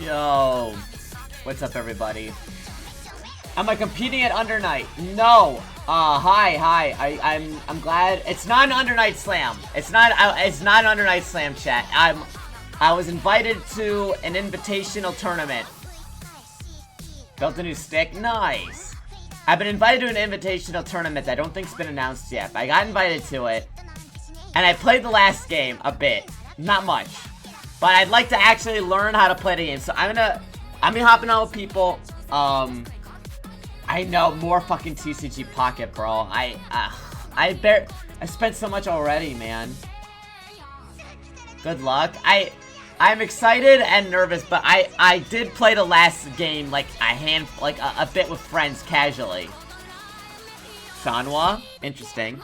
Yo, what's up, everybody? Am I competing at Under Night? No. Hi. I'm glad it's not an Under Night Slam. It's not an Under Night Slam, chat. I was invited to an invitational tournament. Built a new stick. Nice. I've been invited to an invitational tournament that I don't think's been announced yet, but I got invited to it. And I played the last game a bit. Not much. But I'd like to actually learn how to play the game. So I'm gonna hopping on with people. I know, more fucking TCG Pocket, bro. I spent so much already, man. Good luck. I'm excited and nervous, but I did play the last game like a bit with friends casually. Shanwa, interesting.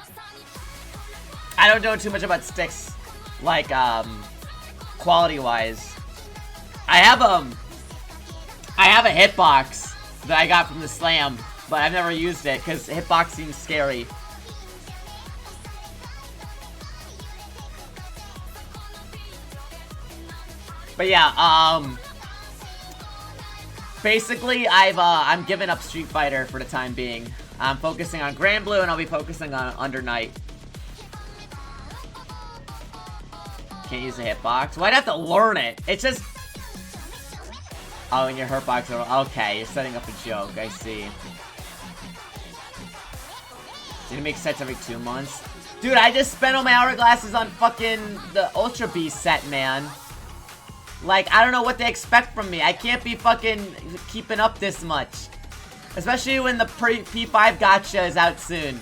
I don't know too much about sticks, like quality wise. I have a hitbox that I got from the slam, but I've never used it because hitbox seems scary. But yeah, basically I'm giving up Street Fighter for the time being. I'm focusing on Grand Blue and I'll be focusing on Under Night. Can't use the hitbox. Well, I'd have to learn it. It's just... Oh, and your hitbox are... Okay, you're setting up a joke. I see. Did it make sets every 2 months? Dude, I just spent all my hourglasses on fucking the Ultra Beast set, man. Like, I don't know what they expect from me. I can't be fucking keeping up this much. Especially when the P5 Gacha is out soon.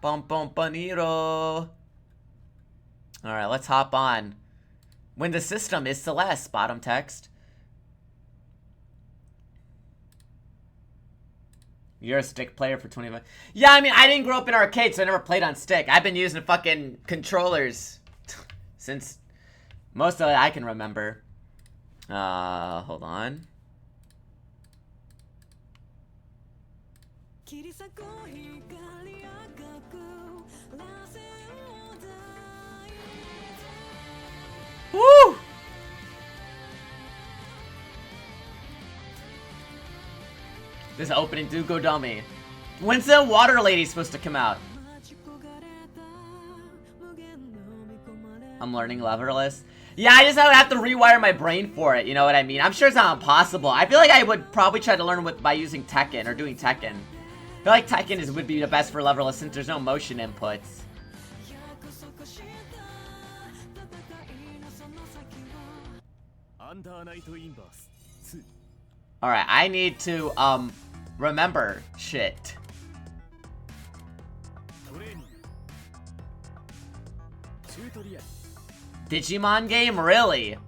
Pomponiro. Alright, let's hop on. When the system is Celeste, bottom text. You're a stick player for 25. Yeah, I mean, I didn't grow up in arcades, so I never played on stick. I've been using fucking controllers since most of it I can remember. Hold on. Woo! This opening do go dummy. When's the Water Lady supposed to come out? I'm learning Leverless. Yeah, I just have to rewire my brain for it, you know what I mean? I'm sure it's not impossible. I feel like I would probably try to learn by using Tekken or doing Tekken. I feel like Tekken would be the best for Leverless since there's no motion inputs. Alright, I need to, remember shit. Digimon game? Really?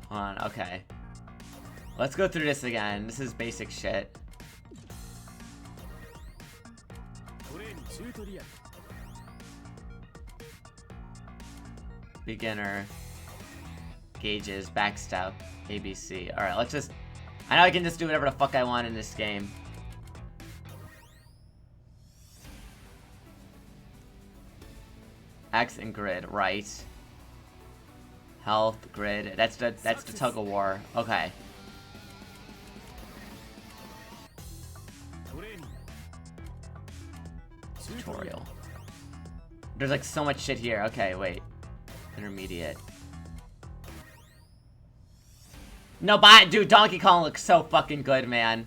Hold on, okay. Let's go through this again. This is basic shit. Beginner. Gauges, backstab, ABC. Alright, let's just... I know I can just do whatever the fuck I want in this game. X and grid, right. Health, grid. That's the tug of war. Okay. Tutorial. There's like so much shit here. Okay, wait. Intermediate. No, but dude, Donkey Kong looks so fucking good, man.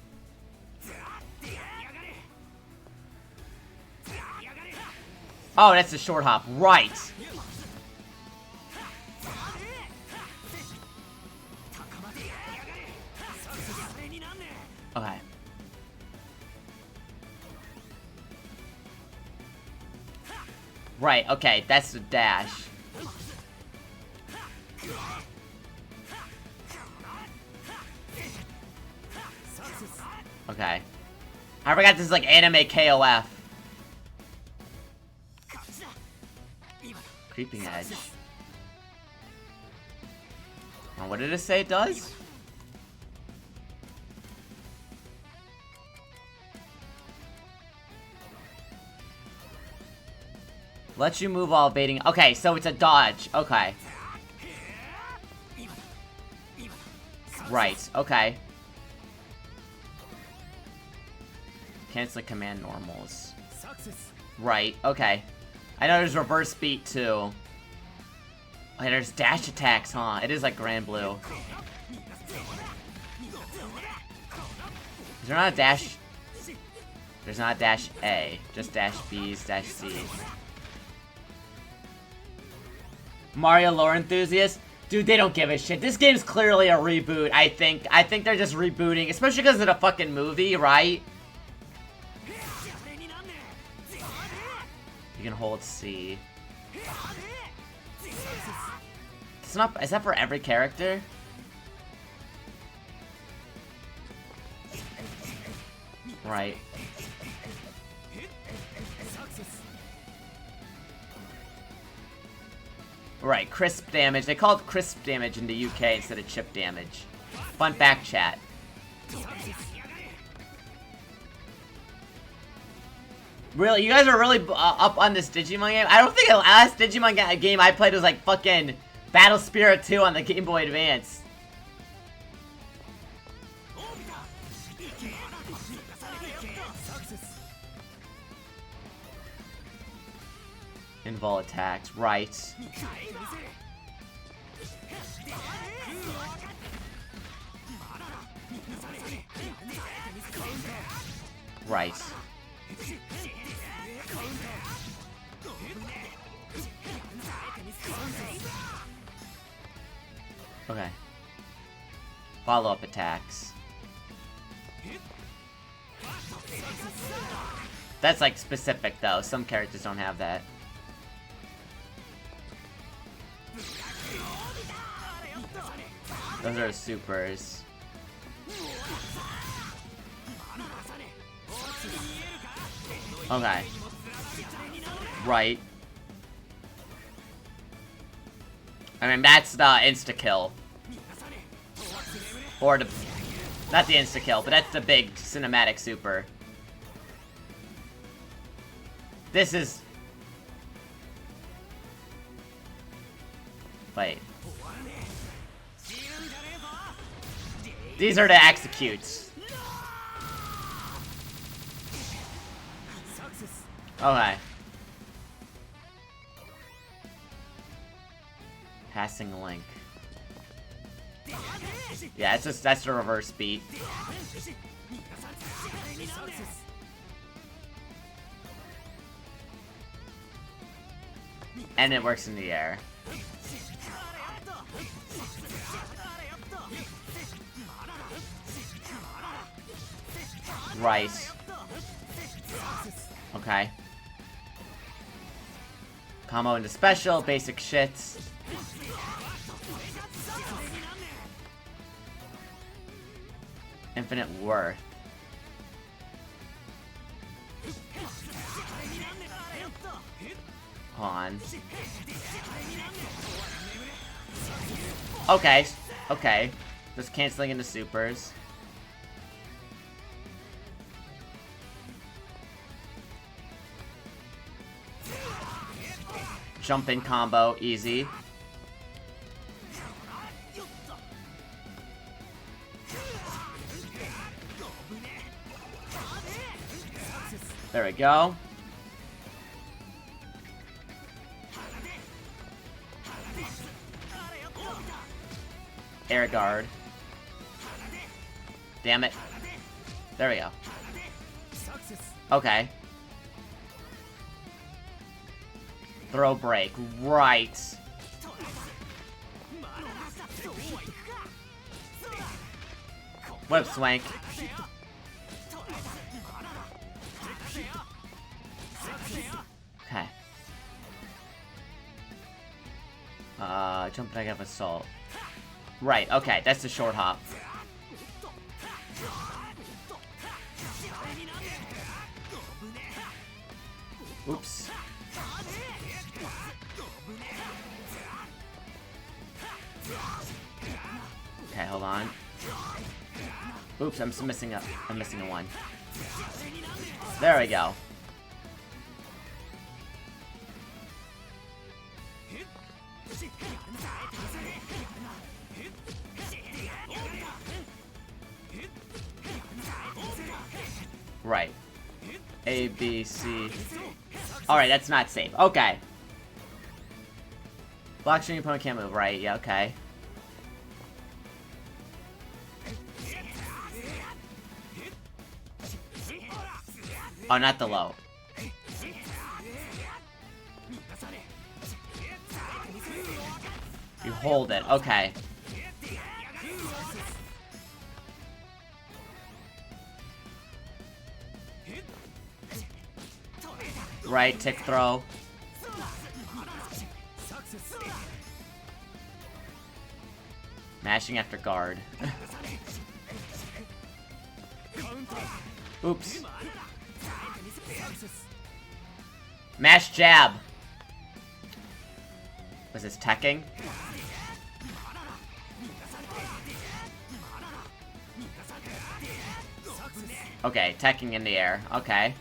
Oh, that's the short hop. Right. Okay. Right, okay, that's the dash. Okay. I forgot this is like anime KOF. Creeping Edge. Oh, what did it say it does? Let you move while evading. Okay, so it's a dodge. Okay. Right, okay. Cancel command normals. Right, okay. I know there's reverse beat too. Okay, there's dash attacks, huh? It is like Grand Blue. Is there not a dash? There's not a dash A. Just dash B's, dash C. Mario lore enthusiast? Dude, they don't give a shit. This game's clearly a reboot, I think. I think they're just rebooting, especially because of the fucking movie, right? You can hold C. It's not. Is that for every character? Right. Right, crisp damage. They call it crisp damage in the UK instead of chip damage. Fun fact, chat. Really, you guys are really up on this Digimon game? I don't think the last Digimon game I played was like fucking Battle Spirit 2 on the Game Boy Advance. Invul attacks, right. Right. Okay. Follow-up attacks. That's like specific though. Some characters don't have that. Those are supers. Okay. Right. I mean, that's the insta-kill. Or the... Not the insta-kill, but that's the big cinematic super. This is... Wait. These are the executes. Okay. Passing link. Yeah, it's just that's the reverse beat. And it works in the air. Right. Okay. Combo into special, basic shits. Infinite worth. Hold on. Okay. Okay. Just canceling into supers. Jump in combo, easy. There we go. Air guard. Damn it. There we go. Okay. Throw break. Right. Whip swank. Okay. Jump back up assault. Right, okay, that's the short hop. Oops. Okay, hold on. Oops, I'm missing a one. There we go. Right. A, B, C. Alright, that's not safe. Okay. Block string opponent can't move. Right, yeah, okay. Oh, not the low. You hold it. Okay. Right, tick throw. Mashing after guard. Oops. Mash jab. Was this teching? Okay, teching in the air. Okay.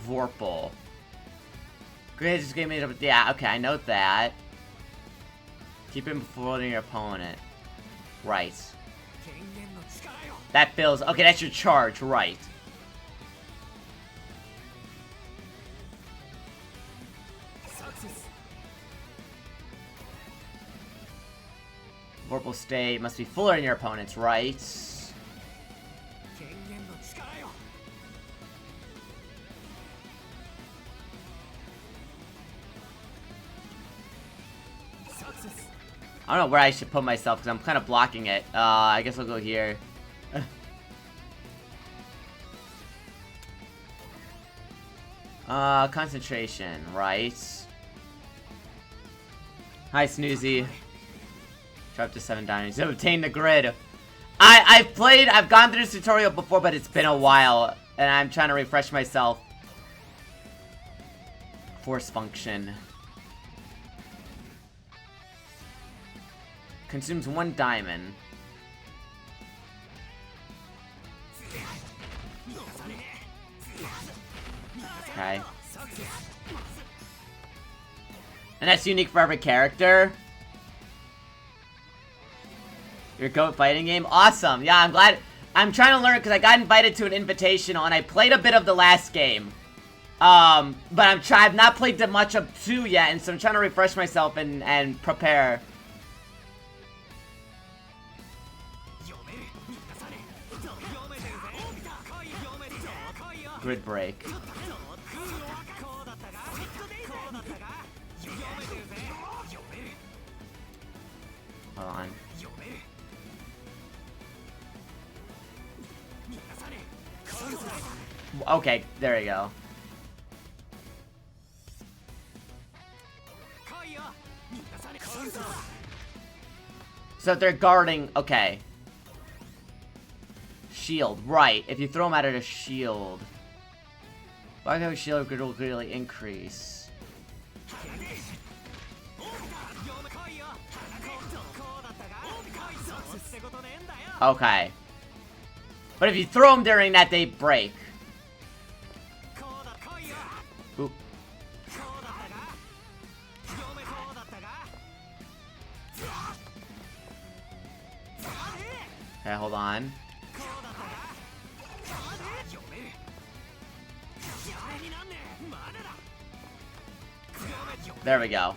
Vorpal. Great, just gave me it up. Yeah, okay, I know that. Keep him floating your opponent. Right. That feels... Okay, that's your charge, right. Vorpal state must be fuller than your opponent's, right? I don't know where I should put myself because I'm kind of blocking it. I guess I'll go here. Concentration, right? Hi, Snoozy. Drop to 7 diamonds to obtain the grid. I've gone through this tutorial before, but it's been a while, and I'm trying to refresh myself. Force function. Consumes 1 diamond. Okay. And that's unique for every character. Your GOAT fighting game? Awesome. Yeah, I'm glad. I'm trying to learn because I got invited to an invitational and I played a bit of the last game. But I've not played that much of 2 yet, and so I'm trying to refresh myself and prepare. Grid break. Hold on. Okay, there you go. So if they're guarding, okay. Shield, right. If you throw them out of a shield. Why do shield grid will greatly increase? Okay. But if you throw them during that, they break. Oop. Okay, hold on. There we go.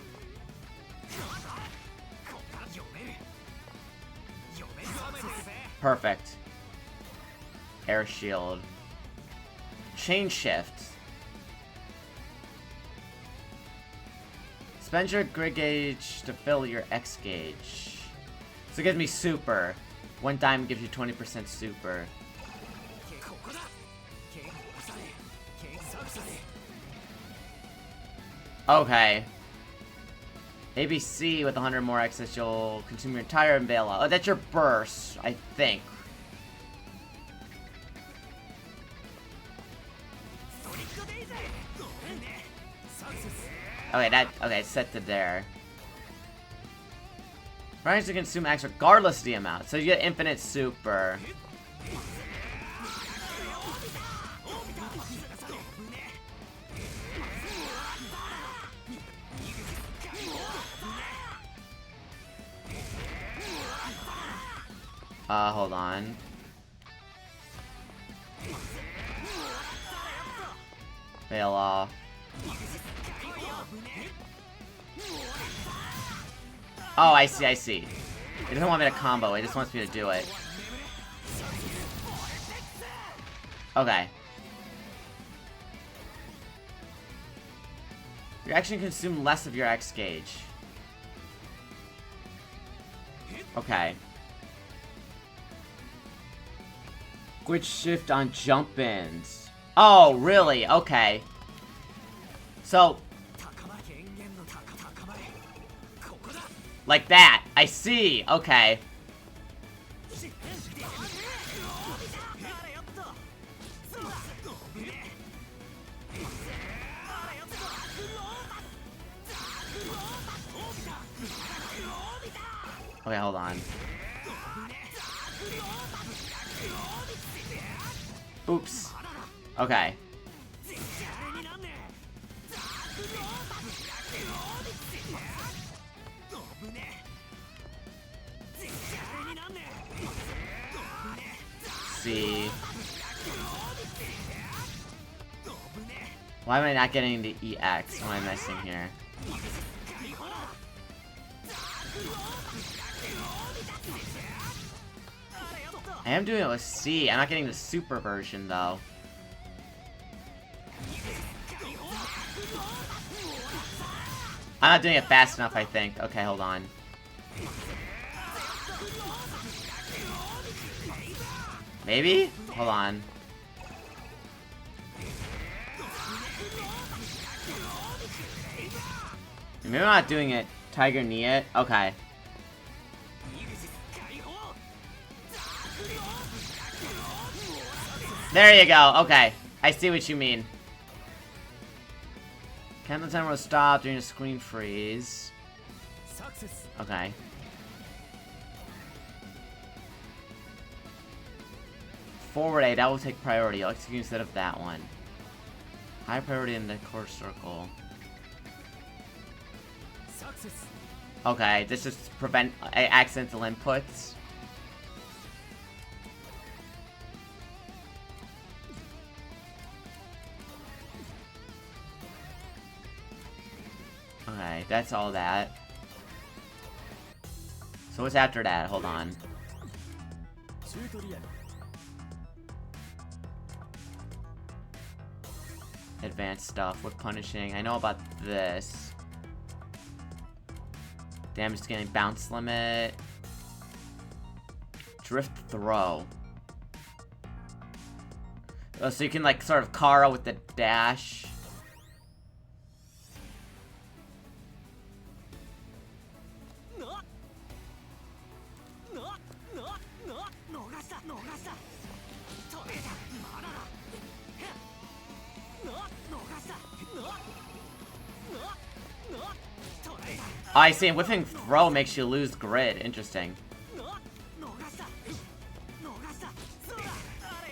Perfect. Air shield. Chain shift. Spend your grid gauge to fill your X gauge. So it gives me super. 1 diamond gives you 20% super. Okay. ABC with 100 more excess, you'll consume your entire bailout. Oh, that's your burst, I think. Okay, okay, set to there. Tries to consume X regardless of the amount, so you get infinite super. Hold on. Fail off. Oh, I see, I see. It doesn't want me to combo, it just wants me to do it. Okay. Your action consume less of your X gauge. Okay. Quick shift on jump ins. Oh, really? Okay. So, like that. I see. Okay. Okay, hold on. Oops. Okay. See. Why am I not getting the EX? What am I missing here? I am doing it with C. I'm not getting the super version, though. I'm not doing it fast enough, I think. Okay, hold on. Maybe? Hold on. Maybe I'm not doing it. Tiger knee it? Okay. There you go. Okay. I see what you mean. Countdown timer will stop during a screen freeze. Okay. Forward A, that will take priority. I'll execute instead of that one. High priority in the core circle. Okay, this just prevent accidental inputs. Okay, that's all that. So what's after that? Hold on. Advanced stuff with punishing. I know about this. Damage scaling, bounce limit. Drift throw. Oh, so you can like sort of Kara with the dash. Oh, I see. Whipping throw makes you lose grid. Interesting.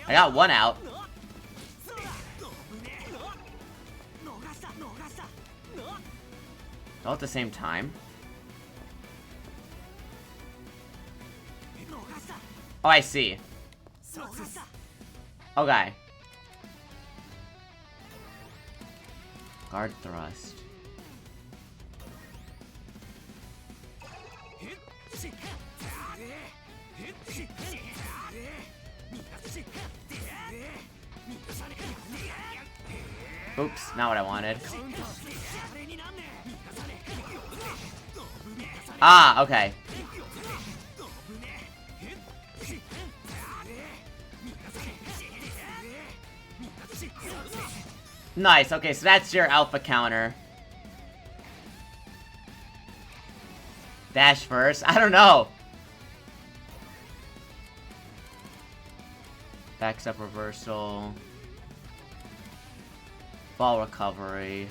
I got one out. All at the same time. Oh, I see. Okay. Guard thrust. Oops, not what I wanted. Ah, okay. Nice, okay, so that's your alpha counter. Dash first? I don't know. Backstep reversal. Ball recovery.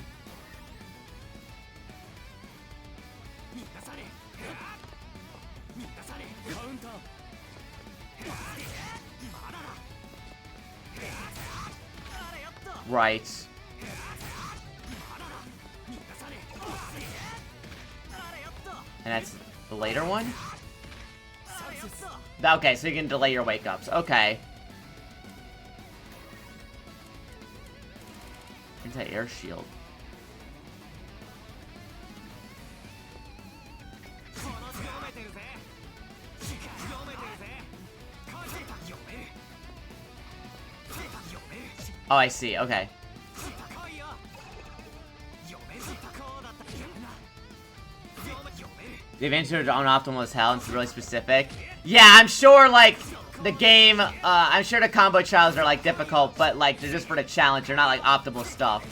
Right. And that's the later one? Okay, so you can delay your wake-ups. Okay. Anti-air shield. Oh, I see. Okay. The advantage are unoptimal as hell and it's really specific. Yeah, I'm sure, like, the game, I'm sure the combo trials are, like, difficult, but, like, they're just for the challenge. They're not, like, optimal stuff.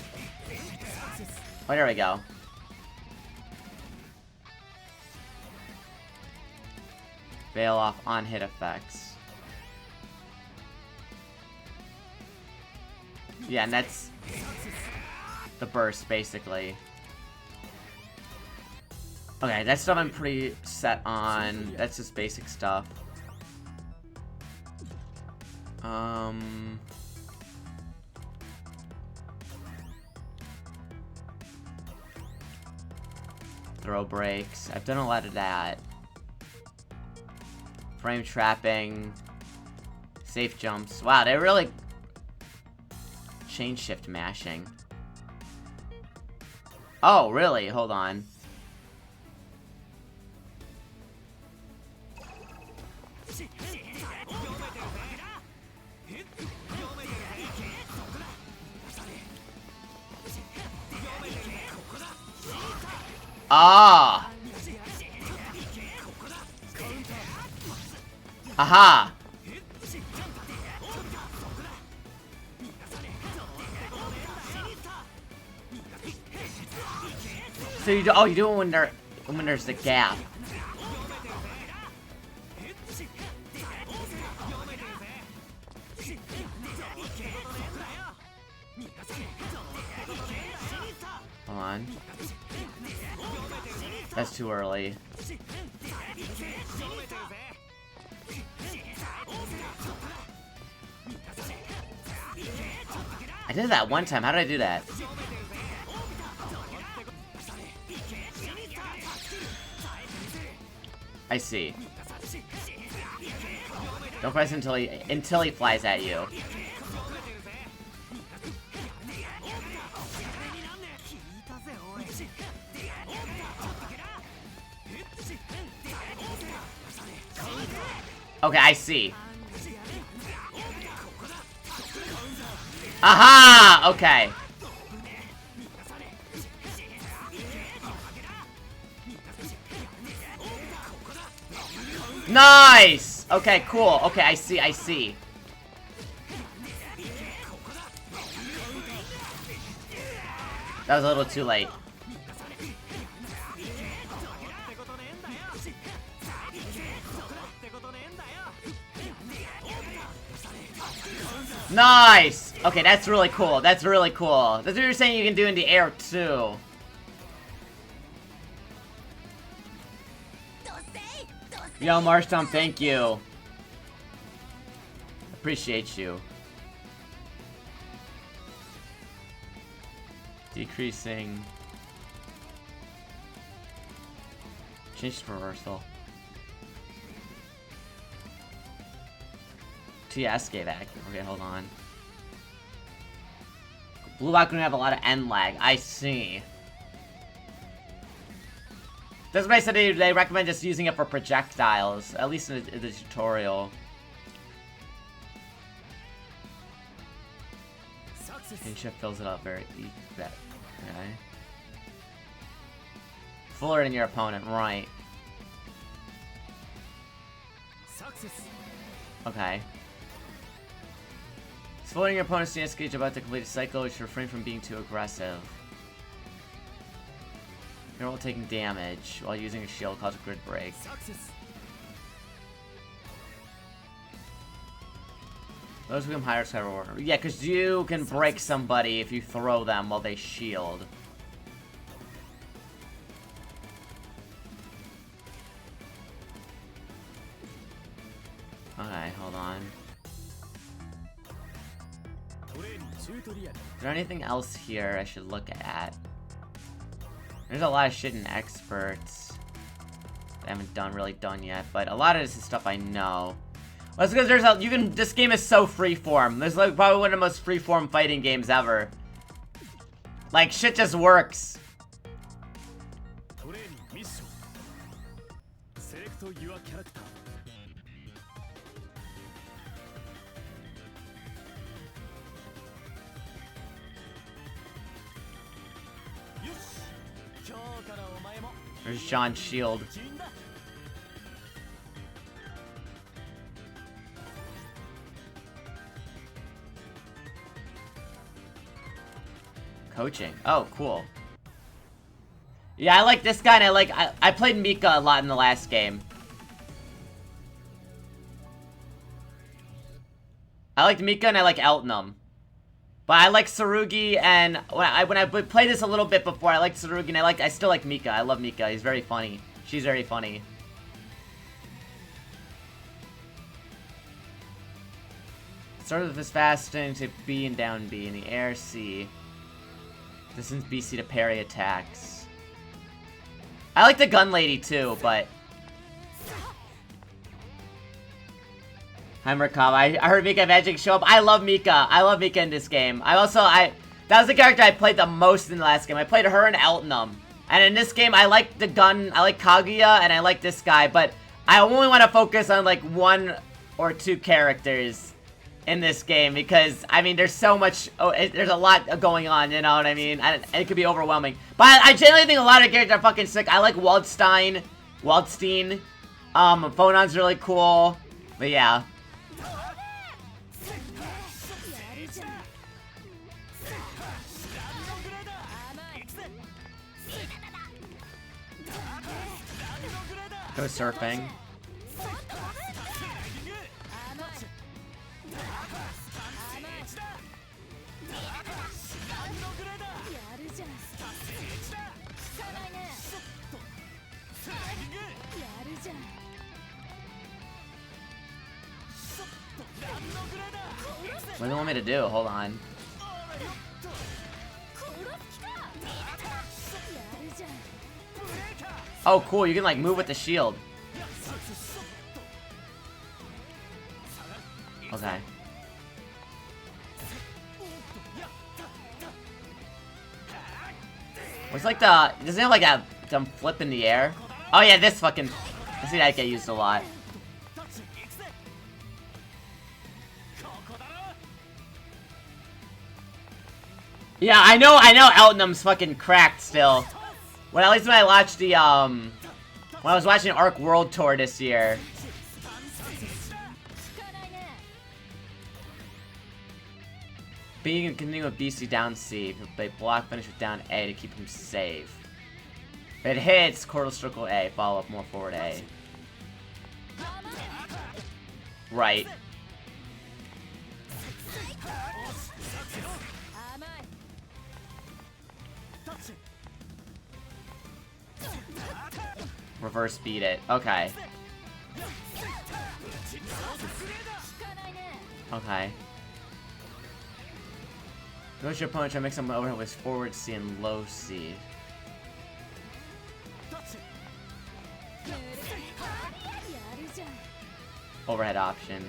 Oh, there we go. Veil off on-hit effects. Yeah, and that's the burst, basically. Okay, that stuff I'm pretty set on. That's just basic stuff. Throw breaks. I've done a lot of that. Frame trapping. Safe jumps. Wow, they really... Chain shift mashing. Oh, really? Hold on. Ah! Aha! So you do, oh, you do it when there's the gap. Hold on. That's too early. I did that one time. How did I do that? I see. Don't press until he flies at you. Okay, I see. Aha! Okay. Nice! Okay, cool. Okay, I see, I see. That was a little too late. Nice! Okay, that's really cool. That's really cool. That's what you're saying you can do in the air, too. Yo, Marston, thank you. Appreciate you. Decreasing. Change to reversal. TS gave active. Okay, hold on. Blue Lock gonna have a lot of end lag. I see. That's why I said they recommend just using it for projectiles, at least in the tutorial. And Chip fills it up very okay. Fuller than your opponent, right? Okay. Floating your opponent's stance gauge about to complete a cycle, you should refrain from being too aggressive. You're all taking damage while using a shield causes a grid break. Those become higher sky reward. Yeah, because you can break somebody if you throw them while they shield. Okay, hold on. Is there anything else here I should look at? There's a lot of shit in experts. I haven't really done yet, but a lot of this is stuff I know. Well, it's because this game is so freeform. This is like probably one of the most freeform fighting games ever. Like, shit just works. There's John's shield. Coaching. Oh, cool. Yeah, I like this guy, and I played Mika a lot in the last game. I liked Mika and I like Eltonum. But I like Tsurugi, and when I played this a little bit before, I liked Tsurugi, and I still like Mika. I love Mika. He's very funny. She's very funny. Started with his fasting to B and down B, in the air C. Distance BC to parry attacks. I like the gun lady too, but... Hi Merkava. I heard Mika Magic show up. I love Mika. I love Mika in this game. That was the character I played the most in the last game. I played her and Eltonum. And in this game, I like the gun, I like Kaguya, and I like this guy, but I only want to focus on like 1 or 2 characters in this game, because, I mean, there's so much, there's a lot going on, you know what I mean? And it could be overwhelming. But I genuinely think a lot of characters are fucking sick. I like Waldstein. Phonon's really cool. But yeah. Go surfing. What do they want me to do? Hold on. Oh, cool. You can, like, move with the shield. Okay. What's like doesn't it have like some flip in the air? Oh yeah, this fucking, I see that get used a lot. Yeah, I know Eltonum's fucking cracked still. At least when I watched the, when I was watching Arc World Tour this year. Being and continue with BC down C. If you play block, finish with down A to keep him safe. If it hits, quarter circle A. Follow up more forward A. Right. Reverse beat it. Okay. Okay. Go to your opponent, try to make someone overhead with forward C and low C. Overhead option.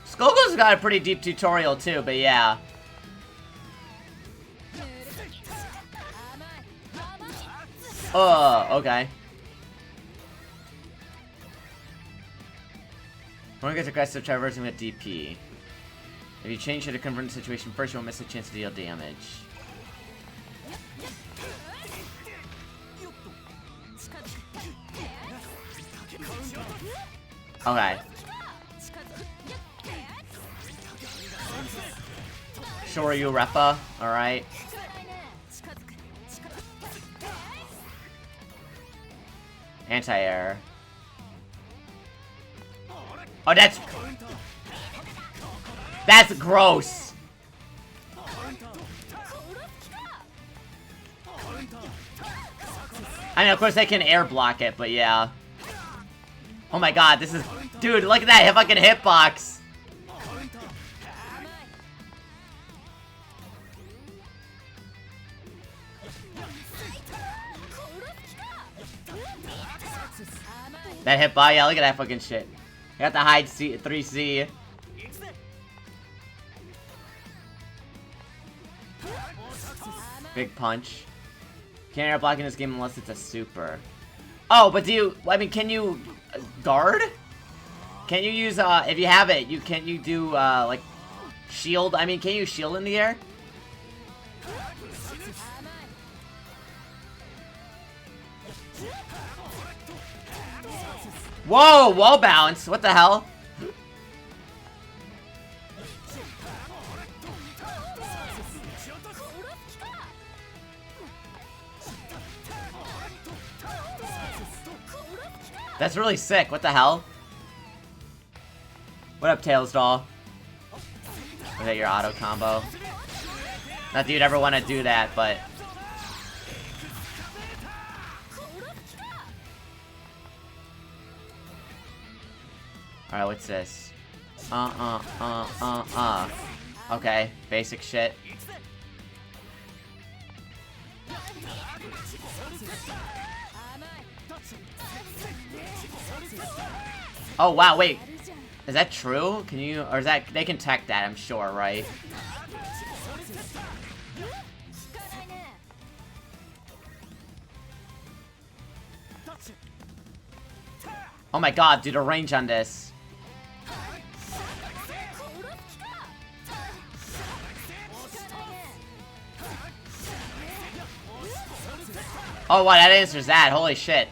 Skogo's got a pretty deep tutorial too, but yeah. Oh, okay. When it gets aggressive, try reversing with DP. If you change it to confront the situation first, you won't miss a chance to deal damage. Okay. Shoryu Reppa, alright. Anti-air. Oh, that's gross. I mean, of course they can air block it, but yeah. Oh my god, this is... Dude, look at that fucking hitbox. That hit by, yeah, look at that fucking shit. You got the hide C 3C. Big punch. Can't air block in this game unless it's a super. Oh, but do you, I mean, can you guard? Can you use, if you have it, can you do, like, shield? I mean, can you shield in the air? Whoa, wall bounce. What the hell? That's really sick. What the hell? What up, Tails doll? Is that your auto combo? Not that you'd ever want to do that, but... Alright, what's this? Okay, basic shit. Oh, wow, wait. Is that true? Can you, or is that, they can tech that, I'm sure, right? Oh my god, dude, the range on this. Oh, wow, that answers that. Holy shit.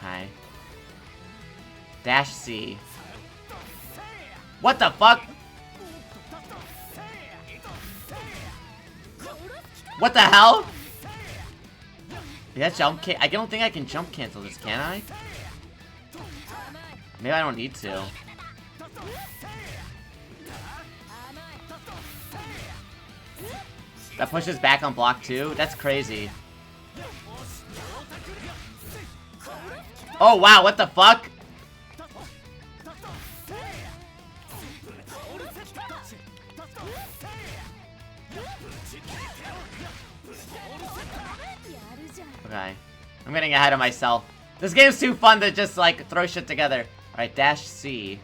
Hi. Dash C. What the fuck? What the hell? Yeah, jump can- I don't think I can jump cancel this, can I? Maybe I don't need to. That pushes back on block 2? That's crazy. Oh wow, what the fuck? Okay. I'm getting ahead of myself. This game's too fun to just like throw shit together. Alright, dash C.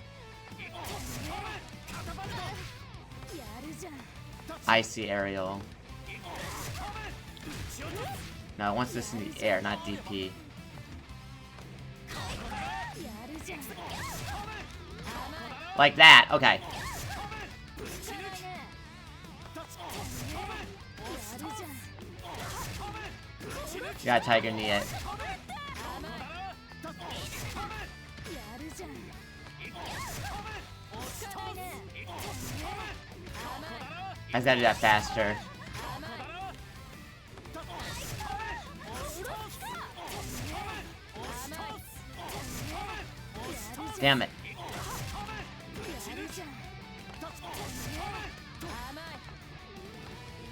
Icy aerial. No, it wants this in the air, not DP. Like that, okay. You gotta tiger knee it. I just gotta do that faster. Damn it.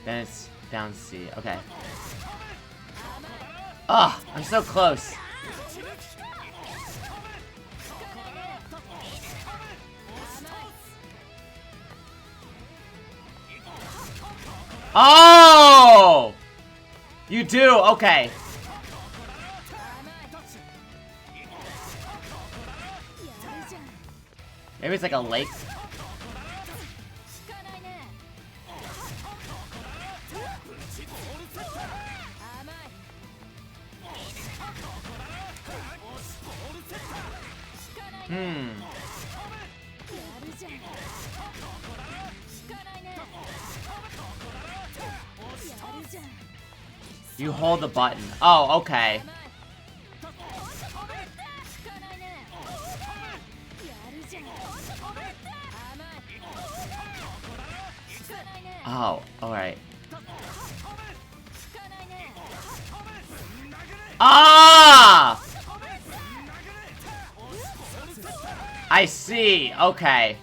Then it's down C. Okay. Oh, I'm so close. Oh! You do? Okay. Maybe it's like a lake. You hold the button. Oh, okay. Oh, alright. Ah! I see. Okay.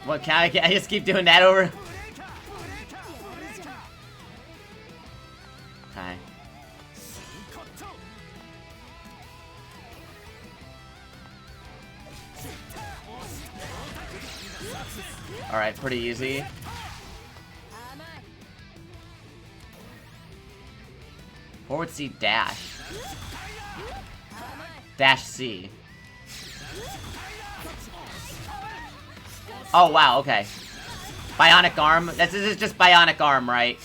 What, can I just keep doing that over? Alright, pretty easy. Forward C dash. Dash C. Oh, wow, okay. Bionic arm? This is just bionic arm, right?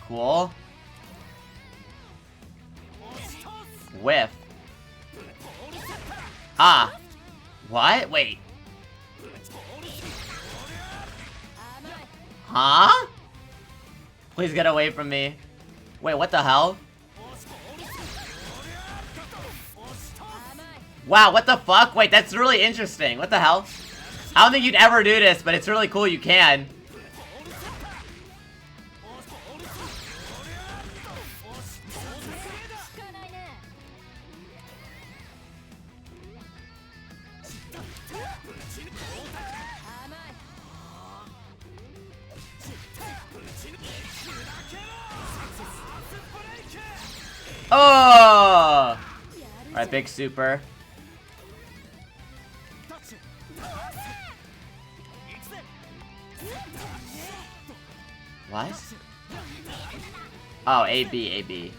Cool. Whiff. Ah. What? Wait. Huh? Please get away from me. Wait, what the hell? Wow, what the fuck? Wait, that's really interesting. What the hell? I don't think you'd ever do this, but it's really cool you can. Oh! Alright, big super. What? Oh, AB, AB.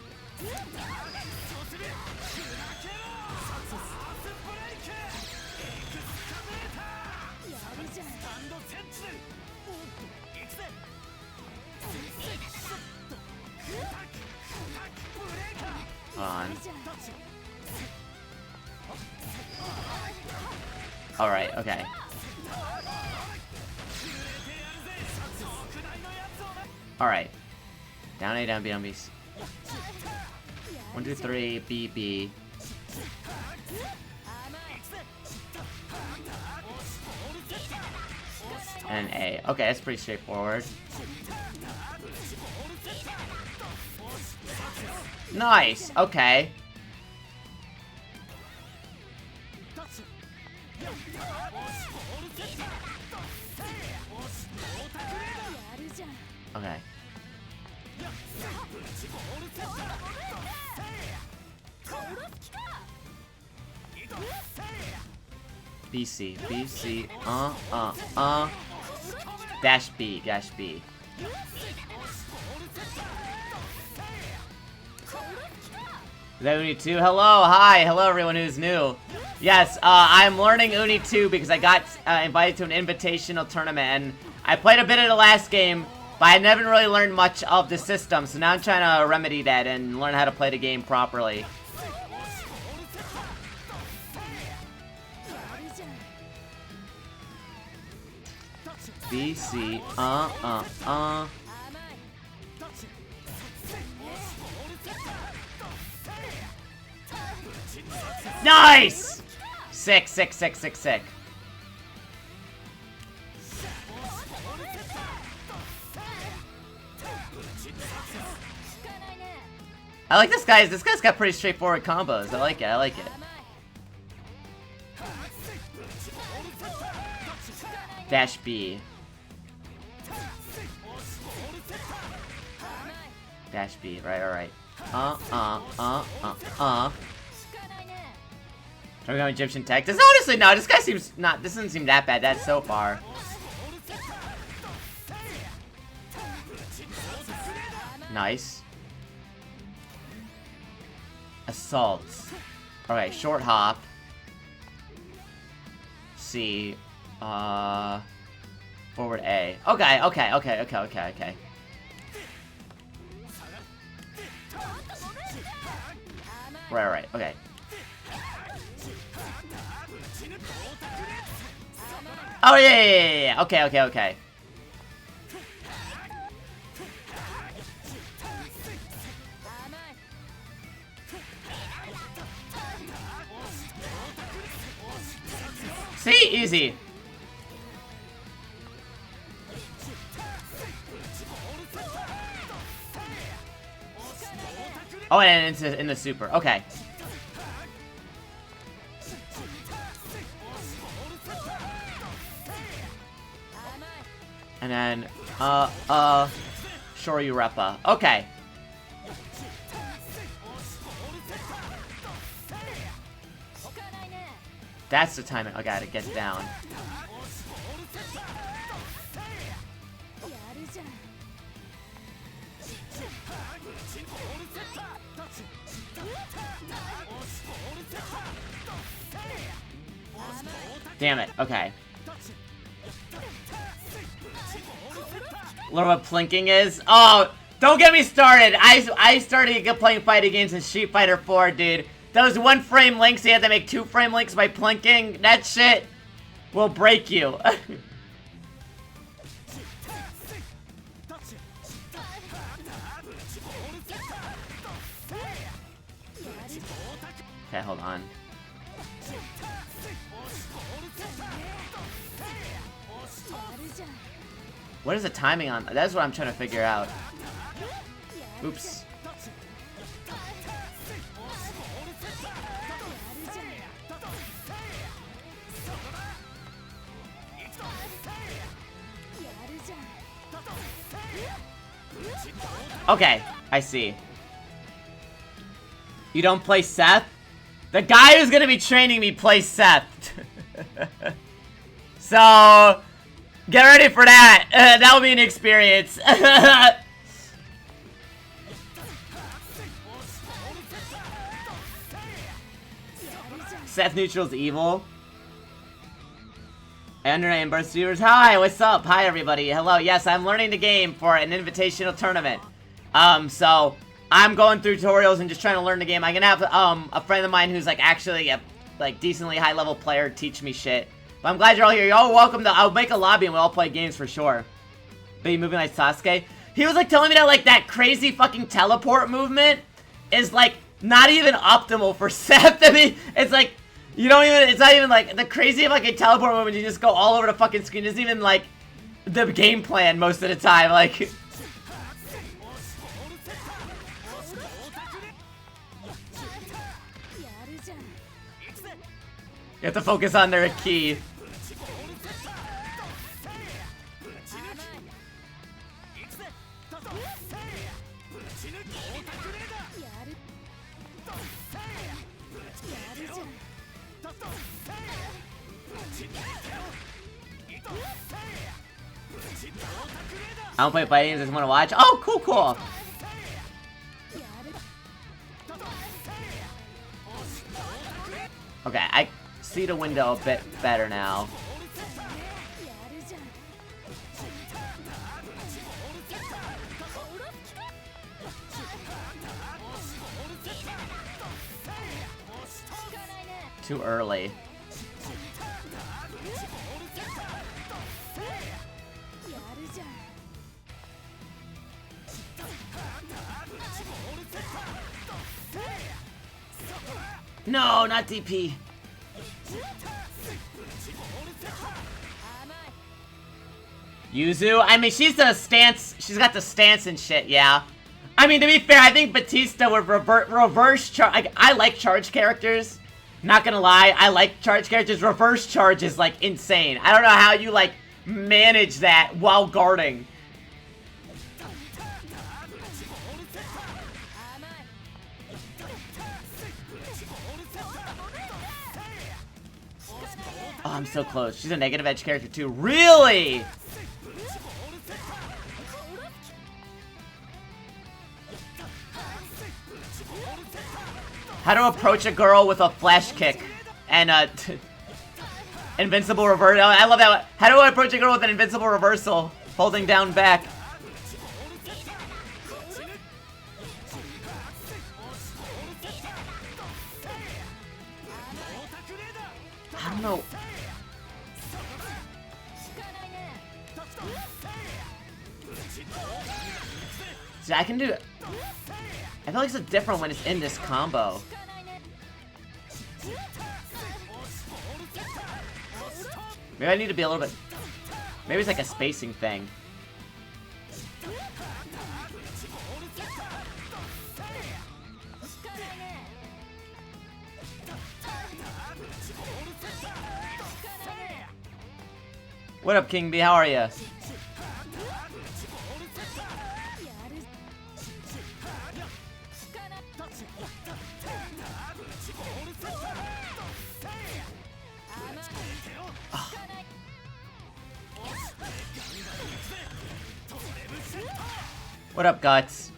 On. Alright, okay. Alright. Down A, down B, down B. 1, 2, 3, B, B. And A. Okay, that's pretty straightforward. Nice, okay. Okay. BC, BC, dash B, dash B. Is that UNI2? Hello, hi, hello everyone who's new. Yes, I'm learning UNI2 because I got invited to an invitational tournament, and I played a bit of the last game, but I never really learned much of the system, so now I'm trying to remedy that and learn how to play the game properly. BC, Nice! Sick, sick, sick, sick, sick. I like this guy's. This guy's got pretty straightforward combos. I like it. I like it. Dash B. Dash B. Right. All right. Are we going Egyptian tech? This honestly no. This guy seems not. This doesn't seem that bad. That's so far. Nice. Assaults. Okay, short hop. C. Forward A. Okay, okay, okay, okay, okay, okay. Right, okay. Oh, yeah. Okay. See? Easy. Oh, and it's in the super. Okay. And then, Shoryurepa. Okay. That's the time I gotta get down. Damn it. Okay. Learn what plinking is? Oh, don't get me started. I started playing fighting games in Street Fighter 4, dude. Those 1-frame links, you have to make 2-frame links by plinking. That shit will break you. Okay, hold on. What is the timing on? That's what I'm trying to figure out. Oops. Okay, I see. You don't play Seth? The guy who's gonna be training me plays Seth. So, get ready for that. That'll be an experience. Seth Neutral's evil. And Burst viewers, hi, what's up? Hi, everybody. Hello. Yes, I'm learning the game for an invitational tournament. So I'm going through tutorials and just trying to learn the game. I'm gonna have a friend of mine who's like actually a decently high level player teach me shit. But I'm glad you're all here. You're all welcome to. I'll make a lobby and we'll all play games for sure. Baby moving like Sasuke. He was like telling me that like that crazy fucking teleport movement is like not even optimal for Seth. I mean, it's like you don't even. It's not even like the crazy fucking teleport movement. You just go all over the fucking screen. It's even like the game plan most of the time. Like. You have to focus on their key. I don't play fighting games, I just want to watch. Oh, cool, cool. Okay, I see the window a bit better now. Too early. No, not DP. Yuzu? I mean, she's the stance. She's got the stance and shit, yeah. I mean, to be fair, I think Batista would reverse charge. I like charge characters. Not gonna lie, I like charge characters. Reverse charge is, like, insane. I don't know how you, like, manage that while guarding. Oh, I'm so close. She's a negative edge character, too. Really? How to approach a girl with a flash kick and invincible reversal. I love that. How do I approach a girl with an invincible reversal? Holding down back. I don't know. See, I can do it. I feel like it's different when it's in this combo. Maybe I need to be a little bit... Maybe it's like a spacing thing. What up, King B? How are you? What up, Guts?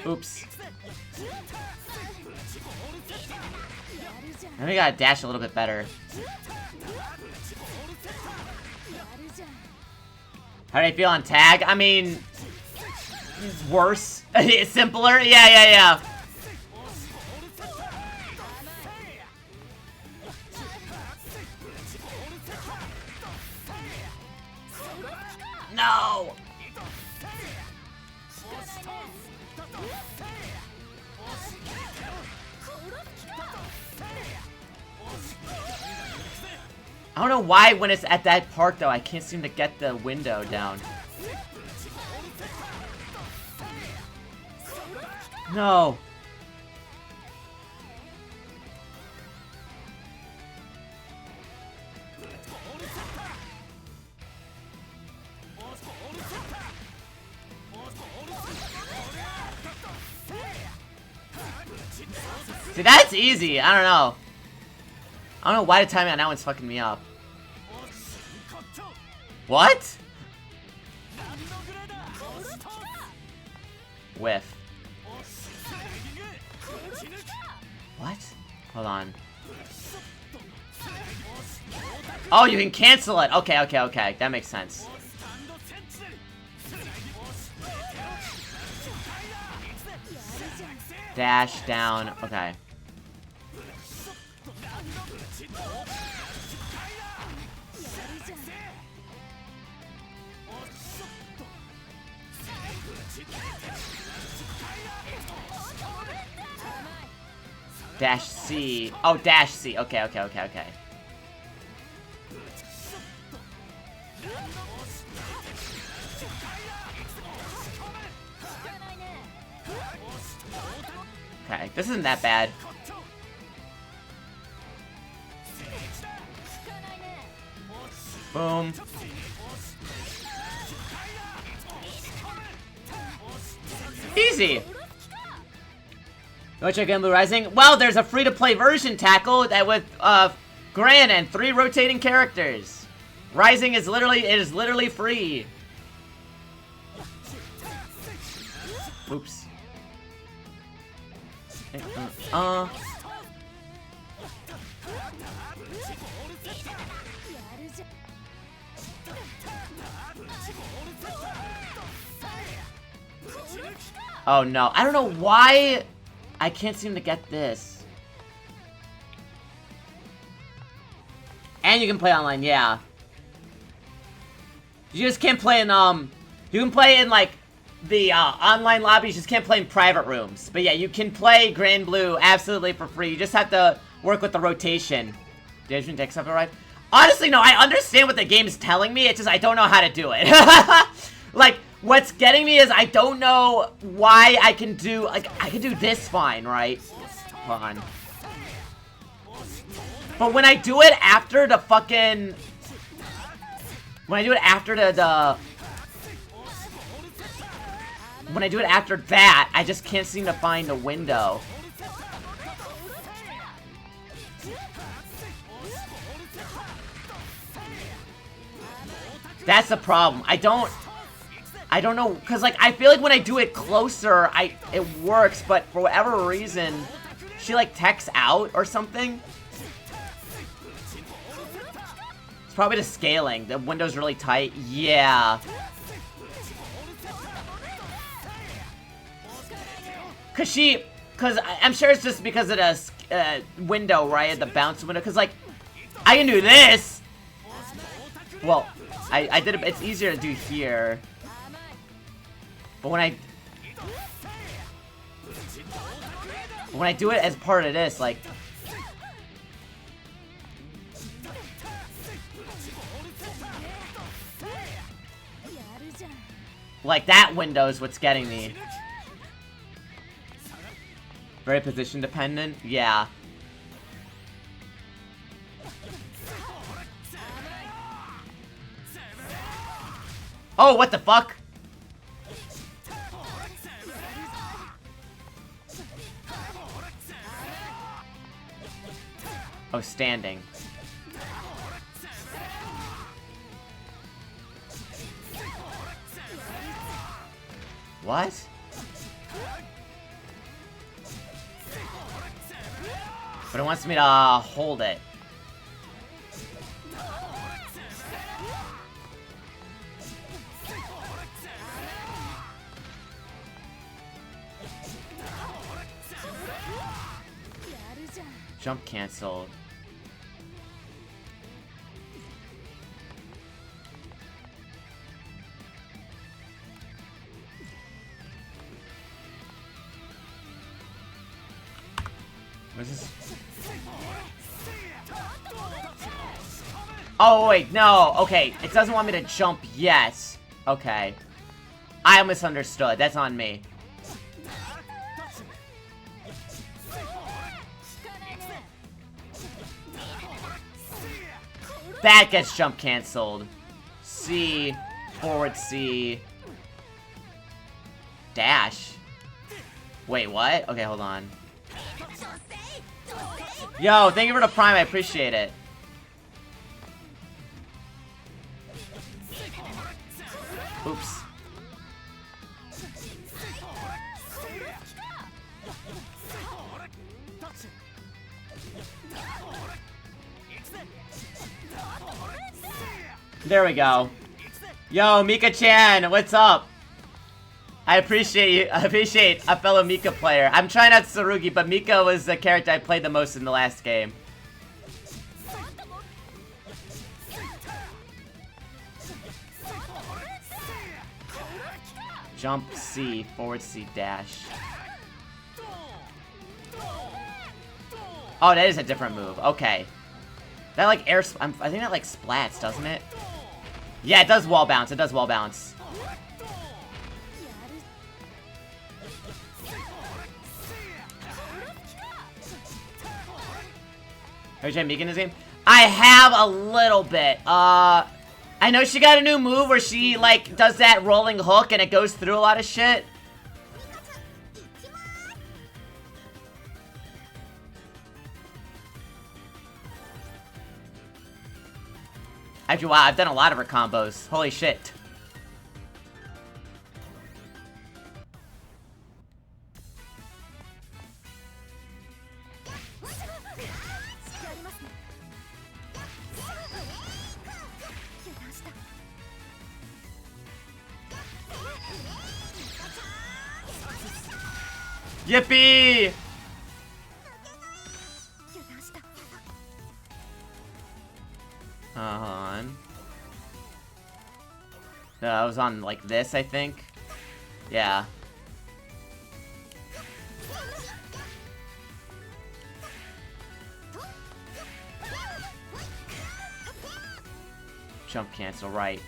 Oops. And we gotta dash a little bit better. How do you feel on tag? I mean, worse. Simpler? Yeah. No! I don't know why when it's at that part though, I can't seem to get the window down. No. See, that's easy. I don't know. I don't know why the timing on that one's fucking me up. What? Whiff. What? Hold on. Oh, you can cancel it. Okay. That makes sense. Dash down. Okay. Dash C. Oh, dash C. Okay. Okay, this isn't that bad. Boom. Easy. Go check in Blue Rising. Well, there's a free-to-play version, Tackle, that with Gran and 3 rotating characters. Rising is literally free. Oops. Oh no, I don't know why I can't seem to get this. And you can play online, yeah. You just can't play in, you can play in, like, the, online lobbies, you just can't play in private rooms. But yeah, you can play Grand Blue absolutely for free. You just have to work with the rotation. Did deck stuff arrive? Honestly, no, I understand what the game is telling me, it's just I don't know how to do it. Like, what's getting me is I don't know why I can do, like, I can do this fine, right? Hold on. But when I do it after the fucking... When I do it after when I do it after that, I just can't seem to find the window. That's the problem. I don't know, because, like, I feel like when I do it closer, it works, but for whatever reason, she, like, techs out or something. It's probably the scaling. The window's really tight. Yeah. Because I'm sure it's just because of the window, right? The bounce window. Because, like, I can do this. Well, I did it. It's easier to do here. But when I do it as part of this, like... Like, that window is what's getting me. Very position dependent? Yeah. Oh, what the fuck? Oh, standing. What? But it wants me to hold it. Jump canceled. What's this? Oh, wait, no. Okay, it doesn't want me to jump yet. Okay. I misunderstood. That's on me. That gets jump canceled. C, forward C, dash. Wait, what? Okay, hold on. Yo, thank you for the prime. I appreciate it. Oops. There we go. Yo, Mika-chan, what's up? I appreciate you. I appreciate a fellow Mika player. I'm trying out Tsurugi, but Mika was the character I played the most in the last game. Jump C, forward C, dash. Oh, that is a different move. Okay. That like air. I think that like splats, doesn't it? Yeah, it does wall bounce. It does wall bounce. Have you tried Mika in this game? I have a little bit. I know she got a new move where she like does that rolling hook and it goes through a lot of shit. Actually, wow, I've done a lot of her combos. Holy shit. Yippee! On. I was on like this, I think. Yeah. Jump cancel, right.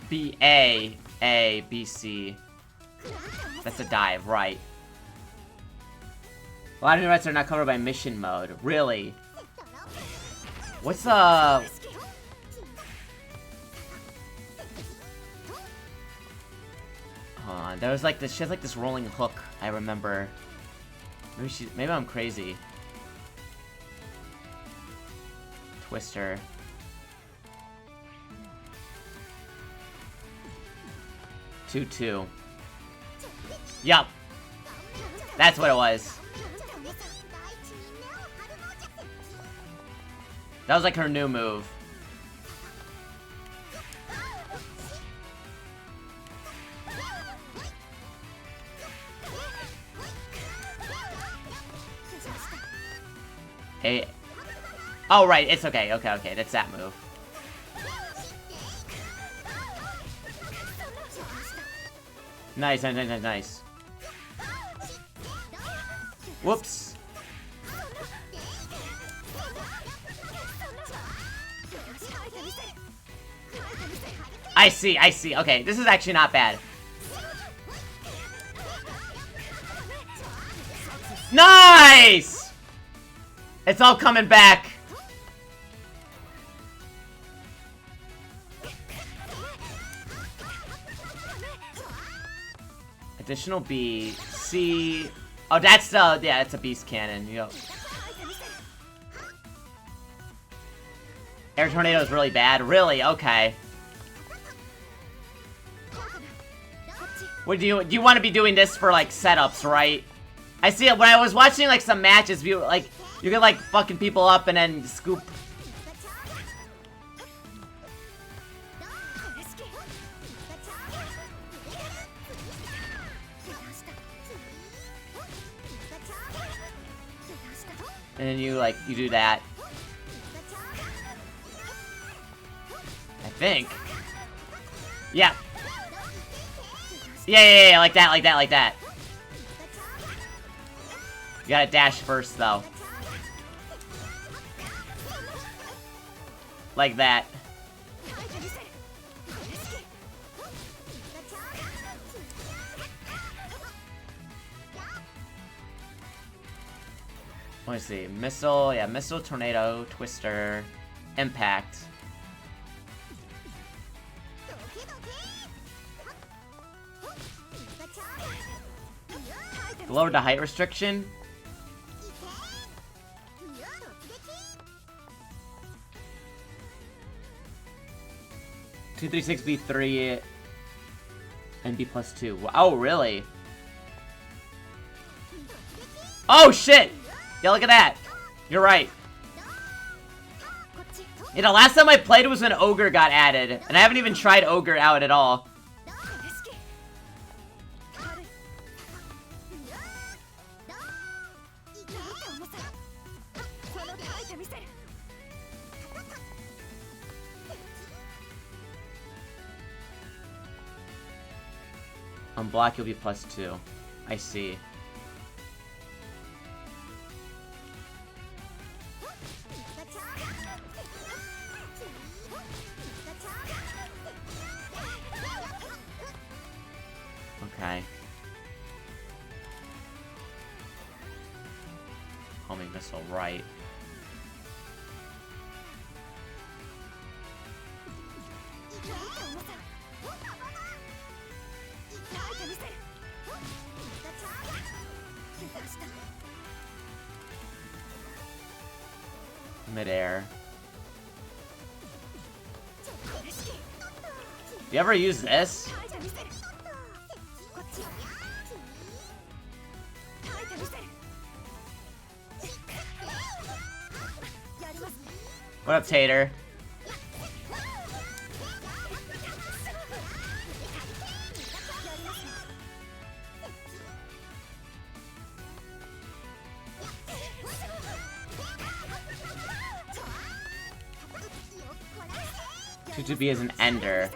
B A B C. That's a dive, right. A lot of events are not covered by mission mode. Really? What's Hold on. There was like this. She has like this rolling hook. I remember. Maybe I'm crazy. Twister. Two. Yup. That's what it was. That was like her new move. Hey. Oh, right. It's okay. Okay. That's that move. Nice. Whoops. I see. Okay, this is actually not bad. Nice! It's all coming back. Additional B, C, Oh, that's yeah, it's a beast cannon. You know. Air tornado is really bad. Really? Okay. What do you want to be doing this for like setups, right? I see it when I was watching like some matches. You could like fucking people up and then scoop. And then you do that. I think. Yeah. Yeah, like that. You gotta dash first, though. Like that. Let me see. Missile, yeah, missile, tornado, twister, impact. Lowered the height restriction. 236 B3 and B plus 2. Oh, really? Oh, shit! Yeah, look at that. You're right. Yeah, the last time I played was when Ogre got added. And I haven't even tried Ogre out at all. On block, you'll be plus 2. I see. Okay. Homing missile, right. Midair. You ever use this? What up, Tater? To be as an ender.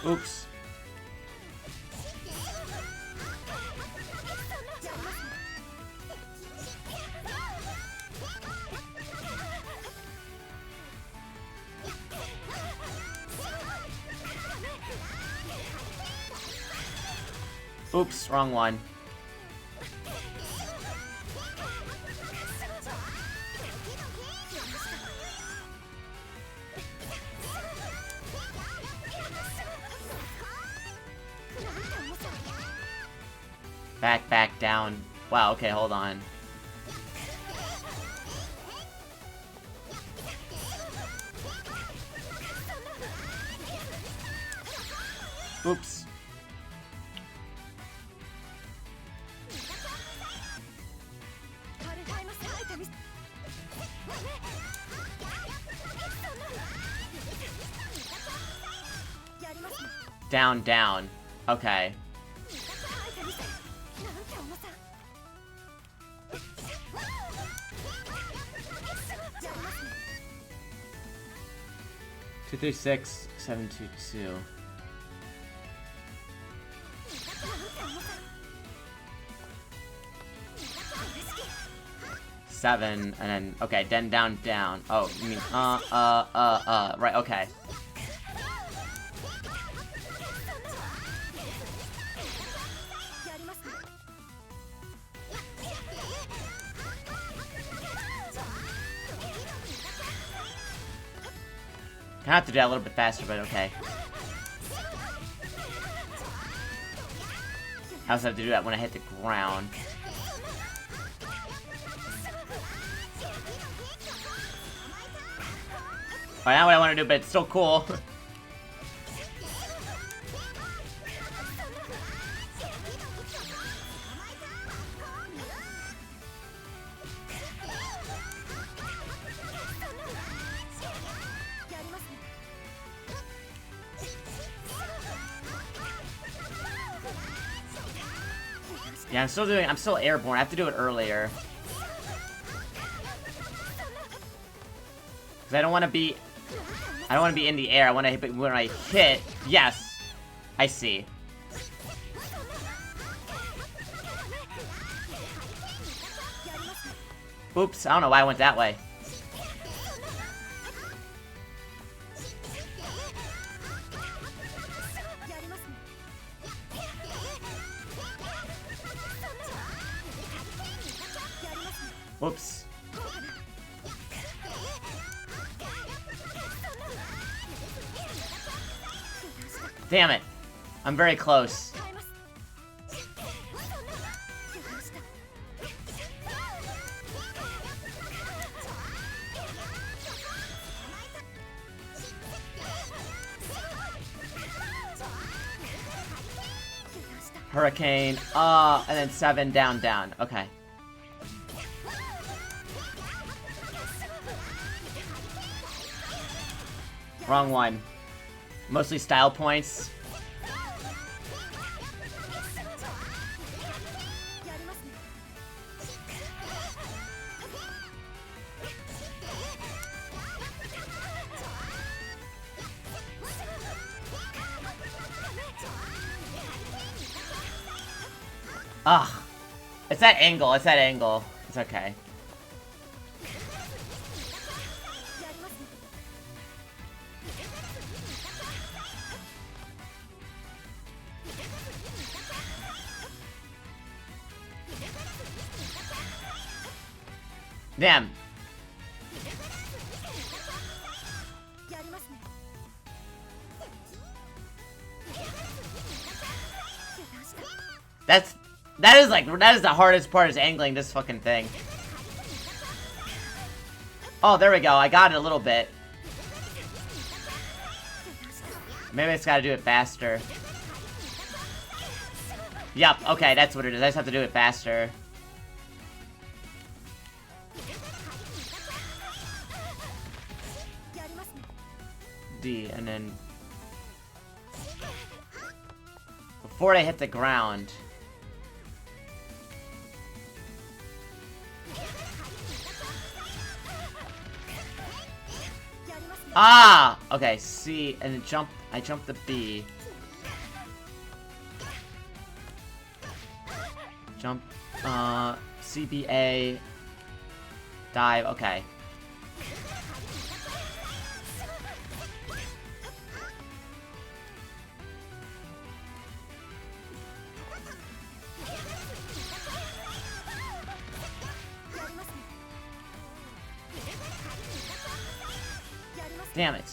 Oops. Oops, wrong one. Back, down. Wow, okay, hold on. Oops. Down. Okay. Two, 3, 6, 7, 2, 2. Seven, and then, okay, then down. Oh, you mean, right, okay. I have to do that a little bit faster, but okay. I also have to do that when I hit the ground. Alright, not what I want to do, but it's still cool. Yeah, I'm still airborne. I have to do it earlier. Because I don't want to be in the air. I want to hit, when I hit, yes, I see. Oops, I don't know why I went that way. Whoops. Damn it. I'm very close. Hurricane, and then 7 down, down. Okay. Wrong one. Mostly style points. Ugh. It's that angle, it's that angle. It's okay. Damn. That is the hardest part, is angling this fucking thing. Oh, there we go. I got it a little bit. Maybe I just gotta do it faster. Yep, okay, that's what it is. I just have to do it faster. D, and then... before I hit the ground... Ah! Okay, C, and then jump... I jump the B. Jump, CBA... dive, okay. Damn it.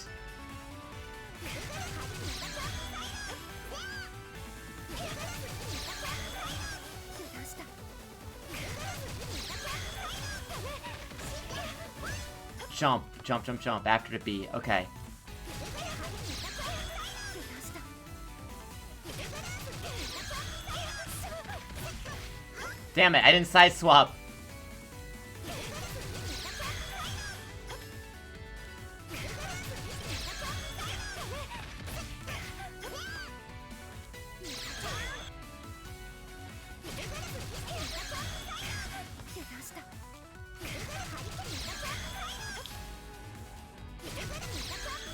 Jump, jump, jump, jump after the B. Okay. Damn it, I didn't side swap.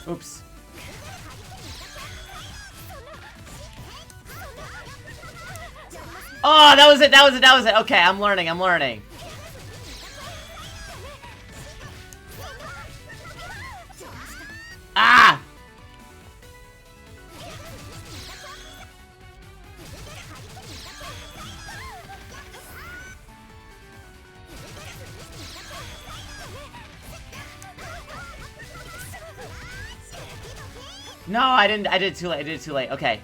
Oops. Oh, that was it, that was it, that was it. Okay, I'm learning, I'm learning. Ah! No, I didn't. I did it too late. I did it too late. Okay.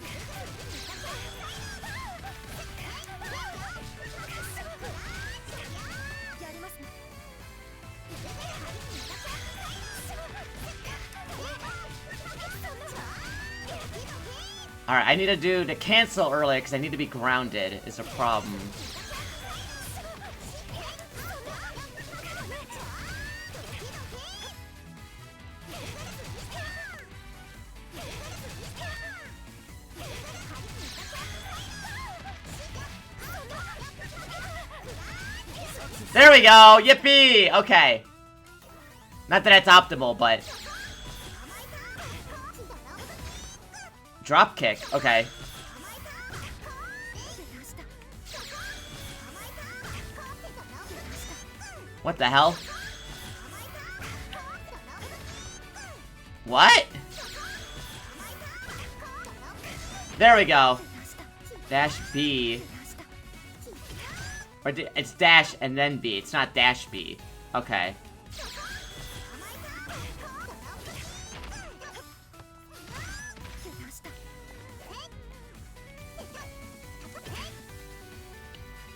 Alright, I need to do to cancel early because I need to be grounded is a problem. There we go! Yippee! Okay. Not that it's optimal, but... Drop kick. Okay. What the hell? What? There we go. Dash B. Or it's dash and then B. It's not dash B. Okay.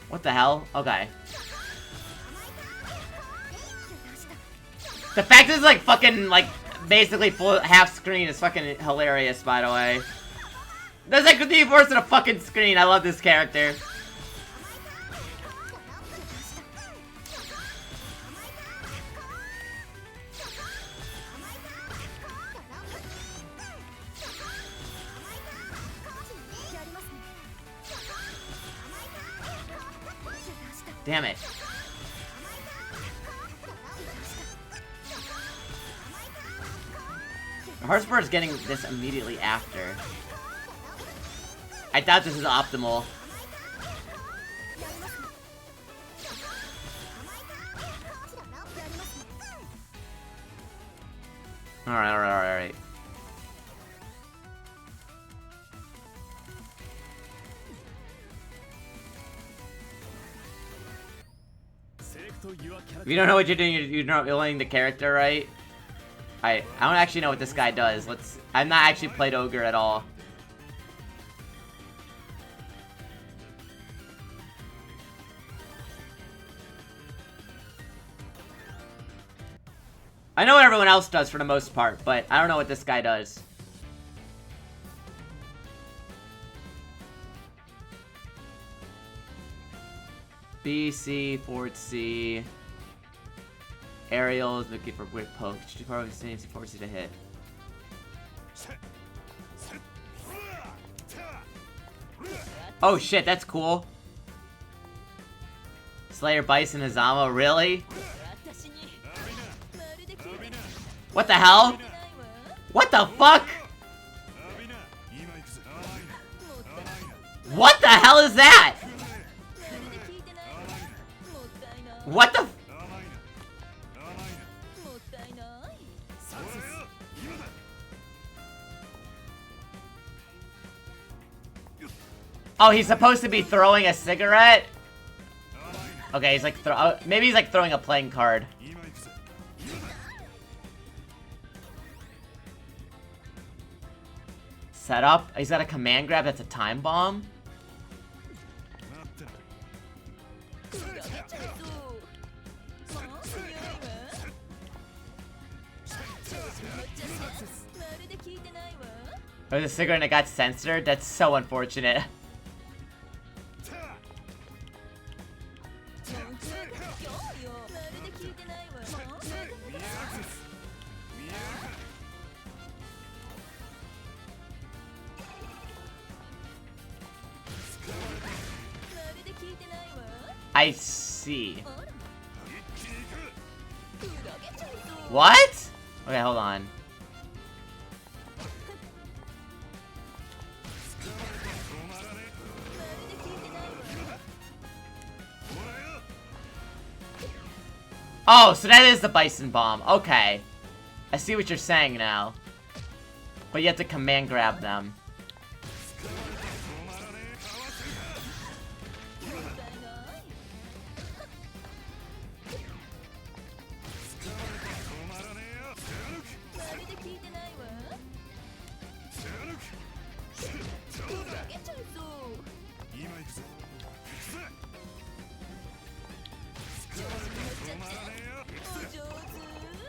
What the hell? Okay. The fact that it's like fucking like basically full half screen is fucking hilarious, by the way. There's like the force in a fucking screen. I love this character. Damn it. Heartspur is getting this immediately after. I doubt this is optimal. Alright. If you don't know what you're doing, you're not learning the character, right? I don't actually know what this guy does. I've not actually played Ogre at all. I know what everyone else does for the most part, but I don't know what this guy does. B, C, forward C. Aerial is looking for quick poke. Just forward C, forward C to hit. Oh shit, that's cool. Slayer Bison Hazama, really? What the hell? What the fuck? What the hell is that? What the? Oh, he's supposed to be throwing a cigarette? Okay, he's like maybe he's like throwing a playing card. Set up. He's got a command grab that's a time bomb. There's a cigarette and it got censored? That's so unfortunate. I see. What? Okay, hold on. Oh, so that is the Bison Bomb. Okay. I see what you're saying now. But you have to command grab them.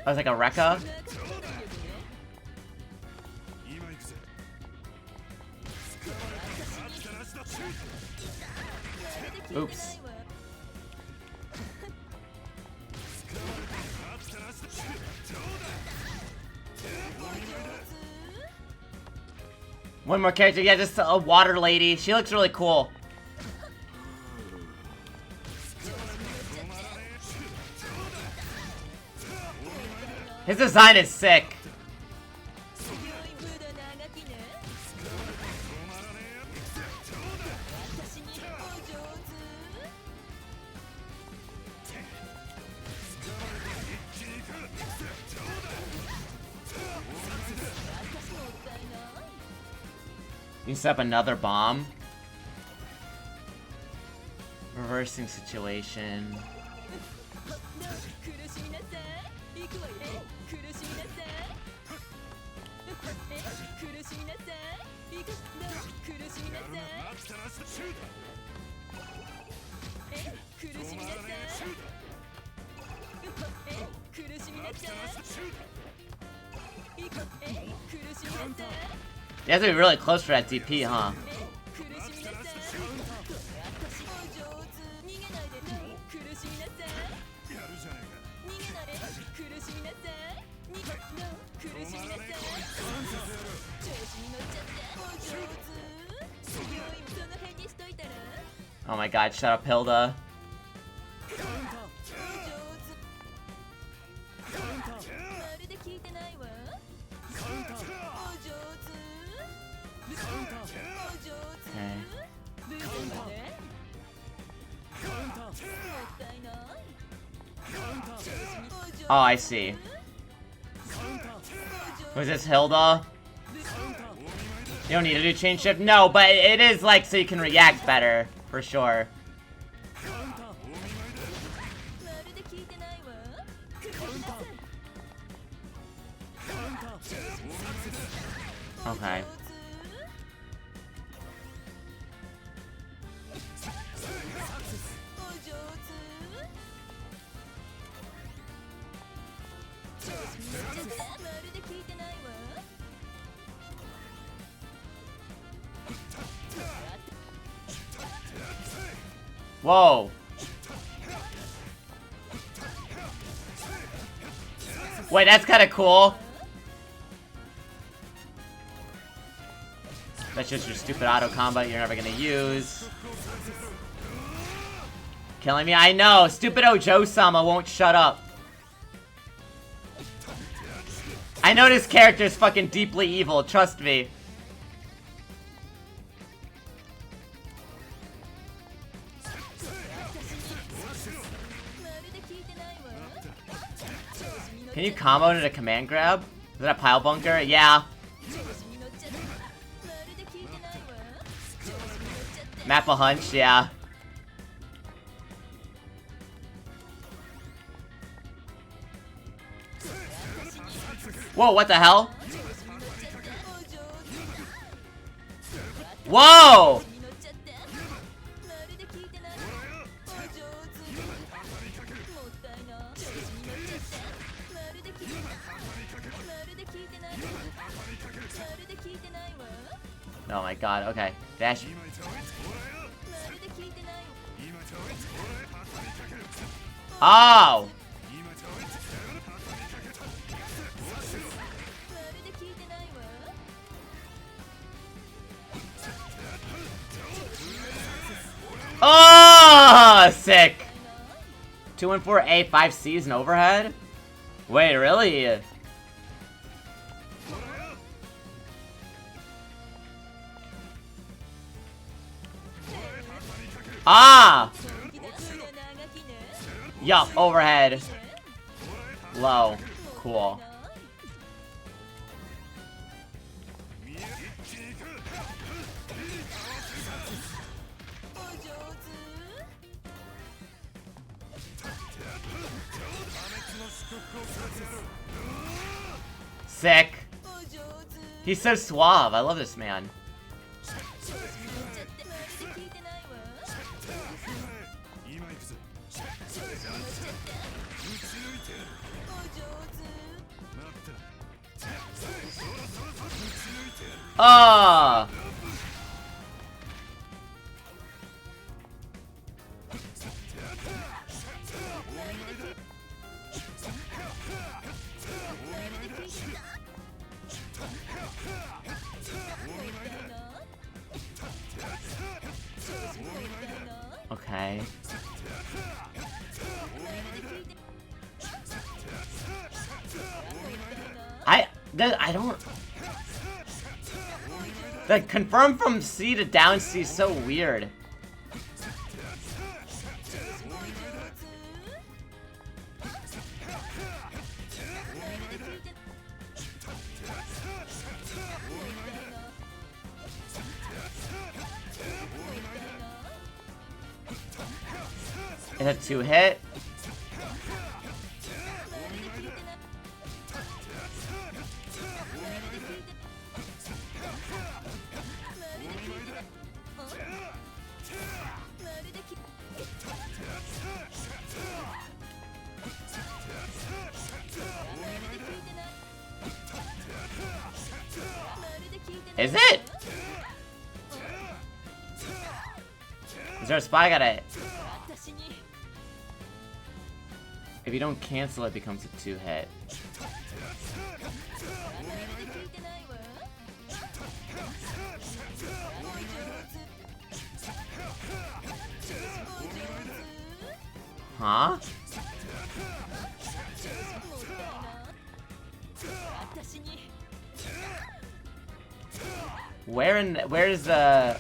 I was like a Rekka. Oops. One more character. Yeah, just a water lady. She looks really cool. His design is sick. You set up another bomb. Reversing situation. You have to be really close for that DP, huh? Oh my god, shut up, Hilda. Okay. Oh, I see. Was this Hilda? You don't need to do chain shift? No, but it is like so you can react better, for sure. Okay. Whoa. Wait, that's kind of cool. That's just your stupid auto combo you're never gonna use. Killing me? I know! Stupid Ojo-sama won't shut up. I know this character is fucking deeply evil, trust me. Can you combo into a command grab? Is that a pile bunker? Yeah. Map a hunch, yeah. Whoa, what the hell? Whoa! Oh my god, okay. Dash. Oh! Oh! Sick! 214A, 5C's and overhead? Wait, really? Ah! Yup, overhead. Low. Cool. Sick. He's so suave. I love this man. Ah! Okay. I don't... The confirm from C to down C is so weird. Is that 2-hit? Is it? Is there a spot I gotta... If you don't cancel, it becomes a 2-hit. Huh? Where is the...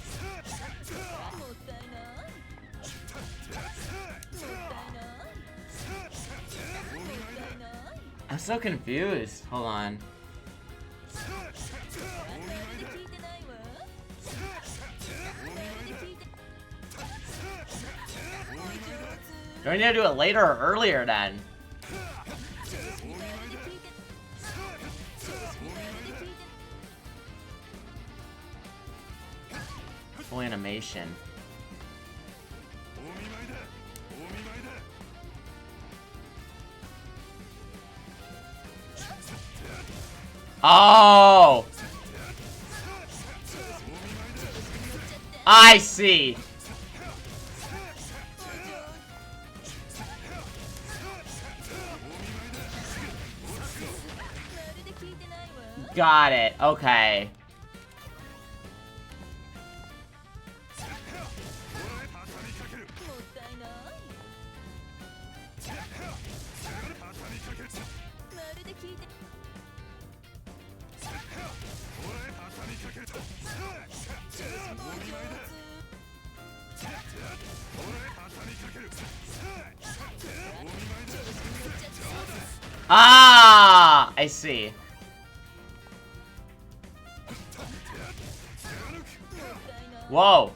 I'm so confused. Hold on. Do I need to do it later or earlier then? Full animation. Oh! I see. Got it. Okay. Ah, I see. Whoa.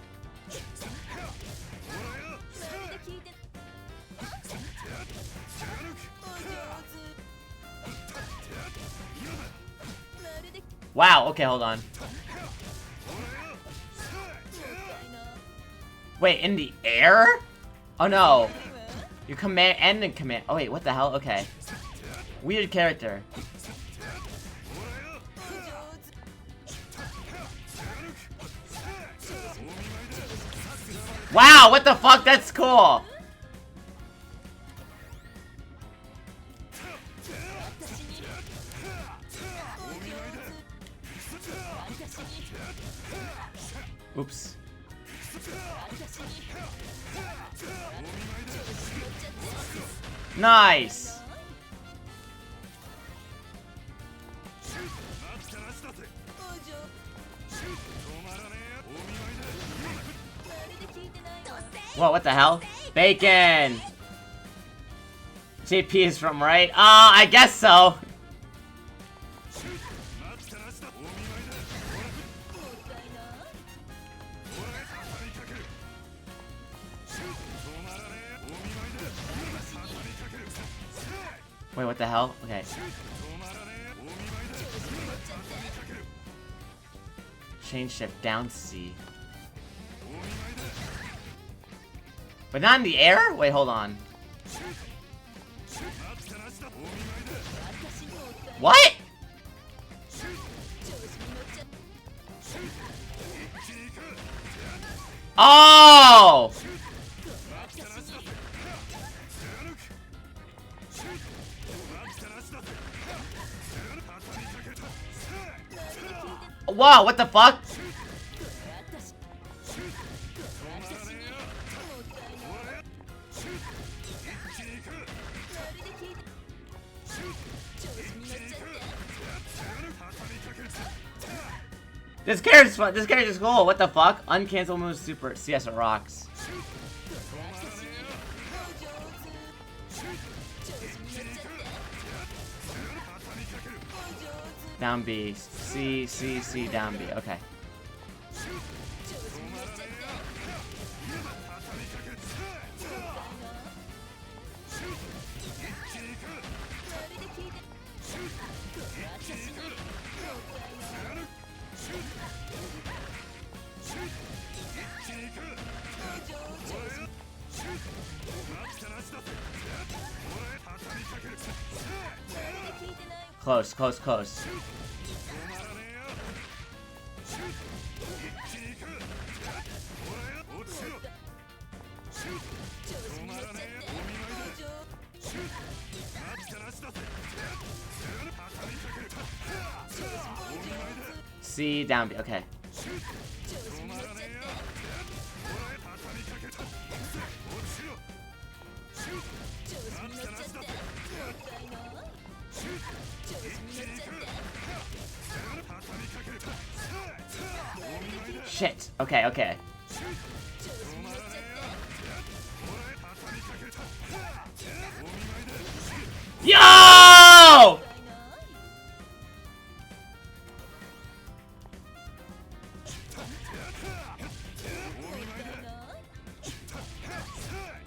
Wow, okay, hold on. Wait, in the air? Oh no. You command and then command. Oh wait, what the hell? Okay. Weird character. Wow, what the fuck? That's cool. Oops. Nice. Whoa, what the hell? Bacon! JP is from right? I guess so. Wait, what the hell? Okay. Chain shift down C. But not in the air? Wait, hold on. What? Oh! Wow, what the fuck? This character's cool. What the fuck? Uncancel moves super. CS it rocks. Down B. C, C, C, down B. Okay. Close, close, close. C, down B. Okay. Shit. Okay, okay. Yo!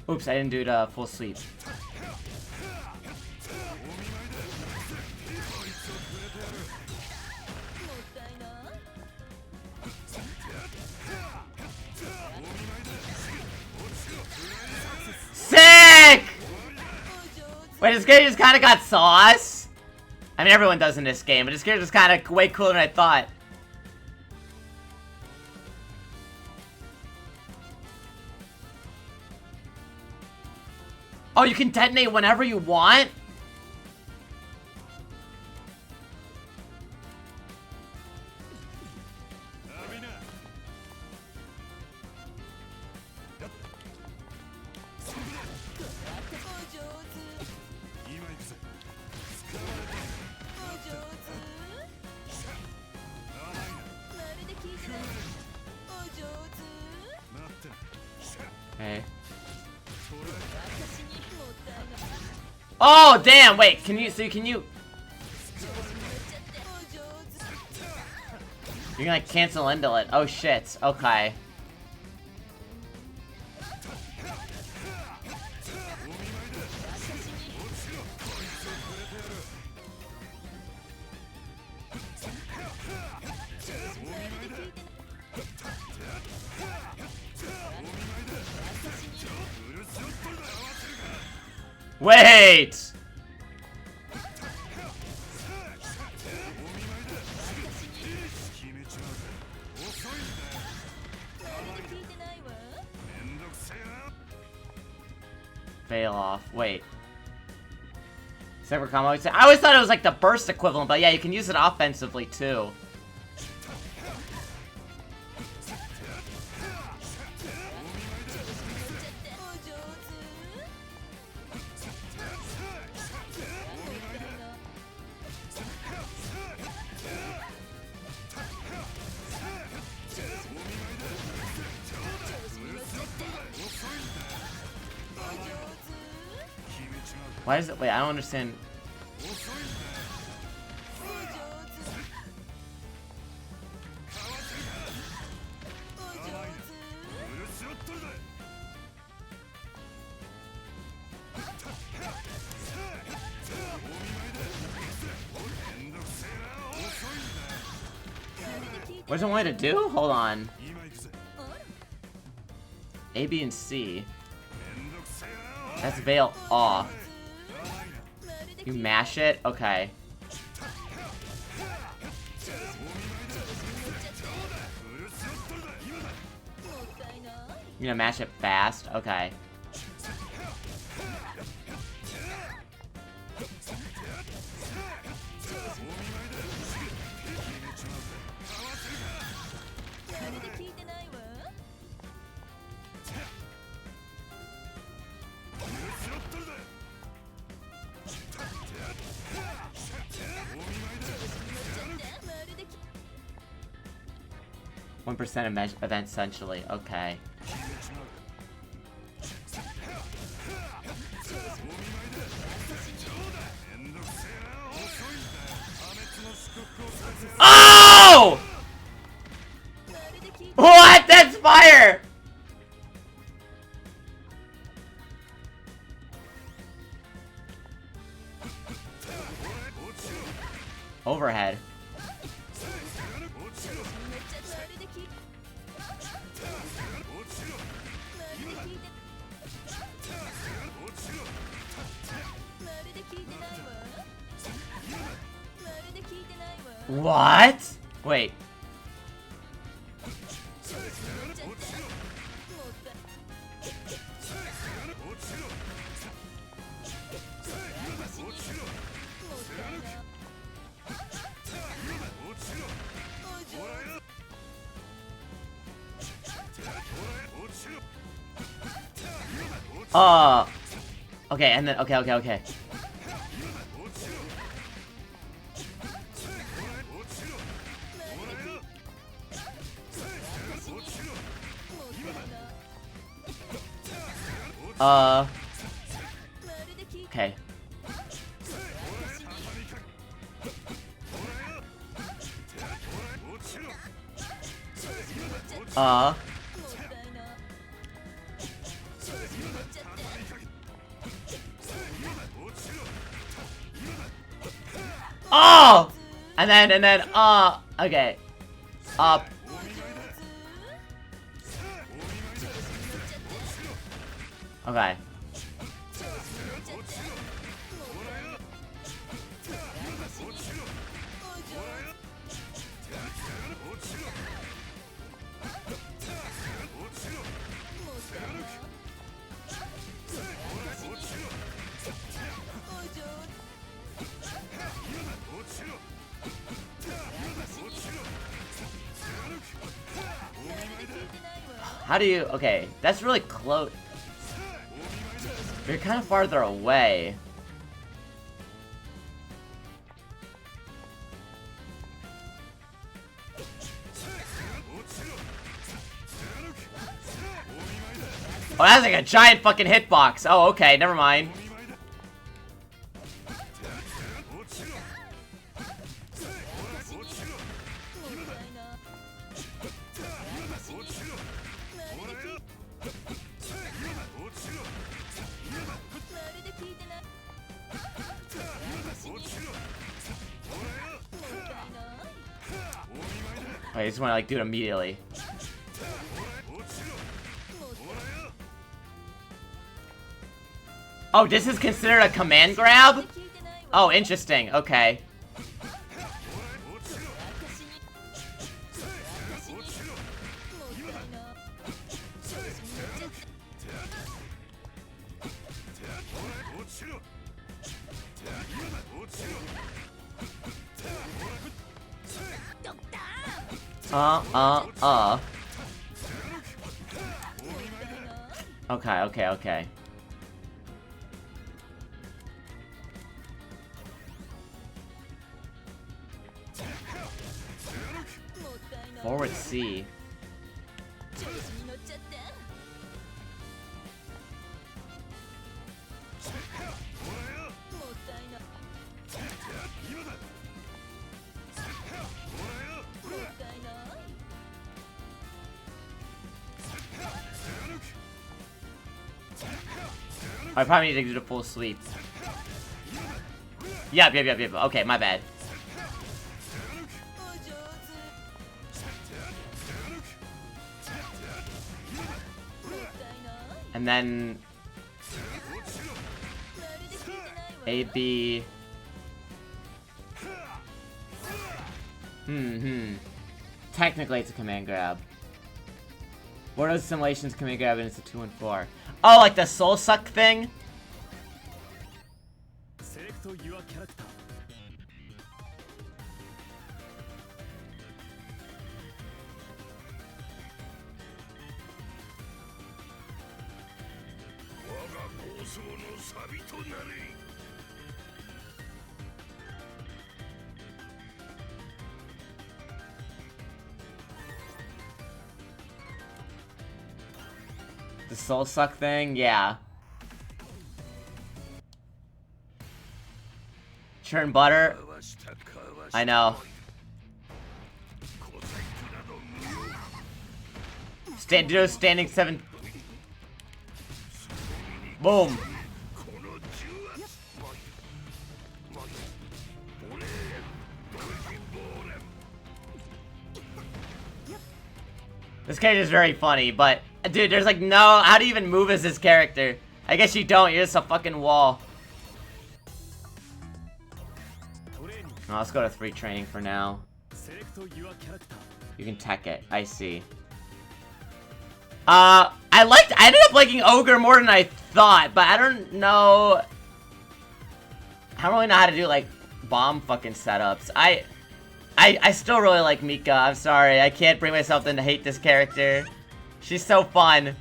Oops, I didn't do it full sleep. Sick! Wait, this game just kind of got sauce? I mean, everyone does in this game, but this game is kind of way cooler than I thought. Oh, you can detonate whenever you want? Okay. Oh, damn, wait, can you, you're gonna cancel into it. Oh shit, okay. Wait! Fail off. Wait. Separate combo. I always thought it was like the burst equivalent, but yeah, you can use it offensively too. Why is it? Wait, I don't understand. What does it want me to do? Hold on. A, B, and C. That's veil off. You mash it? Okay. You gonna mash it fast? Okay. One % of events essentially. Okay. Oh! What? That's fire! Overhead. What? Wait. Okay, and then, okay. Okay. Oh! And then, okay. Up. Okay. How do you... Okay, that's really close. You're kind of farther away. Oh, that's like a giant fucking hitbox. Oh, okay, never mind. I just want to like do it immediately. Oh, this is considered a command grab? Oh, interesting. Okay. Okay. Forward C. I probably need to do the full sweep. Yep. Okay, my bad. And then... A, B... Technically it's a command grab. What are those simulations can make evidence of 2 and 4? Oh, like the soul suck thing? The soul suck thing? Yeah. Churn butter? I know. Standing 7. Boom. This character is very funny, but dude, there's like no. How do you even move as this character? I guess you don't. You're just a fucking wall. Oh, let's go to 3 training for now. You can tech it. I see. I ended up liking Ogre more than I thought, but I don't know. I don't really know how to do like bomb fucking setups. I still really like Mika. I'm sorry. I can't bring myself to hate this character. She's so fun.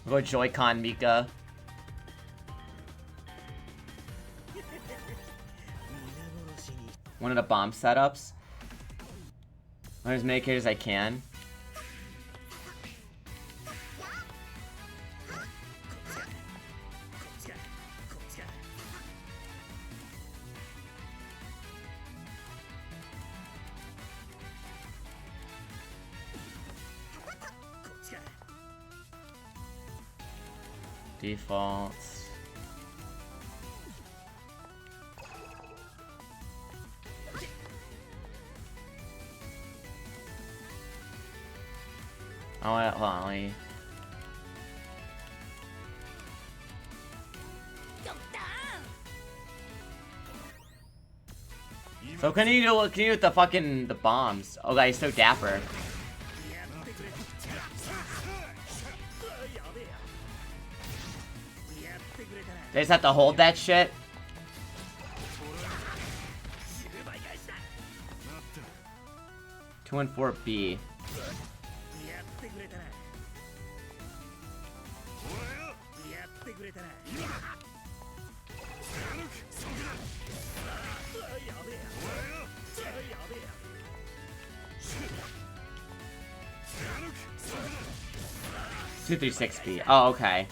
We'll go Joy-Con Mika. One of the bomb setups. Learn as many characters as I can. Defaults. Oh, hold on, let me... So can you do with the fucking the bombs? Oh god, he's so dapper. They just have to hold that shit. Two and 4B. Two, 3, 6B. Oh, okay.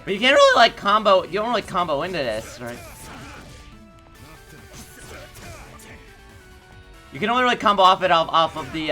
But you can't really like combo, you don't really combo into this, right? You can only really combo off it off of the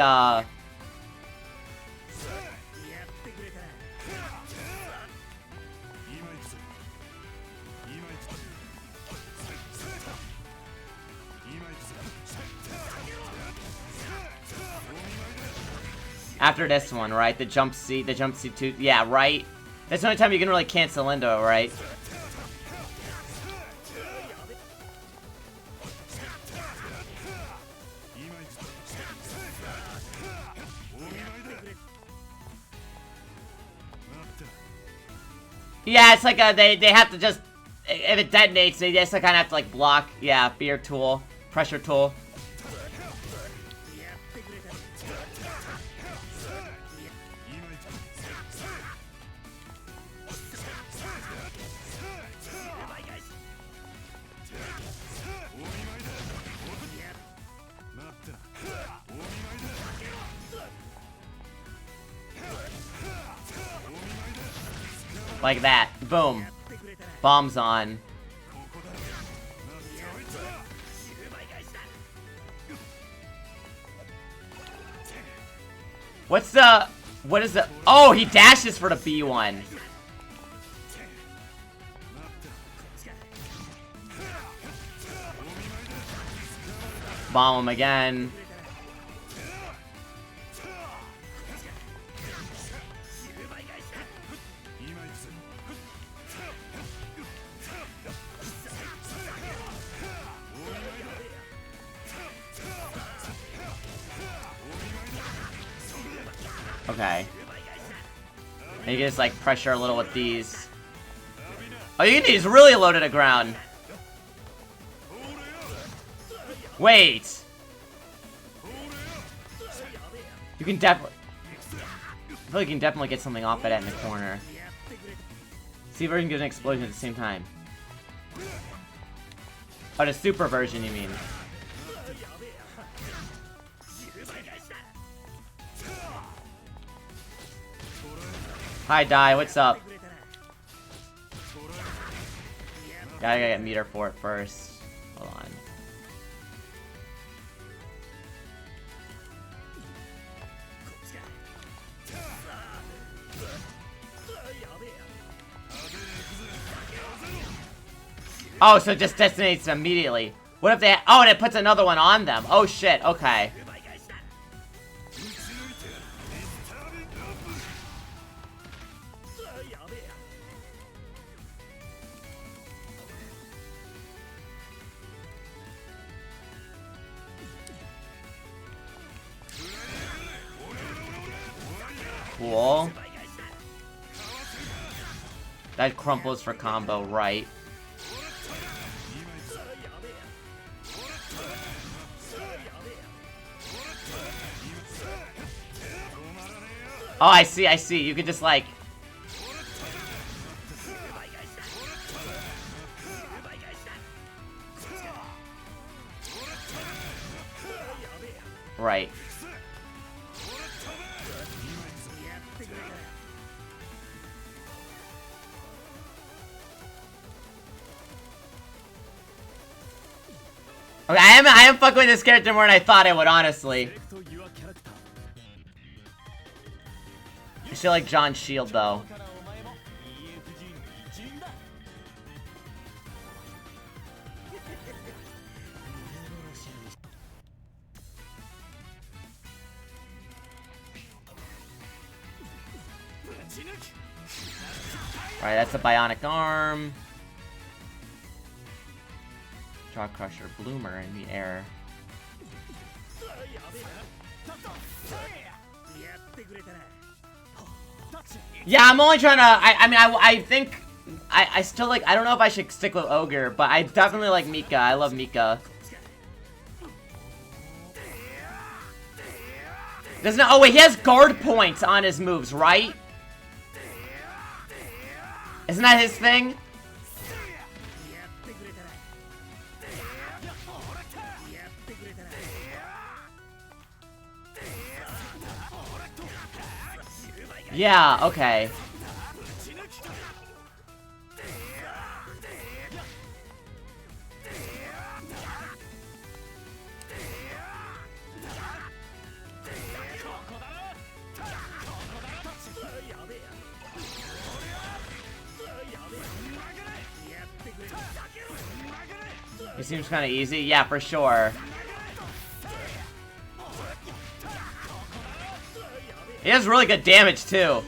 after this one, right? The jump C 2, yeah, right? That's the only time you can really cancel into it, right? Yeah, it's like they have to just, if it detonates, they just kind of have to like block, yeah, fear tool, pressure tool. Like that. Boom. Bombs on. What's the... What is the... Oh, he dashes for the B1. Bomb him again. Okay. And you can just like pressure a little with these. Oh, UNI's really low to the ground. Wait. You can definitely... I feel like you can definitely get something off at it in the corner. See if we can get an explosion at the same time. Oh, the super version, you mean? Hi, Dai, what's up? Gotta get meter for it first. Hold on. Oh, so it just detonates immediately. What if they... Oh, and it puts another one on them. Oh, shit. Okay. Cool. That crumples for combo, right? Oh, I see, I see. You could just like... Right. Okay, I am fucking with this character more than I thought I would, honestly. I still like John's shield, though. Alright, that's a bionic arm. Jaw Crusher, Bloomer in the air. Yeah, I'm only trying to... I think... I still like... I don't know if I should stick with Ogre, but I definitely like Mika. I love Mika. Doesn't... Oh, wait, he has guard points on his moves, right? Isn't that his thing? Yeah, okay. It seems kind of easy. Yeah, for sure. He has really good damage, too.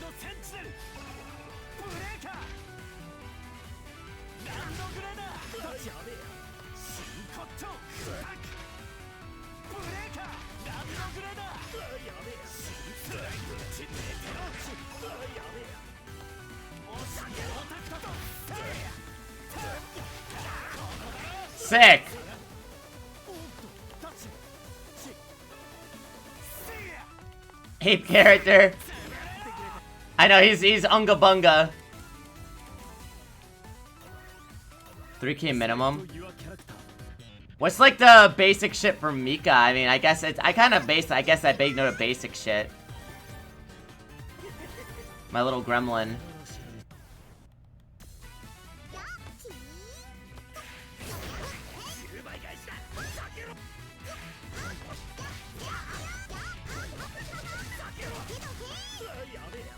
Sick! Ape character. I know, he's Unga Bunga. 3K minimum. What's like the basic shit for Mika? I mean, I guess it's... I guess I know the basic shit. My little gremlin.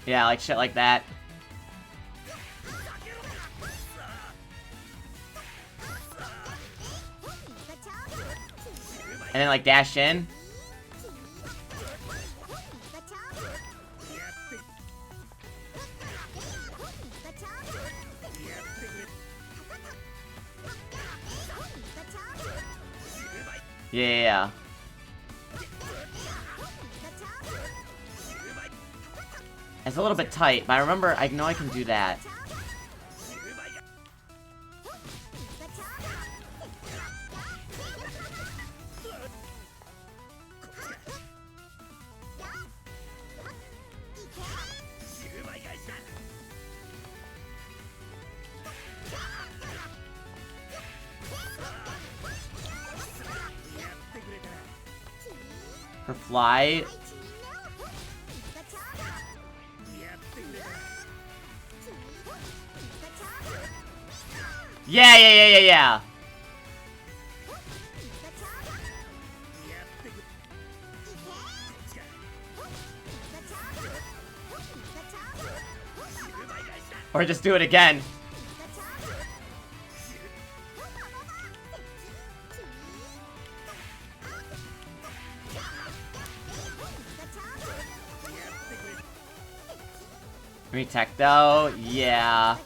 Yeah, like shit like that. And then like dash in. Yeah. It's a little bit tight, but I remember, I know I can do that. Her fly. Yeah. Or just do it again. Retech though, yeah.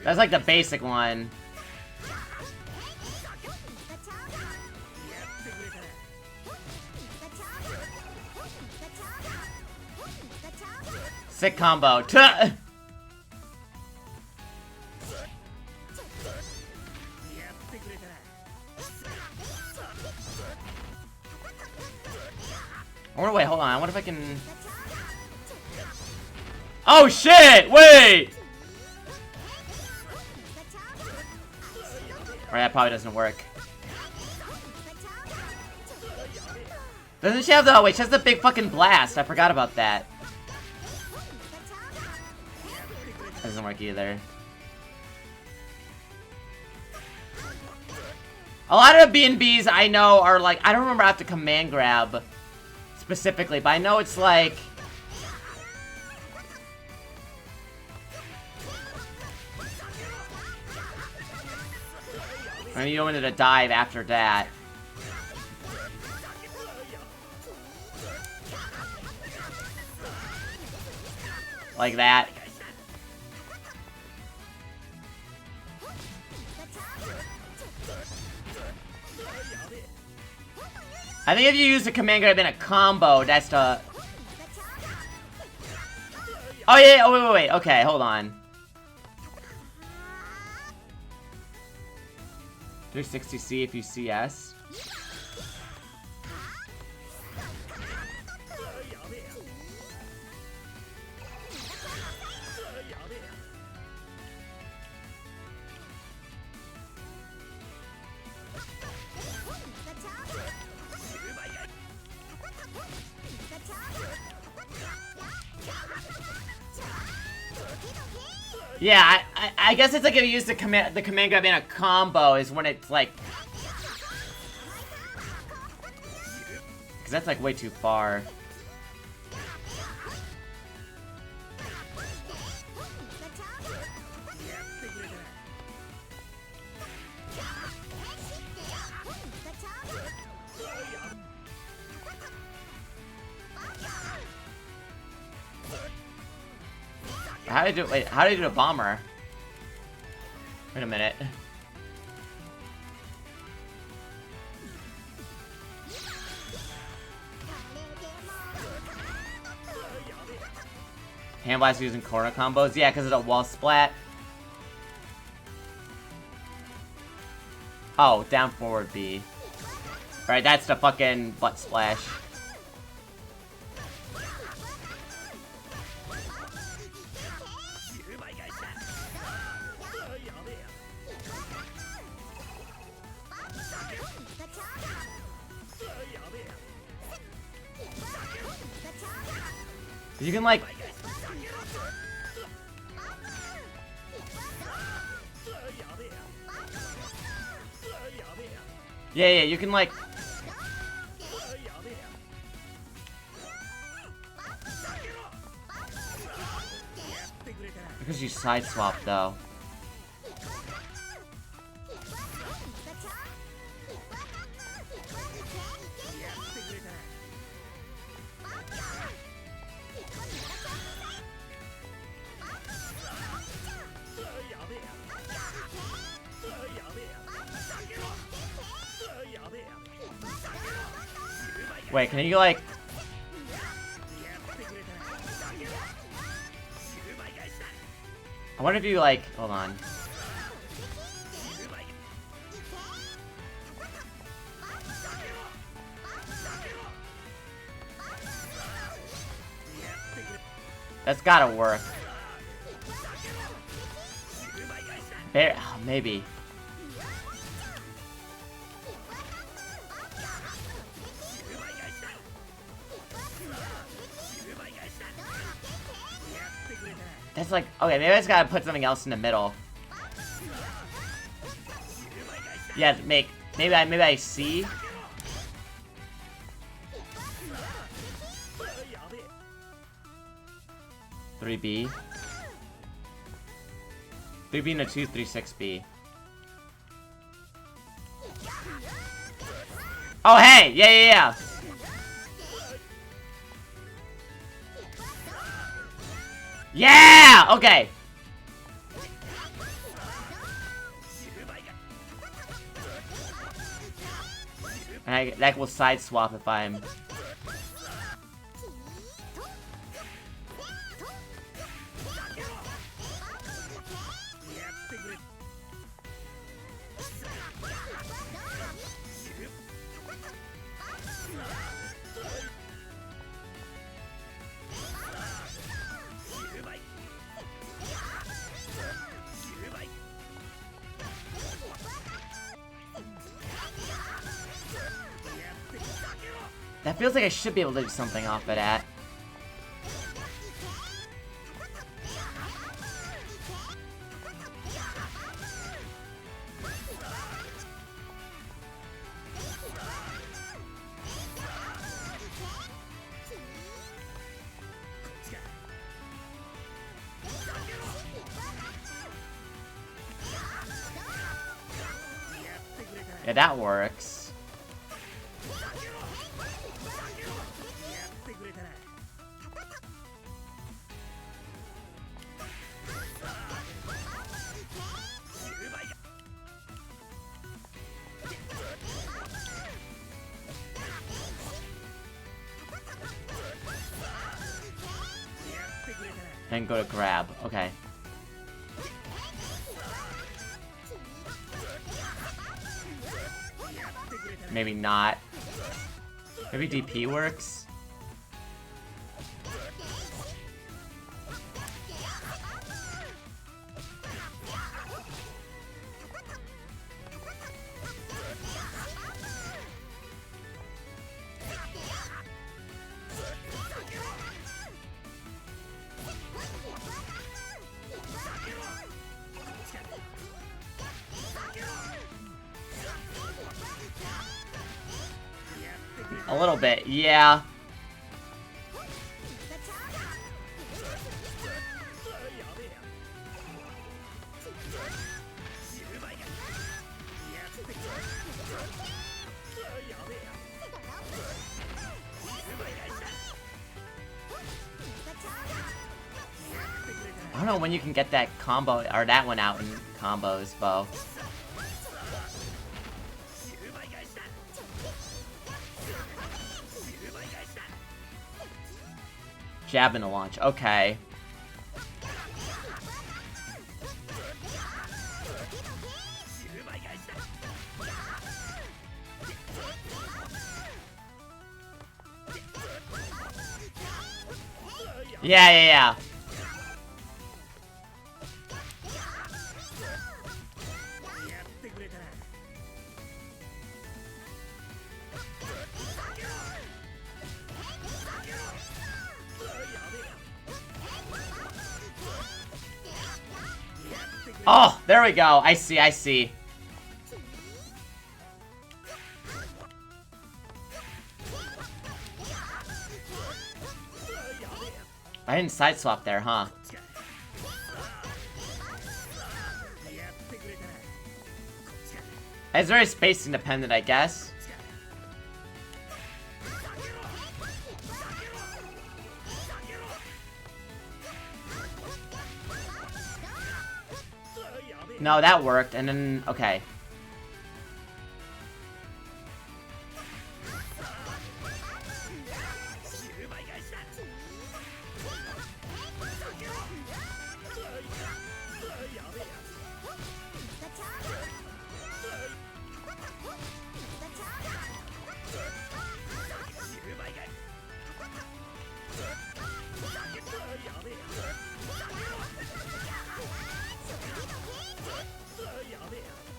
That's like the basic one. Sick combo. Tuh! Wait, hold on. I wonder if I can... Oh shit! Wait! Alright, that probably doesn't work. Doesn't she have the... Oh, wait, she has the big fucking blast. I forgot about that. That doesn't work either. A lot of B&Bs I know are like... I don't remember how to command grab specifically, but I know it's like... I mean, you don't want to dive after that. Like that. I think if you use the command grab in a combo, that's the... Oh yeah, oh wait, okay, hold on. 360C if you CS. Yeah, I guess it's like if you use the command grab in a combo is when it's like... Because that's like way too far. How do you do? Wait, how do you do a bomber? Wait a minute. Hand blast using corner combos? Yeah, because of the wall splat. Oh, down forward B. Alright, that's the fucking butt splash. You can like... Yeah, you can like... Because you side swap though. Wait, can you like... I wonder if you like... Hold on. That's gotta work. There, oh, maybe. That's like, okay, maybe I just gotta put something else in the middle. Yeah, maybe I see. Three B. 3B and a 2, 3, 6B. Oh, hey! Yeah. Yeah! Okay. And that will side swap if I'm... That feels like I should be able to do something off of that. Yeah, that works. Then go to grab. Okay. Maybe not. Maybe DP works. A little bit, yeah. I don't know when you can get that combo, or that one out in combos, Bo. Jab in the launch. Okay. Yeah. Oh, there we go. I see, I see. I didn't side swap there, huh? It's very space independent, I guess. No, that worked, and then, okay.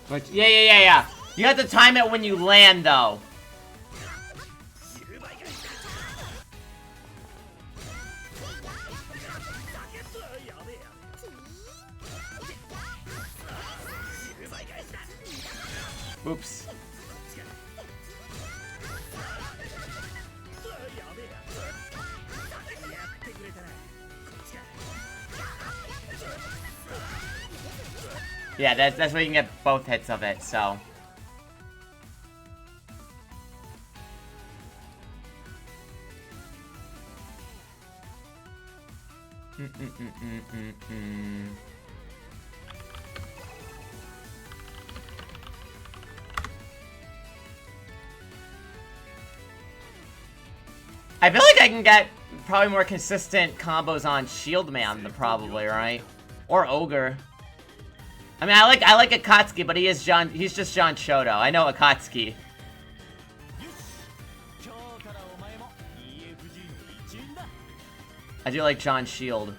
Which, yeah. You have to time it when you land, though. Oops. Yeah, that's where you can get both hits of it, so. I feel like I can get probably more consistent combos on Shield Man, probably, right? Or Ogre. I mean, I like Akatsuki, but he's just John Shoto. I know Akatsuki. I do like John Shield.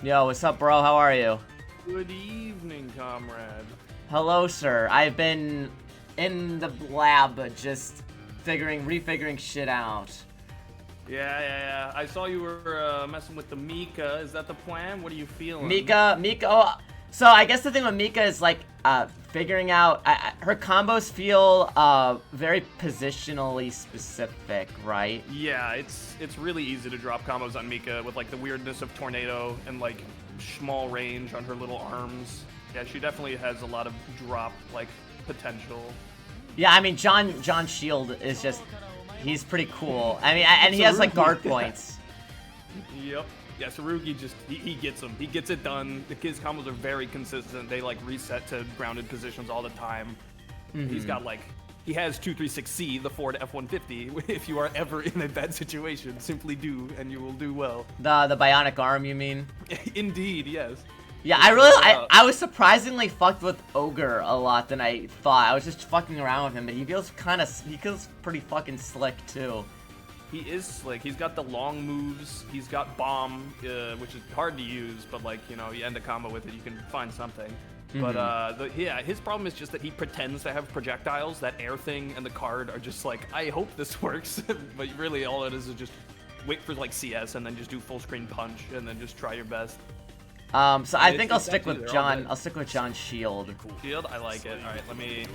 Yo, what's up, bro? How are you? Good evening, comrade. Hello, sir. I've been in the lab just refiguring shit out. Yeah. I saw you were messing with the Mika. Is that the plan? What are you feeling? Mika. Oh, so I guess the thing with Mika is like figuring out her combos feel very positionally specific, right? Yeah, it's really easy to drop combos on Mika with like the weirdness of Tornado and like small range on her little arms. Yeah, she definitely has a lot of drop like potential. Yeah, I mean John Shield is just. He's pretty cool. I mean, and he has like guard points. Yep. Yeah, Sarugi just he gets them. He gets it done. The kid's combos are very consistent. They like reset to grounded positions all the time. He's got like he has 236C, the Ford F-150. If you are ever in a bad situation, simply do, and you will do well. The bionic arm, you mean? Indeed, yes. Yeah, I was surprisingly fucked with Ogre a lot than I thought. I was just fucking around with him, but he feels pretty fucking slick too. He is slick. He's got the long moves. He's got bomb, which is hard to use, but like, you know, you end a combo with it, you can find something. But yeah, his problem is just that he pretends to have projectiles. That air thing and the card are just like, I hope this works, but really all it is just wait for like CS and then just do full screen punch and then just try your best. So I think I'll stick with John. I'll stick with John Shield. Shield, I like it. All right, let me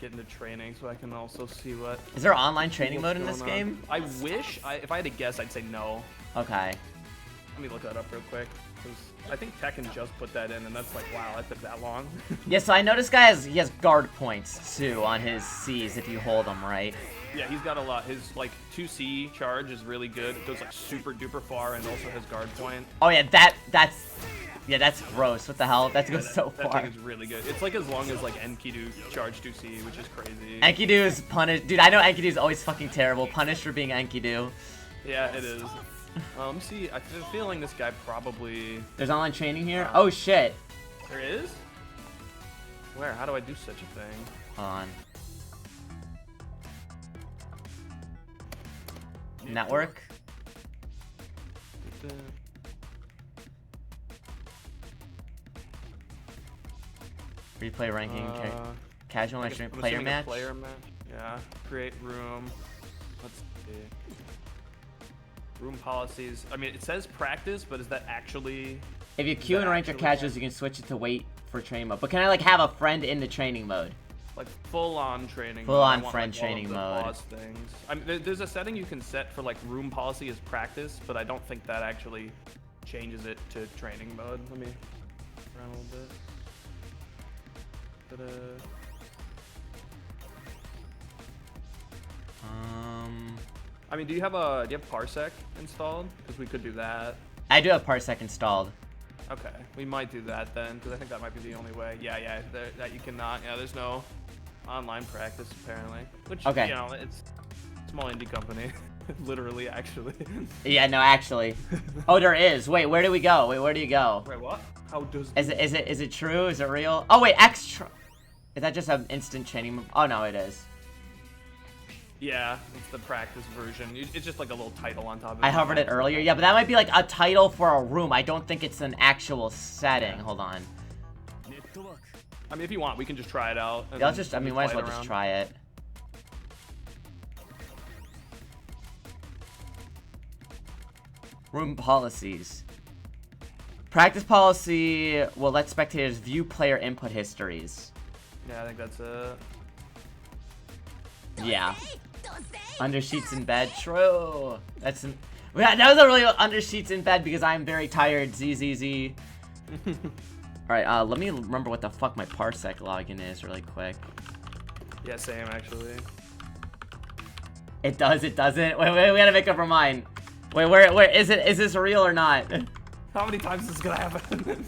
get into training so I can also see what. Is there online training mode in this game? I wish. If I had to guess, I'd say no. Okay. Let me look that up real quick. Because I think Tekken just put that in, and that's like, wow, that took that long. Yeah, so I noticed he has guard points too on his C's if you hold them right. Yeah, he's got a lot. His like 2C charge is really good. It goes like super duper far and also has guard point. Oh yeah, that's gross. What the hell? That goes so far. That thing is really good. It's like as long as like Enkidu charge 2C, which is crazy. Enkidu is punished. Dude, I know Enkidu is always fucking terrible. Punished for being Enkidu. Yeah, it is. Let me see. I have a feeling this guy probably... There's online training here? Oh, shit. There is? Where? How do I do such a thing? Hold on. Network? Replay ranking. Casual match. Player match? Player match? Yeah. Create room. Let's see. Room policies. I mean, it says practice, but is that actually? If you queue in ranked or casuals, you can switch it to wait for training mode. But can I like have a friend in the training mode? Like full-on training. Full-on mode. friend training mode. Boss things. I mean, there's a setting you can set for like room policy as practice, but I don't think that actually changes it to training mode. Let me around a little bit. I mean, do you have Parsec installed? Because we could do that. I do have Parsec installed. Okay, we might do that then, because I think that might be the only way. Yeah, that you cannot. Yeah, there's no online practice apparently. Which, okay. You know, it's a small indie company, literally, actually. Yeah, no, actually. Oh, there is. Wait, where do we go? Wait, where do you go? Wait, what? How does? Is it true? Is it real? Oh wait, extra. Is that just an instant training? Oh no, it is. Yeah, it's the practice version. It's just like a little title on top of it. I hovered it earlier. Yeah, but that might be like a title for a room. I don't think it's an actual setting. Hold on. I mean, if you want, we can just try it out. Yeah, let's just, I mean, might as well just try it. Room policies. Practice policy will let spectators view player input histories. Yeah, I think that's it. Yeah. Under sheets in bed. True. That was a really under sheets in bed because I'm very tired. ZZZ. Alright, let me remember what the fuck my Parsec login is really quick. Yeah, same actually. It does, it doesn't. Wait, we gotta make up our mind. Wait, where is it? Is this real or not? How many times is this gonna happen?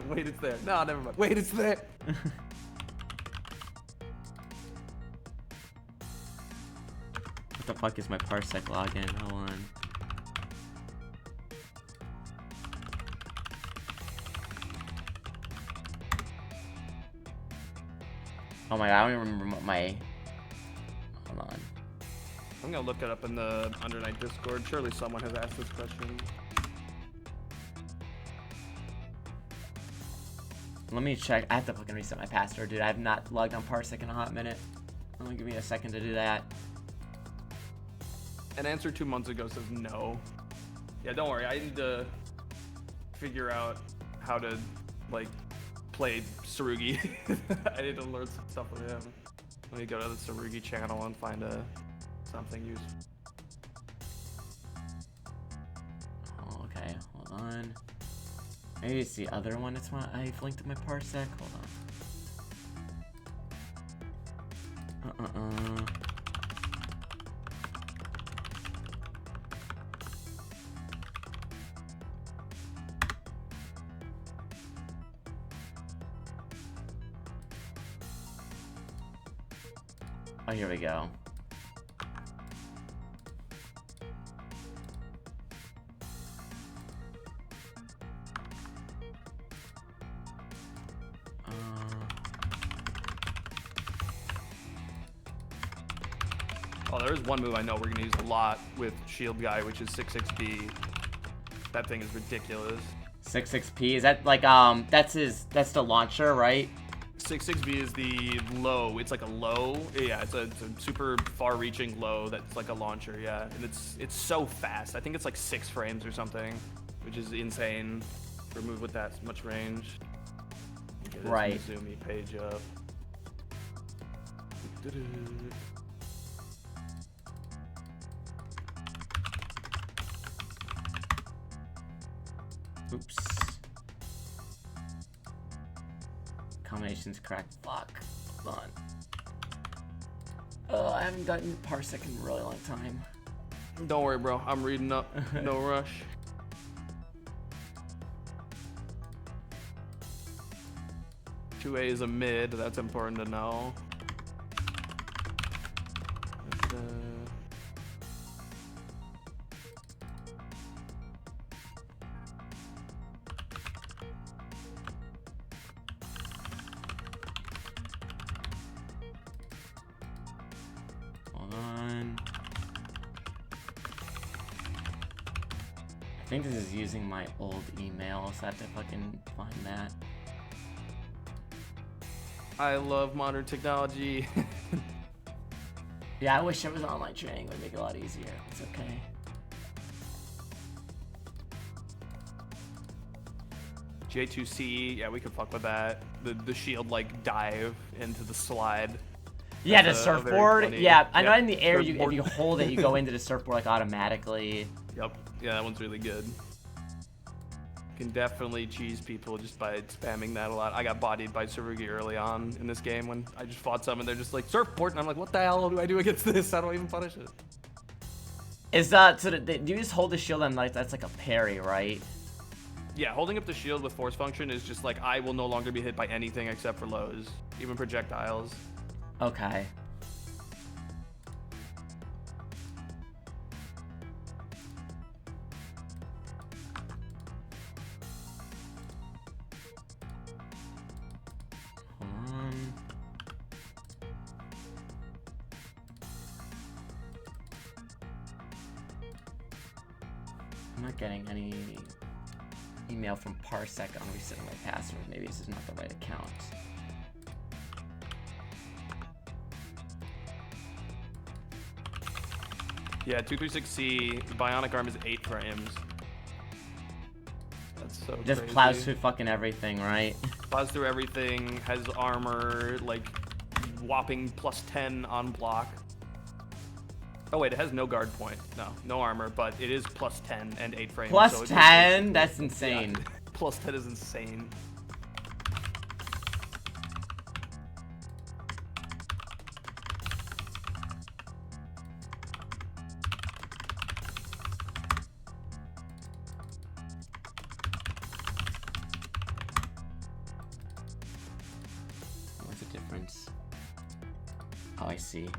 Wait, it's there. No, never mind. Wait, it's there. What the fuck is my Parsec login? Hold on. Oh my god, I don't even remember what my... Hold on. I'm gonna look it up in the Undernight Discord. Surely someone has asked this question. Let me check. I have to fucking reset my password, dude. I have not logged on Parsec in a hot minute. Only give me a second to do that. An answer 2 months ago says no. Yeah, don't worry. I need to figure out how to, like, play Tsurugi. I need to learn some stuff with him. Let me go to the Tsurugi channel and find something useful. Oh, okay, hold on. Maybe it's the other one. It's what I've linked to my Parsec. Hold on. Oh, here we go. Oh, there's one move I know we're gonna use a lot with Shield Guy, which is 6-6B. That thing is ridiculous. 6-6P, is that like that's the launcher, right? 6-6B is the low. It's like a low. Yeah, it's a super far-reaching low that's like a launcher. Yeah, and it's so fast. I think it's like 6 frames or something, which is insane for a move with that much range. Get this right. Mizumi page up. Oops. Combinations correct. Fuck. Hold on. Oh, I haven't gotten Parsec in a really long time. Don't worry, bro. I'm reading up. No rush. Two A is a mid. That's important to know. I think this is using my old email, so I have to fucking find that. I love modern technology. Yeah, I wish there was online training. It would make it a lot easier. It's okay. J2C, yeah, we could fuck with that. The shield like dive into the slide. Yeah, the That's surfboard. Yeah, I know in the air, if surfboard. you hold it, you go into the surfboard like automatically. Yep. Yeah, that one's really good. Can definitely cheese people just by spamming that a lot. I got bodied by Tsurugi early on in this game when I just fought some and they're just like surfboard and I'm like, what the hell do I do against this? How do I even punish it? Is that so? Do you just hold the shield and like that's like a parry, right? Yeah, holding up the shield with force function is just like I will no longer be hit by anything except for lows, even projectiles. Okay. I'm not getting any email from Parsec on resetting my password. Maybe this is not the right account. Yeah, 236C, the bionic arm is 8 frames. That's so Just crazy. plows through fucking everything, right? Plows through everything, has armor, like, whopping +10 on block. Oh wait, it has no guard point. No armor, but it is +10 and 8 frames. Plus so 10? That's insane. Yeah. +10 is insane. What's the difference? Oh, I see.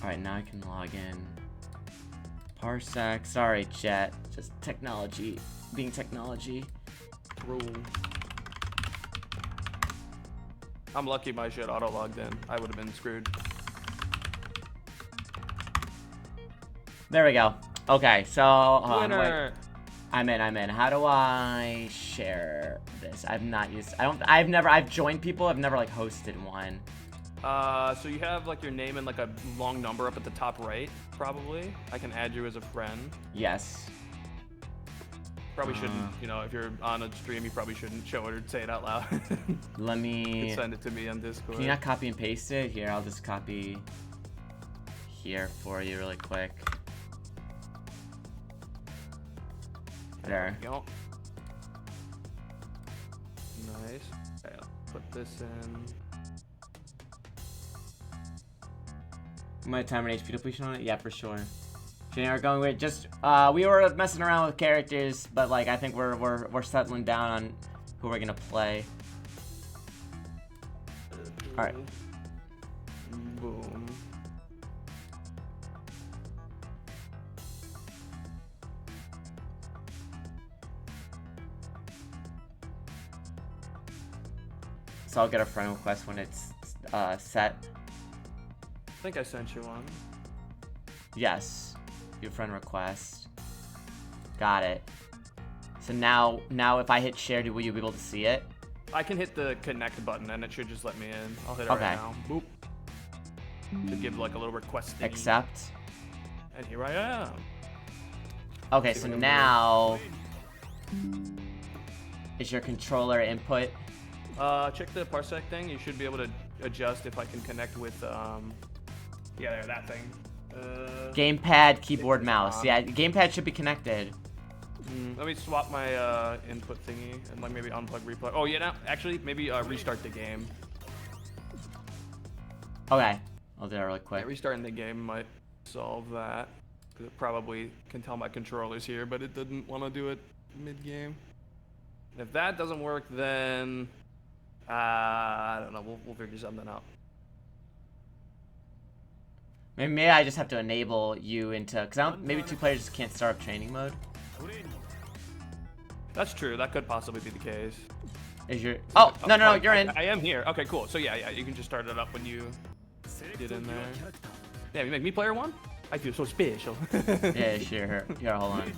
Alright, now I can log in. Parsec. Sorry, chat. Just technology. Being technology. Rule. I'm lucky my shit auto-logged in. I would have been screwed. There we go. Okay, so... Winner! I'm in. How do I share this? I've not used... I've joined people. I've never, like, hosted one. So you have like your name and like a long number up at the top right, probably. I can add you as a friend. Yes. Probably shouldn't, you know, if you're on a stream, you probably shouldn't show it or say it out loud. Let me... You can send it to me on Discord. Can you not copy and paste it? Here, I'll just copy here for you really quick. There. Go. Nice. Okay, I'll put this in. My time and HP depletion on it? Yeah, for sure. Jenny, we're going with just we were messing around with characters, but like I think we're settling down on who we're gonna play. Alright. Boom. So I'll get a friend request when it's set. I think I sent you one. Yes. Your friend request. Got it. So now if I hit share, will you be able to see it? I can hit the connect button and it should just let me in. I'll hit it Okay. right now. Boop. To give like a little request thingy. Accept. And here I am. Okay, so now is your controller input? Check the parsec thing. You should be able to adjust if I can connect with yeah, there, that thing. Gamepad, keyboard, mouse. Yeah, gamepad should be connected. Let me swap my input thingy and like maybe unplug, replug. Oh yeah, no, actually maybe restart the game. Okay, I'll do that really quick. Yeah, restarting the game might solve that. Cause it probably can tell my controller's here, but it didn't want to do it mid-game. If that doesn't work, then I don't know. We'll figure something out. Maybe I just have to enable you into, because I don't, maybe two players just can't start up training mode. That's true. That could possibly be the case. Is your... Oh, no, you're in. I am here. Okay, cool. So yeah, you can just start it up when you get in there. Yeah, you make me player one? I feel so special. Yeah, sure. Here, hold on.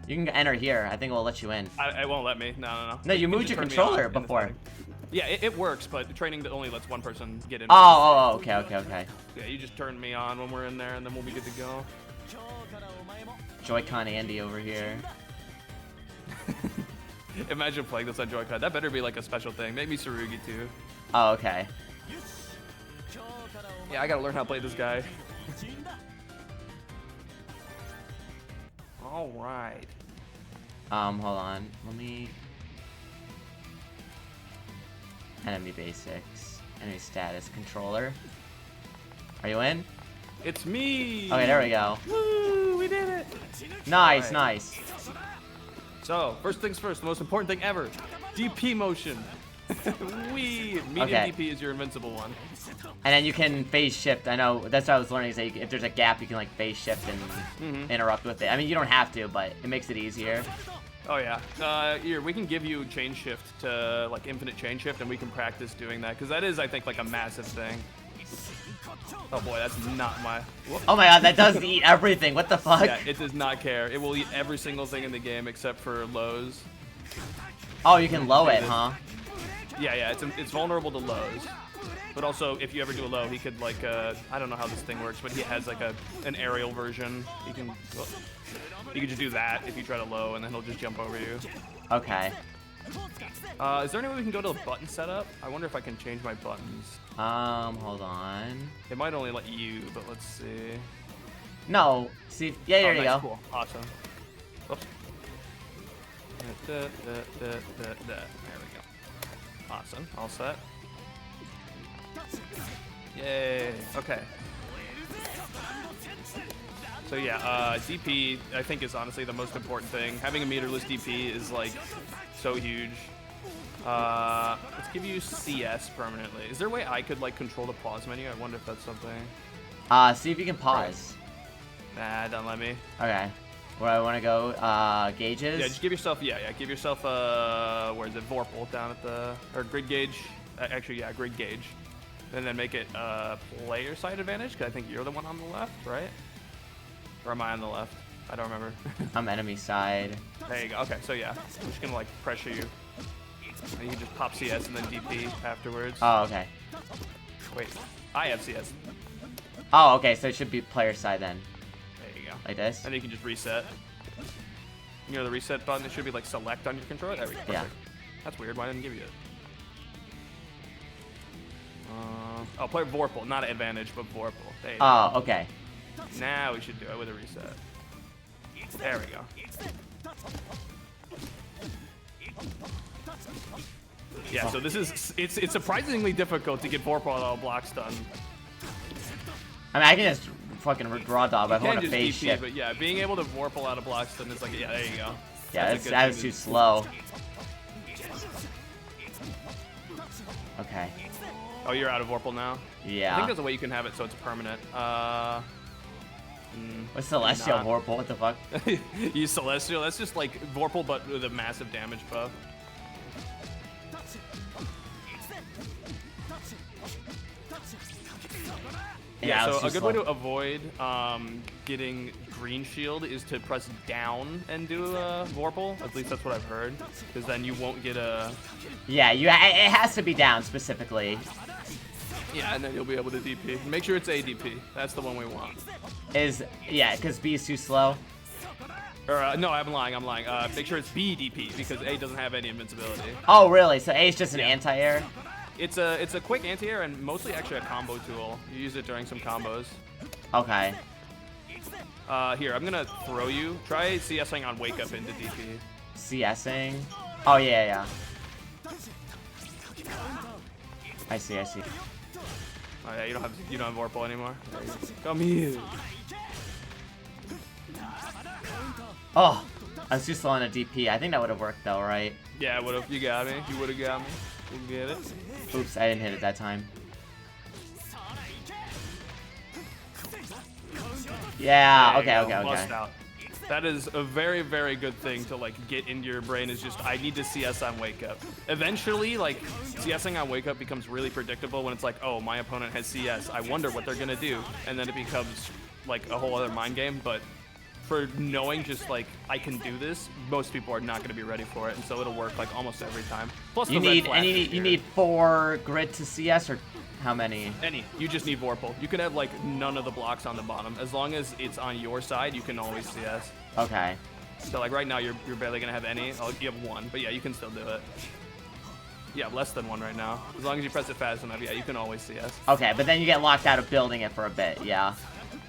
You can enter here. I think it'll let you in. It won't let me. No. No, you moved your just turn me controller on in the before. setting. Yeah, it works, but training that only lets one person get in. Oh, okay. Yeah, you just turn me on when we're in there, and then we'll be good to go. Joy-Con Andy over here. Imagine playing this on Joy-Con. That better be like a special thing. Maybe Tsurugi too. Oh, okay. Yeah, I gotta learn how to play this guy. All right. Hold on. Let me... Enemy basics. Enemy status. Controller. Are you in? It's me! Okay, there we go. Woo! We did it! Nice, Right. nice. So, first things first, the most important thing ever. DP motion. Wee! Medium Okay. DP is your invincible one. And then you can phase shift. I know, that's what I was learning, is that if there's a gap, you can like phase shift and interrupt with it. I mean, you don't have to, but it makes it easier. Oh yeah. Here, we can give you chain shift to like infinite chain shift, and we can practice doing that, because that is, I think, like a massive thing. Oh boy, that's not my... Whoop. Oh my god, that does eat everything. What the fuck? Yeah, it does not care. It will eat every single thing in the game except for lows. Oh, you can low it, huh? Yeah, it's vulnerable to lows. But also, if you ever do a low, he could like, I don't know how this thing works, but he has like an aerial version. He can just do that if you try to low, and then he'll just jump over you. Okay. Is there any way we can go to the button setup? I wonder if I can change my buttons. Hold on. It might only let you, but let's see. No. See, yeah, there you nice, go. Cool. Awesome. Oops. There we go. Awesome. All set. Yay. Okay. So yeah, DP I think is honestly the most important thing. Having a meterless DP is like so huge. Let's give you CS permanently. Is there a way I could like control the pause menu? I wonder if that's something. See if you can pause. Nah, don't let me. Okay. Where I want to go, gauges? Yeah, just give yourself, give yourself, where is it, Vorpal down at the, or grid gauge. Actually, yeah, grid gauge. And then make it, player side advantage, because I think you're the one on the left, right? Or am I on the left? I don't remember. I'm enemy side. There you go. Okay, so yeah, I'm just gonna like pressure you. And you can just pop CS and then DP afterwards. Oh, okay. Wait, I have CS. Oh, okay, so it should be player side then. There you go. Like this? And you can just reset. You know the reset button? It should be like select on your controller. There we go. Yeah. Perfect. That's weird. Why didn't it give you it? Oh, play Vorpal, not advantage, but Vorpal. There you Oh, okay. go. Now we should do it with a reset. There we go. Yeah, so this is, it's surprisingly difficult to get Vorpal out of blocks done. I mean, I can just fucking raw dog, but I You want can to phase just DP, shift. but yeah, being able to Vorpal out of blocks done is like, yeah, there you go. Yeah, That's a good that was thing too to- slow. Okay. Oh, you're out of Vorpal now? I Yeah. think there's a way you can have it so it's permanent. What's Celestial not. Vorpal? What the fuck? Use Celestial. That's just like Vorpal, but with a massive damage buff. Yeah, it's so too a good slow. way to avoid getting green shield is to press down and do a Vorpal. At least that's what I've heard. Because then you won't get a... Yeah, it has to be down specifically. Yeah, and then you'll be able to DP. Make sure it's ADP. That's the one we want. Yeah, because B is too slow. Or, no, I'm lying. Make sure it's BDP, because A doesn't have any invincibility. Oh, really? So A is just an anti-air? It's a quick anti-air and mostly actually a combo tool. You use it during some combos. Okay. Here, I'm gonna throw you. Try CSing on wake up into DP. CSing? Oh, yeah. I see. Oh yeah, you don't have Vorpal anymore. Come here. Oh, I was too slow on a DP. I think that would have worked though, right? Yeah, what if you got me? You would have got me. We'll get it. Oops, I didn't hit it that time. Yeah, There you okay. go. Bust out. That is a very, very good thing to like get into your brain, is just I need to CS on wake up. Eventually, like CSing on wake up becomes really predictable when it's like, oh, my opponent has CS. I wonder what they're gonna do, and then it becomes like a whole other mind game. But for knowing just like I can do this, most people are not going to be ready for it, and so it'll work like almost every time. Plus you need 4 grid to CS, or how many? Any. You just need Vorpal. You can have like none of the blocks on the bottom. As long as it's on your side, you can always CS. Okay. So like right now, you're barely gonna have any. Oh, you have 1, but yeah, you can still do it. Yeah, less than 1 right now. As long as you press it fast enough, yeah, you can always CS. Okay, but then you get locked out of building it for a bit, yeah.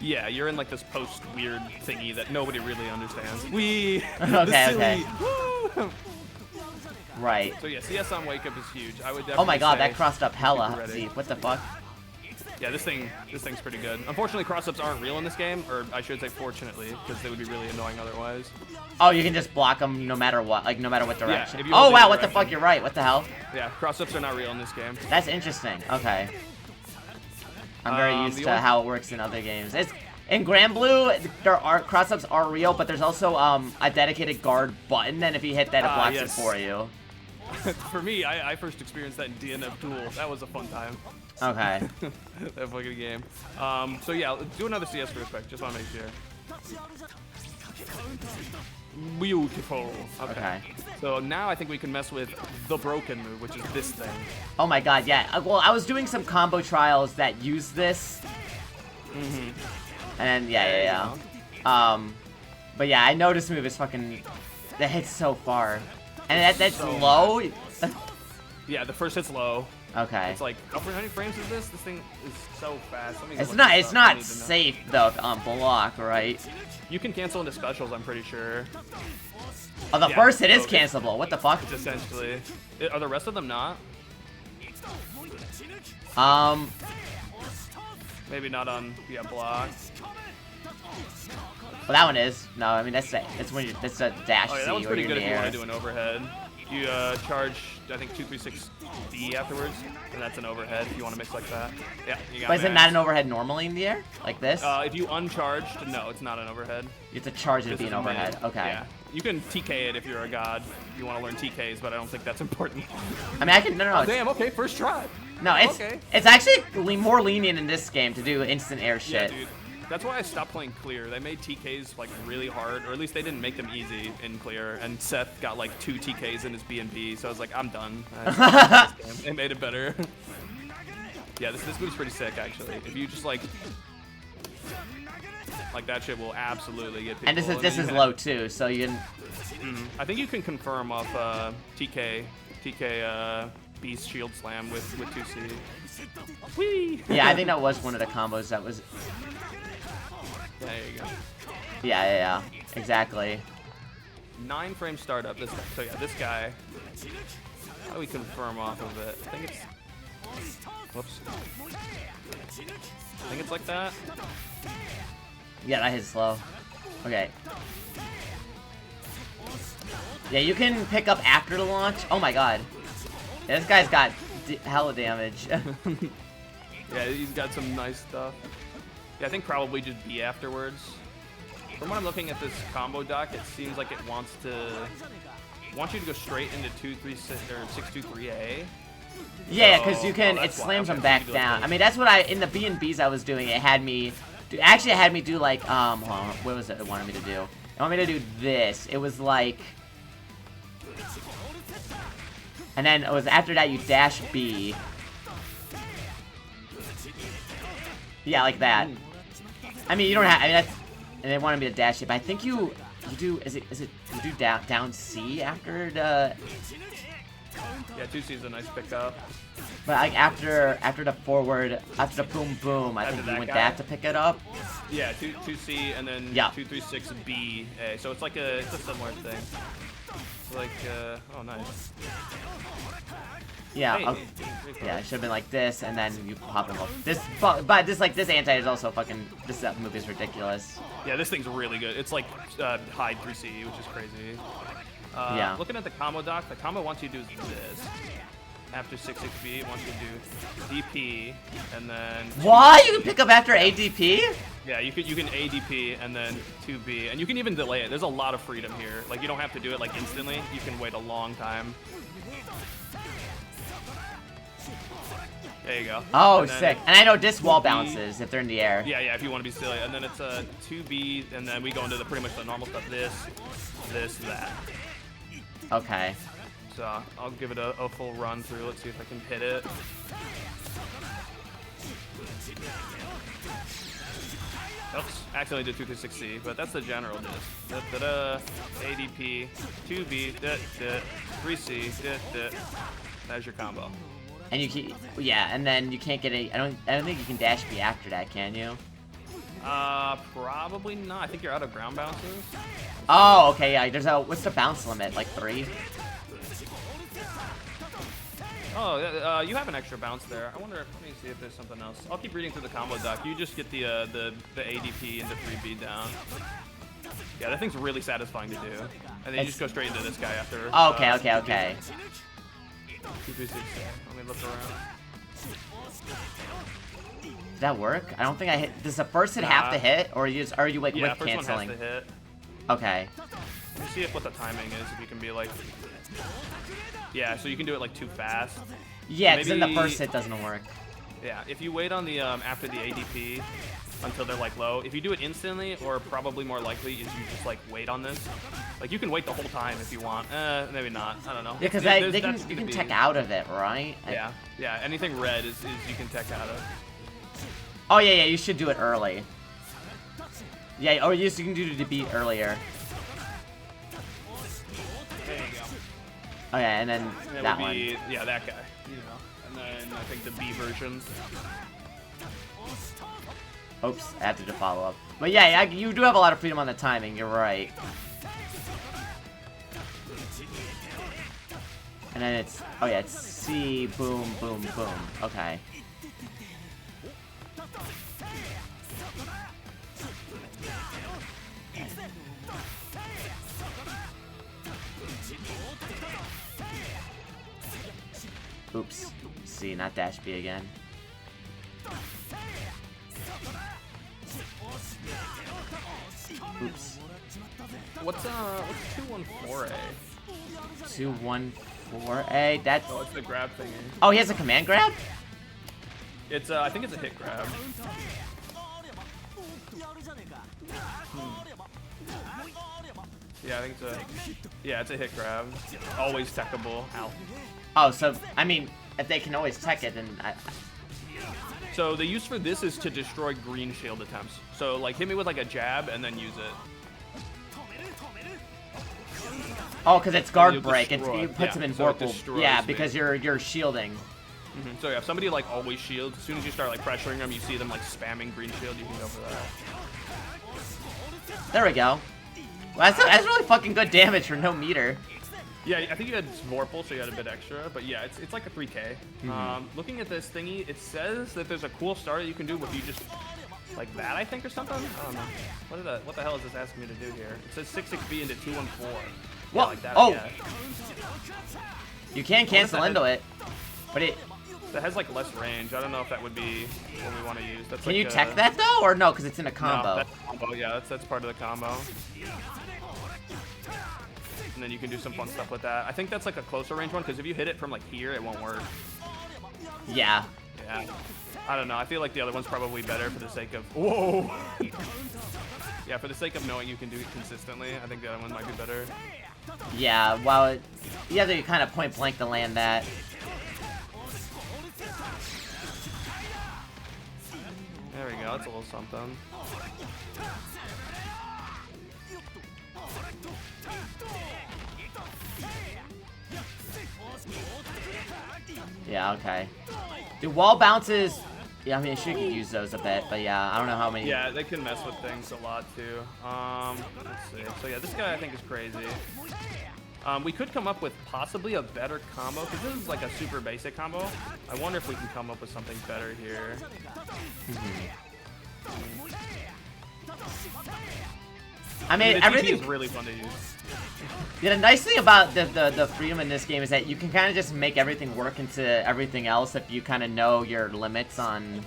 Yeah, you're in like this post-weird thingy that nobody really understands. We. Okay. Right. So yeah, CS on Wake Up is huge. I would definitely. Oh my god, say that crossed up hella deep. What the fuck? Yeah, this thing's pretty good. Unfortunately, cross-ups aren't real in this game, or I should say fortunately, because they would be really annoying otherwise. Oh, you can just block them no matter what, like no matter what direction. Yeah, if you oh wow, what direction. the fuck? You're right. What the hell? Yeah, cross-ups are not real in this game. That's interesting. Okay. I'm very used to how it works in other games. It's in Grand Blue, there are cross-ups are real, but there's also a dedicated guard button, and if you hit that, it blocks it for you. For me, I first experienced that in DNF Duel. That was a fun time. Okay. That fucking game. So yeah, let's do another CS real quick. Just want to make sure. Beautiful. Okay. So now I think we can mess with the broken move, which is this thing. Oh my god, yeah. Well, I was doing some combo trials that use this. And yeah. But yeah, I know this move is fucking. That hits so far, and that's so low. Yeah, the first hit's low. Okay. It's like, how many frames is this? This thing is so fast. It's not safe though on block, right? You can cancel into specials, I'm pretty sure. Oh, the first hit is cancelable. What the fuck? It's essentially. Are the rest of them not? Maybe not on block. Well, that one is. No, I mean that's when you that's a dash. Oh yeah, C that one's pretty good if you want to air. do an overhead. You charge, I think 236D afterwards, and that's an overhead if you want to mix like that. Yeah, you got. But is it not an overhead normally in the air like this? If you uncharged, no, it's not an overhead. You have to charge it to be an overhead. Okay. Yeah, you can TK it if you're a god. If you want to learn TKs, but I don't think that's important. I mean, I can. No. Oh, damn. Okay, first try. No, it's actually more lenient in this game to do instant air shit. Yeah, dude. That's why I stopped playing Clear. They made TKs like really hard, or at least they didn't make them easy in Clear. And Seth got like 2 TKs in his B&B, so I was like, I'm done. They made it better. Yeah, this move's pretty sick actually. If you just like that shit will absolutely get people. And this is low too, so you can. I think you can confirm off TK Beast Shield Slam with 2C. Whee! Yeah, I think that was one of the combos that was. There you go. Yeah, exactly. 9 frame startup. This guy. So yeah, this guy. How do we confirm off of it? I think it's. Whoops. I think it's like that. Yeah, that hits slow. Okay. Yeah, you can pick up after the launch. Oh my god. Yeah, this guy's got hella damage. Yeah, he's got some nice stuff. Yeah, I think probably just B afterwards. From what I'm looking at this combo doc, it seems like it wants you to go straight into 236 or 623A. Yeah, because you can. It slams them back down. I mean, that's what in the B&Bs I was doing. It had me. Actually, it had me do like hold on, what was it? It wanted me to do. It wanted me to do this. It was like. And then it was after that you dash B. Yeah, like that. I mean, you don't have. I mean, that's. And they wanted me to dash it, but I think you do. Is it you do down C after the. Yeah, 2C is a nice pickup. But like after the forward, after the boom boom, I think you went that to pick it up. Yeah, 2C and then 236B. So it's like it's a similar thing. It's like oh nice. Yeah, hey, yeah, it should have been like this, and then you pop them up. But this anti is also fucking. This movie is ridiculous. Yeah, this thing's really good. It's like hide 3C, which is crazy. Yeah. Looking at the combo doc, the combo wants you to do this. After 66B, it wants you to do DP, and then. What? You can pick up after ADP? Yeah, you can ADP and then 2B, and you can even delay it. There's a lot of freedom here. Like you don't have to do it like instantly. You can wait a long time. There you go. Oh, And then sick. And I know this wall 2B. bounces if they're in the air. Yeah, yeah, if you want to be silly. And then it's a 2B, and then we go into the pretty much the normal stuff. This, that. Okay. So I'll give it a full run through. Let's see if I can hit it. Oops, accidentally did 2 through 6C, but that's the general gist. ADP, 2B, 3C, That's your combo. And you can, yeah, and then you can't get any. I don't think you can dash B after that, can you? Probably not. I think you're out of ground bounces. Oh, okay, yeah. There's a what's the bounce limit? Like 3? Oh, you have an extra bounce there. I wonder. Let me see if there's something else. I'll keep reading through the combo doc. You just get the ADP into 3B down. Yeah, that thing's really satisfying to do. And then you just go straight into this guy after. Oh, okay. 2, 3, 6. Let me look around. Does that work? I don't think I hit. Does the first hit have to hit, or are you like Yeah, whip first canceling? one has to hit. Okay. Let me see what the timing is. If you can be like. Yeah, so you can do it like too fast. Yeah, because then the Maybe- first hit doesn't work. Yeah, if you wait on the after the ADP until they're like low, if you do it instantly, or probably more likely is you just like wait on this. Like you can wait the whole time if you want. Maybe not. I don't know. Yeah, because you can tech out of it, right? Yeah, yeah. Anything red is you can tech out of. Oh yeah, you should do it early. Yeah, or you can do the beat earlier. There you go. Oh yeah, and then that would one. be, yeah, that guy. You know, and then I think the B version. Oops, I have to do follow up. But yeah, you do have a lot of freedom on the timing. You're right. And then it's it's C, boom, boom, boom. Okay. Oops. C, not dash B again. Oops. What's 214A? 214A. That's. Oh, it's the grab thingy. Oh, he has a command grab? It's I think it's a hit grab. Yeah, I think it's a hit grab. Always techable. Ow. Oh, so I mean, if they can always tech it, then So the use for this is to destroy green shield attempts. So like hit me with like a jab and then use it. oh, because it's guard You'll break. destroy. It puts Yeah, him in so it vorpal. destroys Yeah, me. because you're shielding. So yeah, if somebody like always shields, as soon as you start like pressuring them, you see them like spamming green shield, you can go for that. There we go. Well, that's really fucking good damage for no meter. Yeah, I think you had Vorpal, so you had a bit extra, but yeah, it's like a 3K. Looking at this thingy, it says that there's a cool start that you can do if you just like that, I think, or something. I don't know. What the hell is this asking me to do here? It says 6-6B into 2-1-4. Well, like that, oh, yeah. you can cancel into it, but it. That has like less range. I don't know if that would be what we want to use. That's Can like you tech that though, or no? Because it's in a combo. No, that's combo. Yeah, that's part of the combo. And then you can do some fun stuff with that. I think that's like a closer range one, because if you hit it from like here, it won't work. Yeah. Yeah. I don't know. I feel like the other one's probably better for the sake of... Whoa! Yeah, for the sake of knowing you can do it consistently, I think the other one might be better. Yeah, well, you kind of point blank to land that. There we go. That's a little something. Yeah, okay. Do wall bounces... Yeah, I mean, you should use those a bit, but yeah, I don't know how many... Yeah, they can mess with things a lot, too. Let's see. So yeah, this guy I think is crazy. We could come up with possibly a better combo, because this is like a super basic combo. I wonder if we can come up with something better here. I mean, the TP everything... is really fun to use. Yeah, the nice thing about the freedom in this game is that you can kind of just make everything work into everything else if you kind of know your limits on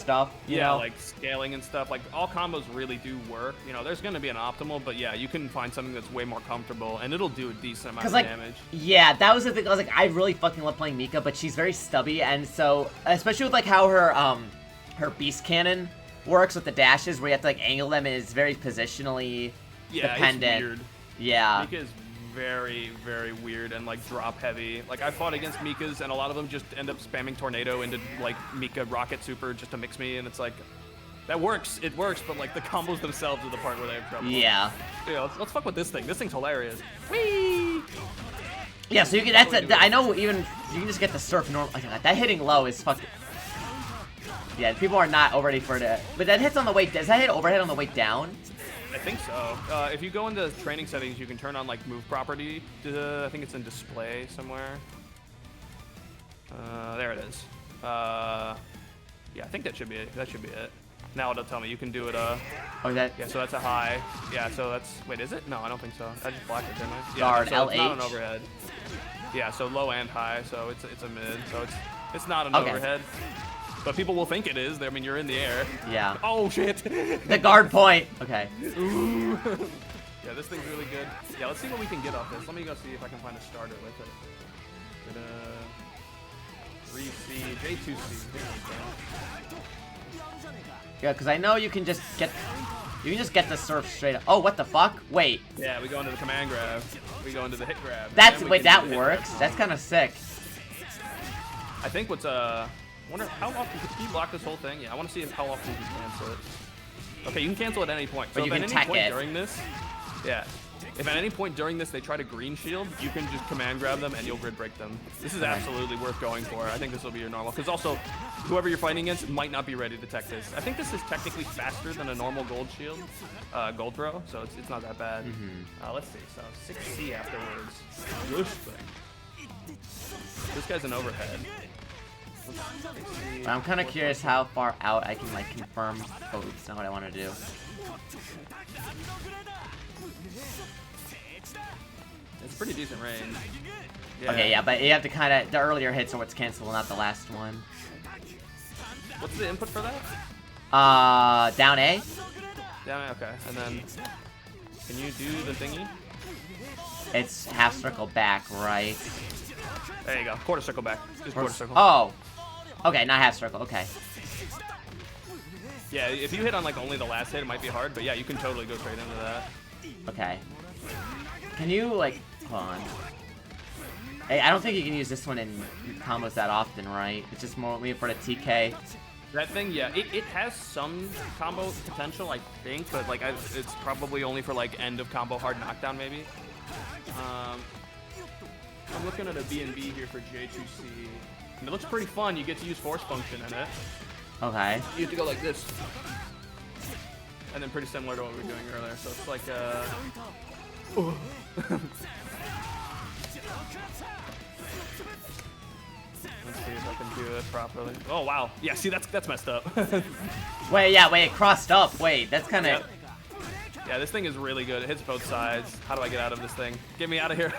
stuff. You Yeah, know? like scaling and stuff. Like all combos really do work. You know, there's gonna be an optimal, but yeah, you can find something that's way more comfortable, and it'll do a decent amount of like, damage. Yeah, that was the thing. I was like, I really fucking love playing Mika, but she's very stubby, and so especially with like how her beast cannon works with the dashes, where you have to like angle them, and it's very positionally dependent. It's weird. Yeah. Mika is very, very weird and like drop heavy. Like I fought against Mikas, and a lot of them just end up spamming tornado into like Mika rocket super just to mix me, and it's like that works. It works, but like the combos themselves are the part where they have trouble. Yeah. Yeah. Let's fuck with this thing. This thing's hilarious. Whee! Yeah. So you can. I know. Even you can just get the surf normal. That hitting low is fucking. Yeah. People are not ready for it. But that hits on the way. Does that hit overhead on the way down? I think so. If you go into training settings, you can turn on like move property. I think it's in display somewhere. There it is. Yeah, I think that should be it. That should be it. Now it'll tell me you can do it. Oh, that. Yeah, so that's a high. Yeah, so that's. Wait, is it? No, I don't think so. I just blocked it, didn't I? Yeah, Guard, so LH. It's not an overhead. Yeah, so low and high. So it's a mid. So it's not an overhead. But people will think it is. I mean, you're in the air. Yeah. Oh, shit. The guard point. Okay. Ooh. Yeah, this thing's really good. Yeah, let's see what we can get off this. Let me go see if I can find a starter with it. 3C, J2C. Here we go. Yeah, because I know you can just get the surf straight up. Oh, what the fuck? Wait. Yeah, we go into the command grab. We go into the hit grab. Wait, that works? That's kind of sick. I think what's wonder how often can you block this whole thing? Yeah, I want to see how often you can cancel it. Okay, you can cancel at any point. But so you if can at any tech point it. during this, yeah. If at any point during this they try to green shield, you can just command grab them and you'll grid break them. This is absolutely worth going for. I think this will be your normal. Because also, whoever you're fighting against might not be ready to tech this. I think this is technically faster than a normal gold shield, gold throw, so it's not that bad. Let's see, so 6C afterwards. This thing. This guy's an overhead. I'm kind of curious how far out I can like confirm. Oh, it's not what I want to do. It's pretty decent range. Yeah. Okay, yeah, but you have to kind of the earlier hits are what's cancelable, not the last one. What's the input for that? Down A. Down A, okay. And then, can you do the thingy? It's half circle back, right? There you go. Quarter circle back. Just quarter circle. Oh. Okay, not half circle. Okay. Yeah, if you hit on like only the last hit, it might be hard, but yeah, you can totally go straight into that. Okay. Can you like hold on? Hey, I don't think you can use this one in combos that often, right? It's just more maybe for the TK. That thing, yeah, it has some combo potential, I think, but like it's probably only for like end of combo hard knockdown maybe. I'm looking at a B&B here for J2C. And it looks pretty fun. You get to use force function in it. Okay. You have to go like this. And then pretty similar to what we were doing earlier. So it's like let's see if I can do it properly. Oh wow. Yeah, see that's messed up. Wait, it crossed up. Wait, that's kind of. Yep. Yeah, this thing is really good. It hits both sides. How do I get out of this thing? Get me out of here.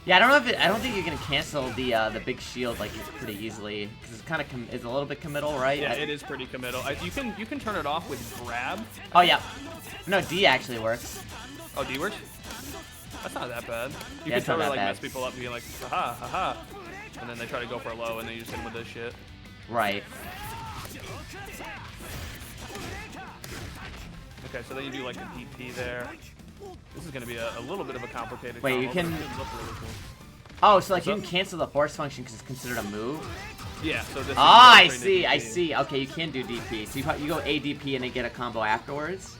Yeah, I don't know if I don't think you can cancel the big shield like pretty easily because it's kind of it's a little bit committal, right? Yeah, it is pretty committal. You can turn it off with grab. Oh yeah. No, D actually works. Oh, D works? That's not that bad. You Yeah, can it's not totally that like bad. mess people up and be like, aha, aha. And then they try to go for a low and then you just hit them with this shit. Right. Okay, so then you do like a DP there. This is gonna be a little bit of a complicated Wait, you combo, can- but it should look really cool. Oh, so like you What's can cancel the force function because it's considered a move. Yeah, so this Ah, is I see. Okay, you can do DP. So you go ADP and then get a combo afterwards.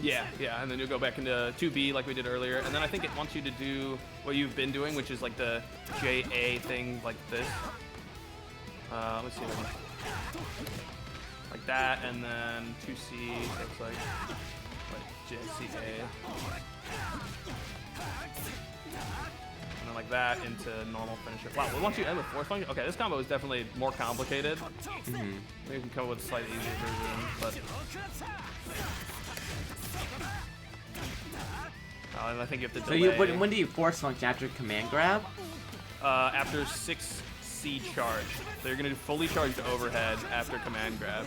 Yeah, and then you'll go back into 2B like we did earlier, and then I think it wants you to do what you've been doing, which is like the JA thing like this. Let's see, like that, and then 2C, so it's like JCA. And then like that into normal finisher. Wow, well, once you end with force function, okay, this combo is definitely more complicated. Maybe we can come up with a slightly easier version, but. And I think you have to delay. So when do you force function after command grab? After 6C C charged. So you're gonna do fully charged overhead after command grab.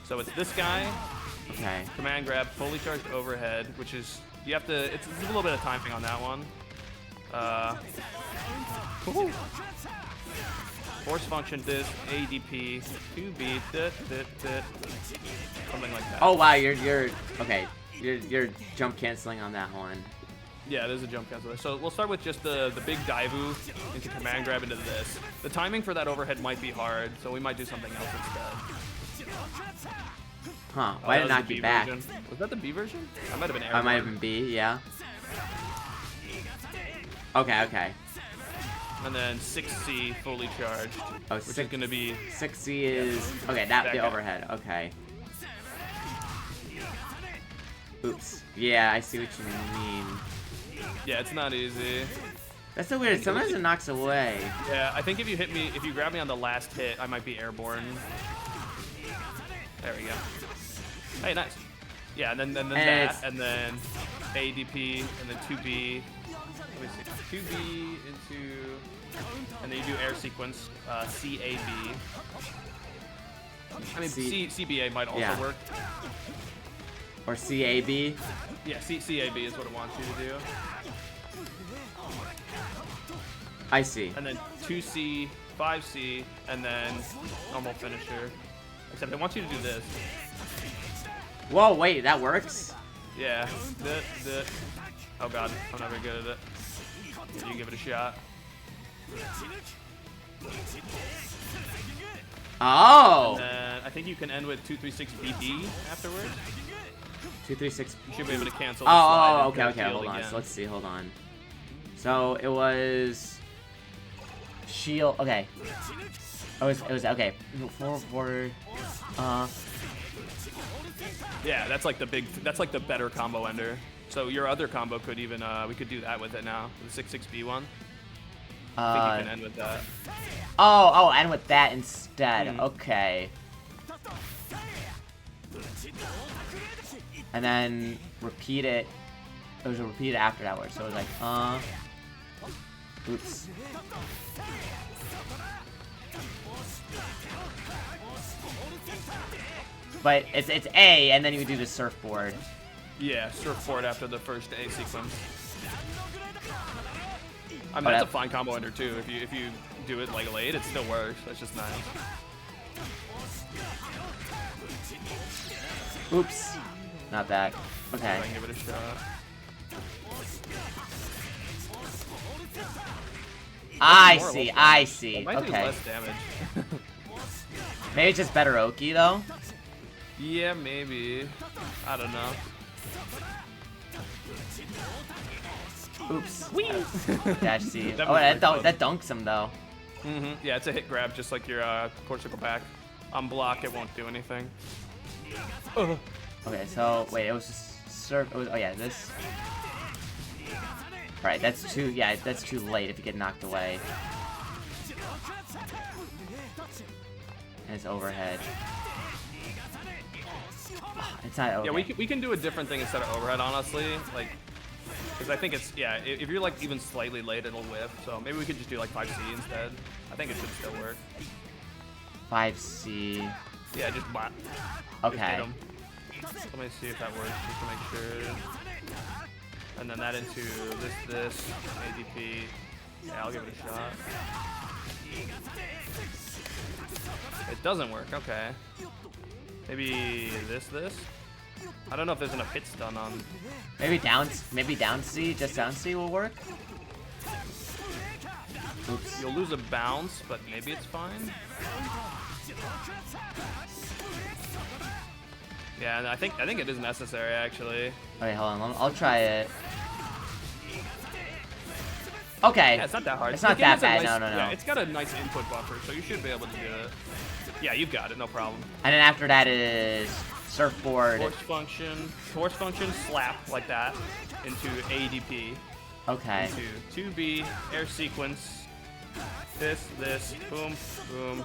So it's this guy, Okay. command grab, fully charged overhead, which is, you have to, it's a little bit of timing on that one. Woohoo. Force function this, ADP, 2B, something like that. Oh wow, you're okay. You're jump canceling on that one. Yeah, there's a jump cancel there. So we'll start with just the big Daivu into command grab into this. The timing for that overhead might be hard, so we might do something else instead. Huh? Why did it knock you back? Version. Was that the B version? I might have been air. I might have been B. Yeah. Okay. Okay. And then 6C fully charged, Oh, which is going to be 6C is okay. That That the guy. overhead. Okay. Oops. Yeah, I see what you mean. yeah, it's not easy. That's so weird. Sometimes it knocks away. Yeah, I think if you grab me on the last hit, I might be airborne. There we go. Hey, nice. Yeah, and then that, and then ADP, and then 2B. Let me see. 2B into, and then you do air sequence, CAB. I mean, CBA might also work. Or CAB. Yeah, CAB is what it wants you to do. I see. And then 2C, 5C, and then normal finisher. Except it wants you to do this. Whoa, wait, that works? Yeah. Oh god, I'm not very good at it. You give it a shot. Oh! And then I think you can end with 236 BD afterwards. 236. You should be able to cancel the slide Oh, and okay. shield Hold on. again. So let's see. Hold on. So it was shield. Okay. It was okay. Forward. Yeah, that's like the better combo ender. So your other combo could even we could do that with it now. The 6-6B one. I think you can end with that. Oh, and with that instead. Mm. Okay. And then repeat it. It was a repeat after that word. So it was like, oops. But it's A, and then you do the surfboard. Yeah, surfboard after the first A sequence. I mean, that's a fine combo ender too. If you do it like late, it still works. That's just nice. Oops. Not that. Okay. I can give it a shot. I More or see. less I damage. see. It might do Okay. less damage. Maybe it's just better Oki though. Yeah, maybe. I don't know. Oops. Dash C. That Oh, was that, pretty that dunks him though. Yeah, it's a hit grab, just like your core circle back. On block, it won't do anything. Okay, so wait, it was just surf. It was, oh yeah, this. Right, that's too. Yeah, that's too late if you get knocked away. And it's overhead. It's not okay. Yeah, we can do a different thing instead of overhead, honestly. Like, because I think it's, yeah, if you're like even slightly late, it'll whiff. So maybe we could just do like 5C instead. I think it should still work. 5C. Yeah, just bot. Okay. Just let me see if that works, just to make sure. And then that into this, ADP. Yeah, I'll give it a shot. It doesn't work, okay. Maybe this? I don't know if there's enough hit stun on. Maybe down C, just down C will work. Oops. You'll lose a bounce, but maybe it's fine. Yeah, and I think it is necessary actually. Okay, hold on. I'll try it. Okay. Yeah, it's not that hard. It's not The game that has a bad. nice- No. Yeah, it's got a nice input buffer, so you should be able to do it. Yeah, you've got it, no problem. And then after that is surfboard. Force function, slap like that into ADP. Okay. Into 2B, air sequence. This, Oh, boom,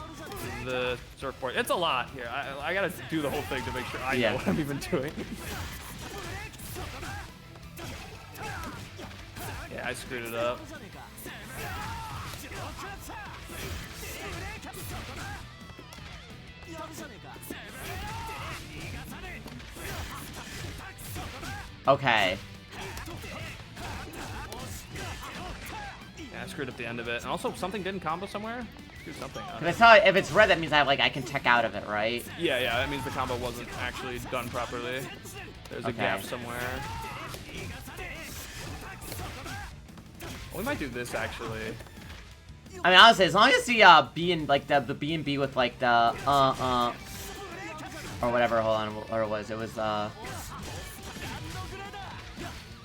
the surfboard. It's a lot here. I gotta do the whole thing to make sure I know what I'm even doing. Yeah, I screwed it up. Okay. Yeah, I screwed up the end of it. And also, something didn't combo somewhere? Screwed something up. Cause I saw if it's red, that means I can tech out of it, right? Yeah, that means the combo wasn't actually done properly. There's a gap somewhere. We might do this, actually. I mean, honestly, as long as the B and like the B and B with like the or whatever. Hold on, or it was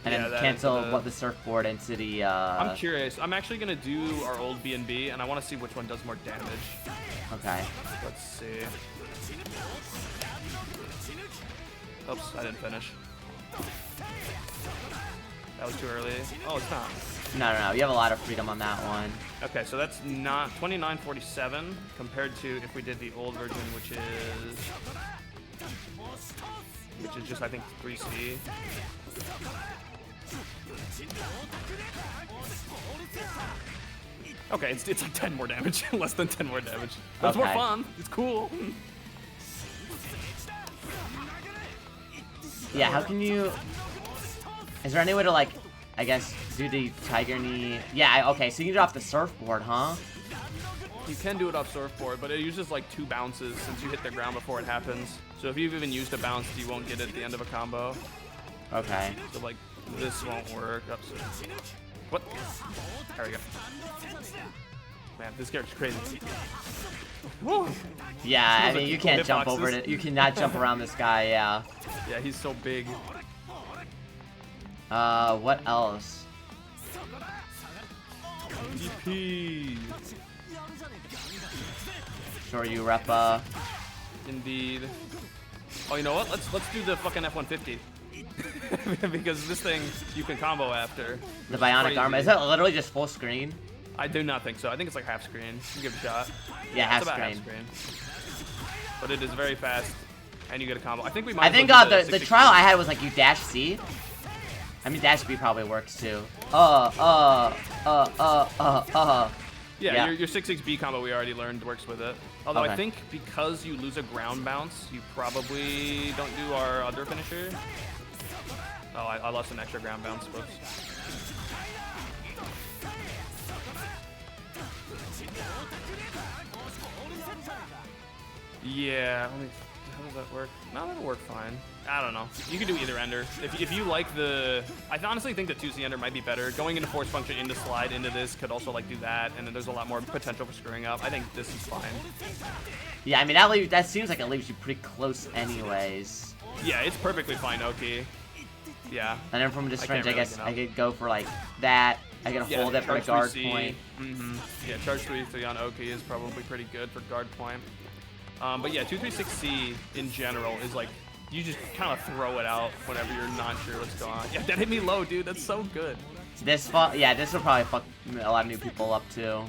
and then cancel what the surfboard into the. I'm curious. I'm actually gonna do our old B&B, and I want to see which one does more damage. Okay. Let's see. Oops, I didn't finish. That was too early. Oh, it's not. No. You have a lot of freedom on that one. Okay, so that's not 29.47 compared to if we did the old version, which is just I think 3C. Okay, it's like 10 more damage, less than 10 more damage. But it's more fun. It's cool. Yeah, how can you? Is there any way to like, I guess, do the tiger knee? Yeah, okay, so you can drop the surfboard, huh? You can do it off surfboard, but it uses like 2 bounces since you hit the ground before it happens. So if you've even used a bounce, you won't get it at the end of a combo. Okay. So like, this won't work. What? There we go. Man, this character's crazy. Woo. Yeah, I mean, you can't jump over it. You cannot jump around this guy, yeah. Yeah, he's so big. What else? DP. Sure you, Repa. Indeed. Oh, you know what? Let's do the fucking F-150. Because this thing you can combo after. The bionic armor. Is that literally just full screen? I do not think so. I think it's like half screen. You can give it a shot. Yeah, half it's about screen. Half screen. But it is very fast, and you get a combo. I think we might. I think the trial I had was like you dash C. I mean dash B probably works too. Yeah, your 6-6B combo we already learned works with it. Although I think because you lose a ground bounce, you probably don't do our other finisher. Oh, I lost an extra ground bounce. Whoops. Yeah, how does that work? No, that'll work fine. I don't know. You can do either ender. If you like the... I honestly think the 2C ender might be better. Going into force function into slide into this could also like do that, and then there's a lot more potential for screwing up. I think this is fine. Yeah, I mean, that seems like it leaves you pretty close anyways. Yeah, it's perfectly fine, Oki. Yeah. And then from this range, I guess I could go for like that. I could hold it for a guard point. Yeah, charge 3 on Oki is probably pretty good for guard point. But yeah, 236C in general is like, you just kind of throw it out whenever you're not sure what's going on. Yeah, that hit me low, dude. That's so good. This will probably fuck a lot of new people up too.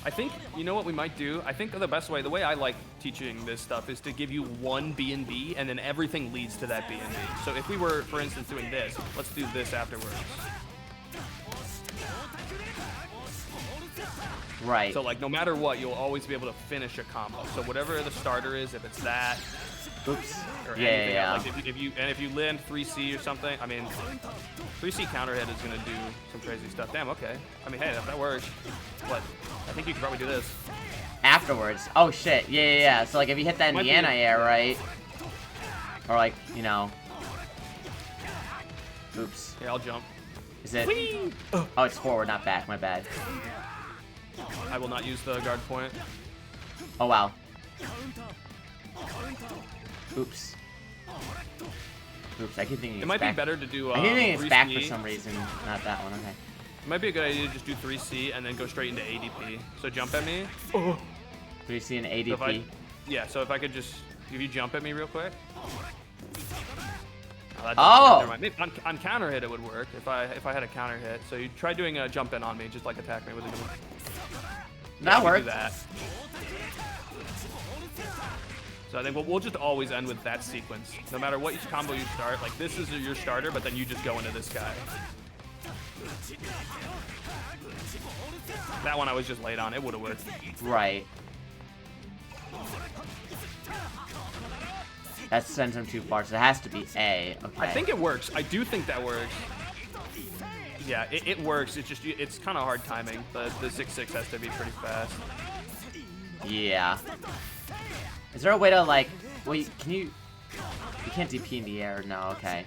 I think, you know what we might do? I think the best way, the way I like teaching this stuff is to give you one B&B and then everything leads to that B&B. So if we were, for instance, doing this, let's do this afterwards. Right. So like no matter what, you'll always be able to finish a combo. So whatever the starter is, if it's that, oops, or anything else, like if you land 3C or something, I mean, 3C counter hit is gonna do some crazy stuff. Damn, okay. I mean, hey, if that works, but I think you could probably do this afterwards. Oh shit, yeah. So like if you hit that in the anti-air, right, or like oops. Yeah, I'll jump. Is it? Whee! Oh, it's forward, not back. My bad. I will not use the guard point. Oh wow. Oops. I keep thinking it might be better to do. I keep thinking it's back for some reason, not that one. Okay. It might be a good idea to just do 3C and then go straight into ADP. So jump at me. 3C and ADP. So if I could just, if you jump at me real quick. On counter hit it would work if I had a counter hit. So you try doing a jump in on me, just like attack me with a good. That works. So I think we'll just always end with that sequence. No matter what combo you start, like this is your starter, but then you just go into this guy. That one I was just late on. It would have worked. Right. That sends him too far, so it has to be A. Okay. I think it works. I do think that works. Yeah, it works. It's just it's kind of hard timing. The 6-6 has to be pretty fast. Yeah. Is there a way to like? Wait, can you? You can't DP in the air. No. Okay.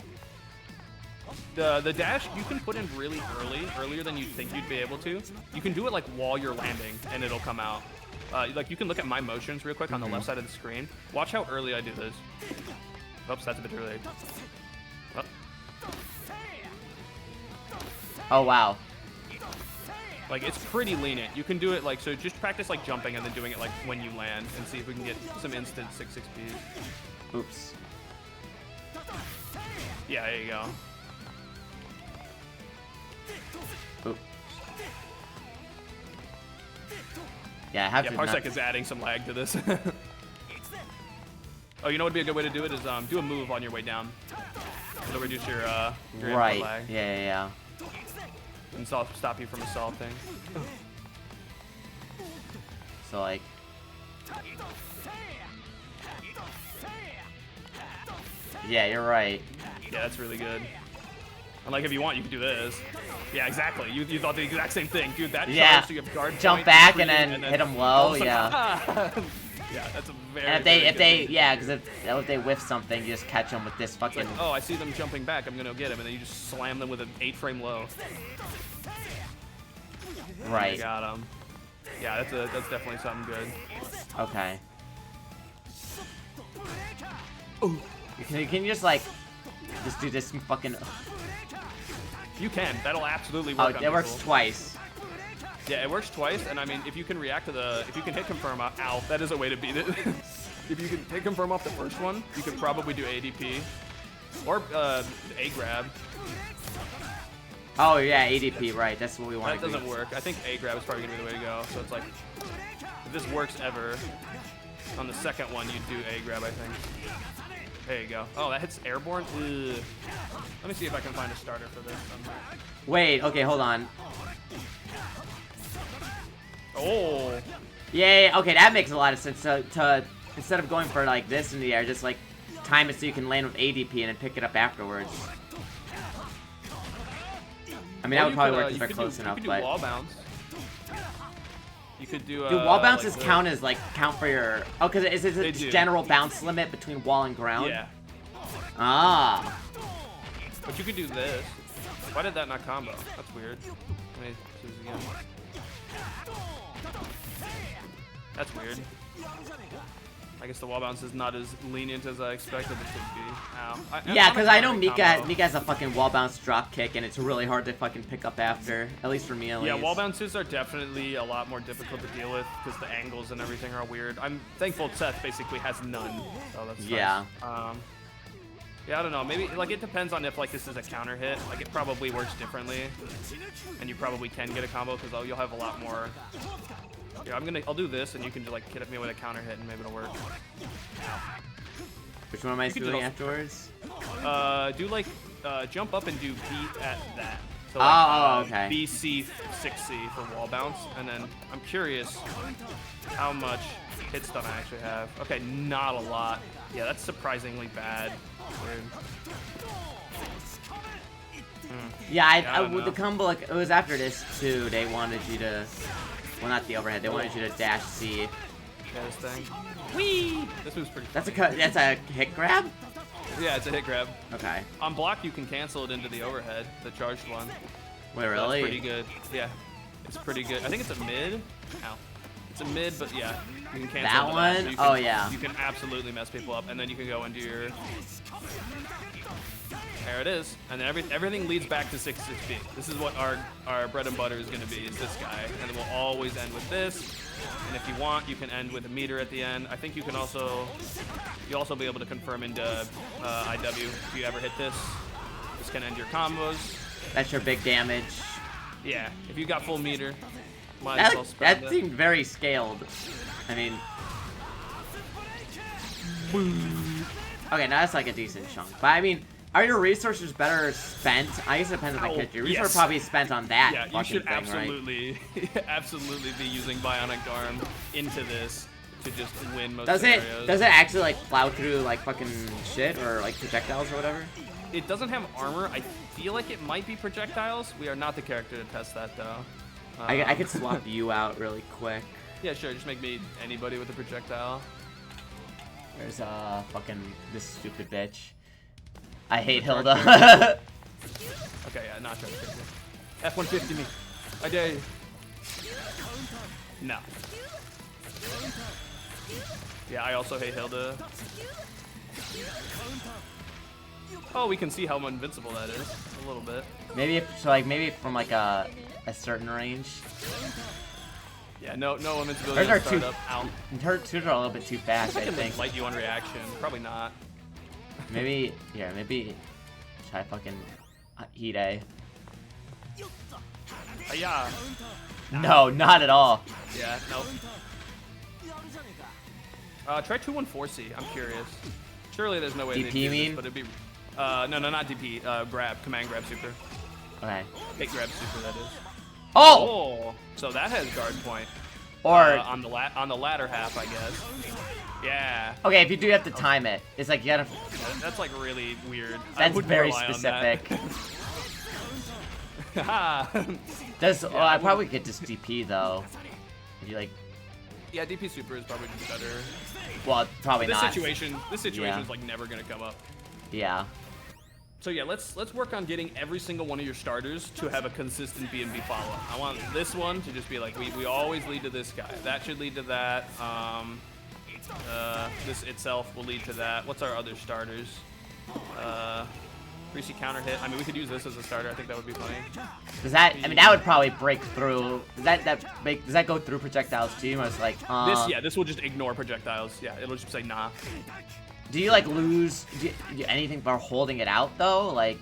The dash you can put in really earlier than you think you'd be able to. You can do it like while you're landing, and it'll come out. Like you can look at my motions real quick on the left side of the screen. Watch how early I do this. Oops, that's a bit early. Oh. Oh wow. Like it's pretty lenient. You can do it like so. Just practice like jumping and then doing it like when you land, and see if we can get some instant 6-6 speed. Oops. Yeah, there you go. Oop. Yeah, I have to. Parsec is adding some lag to this. Oh, you know what would be a good way to do it is do a move on your way down. It'll reduce your right. input lag. Yeah. And stop you from assaulting. So like. Yeah, you're right. Yeah, that's really good. And like if you want, you can do this. Yeah, exactly. You thought the exact same thing, dude. That charge, so you have guard jump point, back and then hit them low. Yeah. Yeah, that's a very. And if they whiff something, you just catch them with this fucking. Like, oh, I see them jumping back. I'm gonna get them, and then you just slam them with an 8-frame low. Right. You got them. Yeah, that's definitely something good. Okay. Ooh. Can you just like just do this fucking? You can. That'll absolutely Oh, work. it works twice. Yeah, it works twice, and I mean, if you can react to if you can hit confirm off, ow, that is a way to beat it. If you can hit confirm off the first one, you could probably do ADP. Or A grab. Oh yeah, ADP, right, that's what we want. That doesn't work. I think A grab is probably gonna be the way to go. So it's like, if this works ever, on the second one you'd do A grab, I think. There you go. Oh, that hits airborne? Ugh. Let me see if I can find a starter for this. Wait, okay, hold on. Oh. Yeah, okay, that makes a lot of sense. So to instead of going for like this in the air, just like time it so you can land with ADP and then pick it up afterwards. I mean, that would probably work if they're close enough, but... You but... could do wall bounce. You could do, do wall bounces like count as, like, count for your... Oh, because it's a general bounce limit between wall and ground? Yeah. Ah. But you could do this. Why did that not combo? That's weird. Let me choose again. That's weird. I guess the wall bounce is not as lenient as I expected it to be. Ow. Yeah, because I know Mika has a fucking wall bounce drop kick, and it's really hard to fucking pick up after. At least for me, at least. Yeah, wall bounces are definitely a lot more difficult to deal with because the angles and everything are weird. I'm thankful Seth basically has none, so that's yeah. Nice. Yeah, I don't know. Maybe like it depends on if like this is a counter hit. Like it probably works differently, and you probably can get a combo because you'll have a lot more. Yeah, I'll do this, and you can just like hit me with a counter hit, and maybe it'll work. Which one am I doing afterwards? Do like jump up and do beat at that. So like, okay. BC 6C for wall bounce, and then I'm curious how much hit stun I actually have. Okay, not a lot. Yeah, that's surprisingly bad. Weird. Yeah, with the combo, like it was after this too. They wanted you to, well, not the overhead. They wanted you to dash C. Yeah, this thing. Whee! This move's pretty. That's a hit grab. Yeah, it's a hit grab. Okay. On block, you can cancel it into the overhead, the charged one. Wait, really? That's pretty good. Yeah, it's pretty good. I think it's a mid. Ow. It's a mid, but yeah, you can cancel that one. So you can, oh yeah. You can absolutely mess people up, and then you can go into your. There it is, and then everything leads back to 6-6B. This is what our bread and butter is going to be. Is this guy, and then we'll always end with this. And if you want, you can end with a meter at the end. I think you can also, you'll also be able to confirm into IW if you ever hit this. This can end your combos. That's your big damage. Yeah, if you got full meter, might as well spend that seemed very scaled. I mean, okay, now that's like a decent chunk. But I mean, Are your resources better spent? I guess it depends on the character. Your resources are probably spent on that Yeah, you fucking should thing, absolutely, absolutely be using Bionic Arm into this to just win most does scenarios. Does it actually like plow through like fucking shit or like projectiles or whatever? It doesn't have armor. I feel like it might be projectiles. We are not the character to test that though. I could swap you out really quick. Yeah, sure. Just make me anybody with a projectile. There's fucking this stupid bitch. I hate Hilda. Okay, yeah, not trying to kill you. F-150 me. I dare you. No. Yeah, I also hate Hilda. Oh, we can see how invincible that is. A little bit. Maybe maybe from like a certain range. Yeah, no invincibility. Hers are too. Ow. Her twos are a little bit too fast. I can think. light you on reaction. Probably not. Maybe yeah. Maybe try fucking heat A. Yeah. No, not at all. Yeah. Nope. Try 214C. I'm curious. Surely there's no way DP to do mean? this, but it'd be. No, not DP. Grab. Command grab super. Okay. Hit grab super. That is. Oh! Oh, so that has guard point. Or on the latter half, I guess. Yeah. okay, if you do have to time it, it's like you gotta. That's like really weird. That's very specific. I probably could just DP though. If you like. Yeah, DP super is probably just better. Well, probably This not. situation Yeah. is like never gonna come up. Yeah. So yeah, let's work on getting every single one of your starters to have a consistent B&B follow-up. I want this one to just be like, we always lead to this guy. That should lead to that. This itself will lead to that. What's our other starters? Greasy counter hit. I mean, we could use this as a starter. I think that would be funny. Does that? I mean, that would probably break through. Does that go through projectiles too? Or it's like This will just ignore projectiles. Yeah, it'll just say nah. Do you like lose anything for holding it out though? Like.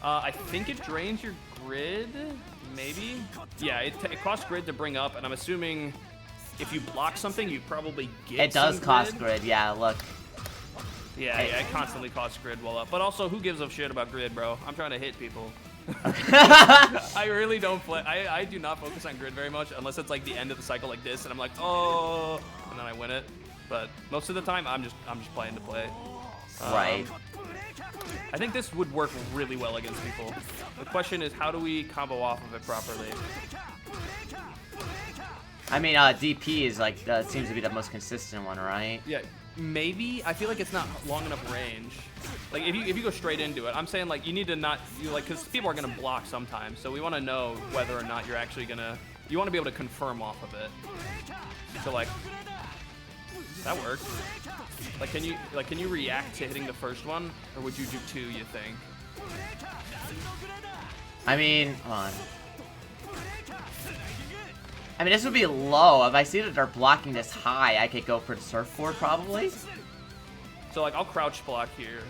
I think it drains your grid. Maybe. Yeah, it costs grid to bring up, and I'm assuming if you block something, you probably get. It does some cost grid. Yeah, look. Yeah, it constantly costs grid while up. But also, who gives a shit about grid, bro? I'm trying to hit people. I really don't play. I do not focus on grid very much unless it's like the end of the cycle like this, and I'm like, oh, and then I win it. But most of the time, I'm just playing to play. Right. I think this would work really well against people. The question is, how do we combo off of it properly? I mean, DP is like seems to be the most consistent one, right? Yeah, maybe. I feel like it's not long enough range. Like if you go straight into it, I'm saying like you need to not because people are gonna block sometimes. So we want to know whether or not you're actually gonna. You want to be able to confirm off of it. So like that works. Like can you react to hitting the first one, or would you do two? You think? I mean, hold on. I mean, this would be low. If I see that they're blocking this high, I could go for the surfboard probably. So like I'll crouch block here,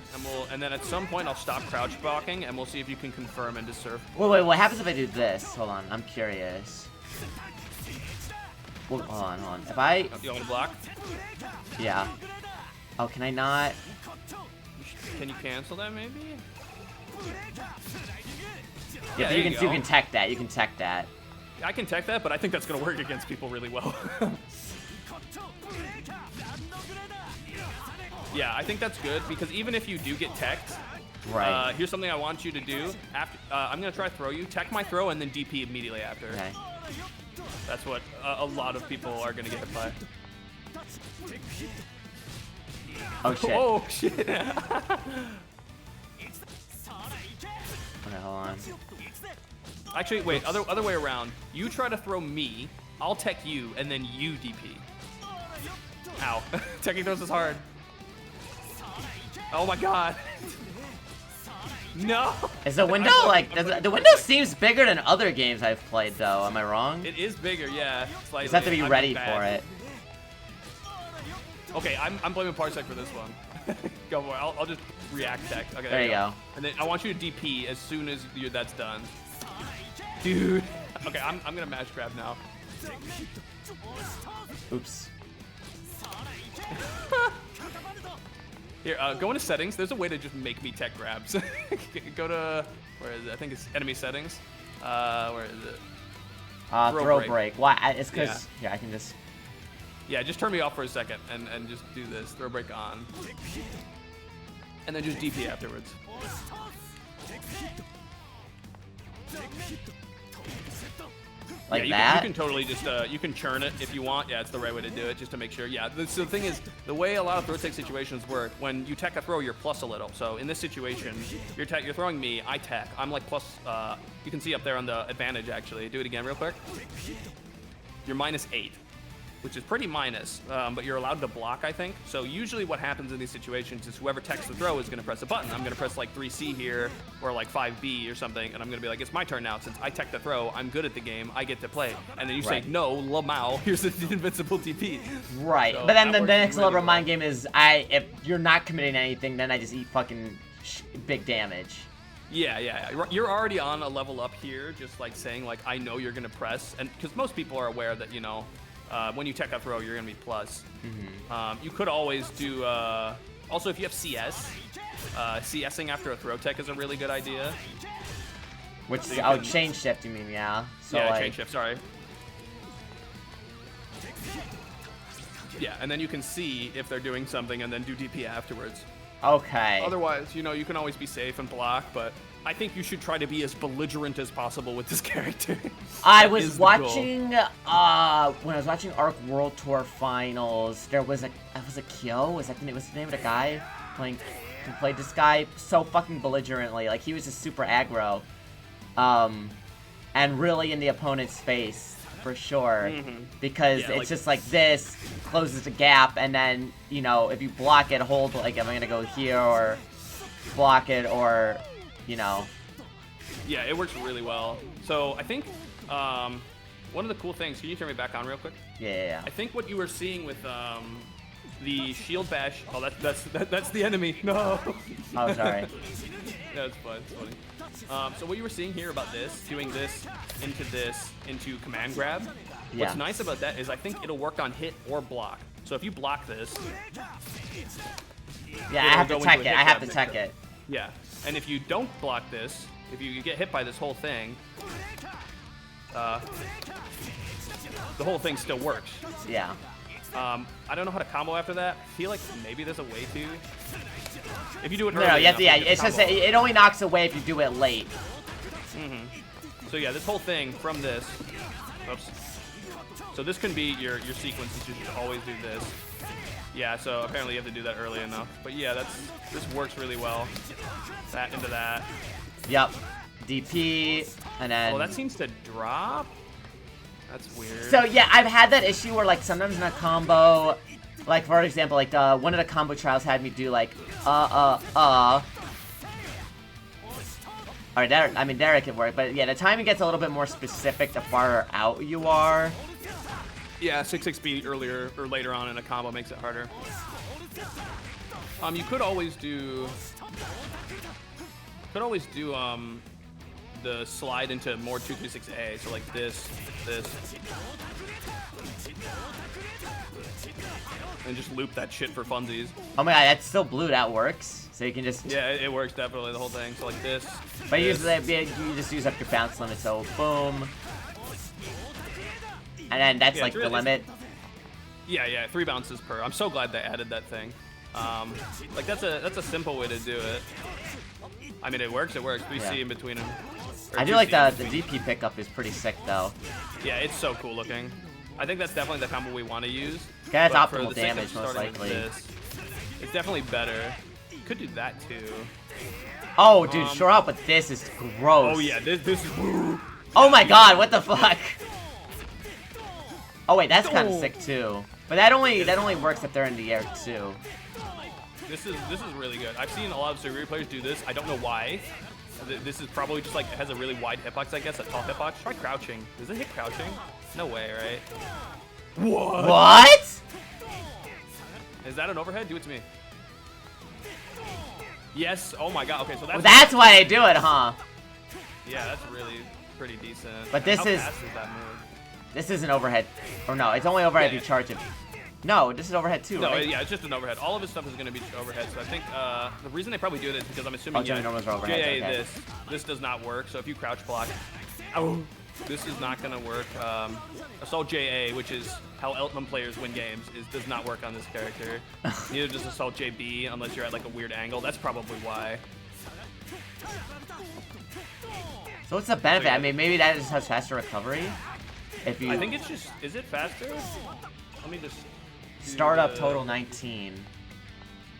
and then at some point I'll stop crouch blocking, and we'll see if you can confirm into surf. Wait, what happens if I do this? Hold on, I'm curious. Well, hold on. If I... You want me to block? Yeah. Oh, can I not? Can you cancel that maybe? Yeah, but you can tech that. You can tech that. I can tech that, but I think that's gonna work against people really well. Yeah, I think that's good because even if you do get teched, right? Here's something I want you to do. After I'm gonna try throw you, tech my throw, and then DP immediately after. Okay. That's what a lot of people are gonna get hit by. Oh shit. Oh shit. Okay, hold on. Actually, wait. Other way around. You try to throw me. I'll tech you, and then you DP. Ow. Teching throws is hard. Oh my god. No. Is the window like the window seems bigger than other games I've played though? Am I wrong? It is bigger, yeah. Slightly. You just have to be ready for it. Okay, I'm blaming Parsec for this one. Go for it. I'll just react tech. Okay. There you go. And then I want you to DP as soon as that's done. Dude. Okay, I'm gonna mash grab now. Oops. Here, go into settings. There's a way to just make me tech grabs. Go to, where is it? I think it's enemy settings. Where is it? Throw break. Why? It's because, yeah, I can just... Yeah, just turn me off for a second and just do this. Throw break on. And then just DP afterwards. Like yeah, that? You can totally just, you can churn it if you want. Yeah, it's the right way to do it, just to make sure. Yeah, so the thing is, the way a lot of throw tech situations work, when you tech a throw, you're plus a little. So in this situation, you're throwing me, I tech. I'm like plus, you can see up there on the advantage, actually. Do it again real quick. You're -8. Which is pretty minus, but you're allowed to block, I think. So usually what happens in these situations is whoever techs the throw is going to press a button. I'm going to press like 3C here or like 5B or something, and I'm going to be like, it's my turn now. Since I tech the throw, I'm good at the game, I get to play. And then you say, no, Lamau, here's the invincible TP. Right, So but then the next really level of mind game is, if you're not committing anything, then I just eat fucking big damage. Yeah. You're already on a level up here, just like saying like, I know you're going to press. And because most people are aware that, you know, when you tech a throw, you're going to be plus. You could always do... also, if you have CS, CSing after a throw tech is a really good idea. Which, so chain shift, you mean, yeah? So yeah, like... chain shift, sorry. Yeah, and then you can see if they're doing something and then do DP afterwards. Okay. Otherwise, you know, you can always be safe and block, but... I think you should try to be as belligerent as possible with this character. I was watching, when I was watching Arc World Tour Finals, there was a Kyo? Was the name of the guy who played this guy so fucking belligerently? Like, he was just super aggro. And really in the opponent's face, for sure. Because it's like, just like this, closes the gap, and then, you know, if you block it, hold, like, am I gonna go here, or block it, or... You know. Yeah, it works really well. So I think one of the cool things. Can you turn me back on real quick? Yeah. I think what you were seeing with the shield bash. Oh, that's the enemy. No. Oh, sorry. Yeah, it's fun. It's funny. So what you were seeing here about doing this into command grab. Yeah. What's nice about that is I think it'll work on hit or block. So if you block this. Yeah, I have to tech it. I have to tech it. Yeah. And if you don't block this, if you get hit by this whole thing, the whole thing still works. Yeah. I don't know how to combo after that. I feel like maybe there's a way to. If you do it early No, enough, yeah, it's just, it only knocks away if you do it late. So yeah, this whole thing from this. Oops. So this can be your sequence. You should always do this. Yeah, so apparently you have to do that early enough. But yeah, this works really well. That into that. Yep. DP, and then... Oh, that seems to drop? That's weird. So yeah, I've had that issue where like sometimes in a combo, like for example, like one of the combo trials had me do like, Alright, there it can work, but yeah, the timing gets a little bit more specific the farther out you are. Yeah, 6-6B earlier or later on in a combo makes it harder. You could always do the slide into more 236A, so like this, and just loop that shit for funsies. Oh my god, that's still blue, that works. So you can just... Yeah, it works definitely, the whole thing. So like this. But usually you just use up your bounce limit, so boom. And then that's like the limit. Yeah, 3 bounces per. I'm so glad they added that thing. Like that's a simple way to do it. I mean, it works. 3C in between them. I do like the DP pickup is pretty sick though. Yeah, it's so cool looking. I think that's definitely the combo we want to use. Yeah, that's optimal damage most likely. It's definitely better. Could do that too. Oh, dude, short out, but this is gross. Oh yeah, this is. Oh my god, what the fuck? Oh wait, that's kind of sick too. But that only works if they're in the air too. This is really good. I've seen a lot of Surgery players do this. I don't know why. This is probably just like it has a really wide hitbox, I guess, a tall hitbox. Try crouching. Does it hit crouching? No way, right? What? Is that an overhead? Do it to me. Yes. Oh my god. Okay, so that's why they do it, huh? Yeah, that's really pretty decent. But this How is fast is that move? This isn't overhead. Or no, it's only overhead if you charge it. No, this is overhead too, No, right? yeah, it's just an overhead. All of his stuff is going to be just overhead. So I think the reason they probably do it is because I'm assuming Jimmy normals are overhead. JA Okay. this does not work. So if you crouch block, oh, this is not going to work. Assault JA, which is how Eltman players win games, does not work on this character. Neither does Assault JB unless you're at like a weird angle. That's probably why. So what's the benefit? So, yeah. I mean, maybe that just has faster recovery. If you I think it's just, is it faster? Let me just startup total 19.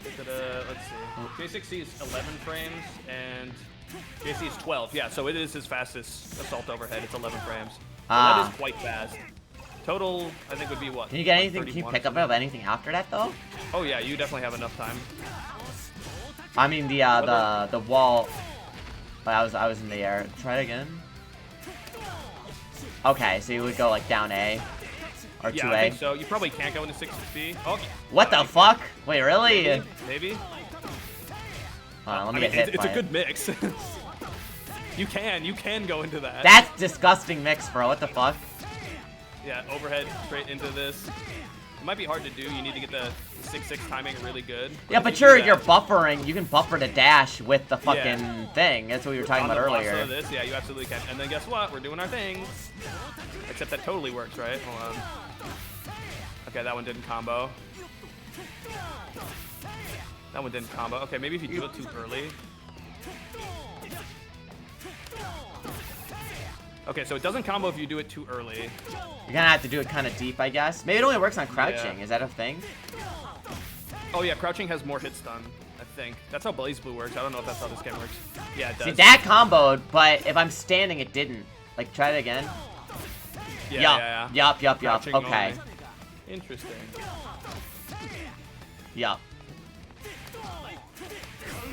Let's see. J6C is 11 frames and JC is 12. Yeah, so it is his fastest assault overhead. It's 11 frames. So that is quite fast. Total, I think, would be what? Can you get anything? Can you pick up anything after that though? Oh yeah, you definitely have enough time. I mean the wall. But I was in the air. Try it again. Okay, so you would go like down A or 2A. Yeah, I think so. You probably can't go into 6B. Oh, what the fuck? Wait, really? Maybe. Hold on, let me I get mean, hit it's by a good mix. You can go into that. That's disgusting mix, bro. What the fuck? Yeah, overhead straight into this. It might be hard to do. You need to get the 6-6 timing really good. Yeah, but you're buffering. You can buffer the dash with the fucking thing. That's what we were talking about earlier. On this, yeah, you absolutely can. And then guess what? We're doing our thing. Except that totally works, right? Hold on. Okay, that one didn't combo. That one didn't combo. Okay, maybe if you do it too early. Okay, so it doesn't combo if you do it too early. You're gonna have to do it kind of deep, I guess. Maybe it only works on crouching. Yeah. Is that a thing? Oh yeah, crouching has more hit stun, I think. That's how Blaze Blue works. I don't know if that's how this game works. Yeah, it does. See, that comboed, but if I'm standing, it didn't. Like, try it again. Yeah. Yup. Crouching Okay. only. Interesting. Yup.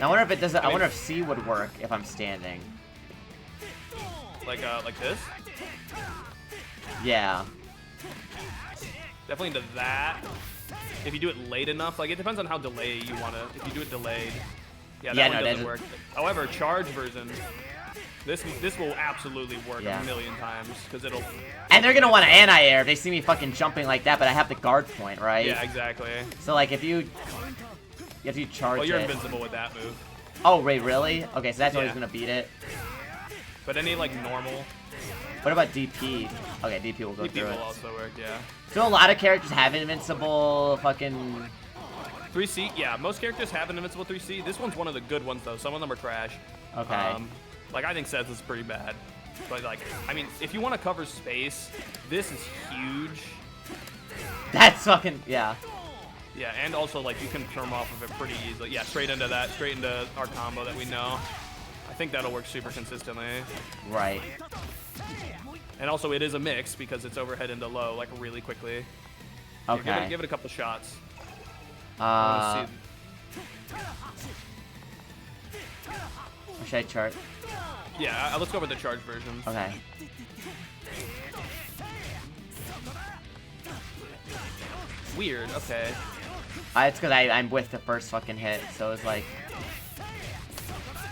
I wonder if it doesn't. I wonder if C would work if I'm standing. Like this? Yeah. Definitely into that. If you do it late enough, like it depends on how delayed you wanna. If you do it delayed, yeah, that one doesn't work. However, charge version, this will absolutely work a million times because it'll. And they're gonna want to anti-air if they see me fucking jumping like that, but I have the guard point, right? Yeah, exactly. So like if you charge Well, you're it. invincible with that move. Oh wait, really? Okay, so that's always gonna beat it. But any like normal. What about DP? Okay, DP will go DP through will it. also work, yeah. So a lot of characters have invincible fucking. 3C, yeah. Most characters have an invincible 3C. This one's one of the good ones though. Some of them are trash. Okay. Like I think Seth is pretty bad. But like, I mean, if you want to cover space, this is huge. That's fucking yeah. Yeah, and also like you can turn off of it pretty easily. Yeah, straight into that, straight into our combo that we know. I think that'll work super consistently. Right. And also it is a mix because it's overhead into low like really quickly. Okay. Yeah, give it a couple shots. Or should I chart? Yeah, let's go over the charge version. Okay. Weird. Okay. It's because I'm with the first fucking hit, so it's like.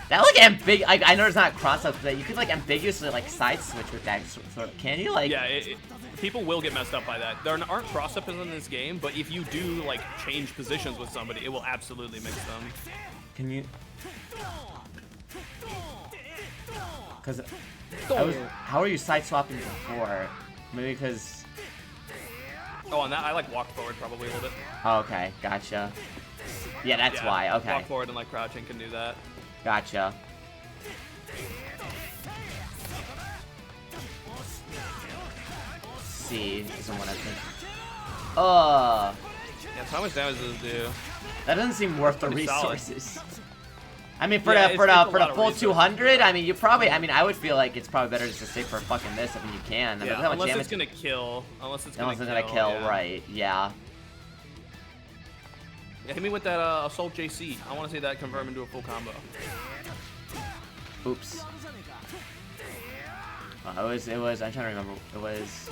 That like I know it's not cross up, but you could like ambiguously like side switch with that sort of. Can you like? Yeah, people will get messed up by that. There aren't cross ups in this game, but if you do like change positions with somebody, it will absolutely mix them. Can you? Because how are you side swapping before? Maybe because. Oh, on that I like walk forward probably a little bit. Oh, okay, gotcha. Yeah, that's why. Okay. Walk forward and like crouching can do that. Gotcha. C isn't what I think. Yeah, so how much damage does it do? That doesn't seem worth the resources. I mean, for the full 200, I mean, you probably. I mean, I would feel like it's probably better just to stay for fucking this if you can. I mean, Yeah, unless it's gonna kill. Unless it's gonna kill, yeah. right? Yeah. Yeah, hit me with that Assault JC. I want to see that convert into a full combo. Oops. It was. I'm trying to remember. It was.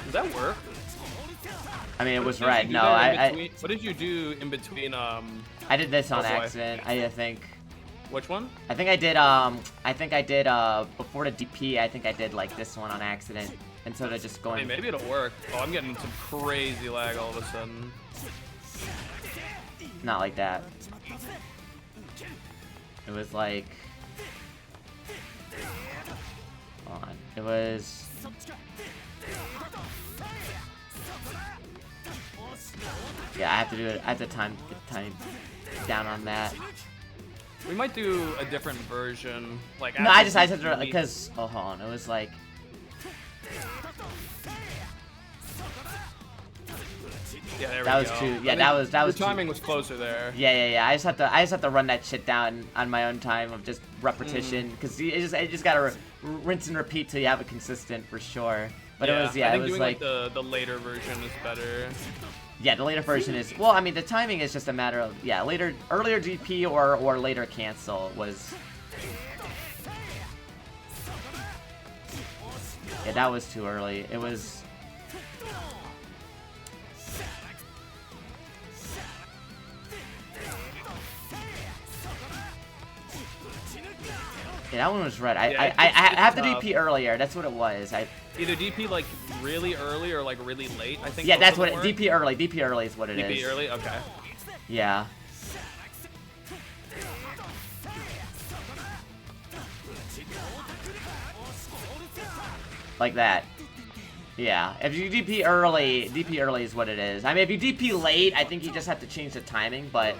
Does that work? I mean, it was What red. did you No, what did you do in between? I did this on accident. I think. Which one? I think I did, before the DP, I think I did, like, this one on accident. Instead of just I going... mean, maybe it'll work. Oh, I'm getting some crazy lag all of a sudden. Not like that. It was like... Hold on. It was... Yeah, I have to do it. I have to time down on that. We might do a different version. Like no, I just had to, because hold on. It was like... Yeah, there that we was go. too. Yeah, that was. The timing was closer there. Yeah. I just have to run that shit down on my own time of just repetition, because you just gotta rinse and repeat till you have it consistent for sure. But yeah, it was I think doing like the later version is better. Yeah, the later version is, well, I mean, the timing is just a matter of, yeah, earlier DP or later cancel was. Yeah, that was too early. It was. Yeah, that one was red. Yeah, I have the DP earlier. That's what it was. Either DP like really early or like really late. I think. Yeah, that's what DP early. DP early is what it is. DP early. Okay. Yeah. Like that. Yeah. If you DP early is what it is. I mean, if you DP late, I think you just have to change the timing, but.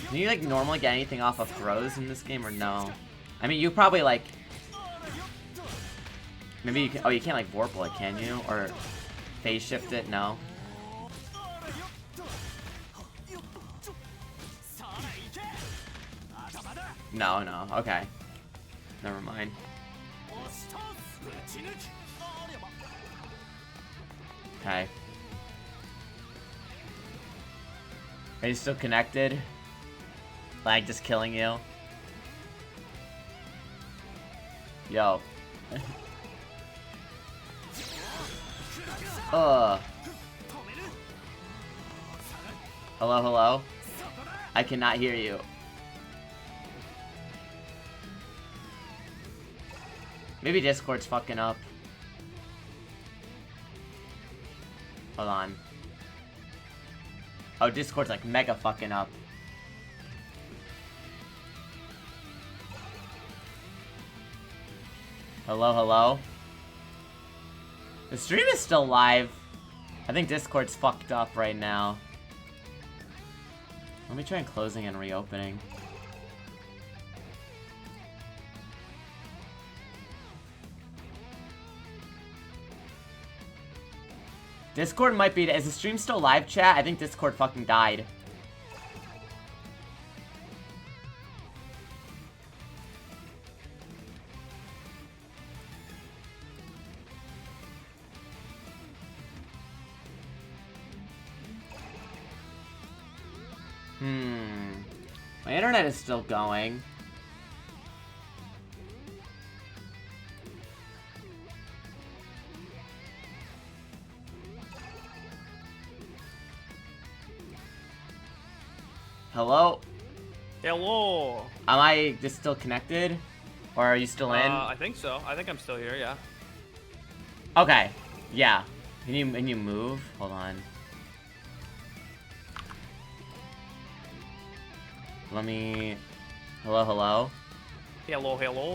Can you, like, normally get anything off of throws in this game, or no? I mean, you probably, like... Maybe you can... Oh, you can't, like, vorpal it, can you? Or phase shift it? No? No. Okay. Never mind. Okay. Are you still connected? Lag just killing you. Yo. Hello? I cannot hear you. Maybe Discord's fucking up. Hold on. Oh, Discord's like mega fucking up. Hello? The stream is still live. I think Discord's fucked up right now. Let me try closing and reopening. Discord might be... Is the stream still live, chat? I think Discord fucking died. My internet is still going. Hello? Hello. Am I just still connected? Or are you still in? I think so. I think I'm still here, yeah. Okay. Yeah. Can you move? Hold on. Let me... Hello? Hello.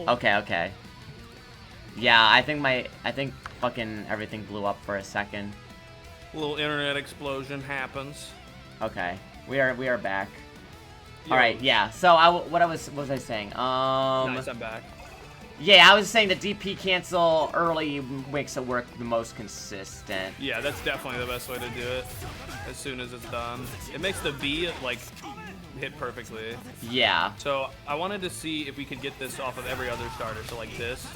Okay. Yeah, I think fucking everything blew up for a second. A little internet explosion happens. Okay. We are back. Yo. Alright, yeah. So what was I saying? Nice, I'm back. Yeah, I was saying the DP cancel early makes it work the most consistent. Yeah, that's definitely the best way to do it. As soon as it's done. It makes the B, like, hit perfectly. Yeah. So, I wanted to see if we could get this off of every other starter. So, like this.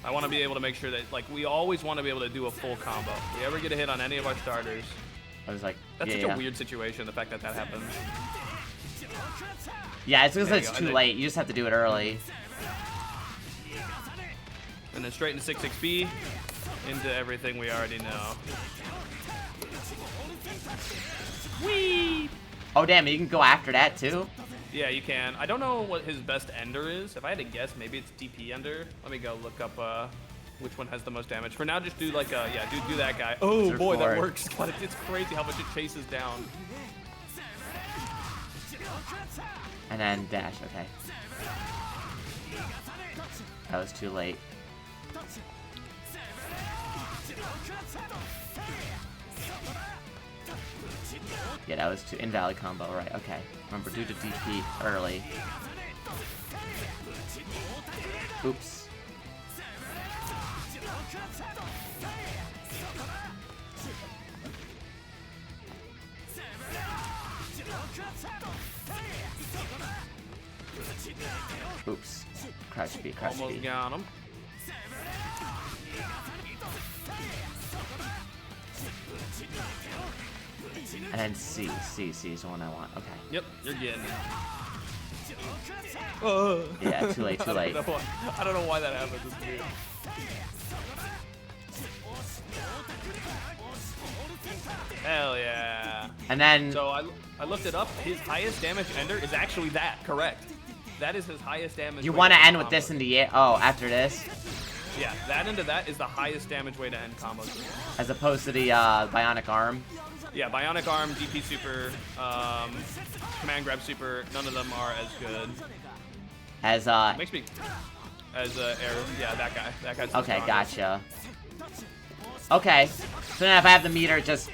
I want to be able to make sure that, like, we always want to be able to do a full combo. If we ever get a hit on any of our starters. I was like, that's such a weird situation, the fact that that happens. Yeah, it's because it's too late. You just have to do it early. And then straight into 6-6B, into everything we already know. Whee! Oh, damn, you can go after that, too? Yeah, you can. I don't know what his best ender is. If I had to guess, maybe it's DP ender. Let me go look up which one has the most damage. For now, just do like yeah, do that guy. Oh boy, that works. But it's crazy how much it chases down. And then dash, okay. That was too late. Yeah, that was too invalid combo, right? Okay. Remember, do the DP early. Oops. Oops. Crouch B, crouch Almost B. got him. And then C is the one I want. Okay. Yep, you're getting it. Yeah, too late, too late. I don't know why that happened. It's weird. Hell yeah. And then... So I looked it up. His highest damage ender is actually that. Correct. That is his highest damage. You want to end with this in the air? Oh, after this? Yeah, that into that is the highest damage way to end combos. As opposed to the bionic arm? Yeah, bionic arm, DP super, command grab super. None of them are as good. As Makes me as air. Yeah, that guy. That guy's. Okay, gotcha. Okay, so now if I have the meter, just.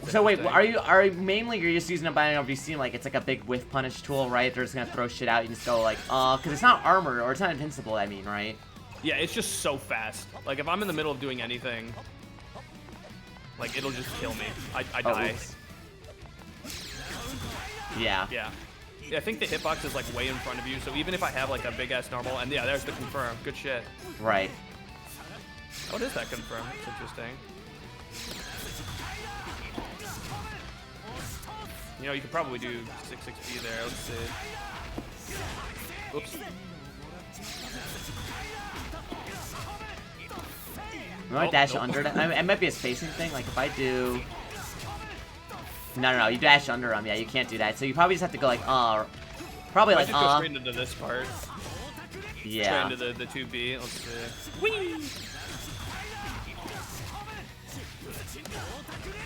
So wait, are you mainly you're just using a bionic arm? You seem like it's like a big whiff punish tool, right? They're just gonna throw shit out. You just go like, because it's not armor or it's not invincible. I mean, right? Yeah, it's just so fast. Like if I'm in the middle of doing anything, like it'll just kill me. I die. Oops. Yeah. Yeah. Yeah, I think the hitbox is like way in front of you, so even if I have like a big ass normal, and yeah, there's the confirm. Good shit. Right. What is that confirm? It's interesting. You know, you could probably do 6-6B there. Let's see. Oops. You want to dash under that? I mean, it might be a spacing thing. Like if I do. No, you dash under them. Yeah, you can't do that. So you probably just have to go like, probably like, just go straight into this part. Yeah. Straight into the 2B. Let's see. Whee!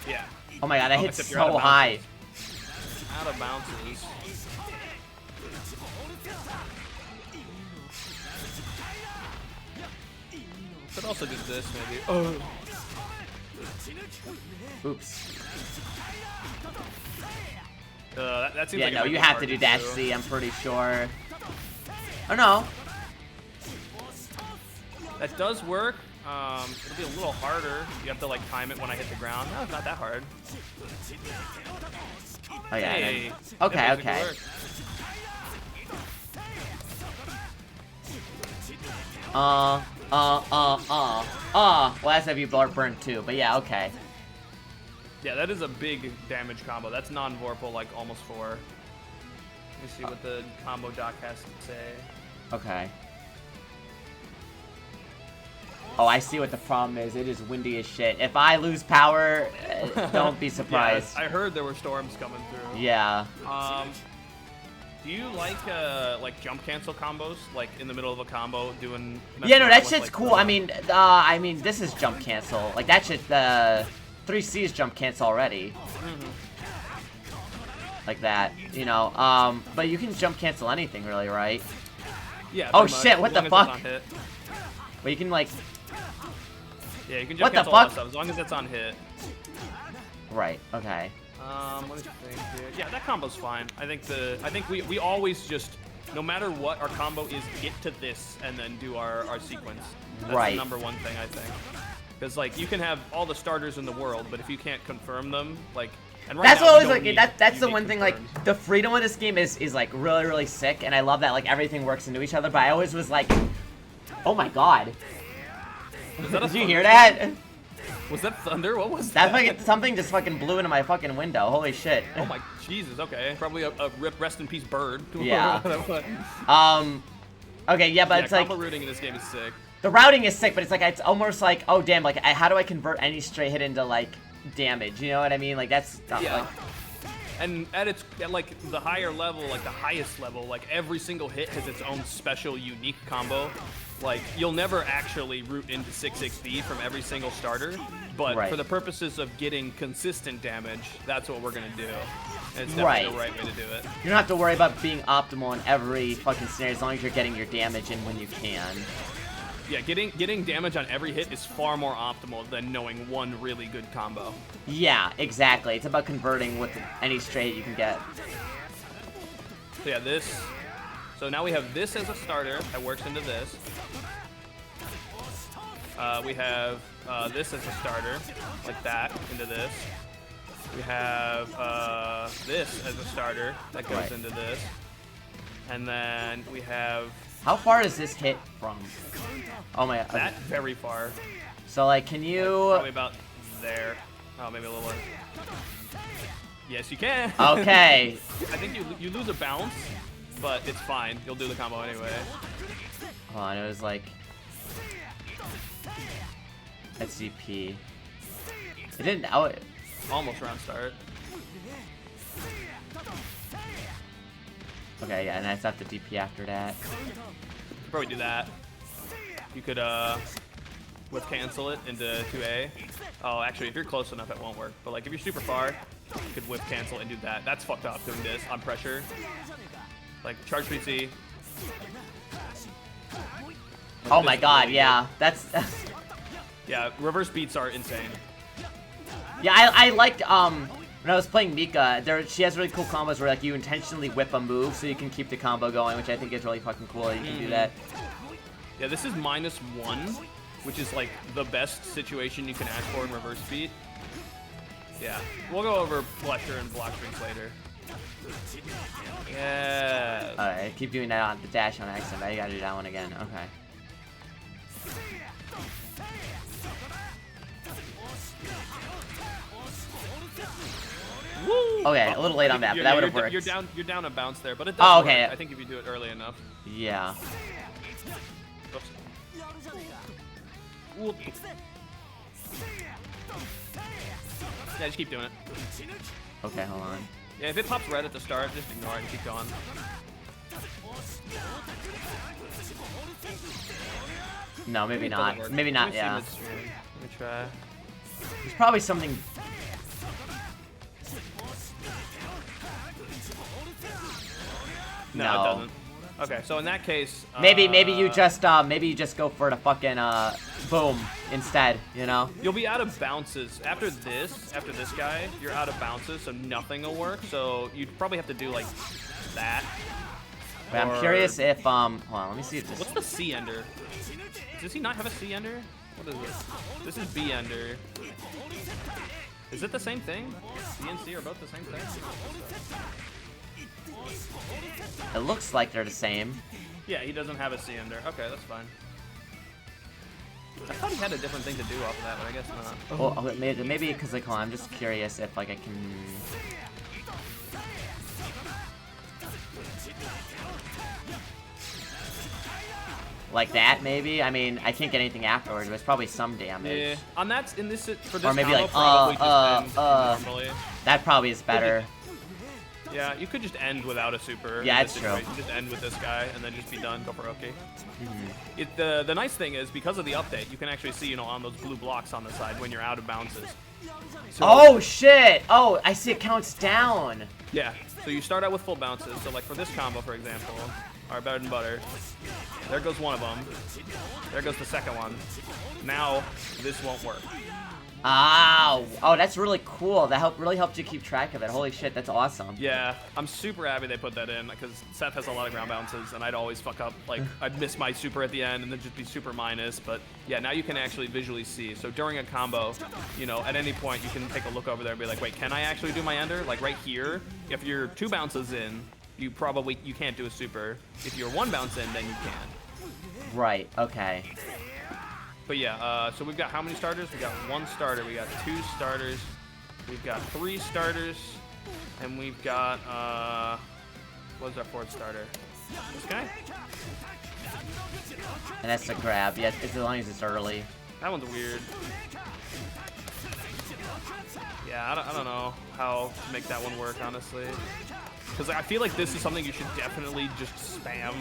Yeah. Oh my god, that hits so high. Out of bounces. Could also do this maybe. Oh. Oops. That seems yeah, like no, you have to do dash C, I'm pretty sure. Oh no. That does work. It'll be a little harder. You have to like time it when I hit the ground. No, it's not that hard. Oh yeah. Hey, okay. Well, that's if you burn too, but yeah, okay. Yeah, that is a big damage combo. That's non-Vorpal, like almost 4. Let me see what the combo doc has to say. Okay. Oh, I see what the problem is. It is windy as shit. If I lose power, don't be surprised. Yeah, I heard there were storms coming through. Yeah. Do you like jump cancel combos, like in the middle of a combo doing? Yeah, no, that shit's cool. I mean, this is jump cancel. Like that shit, 3C is jump cancel already. Like that, you know. But you can jump cancel anything, really, right? Yeah. Oh shit! What the fuck? But you can like. Yeah, you can jump cancel all that stuff as long as it's on hit. Right. Okay. Let me think here. Yeah, that combo's fine. I think we always just, no matter what our combo is, get to this and then do our sequence. That's the number one thing, I think. Because like you can have all the starters in the world, but if you can't confirm them, like, and right that's now, what I was like. That's the one thing. Like the freedom of this game is like really sick, and I love that like everything works into each other. But I always was like, oh my god. Did you hear that? Was that thunder? What was that? That something just fucking blew into my fucking window. Holy shit. Oh my Jesus. Okay, probably a rest in peace bird. Yeah. Okay. Yeah, but it's like combo rooting in this game is sick. The routing is sick, but it's like it's almost like, oh damn, like how do I convert any straight hit into like damage? You know what I mean? Like that's Yeah. like, And at like the higher level, like the highest level, like every single hit has its own special, unique combo. Like you'll never actually root into 6-6B from every single starter, but for the purposes of getting consistent damage, that's what we're gonna do. And it's definitely the right way to do it. You don't have to worry about being optimal in every fucking scenario as long as you're getting your damage in when you can. Yeah, getting damage on every hit is far more optimal than knowing one really good combo. Yeah, exactly. It's about converting with any straight you can get. So yeah, this. So now we have this as a starter that works into this. We have this as a starter, like that, into this. We have this as a starter that goes into this. And then we have... How far does this hit from? Oh my god. That very far. So like, can you... Like, probably about there. Oh, maybe a little less. Yes, you can. Okay. I think you lose a bounce, but it's fine. You'll do the combo anyway. Hold on, it was like... SCP. It didn't... Oh, Almost round start. okay, yeah, and that's not the DP after that. Probably do that. You could whip cancel it into 2A. Oh, actually, if you're close enough, it won't work. But like, if you're super far, you could whip cancel and do that. That's fucked up doing this on pressure. Like charge PC. Oh my god, yeah, that's... Yeah, reverse beats are insane. Yeah, I liked, when I was playing Mika, she has really cool combos where, like, you intentionally whip a move so you can keep the combo going, which I think is really fucking cool. You can do that. Yeah, this is -1, which is, like, the best situation you can ask for in reverse beat. Yeah, we'll go over Blusher and block strings later. Yeah. Alright, keep doing that on the dash on accident. Now you gotta do that one again. Okay. Woo! Okay, a little late on that, but that would have worked. You're down a bounce there, but it does okay. work. I think if you do it early enough. Yeah. Oops. Whoop. Yeah, just keep doing it. Okay, hold on. Yeah, if it pops red at the start, just ignore it and keep going. No, maybe not. Maybe not, yeah. Let me try. There's probably something... No, it doesn't. Okay, so in that case, maybe you just go for the fucking boom instead, you know? You'll be out of bounces after this guy. You're out of bounces, so nothing will work. So you'd probably have to do like that. Wait, I'm curious if hold on, let me see if this. What's the C ender? Does he not have a C ender? What is this? This is B ender. Is it the same thing? B and C are both the same thing. It looks like they're the same. Yeah, he doesn't have a C ender. Okay, that's fine. I thought he had a different thing to do off of that, but I guess not. Well, maybe because like, hold on, I'm just curious if like I can. Like that, maybe? I mean, I can't get anything afterwards, but it's probably some damage. Yeah, on that, in this, for this or maybe combo, like, probably just end normally. That probably is better. Yeah, you could just end without a super. Yeah, it's true. Just end with this guy and then just be done. Go for Oki. The nice thing is because of the update, you can actually see on those blue blocks on the side when you're out of bounces. So, oh shit! Oh, I see it counts down. Yeah. So you start out with full bounces. So like for this combo, for example, our bread and butter. There goes one of them. There goes the second one. Now this won't work. Oh, that's really cool. That really helped you keep track of it. Holy shit, that's awesome. Yeah, I'm super happy they put that in because Seth has a lot of ground bounces and I'd always fuck up. Like, I'd miss my super at the end and then just be super minus. But yeah, now you can actually visually see. So during a combo, at any point you can take a look over there and be like, wait, can I actually do my ender? Like right here, if you're 2 bounces in, you can't do a super. If you're 1 bounce in, then you can. Right, okay. But yeah, so we've got how many starters? We got 1 starter, we got 2 starters, we've got 3 starters, and we've got, what's our 4th starter? This guy? And that's the grab. Yeah, as long as it's early. That one's weird. Yeah, I don't know how to make that one work, honestly. Because I feel like this is something you should definitely just spam.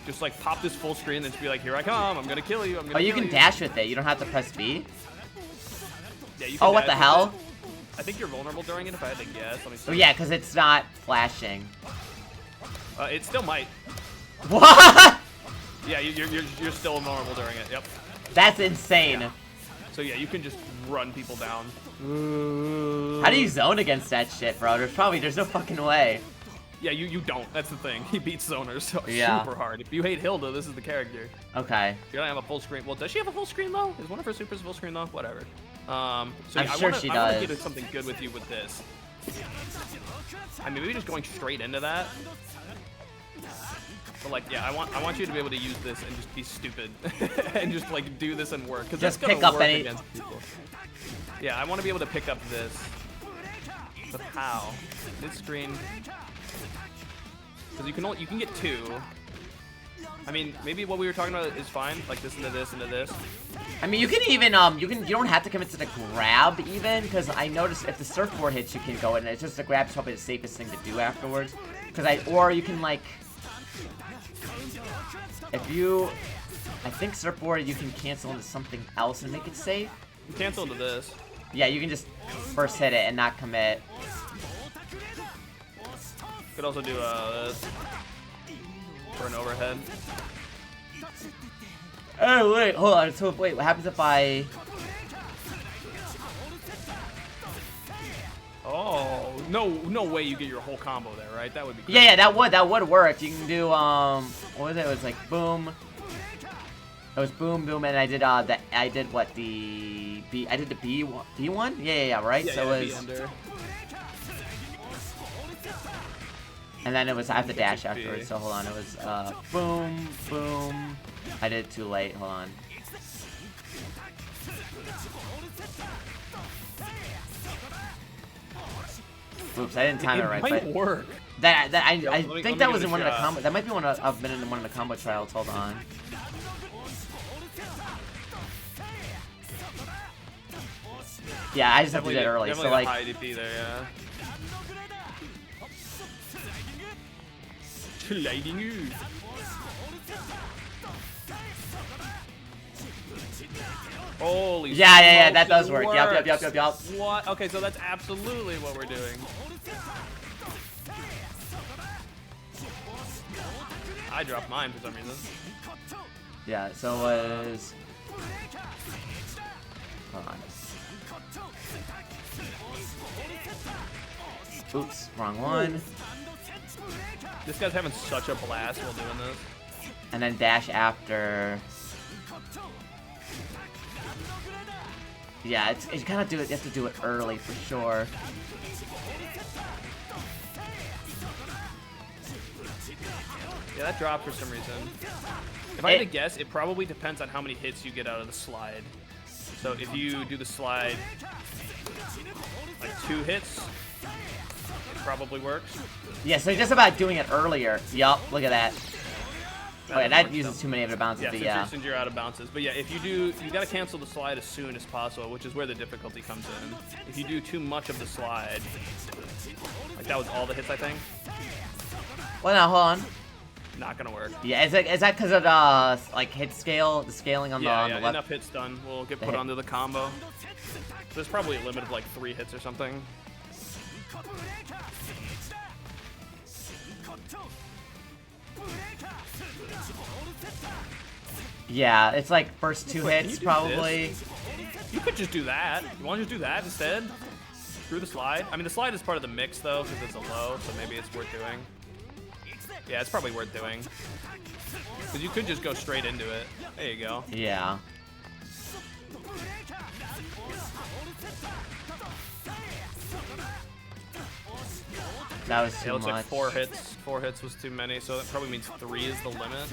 Just like pop this full screen and just be like, here I come, I'm gonna kill you, I'm gonna kill you. Oh, you can dash with it. You don't have to press B? Yeah, you can Oh, what the hell? I think you're vulnerable during it if I had to guess. Let me see. Oh, yeah, because it's not flashing. It still might. What? Yeah, you're still vulnerable during it, yep. That's insane. Yeah. So yeah, you can just run people down. How do you zone against that shit, bro? There's no fucking way. Yeah, you don't. That's the thing. He beats zoners so Yeah. super hard. If you hate Hilda, this is the character. Okay. You're gonna have a full screen. Well, does she have a full screen though? Is one of her supers full screen though? Whatever. So I'm yeah, sure she I wanna does. get something good with you with this. I mean, maybe just going straight into that. But like, yeah, I want you to be able to use this and just be stupid and just like do this and work because that's gonna pick up work any. against people. Yeah, I want to be able to pick up this. But how? Mid screen. Because you can get two. I mean, maybe what we were talking about is fine, like this into this into this. I mean, you can even you don't have to commit to the grab even, because I noticed if the surfboard hits, you can go in. It's just the grab's probably the safest thing to do afterwards. Or you can like, I think surfboard you can cancel into something else and make it safe. You cancel into this. Yeah, you can just first hit it and not commit. Could also do this for an overhead. Oh wait, hold on. So wait, what happens if I? Oh no way you get your whole combo there, right? That would be crazy. Yeah, that would work. You can do what was it? It was like boom. It was boom, boom, and I did what the B? I did the B one. Yeah, right. Yeah, so yeah, it was. B-ender. And then it was I have to dash afterwards. So hold on. It was boom, boom. I did it too late. Hold on. Oops, I didn't time it right. Might But work. I think that was in one of the shot. combo. That might be one I've been in one of the combo trials. Hold on. Yeah, I just have to do it early. So like. High DP there, yeah. Sliding you. Holy Yeah, smokes, that does it work. works. Yup. What? Okay, so that's absolutely what we're doing. I dropped mine for some reason. Yeah, so it was. Hold on. Oops, wrong one. This guy's having such a blast while doing this. And then dash after. Yeah, you kind of do it. You have to do it early for sure. Yeah, that dropped for some reason. If I had to guess, it probably depends on how many hits you get out of the slide. So if you do the slide like 2 hits, it probably works. Yeah, so it's just about doing it earlier. Yup, look at that. Oh yeah, that works, uses though. too many of the bounces, Yeah, but since, yeah. since you're out of bounces. But yeah, if you do, you gotta cancel the slide as soon as possible, which is where the difficulty comes in. If you do too much of the slide, like that was all the hits, I think, Well, now, hold on. not gonna work. Yeah, is that because of the, like, hit scale? The scaling on Yeah, the yeah, left? enough hits done. We'll get The put hit. onto the combo. There's probably a limit of like 3 hits or something. Yeah, it's like first 2 Wait, can hits, you do probably. this? You could just do that. You want to just do that instead? Through the slide? I mean, the slide is part of the mix, though, because it's a low, so maybe it's worth doing. Yeah, it's probably worth doing. Because you could just go straight into it. There you go. Yeah. That was Yeah, too it looks much. like 4 hits. 4 hits was too many, so that probably means 3 is the limit.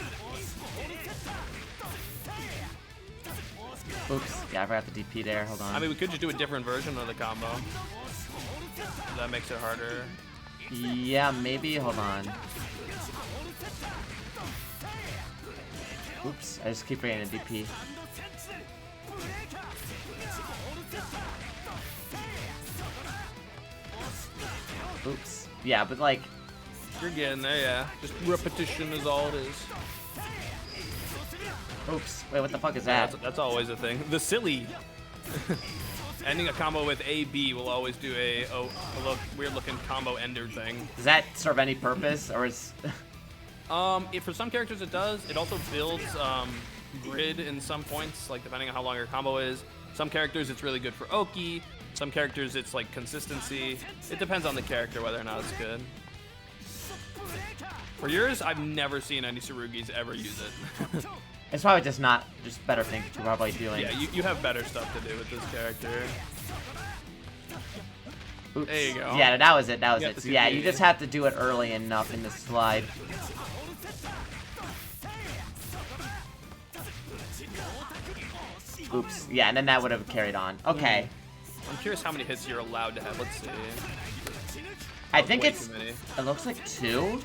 Oops. Yeah, I forgot the DP there. Hold on. I mean, we could just do a different version of the combo. That makes it harder. Yeah, maybe. Hold on. Oops, I just keep forgetting the DP. Oops. Yeah, but like... You're getting there, yeah. Just repetition is all it is. Oops. Wait, what the fuck is Yeah, that? that's always a thing. The silly. Ending a combo with AB will always do a weird looking combo ender thing. Does that serve any purpose, or is... For some characters it does. It also builds grid in some points, like depending on how long your combo is. Some characters it's really good for Oki. Some characters it's like consistency. It depends on the character whether or not it's good. For yours, I've never seen any Tsurugis ever use it. It's probably just better things you're probably doing. Yeah, you have better stuff to do with this character. Oops. There you go. Yeah, that was it. That was You it. have So to yeah, do you the- just have to do it early enough in the slide. Oops. Yeah, and then that would have carried on. Okay. I'm curious how many hits you're allowed to have. Let's see. I think Way it's... too many. It looks like 2?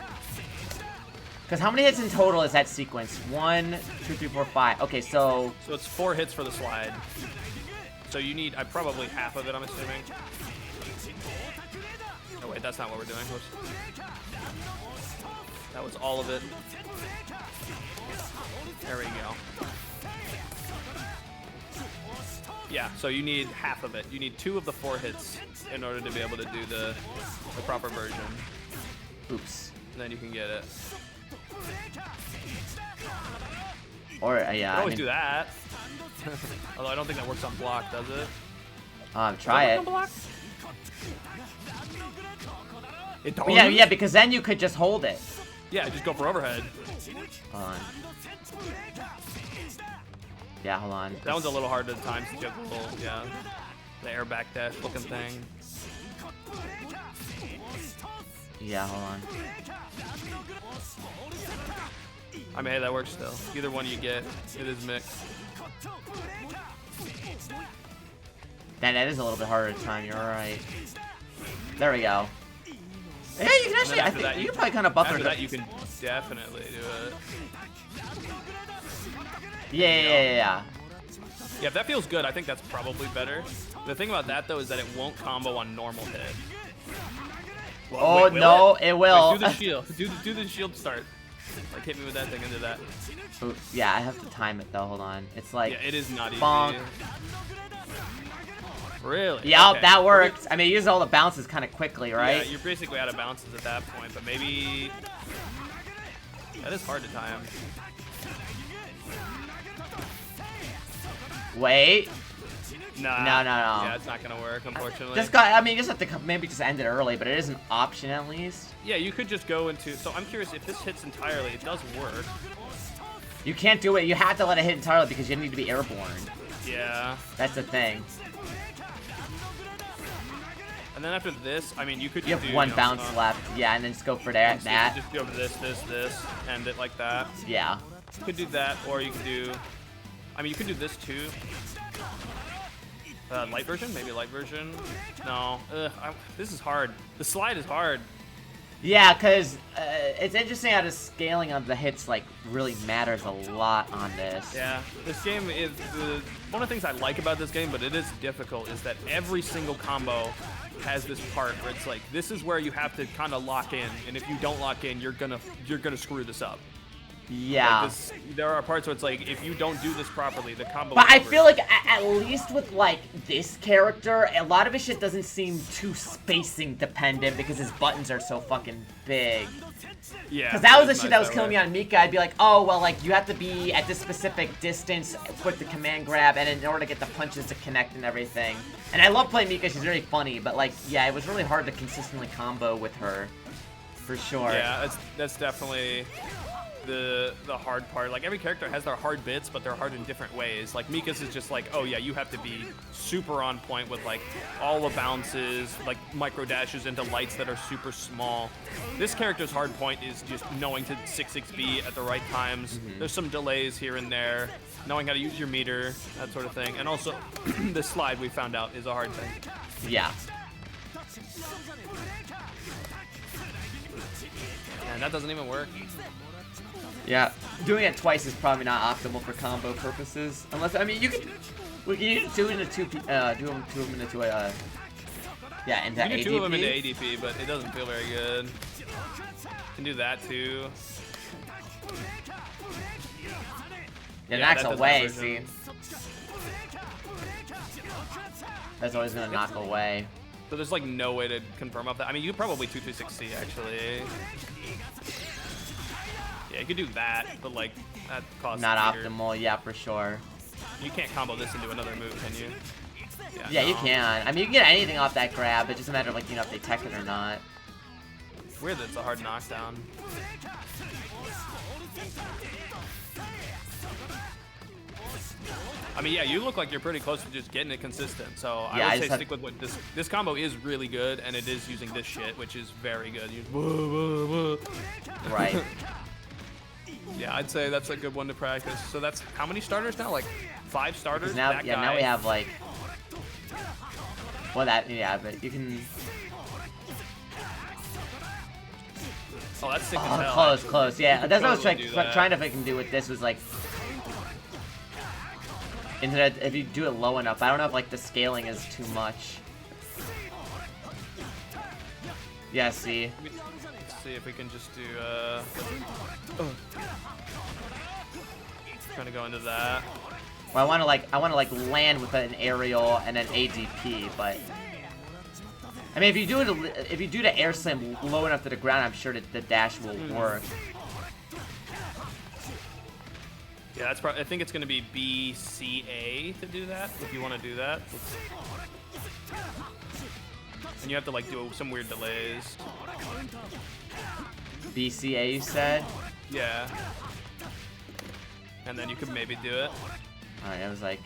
Because how many hits in total is that sequence? 1, 2, 3, 4, 5. Okay, so... So it's 4 hits for the slide. So you need probably half of it, I'm assuming. Oh wait, that's not what we're doing. Whoops. That was all of it. There we go. Yeah, so you need half of it. You need 2 of the 4 hits in order to be able to do the proper version. Oops. And then you can get it. Or, yeah. You can always do that. Although I don't think that works on block, does it? Try it. On block? It does? Yeah, because then you could just hold it. Yeah, just go for overhead. Hold on. Yeah, hold on. That one's a little hard to time to get the little, yeah, the air back dash looking thing. Yeah, hold on. I mean, hey, that works still. Either one you get, it is mixed. That is a little bit harder to time, you're right. There we go. Yeah, you can actually, I think, that, you can probably kind of buffer After it. that, you can definitely do it. Yeah. Yeah, if that feels good, I think that's probably better. The thing about that, though, is that it won't combo on normal hit. Well, Oh, wait, will no, it will. Wait, do the shield. Do the shield start. Like, hit me with that thing into that. Ooh, yeah, I have to time it, though. Hold on. It's like... Yeah, it is not easy. bonk. Really? Yeah, Okay. that worked. I mean, you use all the bounces kind of quickly, right? Yeah, you're basically out of bounces at that point, but maybe... That is hard to time. Wait. Nah. No. Yeah, it's not gonna work, unfortunately. I mean, you just have to maybe just end it early, but it is an option at least. Yeah, you could just go into... So I'm curious, if this hits entirely, it does work. You can't do it. You have to let it hit entirely because you need to be airborne. Yeah. That's the thing. And then after this, I mean, you could You just have do, one know, bounce left. Yeah, and then just go for that. So you could just go for this, end it like that. Yeah. You could do that, or you could do... I mean, you could do this too. Light version? Maybe light version? No. This is hard. The slide is hard. Yeah, because it's interesting how the scaling of the hits like really matters a lot on this. Yeah. This game is... one of the things I like about this game, but it is difficult, is that every single combo has this part where it's like, this is where you have to kind of lock in, and if you don't lock in, you're gonna screw this up. Yeah. Like there are parts where it's like, if you don't do this properly, the combo. But I over. feel like at least with like this character, a lot of his shit doesn't seem too spacing dependent because his buttons are so fucking big. Yeah. Because that was the it's shit nice that was killing me on Mika. I'd be like, oh, well, like, you have to be at this specific distance with the command grab, and in order to get the punches to connect and everything. And I love playing Mika. She's really funny, but, like, yeah, it was really hard to consistently combo with her. For sure. Yeah, that's definitely the hard part. Like, every character has their hard bits, but they're hard in different ways. Like, Mika's is just like, oh yeah, you have to be super on point with like all the bounces, like micro dashes into lights that are super small. This character's hard point is just knowing to 6-6B at the right times. There's some delays here and there, knowing how to use your meter, that sort of thing. And also, this slide we found out is a hard thing. Yeah. And that doesn't even work. Yeah, doing it twice is probably not optimal for combo purposes. Unless, I mean, you can do it into two of them into a yeah, into You can ADP. do two of them into ADP, but it doesn't feel very good. Can do that too. Yeah, Yeah, knocks that does away. that See, version. that's always gonna knock away. So there's like no way to confirm up that. I mean, you could probably 226C actually. Yeah, you could do that, but like that costs. Not weird. optimal. Yeah, for sure. You can't combo this into another move, can you? Yeah, no. you can. I mean, you can get anything off that grab. It's just a matter of like, you know, if they tech it or not. Weird that it's a hard knockdown. I mean, yeah, you look like you're pretty close to just getting it consistent. So Yeah, I would say stick with what this combo is really good, and it is using this shit, which is very good. Right. Yeah, I'd say that's a good one to practice. So that's how many starters now? Like 5 starters? Now, That yeah, guy. now we have like. Well, that yeah, but you can. Oh, that's sick as Oh, hell. close, actually. close. Yeah, You that's what I could was totally do that. trying to fucking do with this was like. Instead, if you do it low enough, I don't know if like the scaling is too much. Yeah, see. Let's see if we can just do. Trying to go into that. Well, I want to like land with an aerial and an ADP, but. I mean, if you do the air slam low enough to the ground, I'm sure that the dash will work. Yeah, that's probably. I think it's going to be BCA to do that. If you want to do that, and you have to like do some weird delays. BCA, you said? Yeah. And then you could maybe do it. All right, I was like.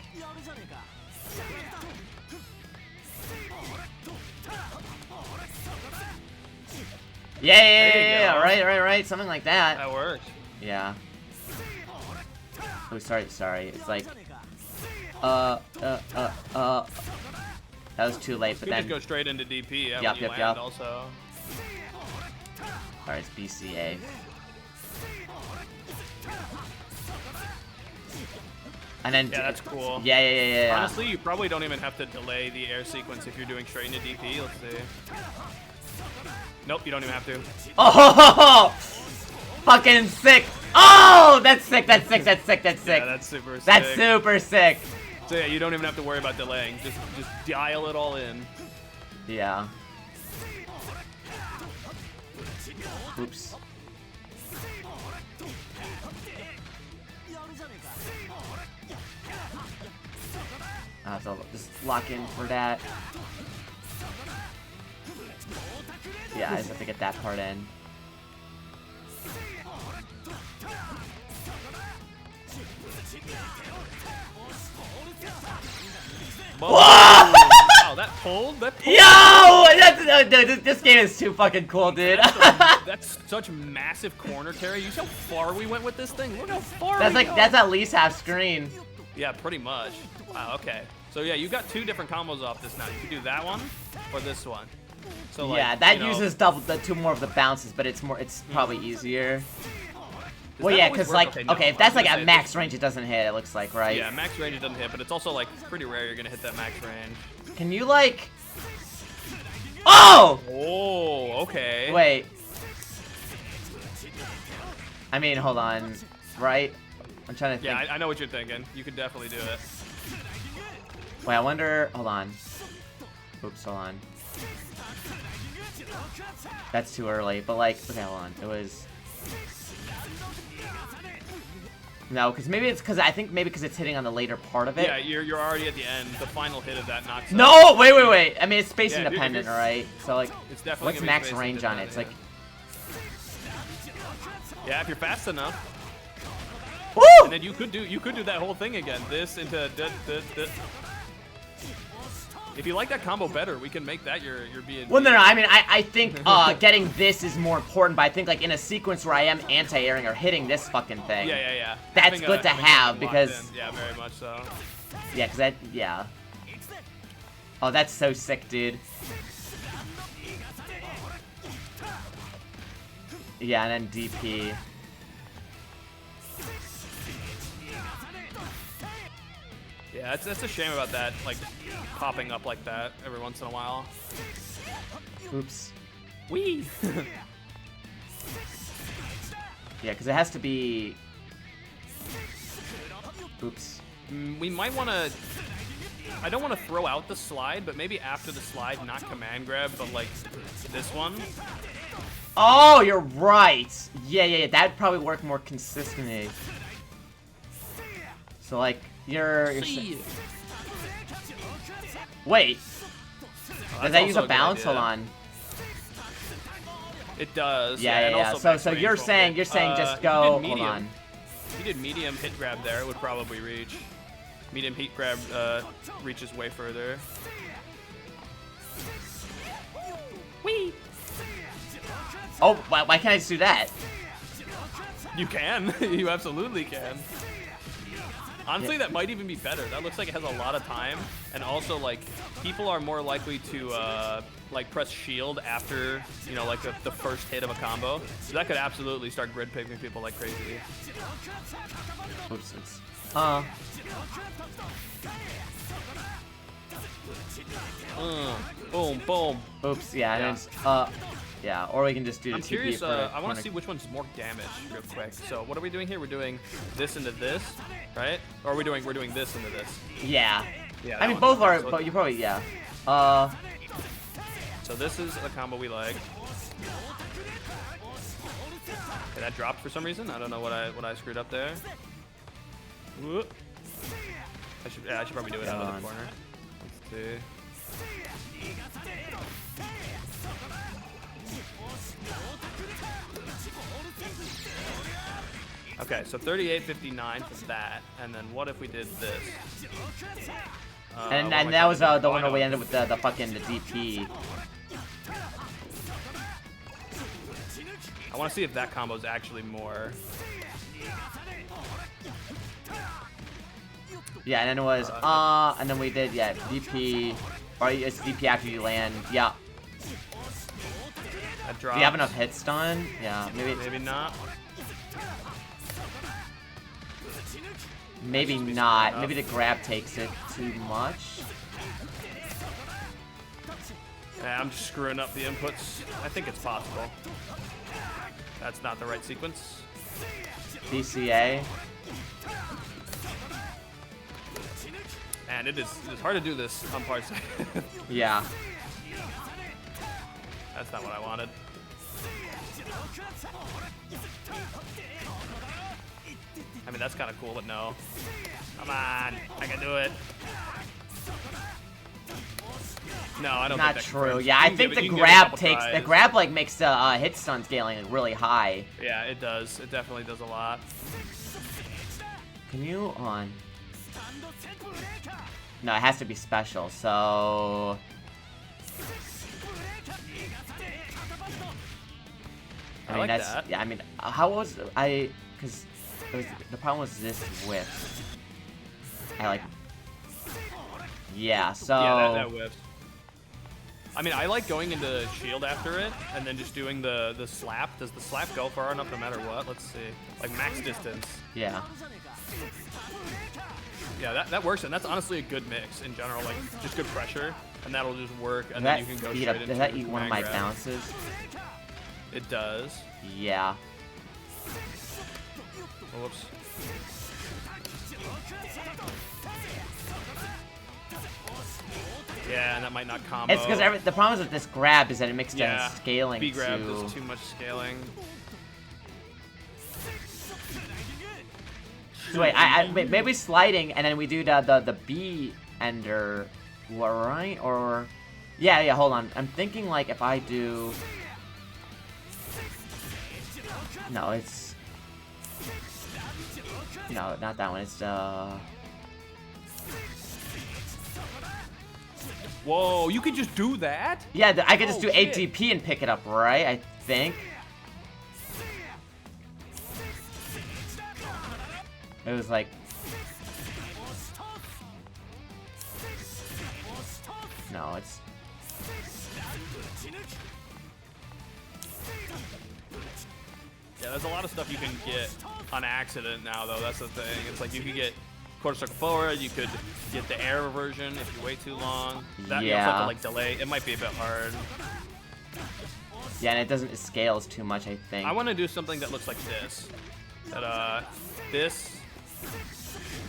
Yeah, go. right, something like that. That worked. Yeah. Oh, sorry. It's like, that was too late, but You can then. just go straight into DP. Yeah, Yup, when you yup, land yup. also. Alright, it's BCA. And then. Yeah, that's cool. Yeah. Honestly, you probably don't even have to delay the air sequence if you're doing straight into DP. Let's see. Nope, you don't even have to. Oh! Fucking sick! Oh! That's sick. Yeah, that's super sick. That's super sick. So yeah, you don't even have to worry about delaying. Just dial it all in. Yeah. Oops. I have to just lock in for that. Yeah, I just have to get that part in. Whoa! Wow, that pulled? That pulled? Yo! This game is too fucking cool, dude. That's such massive corner carry. You see how far we went with this thing? Look how far That's at least half screen. Yeah, pretty much. Wow, okay. So yeah, you got 2 different combos off this now. You can do that one or this one. So like, Yeah, that you know, uses two more of the bounces, but it's probably easier. does Well, that yeah, always because work? like, no, okay, if I that's was like gonna at say max range, it doesn't hit. It looks like, right? Yeah, max range it doesn't hit, but it's also like pretty rare you're gonna hit that max range. Can you like? Oh! Oh, okay. Wait. I mean, hold on. Right? I'm trying to think. Yeah, I know what you're thinking. You could definitely do it. Wait, I wonder. Hold on. Oops, hold on. That's too early. But like, okay, hold on. It was. No, because maybe it's because I think maybe because it's hitting on the later part of it. Yeah, you're already at the end. The final hit of that knocks. No, wait. I mean, it's space Yeah, independent, you're- right? So like, It's definitely what's gonna be max space range on it? It's like, independent. Yeah, if you're fast enough, woo! and then you could do that whole thing again. This into. If you like that combo better, we can make that your B&B. Well, no. I mean, I think getting this is more important, but I think like in a sequence where I am anti-airing or hitting this fucking thing. Yeah. That's Having good to having have something locked because. in. Yeah, very much so. Yeah, because that. Yeah. Oh, that's so sick, dude. Yeah, and then DP. Yeah, that's a shame about that, like, popping up like that every once in a while. Oops. Whee! Yeah, because it has to be... Oops. We might want to... I don't want to throw out the slide, but maybe after the slide, not command grab, but, like, this one. Oh, you're right! Yeah, that'd probably work more consistently. So, like, you're wait. Does that use a bounce? Hold on. It does. Yeah. So you're saying just go. Hold on. If you did medium hit grab there, it would probably reach. Medium hit grab reaches way further. Whee! Oh, why can't I just do that? You can. You absolutely can. Honestly, that might even be better. That looks like it has a lot of time, and also like people are more likely to like press shield after, you know, like the first hit of a combo. So that could absolutely start grid picking people like crazy. Oops. Boom, boom. Oops. Yeah. Yeah. Or we can just do the I'm TP curious. for I want to see which one's more damage, real quick. So what are we doing here? We're doing this into this, right? Or are we're doing this into this? Yeah. Yeah. I mean, both are, but you probably So this is the combo we like. Okay, that dropped for some reason. I don't know what I screwed up there. Whoop. I should probably do it out of the corner. Let's see. Okay, so 38.59 for that, and then what if we did this? And that was the one where we ended with the fucking DP. I want to see if that combo is actually more. Yeah, and then it was and then we did DP, or it's DP after you land. Yeah. Do you have enough hits done? Yeah, maybe not. Maybe not. Maybe the grab takes it too much. Yeah, I'm just screwing up the inputs. I think it's possible. That's not the right sequence. DCA. And it's hard to do this on parts. Yeah. That's not what I wanted. I mean, that's kind of cool, but no. Come on, I can do it. No, I don't Not think that true. confirms. Yeah, I think the grab like makes the hit stun scaling really high. Yeah, it does. It definitely does a lot. Can you on? No, it has to be special. So. I mean, like that. Yeah, I mean, how was I? Because the problem was this whiff. I like. Yeah, so. Yeah, that whiffed. I mean, I like going into shield after it and then just doing the slap. Does the slap go far enough no matter what? Let's see. Like max distance. Yeah. Yeah, that works, and that's honestly a good mix in general. Like just good pressure, and that'll just work, and Does then you can go straight into. Does that eat one of my grab. bounces? It does. Yeah. Whoops. Yeah, and that might not combo. It's because the problem with this grab is that it makes the scaling B grab does too much scaling. So wait, maybe sliding, and then we do the B ender, right? Or yeah. Hold on, I'm thinking like if I do. No, it's no, not that one. It's Whoa, you can just do that? Yeah, I could just do shit. ATP and pick it up, right? I think. It was like... No, it's... Yeah, there's a lot of stuff you can get on accident now, though. That's the thing. It's like you can get quarter circle forward. You could get the air version if you wait too long. That you Yeah. also have to like delay. It might be a bit hard. Yeah, and it scales too much, I think. I want to do something that looks like this. That this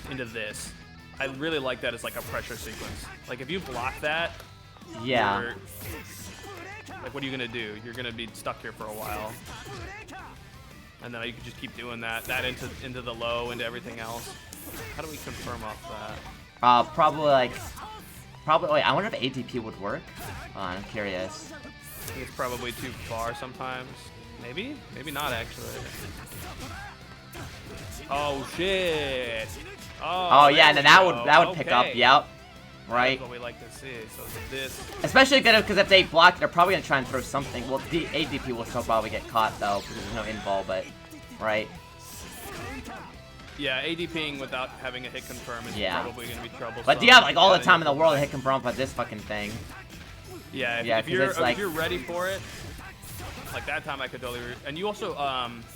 into this. I really like that as like a pressure sequence. Like if you block that, Yeah. like what are you gonna do? You're gonna be stuck here for a while. And then you can just keep doing that into the low, into everything else. How do we confirm off that? Probably. Wait, I wonder if ADP would work. I'm curious. I think it's probably too far sometimes. Maybe? Maybe not actually. Oh shit! Oh yeah, and then that would pick up. Okay. Yep. Right. That's what we like to see. So this. Especially because if they block, they're probably gonna try and throw something. Well, the ADP will still probably get caught though because there's no invul, but right. Yeah, ADPing without having a hit confirm is probably gonna be troublesome. But do you have like all the time in the world to hit confirm on this fucking thing? Yeah, if you're ready for it, like that time I could totally. And you also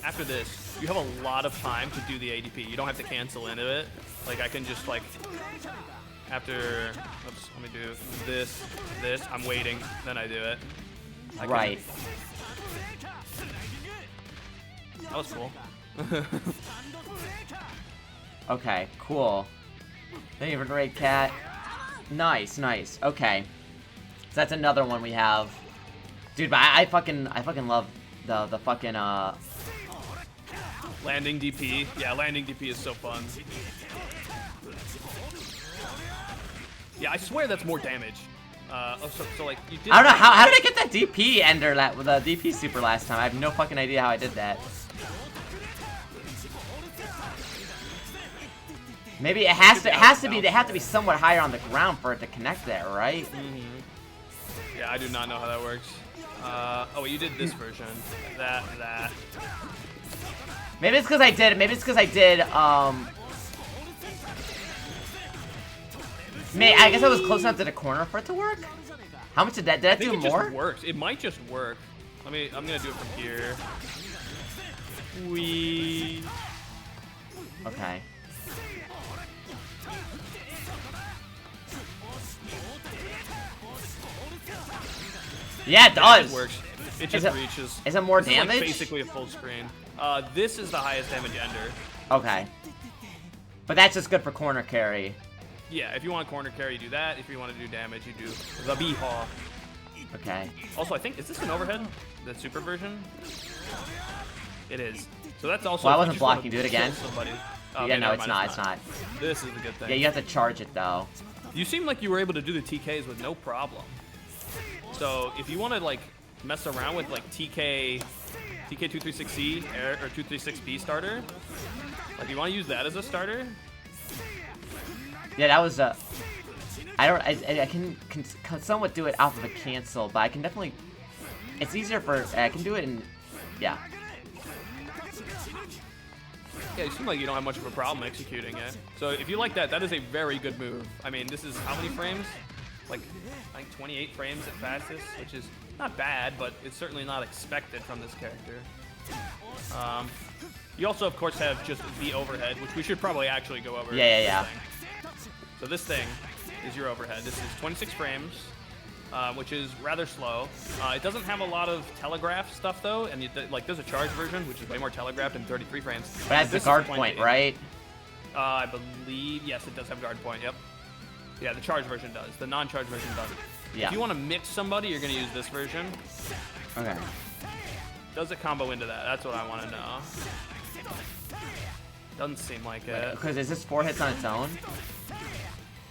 after this, you have a lot of time to do the ADP. You don't have to cancel into it. Like I can just like after. Oops, let me do this. I'm waiting, then I do it. Right. That was cool. Okay, cool. Thank you for the raid, cat. Nice, nice. Okay. So that's another one we have. Dude, but I fucking love the fucking landing DP. Yeah, landing DP is so fun. Yeah, I swear that's more damage. So like you did. I don't know how did I get that DP ender with the DP super last time? I have no fucking idea how I did that. Maybe it has to be. They have to be somewhat higher on the ground for it to connect there, right? Mm-hmm. Yeah, I do not know how that works. Oh, wait, you did this version. That. Maybe it's because I did. Maybe it's because I did. I guess I was close enough to the corner for it to work. How much did that? Did I do it more? Just works. It might just work. I'm gonna do it from here. Wee. Okay. Yeah, it does. It works. It just reaches. Is it more this damage? Is like basically a full screen. This is the highest damage ender. Okay. But that's just good for corner carry. Yeah, if you want corner carry, you do that. If you want to do damage, you do the Beehaw. Okay. Also, I think, is this an overhead? The super version? It is. So that's also. Well, I wasn't blocking. Do it again. Oh, yeah, no, it's not. It's not. This is the good thing. Yeah, you have to charge it though. You seem like you were able to do the TKs with no problem. So if you want to like mess around with like TK236C or 236B starter, like you want to use that as a starter. Yeah, that was I can somewhat do it off of a cancel, but I can definitely. It's easier for I can do it in. Yeah. Yeah, you seem like you don't have much of a problem executing it. So if you like that, that is a very good move. I mean, this is how many frames? Like, I think 28 frames at fastest, which is not bad, but it's certainly not expected from this character. You also, of course, have just the overhead, which we should probably actually go over. Yeah. So this thing is your overhead. This is 26 frames, which is rather slow. It doesn't have a lot of telegraph stuff, though, and there's a charge version, which is way more telegraphed in 33 frames. But it has the guard point, right? I believe, yes, it does have guard point, yep. Yeah, the charge version does. The non-charge version doesn't. Yeah. If you want to mix somebody, you're going to use this version. Okay. Does it combo into that? That's what I want to know. Doesn't seem like it. Because is this 4 hits on its own?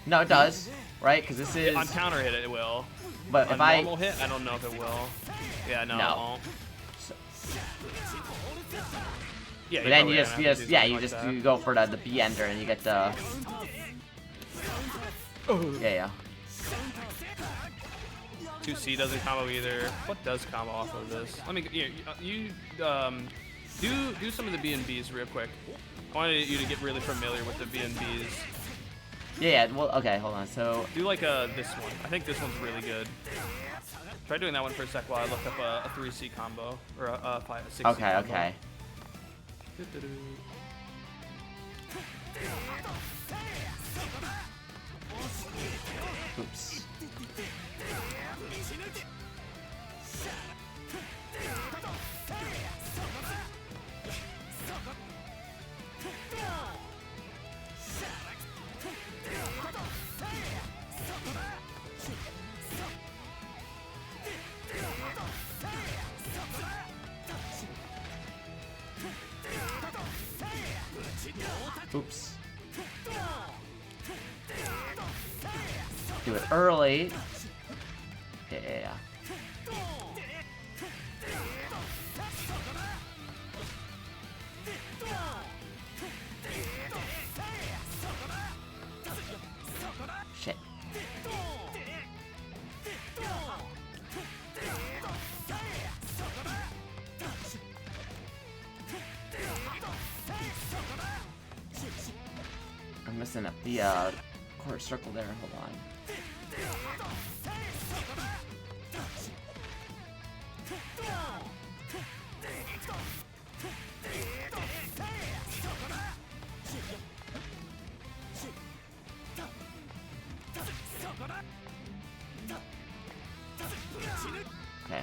No, it does, right? Because this is... On counter hit, it will. But on if I... normal hit, I don't know if it will. Yeah, no, it won't. So... Yeah, but then you go for the B ender and you get the... Yeah. 2C doesn't combo either. What does combo off of this? Let me. You do some of the B&Bs real quick. I wanted you to get really familiar with the B&Bs. Yeah. Well, okay. Hold on. So do like this one. I think this one's really good. Try doing that one for a sec while I look up a 3C combo or a 6C combo. Okay. Oops. Oops. Do it early. Yeah. Shit. I'm messing up the quarter circle there. Hold on. Okay.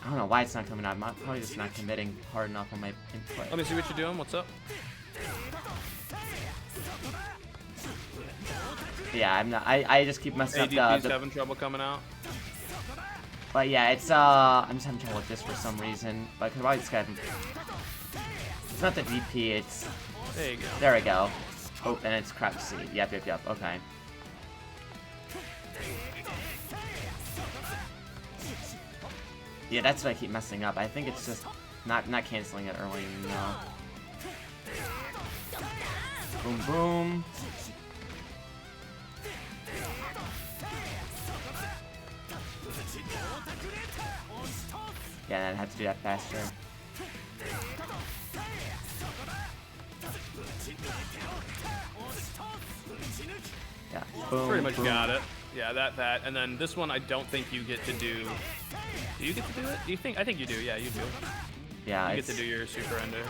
I don't know why it's not coming out. I'm probably just not committing hard enough on my input. Let me see what you're doing. What's up? Yeah, I'm not. I just keep messing up ADP's the. having trouble coming out. But yeah, it's I'm just having trouble with this for some reason. But I could probably just get. It's not the DP. It's. There you go. There we go. Oh, and it's crap seed. Yep. Okay. Yeah, that's what I keep messing up. I think it's just not canceling it early. No. Boom, boom. Yeah, I have to do that faster. Yeah. Boom, Pretty much boom. got it. Yeah, that, and then this one I don't think you get to do. Do you get to do it? Do you think? I think you do. Yeah, you do. Yeah, You get to do your super ender.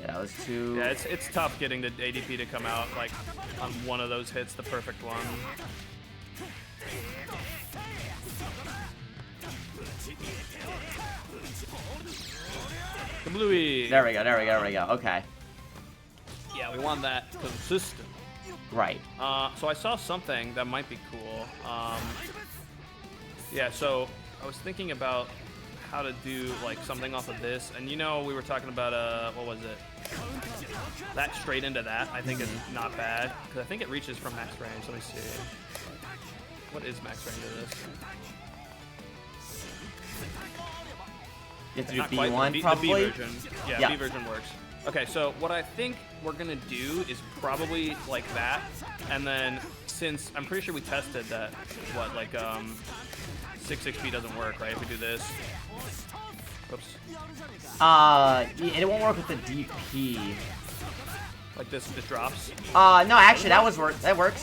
Yeah, that was too. Yeah, it's tough getting the ADP to come out like on one of those hits, the perfect one. Kablooey! There we go. Okay. Yeah, we want that consistent. Right. So I saw something that might be cool. Yeah, so I was thinking about how to do like something off of this, and you know we were talking about what was it? That straight into that I think is not bad because I think it reaches from max range. Let me see. What is max range of this? You have to Not do quite, B1 the probably. B version. Yeah, Yeah. B version works. Okay, so what I think we're gonna do is probably like that, and then since I'm pretty sure we tested that, what, like 6 doesn't work, right? If we do this. Oops. It won't work with the DP. Like this drops. No, actually, that works. That Alright,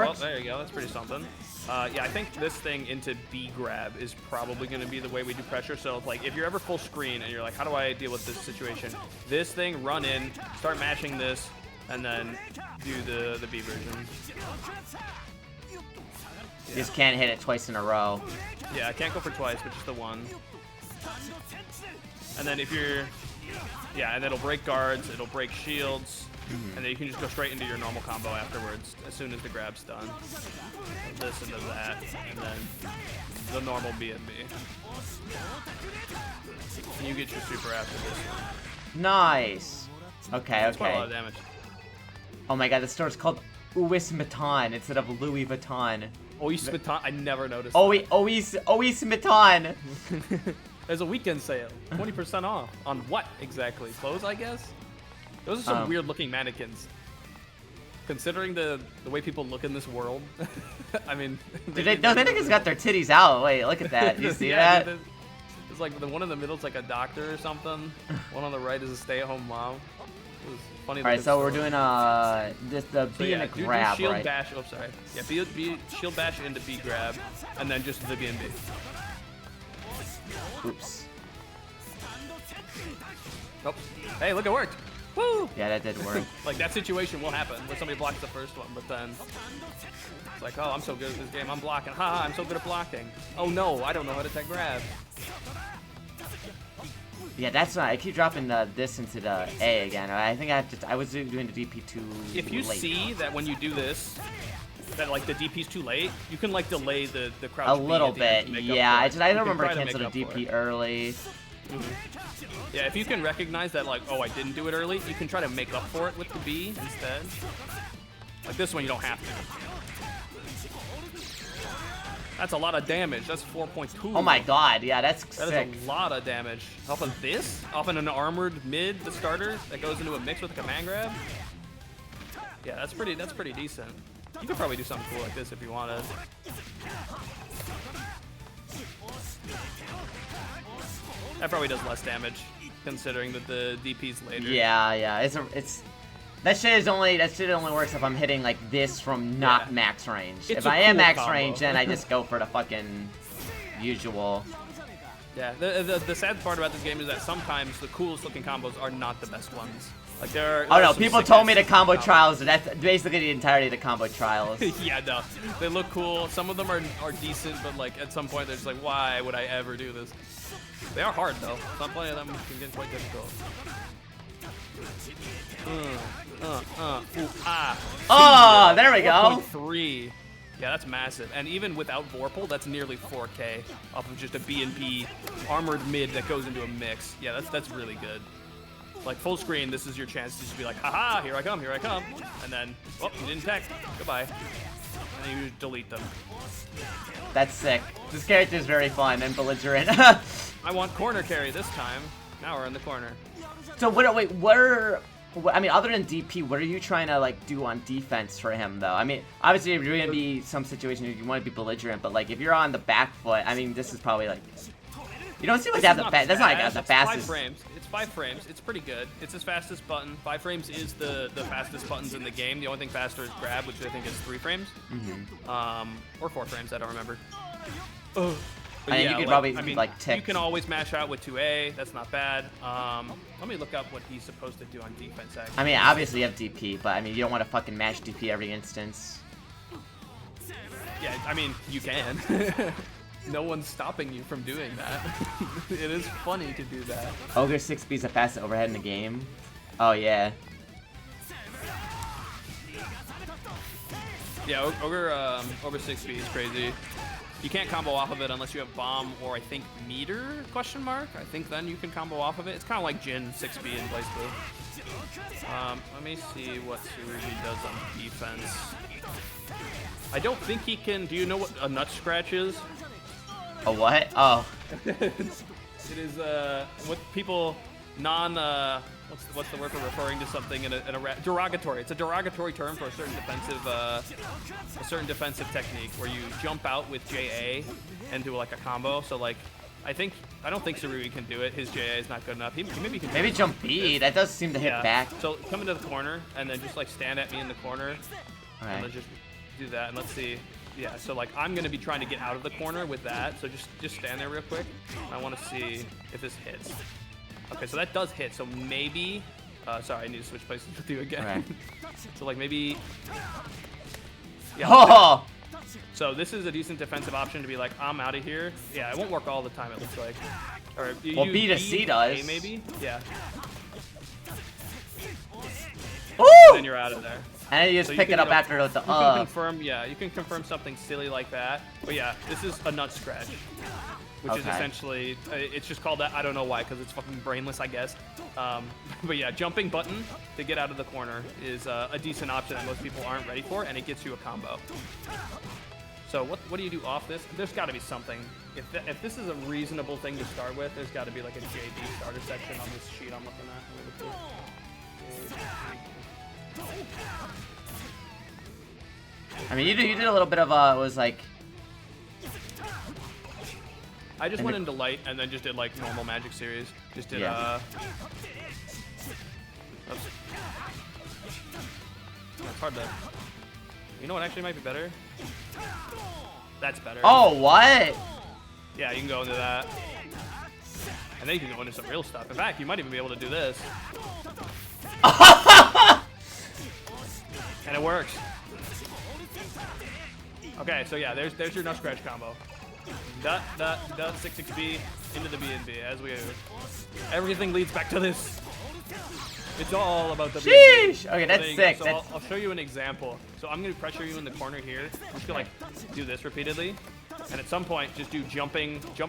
works. Well, there you go. That's pretty something. Yeah, I think this thing into B grab is probably going to be the way we do pressure. So, like, if you're ever full screen and you're like, how do I deal with this situation? This thing, run in, start mashing this, and then do the B version. You just can't hit it twice in a row. Yeah, I can't go for twice, but just the one. And then if you're... Yeah, and it'll break guards, it'll break shields, and then you can just go straight into your normal combo afterwards as soon as the grab's done. This into that, and then the normal B and B. And you get your super after this one. Nice. Okay, That's quite a lot okay. of damage. Oh my god, the store's called Louis Vuitton instead of Louis Vuitton. Ois Vuitton, I never noticed. Ois Vuitton. There's a weekend sale, 20% off. On what exactly? Clothes, I guess? Those are some weird looking mannequins. Considering the way people look in this world, I mean... Dude, those mannequins got their titties out. Wait, look at that. You see Yeah, that? It's like the one in the middle is like a doctor or something. One on the right is a stay-at-home mom. It was funny. Alright, so we're doing the B and a grab, do shield right? bash. Oh, sorry. Yeah, B shield bash into B grab, and then just the B and B. Oops. Oh, hey, look, it worked. Woo! Yeah, that did work. Like that situation will happen where somebody blocks the first one, but then it's like, oh, I'm so good at this game, I'm blocking. Haha, I'm so good at blocking. Oh no, I don't know how to tech grab. Yeah, that's not. I keep dropping this into the A again. I think I was doing the DP too If you late. see that when you do this, that like the DP's too late, you can like delay the crouch A B little at the end bit, to make up yeah. for it. I You don't can remember try to make canceling up for DP it. early. Yeah, if you can recognize that, like, oh, I didn't do it early, you can try to make up for it with the B instead. Like this one, you don't have to. That's a lot of damage. That's 4.2. Oh my god, yeah, that's That sick. is a lot of damage. Off of this? Off of an armored mid, the starter, that goes into a mix with a command grab? Yeah, that's pretty decent. You could probably do something cool like this if you wanted. That probably does less damage, considering that the DP's later. Yeah, it's that shit only works if I'm hitting like this from not max range. It's If a I am cool max combo. range, then I just go for the fucking usual. Yeah, the sad part about this game is that sometimes the coolest looking combos are not the best ones. Like there are. Oh no, some people told me sick-ass the combo combos. trials. That's basically the entirety of the combo trials. Yeah, no, they look cool. Some of them are decent, but like at some point they're just like, why would I ever do this? They are hard though. Some plenty of them can get quite difficult. Oh, there we go. 4.3. Yeah, that's massive. And even without Vorpal, that's nearly 4K off of just a B&B armored mid that goes into a mix. Yeah, that's really good. Like full screen, this is your chance to just be like, haha, here I come, here I come. And then, oh, you didn't tech. Goodbye. And then you delete them. That's sick. This character is very fun and belligerent. I want corner carry this time. Now we're in the corner. So I mean, other than DP, what are you trying to like do on defense for him though? I mean, obviously if you're gonna be some situation you want to be belligerent, but like if you're on the back foot, I mean, this is probably like you don't seem like that. That's not like the fastest. 5 frames. It's 5 frames. It's pretty good. It's his fastest button. 5 frames is the fastest buttons in the game. The only thing faster is grab, which I think is 3 frames. Or 4 frames. I don't remember. But I mean, yeah, you could like, probably like tick. You can always mash out with 2A. That's not bad. Let me look up what he's supposed to do on defense. Actually. I mean, obviously you have DP, but I mean, you don't want to fucking mash DP every instance. Yeah, I mean, you can. No one's stopping you from doing that. It is funny to do that. Ogre 6B is the fastest overhead in the game. Oh yeah. Yeah, Ogre 6B is crazy. You can't combo off of it unless you have bomb or I think meter, question mark. I think then you can combo off of it. It's kind of like Jin 6B in Blaze Blue. Let me see what Tsurugi does on defense. I don't think he can, do you know what a nut scratch is? A what? Oh. It is what people what's the word for referring to something in a derogatory. It's a derogatory term for a certain defensive technique where you jump out with JA and do like a combo. So like I don't think Tsurugi can do it. His JA is not good enough. He maybe can. Maybe jump B. That does seem to hit back. So come into the corner and then just like stand at me in the corner. Okay. And then just do that and let's see. Yeah, so like I'm gonna be trying to get out of the corner with that. So just stand there real quick. I want to see if this hits. Okay, so that does hit. So maybe, sorry, I need to switch places with you again. Right. So like maybe, yeah. Oh! So this is a decent defensive option to be like, I'm out of here. Yeah, it won't work all the time. It looks like. Or Well, B to C does. A maybe. Yeah. Woo! Then you're out of there. And then you just So you pick can, it up you know, after the You can confirm, yeah, you can confirm something silly like that. But yeah, this is a nut scratch, which is Okay. essentially, it's just called that. I don't know why, because it's fucking brainless, I guess. But yeah, jumping button to get out of the corner is a decent option that most people aren't ready for, and it gets you a combo. So what do you do off this? There's got to be something. If this is a reasonable thing to start with, there's got to be like a JD starter section on this sheet I'm looking at. I mean, you did a little bit of it was like I just went into light and then just did like normal magic series. Just did oops. It's hard to. You know what actually might be better? That's better. Oh, what? Yeah, you can go into that. And then you can go into some real stuff. In fact, you might even be able to do this. And it works. Okay, so yeah, there's your no scratch combo. Dot, 6-6B into the B&B as we everything leads back to this. It's all about the Sheesh! Okay, that's sick. So I'll show you an example. So I'm gonna pressure you in the corner here. I'm just gonna like do this repeatedly. And at some point just do jump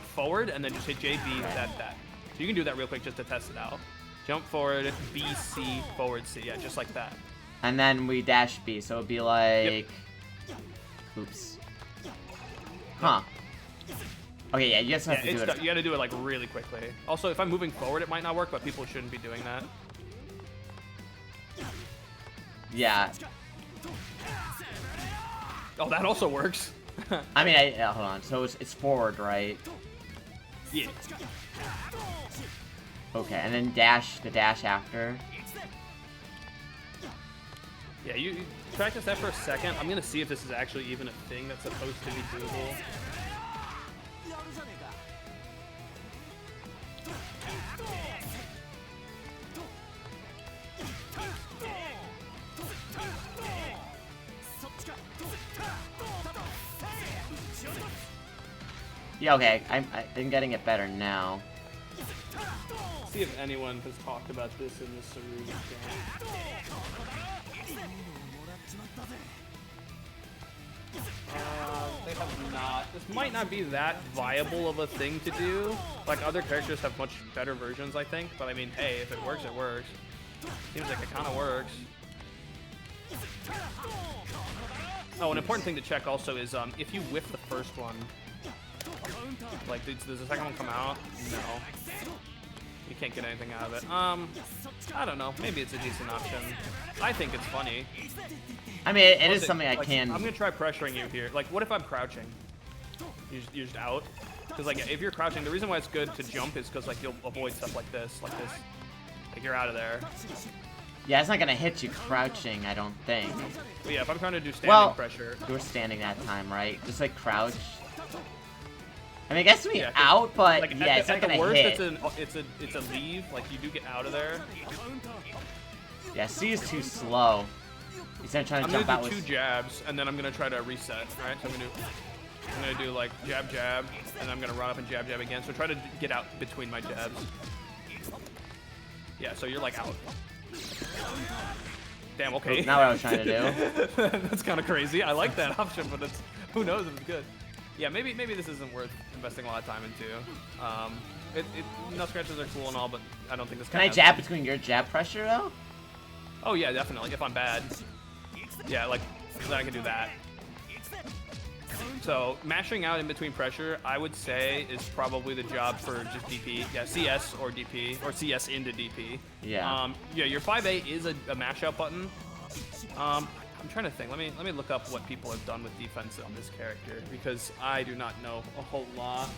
forward and then just hit JB that. So you can do that real quick just to test it out. Jump forward, B, C, forward, C. Yeah, just like that. And then we dash B, so it'd be like... Oops. Huh. Okay, yeah, you guys have to do it. You gotta do it like really quickly. Also, if I'm moving forward, it might not work, but people shouldn't be doing that. Yeah. Oh, that also works. I mean, hold on. So it's forward, right? Yeah. Okay, and then the dash after. Yeah, you practice that for a second. I'm gonna see if this is actually even a thing that's supposed to be doable. Yeah, okay, I'm getting it better now. See if anyone has talked about this in the Sarugi game. They have not. This might not be that viable of a thing to do. Like, other characters have much better versions, I think. But I mean, hey, if it works, it works. Seems like it kind of works. Oh, an important thing to check also is if you whiff the first one, like, does the second one come out? No. You can't get anything out of it. I don't know. Maybe it's a decent option. I think it's funny. I mean, it is something I can... I'm gonna try pressuring you here. Like, what if I'm crouching? You're just out? Because, like, if you're crouching, the reason why it's good to jump is because, like, you'll avoid stuff like this. Like, you're out of there. Yeah, it's not gonna hit you crouching, I don't think. But yeah, if I'm trying to do standing pressure... You were standing that time, right? Just, like, crouch. I mean, it gets me out, but like, yeah, it's not gonna hit. It's a leave. Like, you do get out of there. Yeah, C is too slow. He's not trying to jump out. I'm gonna do 2 jabs, and then I'm gonna try to reset. Right? So I'm gonna do like jab, jab, and I'm gonna run up and jab, jab again. So try to get out between my jabs. Yeah, so you're like out. Damn. Okay. Not what I was trying to do. That's kind of crazy. I like that option, but it's who knows if it's good. Yeah, maybe this isn't worth investing a lot of time into. No scratches are cool and all, but I don't think this. Can I jab between your jab pressure though? Oh yeah, definitely. If I'm bad, yeah, like then I can do that. So mashing out in between pressure, I would say, is probably the job for just DP. Yeah, CS or DP or CS into DP. Yeah. Yeah, your 5A is a mash out button. I'm trying to think. Let me look up what people have done with defense on this character because I do not know a whole lot.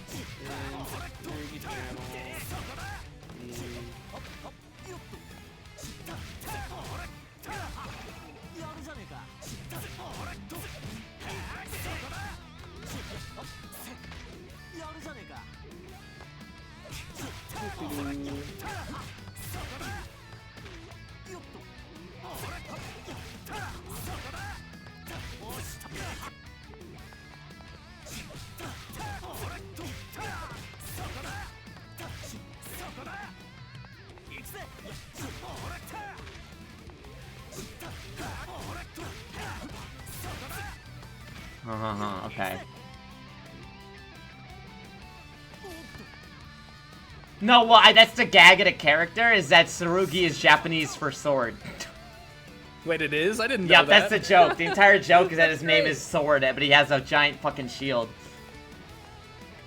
Okay. No, well, that's the gag of the character, is that Sarugi is Japanese for sword. Wait, it is? I didn't know Yep, that. that's the joke. The entire joke is that his name is Sword, but he has a giant fucking shield.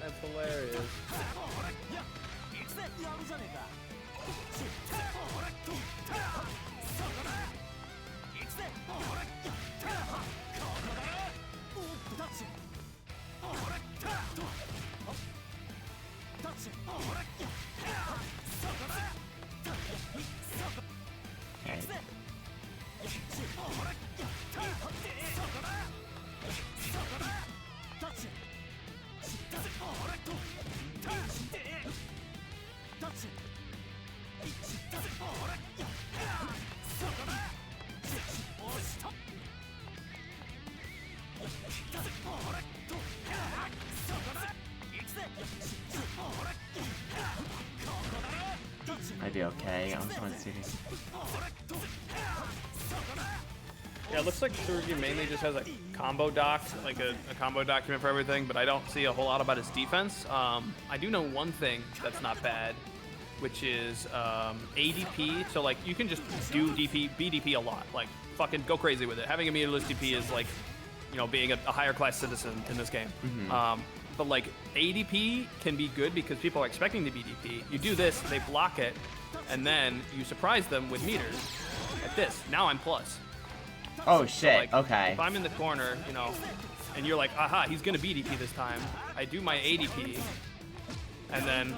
That's hilarious. Alright. I'd be okay. I just want to see. Yeah, it looks like Tsurugi mainly just has a combo doc, like a combo document for everything, but I don't see a whole lot about his defense. I do know one thing that's not bad, which is ADP. So like you can just do DP, BDP a lot. Like fucking go crazy with it. Having a meterless DP is like, you know, being a higher class citizen in this game. But like ADP can be good because people are expecting the BDP. You do this, they block it, and then you surprise them with meters. Like this. Now I'm plus. Oh shit, So, like, okay. If I'm in the corner, you know, and you're like, aha, he's gonna BDP this time. I do my ADP, and then,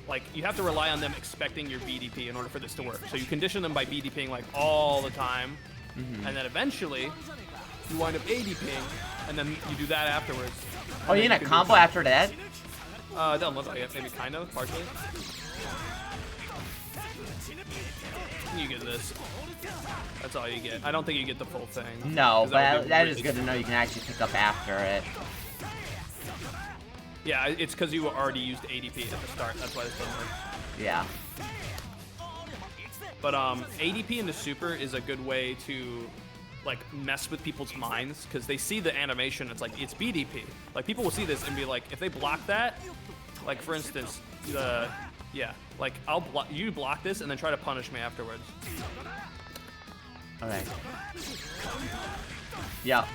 like, you have to rely on them expecting your BDP in order for this to work. So you condition them by BDPing like all the time, and then eventually you wind up ADPing, and then you do that afterwards. Oh, you in a combo after that? It doesn't look like it. Maybe kind of, partially. You get this. That's all you get. I don't think you get the full thing. No, but that is really good to know you can actually pick up after it. Yeah, it's because you already used ADP at the start. That's why this doesn't work. Yeah. But ADP into super is a good way to like mess with people's minds because they see the animation. It's like it's BDP. Like people will see this and be like, if they block that, like for instance, like you block this and then try to punish me afterwards. Okay. Yeah.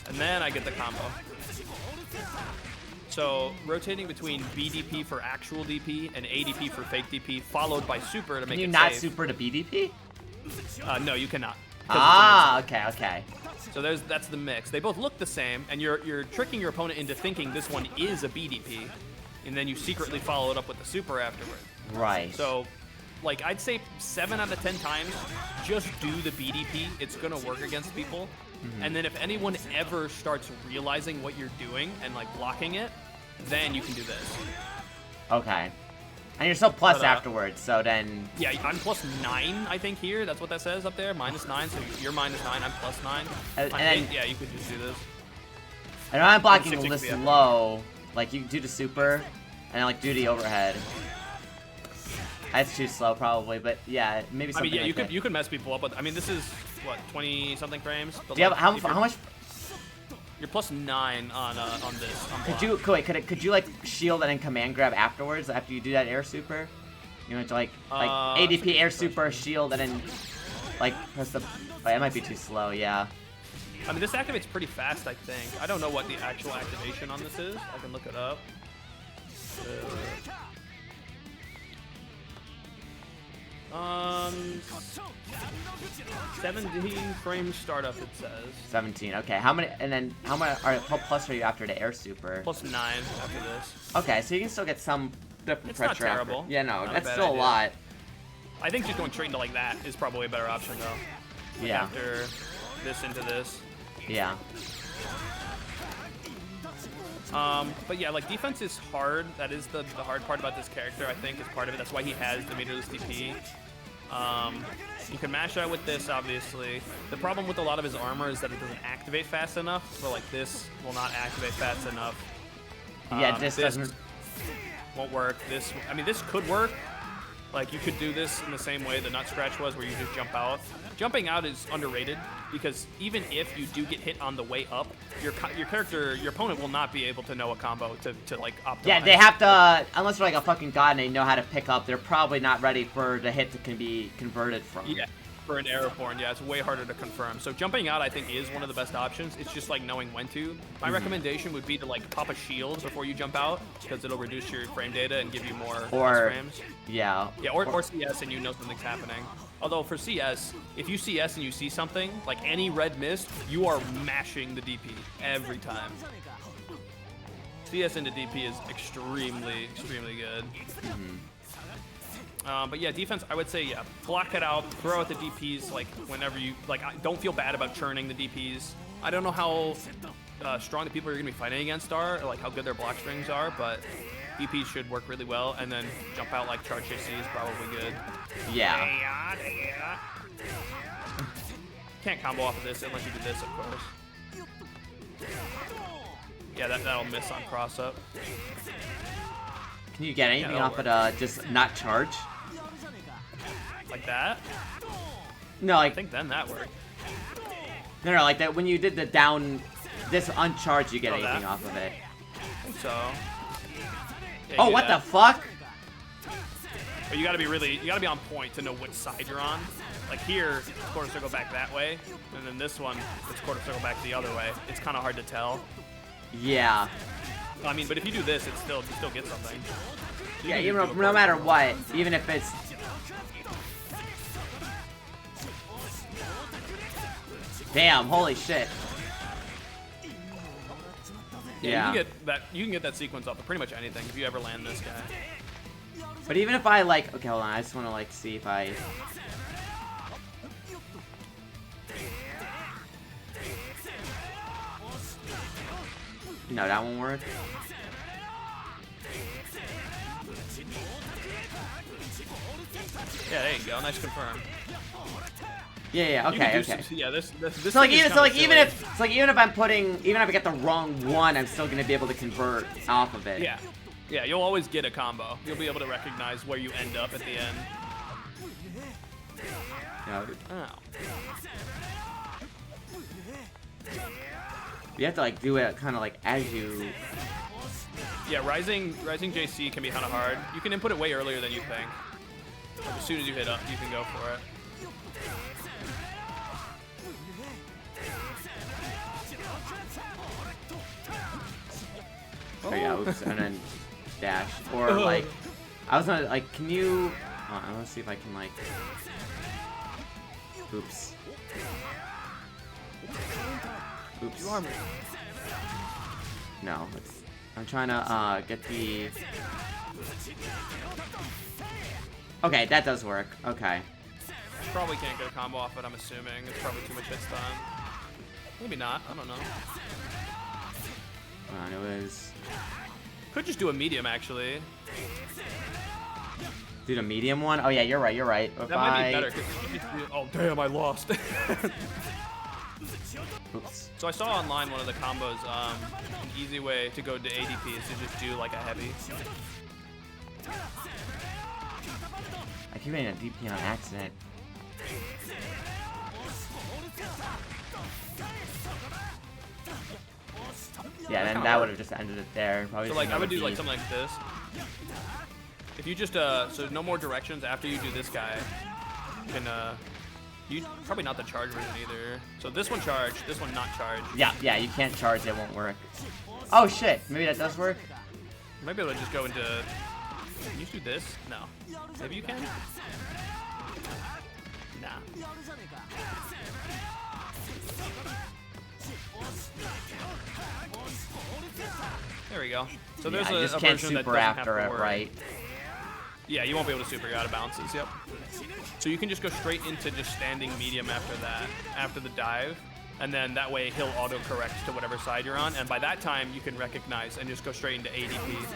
And then I get the combo. So rotating between BDP for actual DP and ADP for fake DP, followed by super to make it safe. Can you not super to BDP? No, you cannot. Ah, okay. So that's the mix. They both look the same, and you're tricking your opponent into thinking this one is a BDP, and then you secretly follow it up with the super afterward. Right. So, like, I'd say 7 out of 10 times, just do the BDP. It's gonna work against people. And then if anyone ever starts realizing what you're doing and like blocking it, then you can do this. Okay. And you're still plus afterwards, so then... Yeah, I'm plus 9, I think, here. That's what that says up there. -9, so you're -9, I'm plus 9. And then, yeah, you could just do this. And I'm blocking And 60 this could be low. Like, you do the super, and then, like, do the overhead. That's too slow, probably, but yeah, maybe something like that. you could mess people up with... I mean, this is, what, 20-something frames? But Do you like, have, how much... You're plus 9 on this. Could you like shield and then command grab afterwards after you do that air super? You know, to like ADP air super shield and then like press the. Oh, it might be too slow. Yeah. I mean, this activates pretty fast. I think. I don't know what the actual activation on this is. I can look it up. 17 frames startup, it says. 17. Okay. How many? And then how plus are you after the air super? Plus 9 after this. Okay, so you can still get some different It's pressure not terrible. after. Yeah, no, Not a that's bad still idea. a lot. I think just going straight into like that is probably a better option though. Like Yeah. After this into this. Yeah. But yeah, like defense is hard. That is the hard part about this character, I think, is part of it. That's why he has the meterless DP. You can mash out with this, obviously. The problem with a lot of his armor is that it doesn't activate fast enough. So like this will not activate fast enough. Yeah, this doesn't. Won't work. This, I mean, this could work. Like you could do this in the same way the Nut Scratch was, where you just jump out. Jumping out is underrated because even if you do get hit on the way up, your opponent will not be able to know a combo to like optimize. Yeah, they have to, unless they're like a fucking god and they know how to pick up, they're probably not ready for the hit that can be converted from. Yeah, for an Aeroborn, yeah, it's way harder to confirm. So jumping out, I think, is one of the best options. It's just like knowing when to. My recommendation would be to like pop a shield before you jump out because it'll reduce your frame data and give you more frames. Yeah. Yeah, or CS and you know something's happening. Although for CS, if you CS and you see something, like any red mist, you are mashing the DP every time. CS into DP is extremely, extremely good. But yeah, defense, I would say, yeah, block it out, throw out the DPs, like, whenever you, like, don't feel bad about churning the DPs. I don't know how strong the people you're going to be fighting against are, or, like, how good their block strings are, but DPs should work really well, and then jump out like charge JC is probably good. Yeah. Can't combo off of this unless you do this, of course. Yeah, that'll miss on cross-up. Can you get anything off it, just not charge? Like that? No, like... I think then that worked. No, like that when you did the down... This uncharged, you get anything that? off of it. I think so. Yeah, Oh, what the fuck? But you gotta be on point to know which side you're on. Like here, it's quarter circle back that way, and then this one, it's quarter circle back the other way. It's kind of hard to tell. Yeah. I mean, but if you do this, it's still, you still get something. So Yeah, no matter what, even if it's... Damn, holy shit. Yeah, you can get that sequence off of pretty much anything if you ever land this guy. But even if I like, okay, hold on, I just want to like see if I. No, that won't work. Yeah, there you go. Nice confirm. Yeah, okay, okay. Yeah, this So like even if I'm putting, even if I get the wrong one, I'm still gonna be able to convert off of it. Yeah, yeah, you'll always get a combo. You'll be able to recognize where you end up at the end. No. Oh. You have to like do it kind of like as you. Yeah, rising JC can be kind of hard. You can input it way earlier than you think. Like, as soon as you hit up, you can go for it. Oh yeah, oops, and then dash. Or like, I was gonna like, can you? I want to see if I can like. Oops. Oops. You are me. No, I'm trying to get the. Okay, that does work. Okay. Probably can't get a combo off it, I'm assuming. It's probably too much hit stun. Maybe not, I don't know. Hold on, it was. Could just do a medium, actually. Do the medium one? Oh yeah, you're right, you're right. If That might be better, cause oh damn, I lost. Oops. So I saw online one of the combos, an easy way to go to ADP is to just do like a heavy. I keep getting a DP on accident. Yeah, then that would have just ended it there. Probably So like I would do like something like this. If you just so no more directions after you do this guy, you can you probably not the charge version either. So this one charge, this one not charge. Yeah, you can't charge, it won't work. Oh shit, maybe that does work? Maybe I'll just go into. Can you do this? No. Maybe you can? Nah. There we go. So there's I just a can't version that super doesn't have after to it, worry. right? Yeah, you won't be able to super out of bounces, yep. So you can just go straight into just standing medium after that, after the dive, and then that way he'll auto-correct to whatever side you're on, and by that time you can recognize and just go straight into ADP.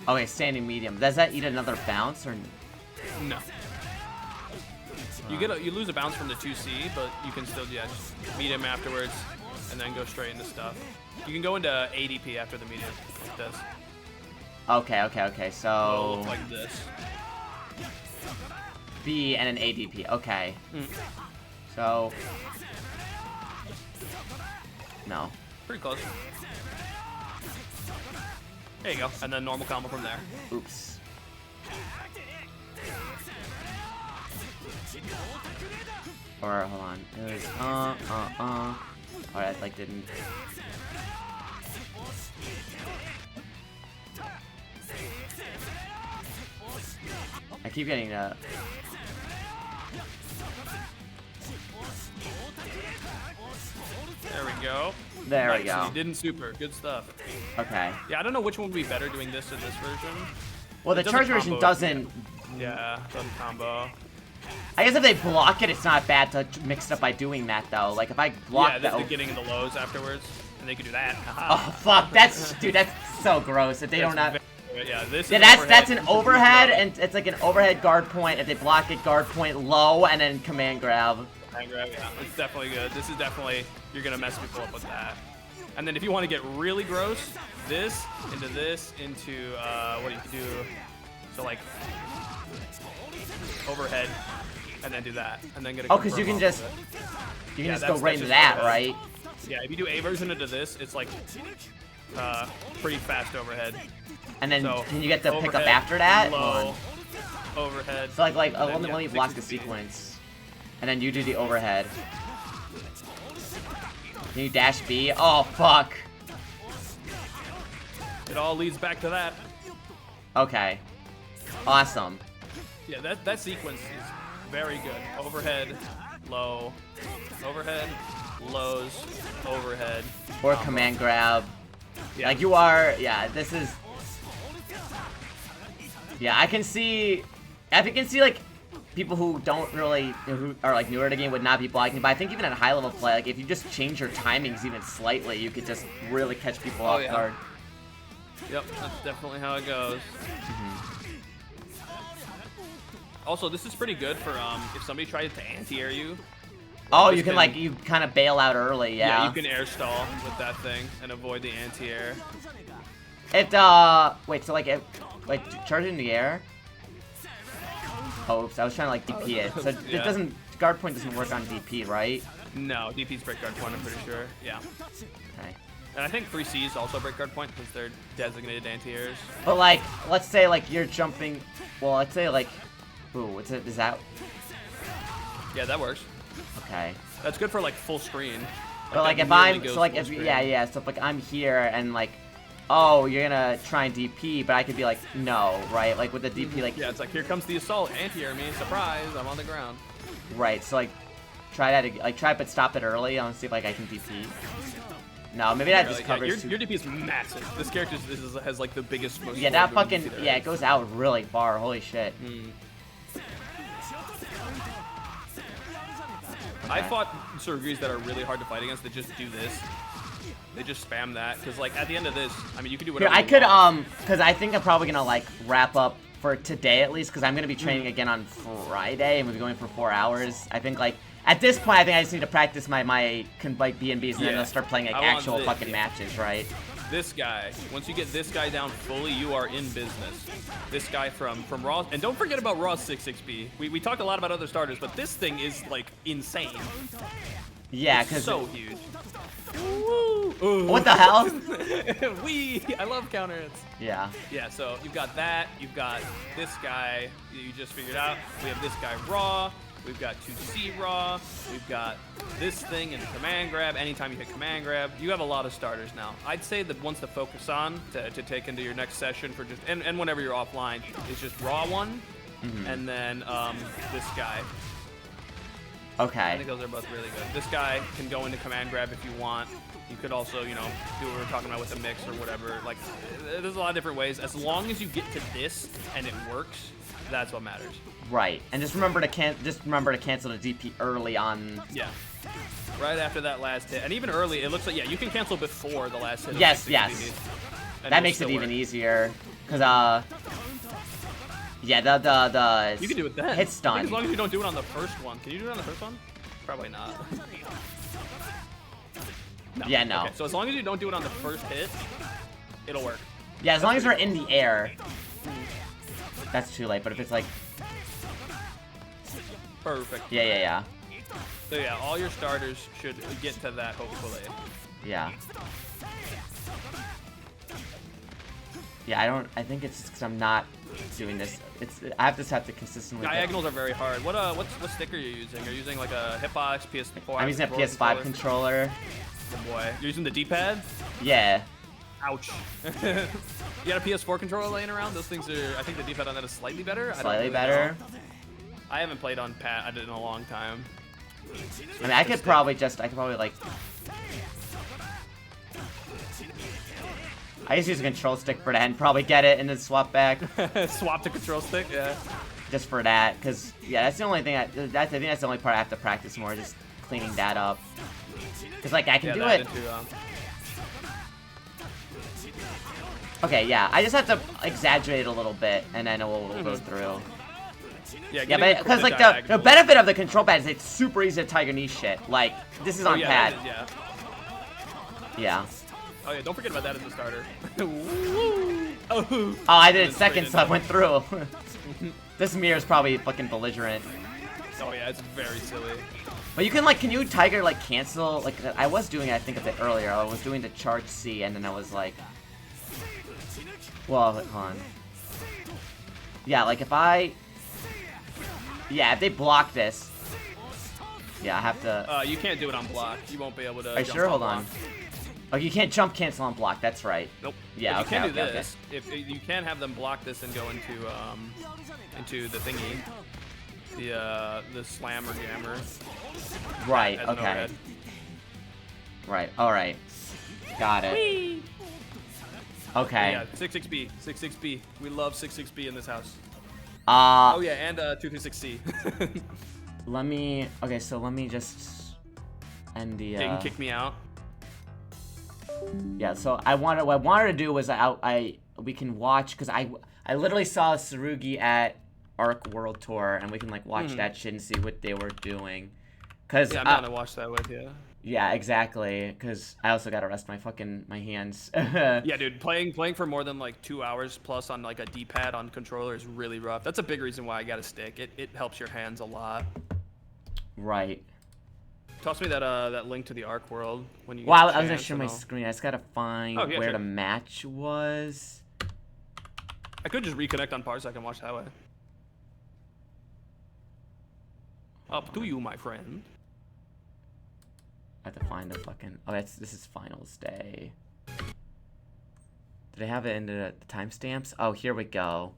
Okay, standing medium. Does that eat another bounce or? No. You lose a bounce from the 2C, but you can still just medium afterwards, and then go straight into stuff. You can go into ADP after the medium, like this. Okay, so... Look like this. B and an ADP, okay. So... No. Pretty close. There you go, and then normal combo from there. Oops. Or, hold on. It was, Oh, that, like, didn't... I keep getting that. There we go. There we nice. go. You didn't super. Good stuff. Okay. Yeah, I don't know which one would be better doing this or this version. Well, the It doesn't charge version combo. doesn't. Yeah, doesn't combo. I guess if they block it, it's not bad to mix it up by doing that though. Like if I block Yeah, that. they're getting in the lows afterwards, and they can do that. Oh fuck, that's dude, that's so gross. If they don't have. Yeah, this. Yeah, is that's an overhead. overhead, and it's like an overhead guard point. If they block it, guard point low, and then command grab. Yeah, it's definitely good. This is definitely, you're gonna mess people up with that. And then if you want to get really gross, this into what you can do. So like overhead, and then do that, and then get a. Oh, because you can just go right into that, overhead. right? Yeah, if you do a version into this, it's like pretty fast overhead. And then So, can you get the overhead, pickup after that? Low, overhead. So like and let then, me yeah, block the 60. sequence, and then you do the overhead. Can you dash B? Oh fuck. It all leads back to that. Okay. Awesome. Yeah, that sequence is very good. Overhead, low, overhead, lows, overhead. Or combo. command grab. Yeah. Like you are. Yeah, this is. Yeah, I can see like people who don't really, who are like newer to the game would not be blocking, but I think even at high level play, like if you just change your timings even slightly, you could just really catch people off guard. Yep, that's definitely how it goes. Also, this is pretty good for if somebody tries to anti-air you. Oh, this you can like, you kind of bail out early, yeah. Yeah, you can air stall with that thing and avoid the anti-air. Wait, so like, charge it in the air? Oh, oops, I was trying to like DP it. So Yeah. it doesn't, guard point doesn't work on DP, right? No, DP's break guard point, I'm pretty sure. Yeah. Okay. And I think 3C's also break guard point because they're designated anti-airs. But like, let's say like you're jumping, well, let's say like, ooh, what's it, is that, Yeah, that works. okay. That's good for like full screen. But like that if really I'm, goes so like full if, screen. yeah, so if like I'm here and like, oh, you're gonna try and DP, but I could be like, no, right? Like with the DP, like, Yeah, it's like, here comes the assault, anti-air me, surprise, I'm on the ground. right, so like, try that, like try it but stop it early, I wanna see if like I can DP. No, maybe that just covers. Your DP is massive. This character has like the biggest, most Yeah, that forward fucking, movement yeah, there it goes out really far, holy shit. I fought Surgeries that are really hard to fight against that just do this. They just spam that, because like at the end of this, I mean you could do Here, whatever I you could, want. because I think I'm probably gonna like wrap up for today at least, because I'm gonna be training again on Friday, and we'll be going for 4 hours. I think like, at this point, I think I just need to practice my like B&Bs, and then I'll start playing like I want actual this, fucking yeah. matches, right? This guy, once you get this guy down fully, you are in business. This guy from Raw, and don't forget about Raw's 6-6B. We talked a lot about other starters, but this thing is like insane. Yeah, It's because so huge. Woo! what the hell? I love counter hits. Yeah. Yeah, so you've got that, you've got this guy you just figured out. We have this guy Raw, we've got 2C Raw, we've got this thing and command grab. Anytime you hit command grab, you have a lot of starters now. I'd say the ones to focus on to take into your next session for just and whenever you're offline is just Raw one, and then this guy. I Okay. think those are both really good. This guy can go into command grab if you want. You could also, you know, do what we're talking about with the mix or whatever. Like, there's a lot of different ways. As long as you get to this and it works, that's what matters. Right. And just remember to cancel the DP early on. Yeah. Right after that last hit. And even early, it looks like, yeah, you can cancel before the last hit. of Yes, 60 yes. DP, and That it'll makes it still even work. easier. Cause yeah, the You can do it then. hit I stun. think as long as you don't do it on the first one. Can you do it on the first one? Probably not. No. Yeah, no. Okay, so as long as you don't do it on the first hit, it'll work. Yeah, as long as we're in the air. That's too late, but if it's like, Perfect. yeah. So yeah, all your starters should get to that hopefully. Yeah. Yeah, I think it's just because I'm not doing this. I have to consistently. Diagonals are very hard. What stick are you using? Are you using like a Hitbox, PS4? I'm using a PS5 controller. Oh boy. You're using the D-pad? Yeah. Ouch. You got a PS4 controller laying around? Those things are, I think the D-pad on that is slightly better. I don't Slightly really better. know. I haven't played on pad in a long time. I mean, I could probably like. I just use a control stick for that and probably get it and then swap back. Swap to control stick, yeah. Just for that, because, yeah, that's the only thing I think that's the only part I have to practice more, just cleaning that up. Because, like, I can do it. Okay, yeah, I just have to exaggerate a little bit, and then it will go through. Yeah, but because, like, the benefit of the control pad is it's super easy to Tiger Knee shit. Like, this is on pad. Yeah. Oh, yeah, don't forget about that as a starter. Oh, I did it second, so I went through. This mirror is probably fucking belligerent. Oh, yeah, it's very silly. But you can, like, can you Tiger, like, cancel? Like, I was doing it, I think, a bit earlier. I was doing the charge C, and then I was like... Well, hold on. Yeah, like, if I... Yeah, if they block this... Yeah, I have to... you can't do it on block. You won't be able to. Are you sure? Hold on. Oh, you can't jump cancel on block. That's right. Nope. Yeah, you can do okay. this. If you can have them block this and go into the thingy, the slam or jammer. Right. Okay. Right. All right. Got it. Whee! Okay. Yeah, 66B. 66B. We love 66B in this house. Oh yeah, and 226C. Let me. Okay, so let me just end the. You can kick me out. Yeah, so what I wanted to do was we can watch, because I literally saw Tsurugi at Arc World Tour, and we can like watch that shit and see what they were doing. Cause yeah, I'm down to watch that with you. Yeah, exactly. Cause I also gotta rest my hands. Yeah, dude, playing for more than like 2 hours plus on like a D-pad on controller is really rough. That's a big reason why I got a stick. It helps your hands a lot. Right. Toss me that link to the Arc World when you. Wow, I was gonna share my screen. I just gotta find where sure. the match was. I could just reconnect on Parsec and watch that way. Up to you, my friend. I have to find the fucking. Oh, this is finals day. Did I have it in the timestamps? Oh, here we go.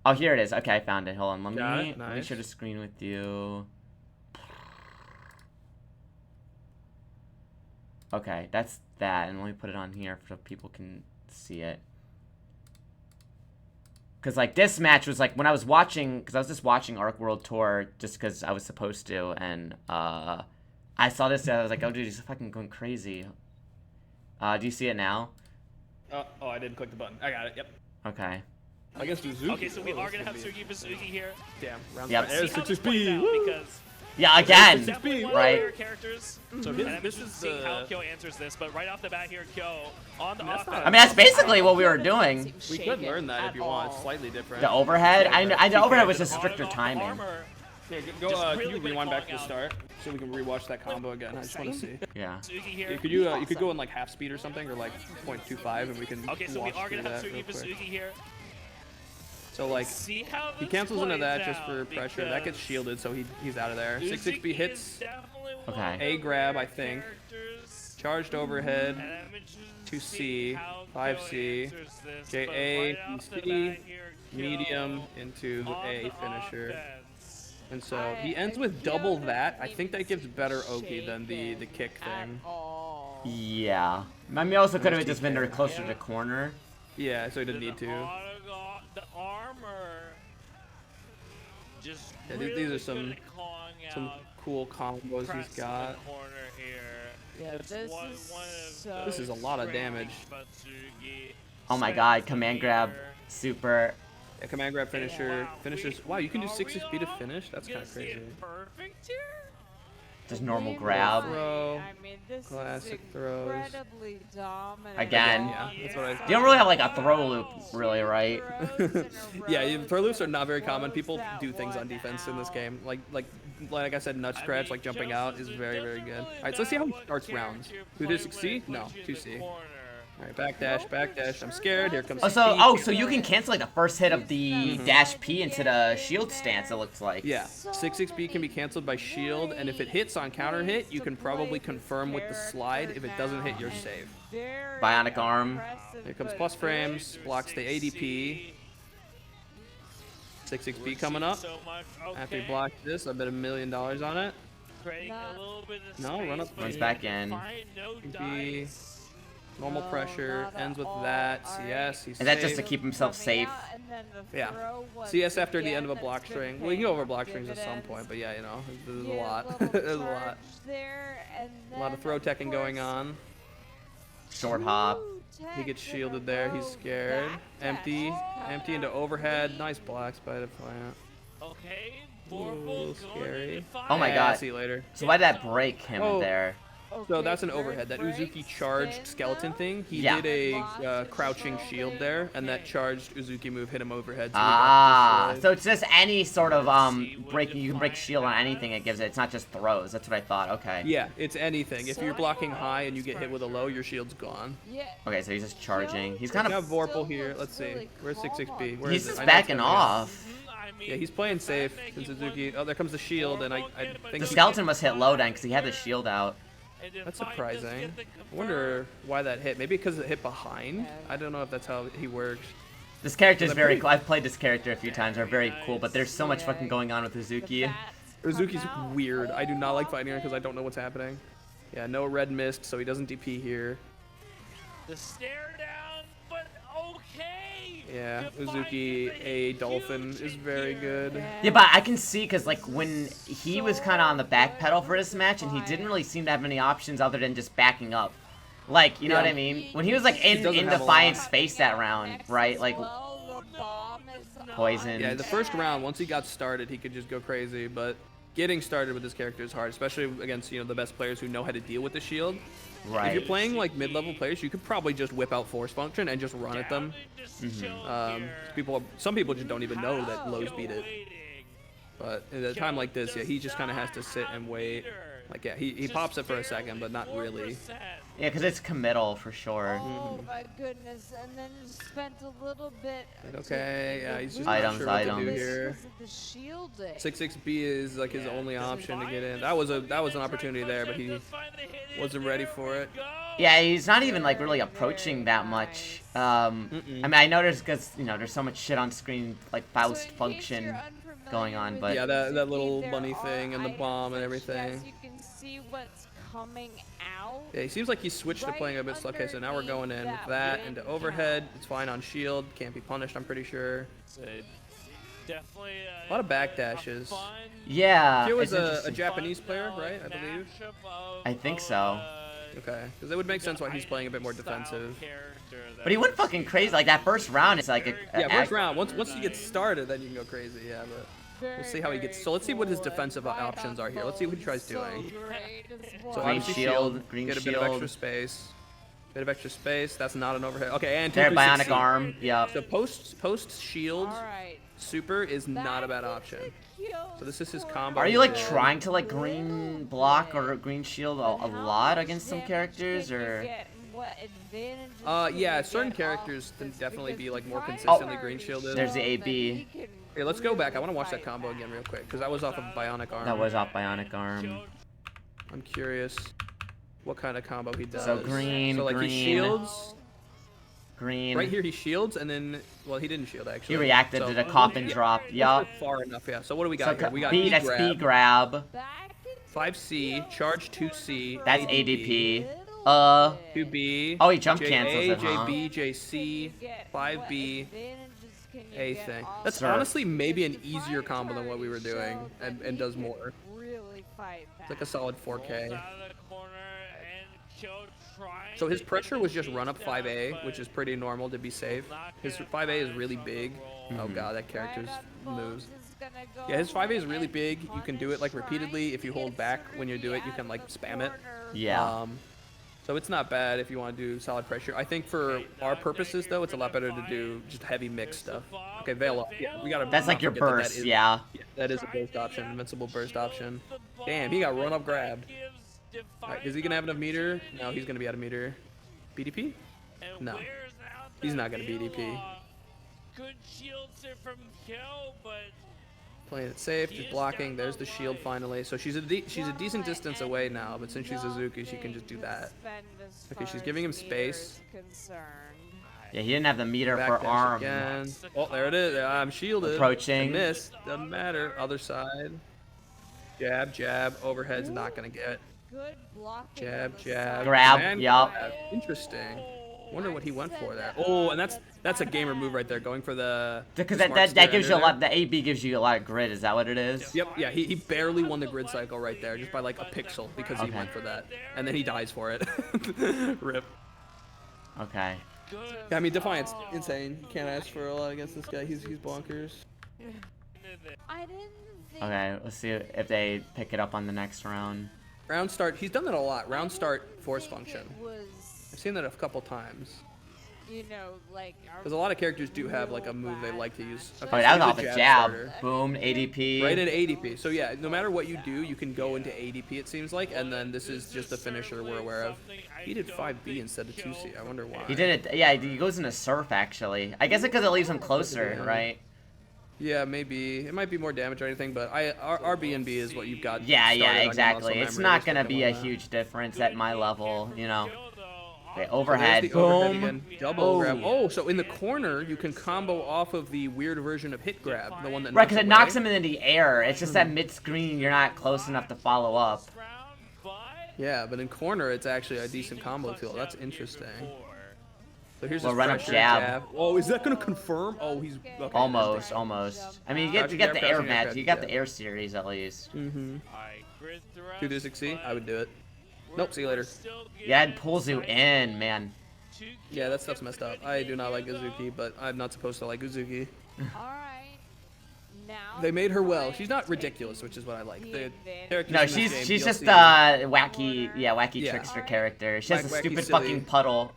Oh, here it is. Okay, I found it. Hold on. Let me share the screen with you. Okay, that's that, and let me put it on here so people can see it. Because, like, this match was, like, when I was watching, because I was just watching Arc World Tour just because I was supposed to, and, I saw this, and I was like, oh, dude, he's fucking going crazy. Do you see it now? Oh, I didn't click the button. I got it, yep. Okay. I guess Suzuki. Okay, so we are going to have Suzuki Suzuki here. Damn, round yep. There's 6B. Because yeah, again, right? Characters. So this is seeing how Kyo answers this, but right off the bat here, Kyo on the offense. I mean, that's basically what we were doing. We could learn that if you want. It's slightly different. The overhead? I know overhead was just stricter timing. Here, can you rewind back to the start so we can rewatch that combo again? I just want to see. Yeah. You could go in like half speed or something, or like 0.25, and we can. Okay, so we are gonna have Suzuki Suzuki here. So like, he cancels into that just for pressure. That gets shielded, so he's out of there. 66B hits. Okay. A grab, I think. Charged overhead. 2C, 5C, JA, C, medium into A finisher. And so he ends with double that. I think that gives better Oki than the kick thing. Yeah. I mean, also could have just been closer to the corner. Yeah, so he didn't need to. The armor. Just yeah, these are some cool combos he's got. Yeah, this is a lot of damage. Oh my god, command grab, super. Yeah, command grab finisher. Finishers. Wow, you can do 6B to finish? That's kind of crazy. Just normal grab. Throw. I mean, this Classic is throws. incredibly dominant. Again. Yeah, that's what I. You don't really have like a throw loop, really, right? Yeah, throw loops are not very common. People do things on defense in this game. Like I said, nut scratch, like jumping out, is very, very good. All right, so let's see how he starts rounds. Who did 6C? No, 2C. All right, backdash. I'm scared. Here comes. So you can cancel like the first hit of the dash P into the shield stance. It looks like. Yeah, 66B can be canceled by shield, and if it hits on counter hit, you can probably confirm with the slide. If it doesn't hit, you're safe. Bionic arm. Here comes plus frames. Blocks the ADP. 66B coming up. After he blocks this, I bet $1 million on it. No, run up. Runs back in. B. Normal Oh, pressure, not at ends with all. that. All CS, he's Is that just to safe. keep himself Coming safe? out, and then the Yeah. throw was CS after the end of a again, block that's been string. Well, you can go paying over off block strings at some dividends. point, but yeah, you know, there's a Yeah, lot. little There's a lot. charge there, and A lot of then, throw of teching going course, on. Short hop. He gets shielded there. He's scared. Empty. Empty into overhead. Nice blocks by the plant. Okay, Ooh, a little scary. Oh my Yeah, god. see you later. So why did that break him Oh. there? So that's an overhead. That Uzuki charged skeleton thing. He did a crouching shield there, and that charged Uzuki move hit him overhead. So he got destroyed. So it's just any sort of breaking. You can break shield on anything it gives it. It's not just throws. That's what I thought. Okay. Yeah, it's anything. If you're blocking high and you get hit with a low, your shield's gone. Okay, so he's just charging. He's kind We have of. Vorpal here. Let's see. Where's 66B? Where He's is it? just I know it's backing coming out. off. Yeah, he's playing safe since Suzuki. Oh, there comes the shield, and I think The he- skeleton must hit low then because he had the shield out. That's surprising. I wonder why that hit. Maybe because it hit behind. I don't know if that's how he works. This character is But I'm very pretty- cool. I've played this character a few times. They're very cool, but there's so much fucking going on with Uzuki. Uzuki's weird. I do not like fighting her because I don't know what's happening. Yeah, no red mist, so he doesn't DP here. The stare down, but okay. Yeah, Defying Uzuki, the a dolphin, huge is very here. good. Yeah, but I can see because like when he was kind of on the back pedal for this match, and he didn't really seem to have many options other than just backing up. Like, you know Yeah. what I mean? When he was like in doesn't have a Defiant's lot. face that round, right? Like poison. Yeah, the first round, once he got started, he could just go crazy, but getting started with this character is hard, especially against, you know, the best players who know how to deal with the shield. Right. If you're playing like mid-level players, you could probably just whip out force function and just run at them. Some people just don't even know that lows beat it. But at a time like this, yeah, he just kind of has to sit and wait. Like, yeah, he pops it for a second, but not really. Yeah, because it's committal for sure. Oh my goodness! And then spent a little bit. Okay, yeah, he's just Items, not sure what to do items. here. The shielding. 66B is like his only option to get in. That was an opportunity there, but he wasn't ready for it. Yeah, he's not even like really approaching that much. I mean, I noticed because you know there's so much shit on screen, like Faust function going on, but Yeah, that little bunny thing and the bomb and everything. You can see what's coming out. Yeah, he seems like he switched to playing a bit slow. Okay, so now we're going in with that into overhead. It's fine on shield. Can't be punished, I'm pretty sure. Definitely A lot of backdashes. yeah, He was it's a interesting. Japanese player, right? I believe. I think so. Okay, because it would make sense why he's playing a bit more defensive. But he went fucking crazy. Like that first round, it's like a Yeah, first round. Once he gets started, then you can go crazy. Yeah, but we'll see how he gets. So let's see what his defensive options are here. Let's see what he tries doing. So Green obviously shield, green get a bit of shield. extra space. Bit of extra space. That's not an overhead. Okay, and There, 260. bionic arm. Yep. So post shield Alright. super is not a bad option. So this is his combo. Are you like he did. trying to like green block or green shield a lot against some characters, or? Yeah, certain characters can definitely be like more consistently green shielded. There's the AB. Here, let's go back. I want to watch that combo again real quick because that was off of bionic arm. That was off bionic arm. I'm curious what kind of combo he does. So green, So like green, he shields. green. Right here he shields and then, well, he didn't shield actually. He reacted So- to the coffin drop. Let's Yup. go far enough, yeah. So what do we So got here? We got B, that's B grab. 5C, charge 2C. That's ADP. 2B. Oh, he jump JA, cancels it, huh? JB, JC, 5B, A thing. That's Sir. honestly maybe an easier combo than what we were doing and does more. Really fight It's like a solid 4K. Out of the corner and Kyo trying So his to pressure get was just the run up beat down, 5A, but which is pretty normal to be safe. His 5A is really big. Oh god, that character's moves. Yeah, his 5A is really big. You can do it like repeatedly. If you hold back when you do it, you can like spam it. Yeah. So it's not bad if you want to do solid pressure. I think for our purposes though, it's a lot better to do just heavy mix stuff. Okay, veil up. Yeah, we gotta. That's like not your forget that burst. is- Yeah. Yeah, that is a burst option, invincible burst option. Damn, he got run up grabbed. Alright, is he gonna have enough meter? No, he's gonna be out of meter. BDP? No. He's not gonna BDP. Good shields there from Kyo, but Playing it safe, just blocking. There's the shield finally. So she's a decent distance away now, but since she's Azuki, she can just do that. Okay, she's giving him space. Yeah, he didn't have the meter for Backdash arm. again. Oh, there it is. I'm shielded. Approaching. I missed. Doesn't matter. Other side. Jab, jab. Overhead's not gonna get. good blocking. Jab, on the jab. side. Grab, and yup. grab. Interesting. Wonder what he went for there. Oh, and that's a gamer move right there, going for the Because smart that steer gives you a under lot. The AB gives you a lot of grid. Is that what it is? Yep, yeah, he barely won the grid cycle right there, just by like a pixel, because he Okay. went for that. And then he dies for it. Rip. Okay. Yeah, I mean, Defiant's insane. You can't ask for a lot against this guy. He's bonkers. I didn't think. Okay. Let's see if they pick it up on the next round. Round start, he's done that a lot. Round start, force think function. It was, I've seen that a couple times. you know, like. Because a lot of characters do have like a move they like to use. Oh, that was off a jab. starter. Boom. ADP. Right at ADP. So yeah, no matter what you do, you can go into ADP, it seems like, and then this is just the finisher we're aware of. He did 5B instead of 2C. I wonder why. He did it. Yeah, he goes into surf actually. I guess it because it leaves him closer, right? Yeah, maybe. It might be more damage or anything, but our B&B is what you've got. Yeah, started on your exactly. muscle It's memory, not just gonna like be the a one huge difference at my level, you know. Okay, that. overhead. There's the overhead Boom. again. Double grab. Oh, so in the corner, you can combo off of the weird version of hit grab, the one that Right, because it knocks away. him into the air. It's just that mid-screen, you're not close enough to follow up. Yeah, but in corner, it's actually a decent combo tool. That's interesting. So here's Well, his run up pressure jab. Oh, is that gonna confirm? Oh, he's okay, Almost, almost. I mean, you get Crouching the jab, air crouching jab, match. crouching You got jab. the air series at least. Mm-hmm. 2 2 to 6C, I would do it. Nope, see you later. Yeah, it pulls you in, man. Yeah, that stuff's messed up. I do not like Uzuki, but I'm not supposed to like Uzuki. Alright. Now. They made her well. She's not ridiculous, which is what I like. The characters No, in this game, she's just DLC wacky, wacky Yeah. trickster character. She has a Wacky, stupid silly. fucking puddle.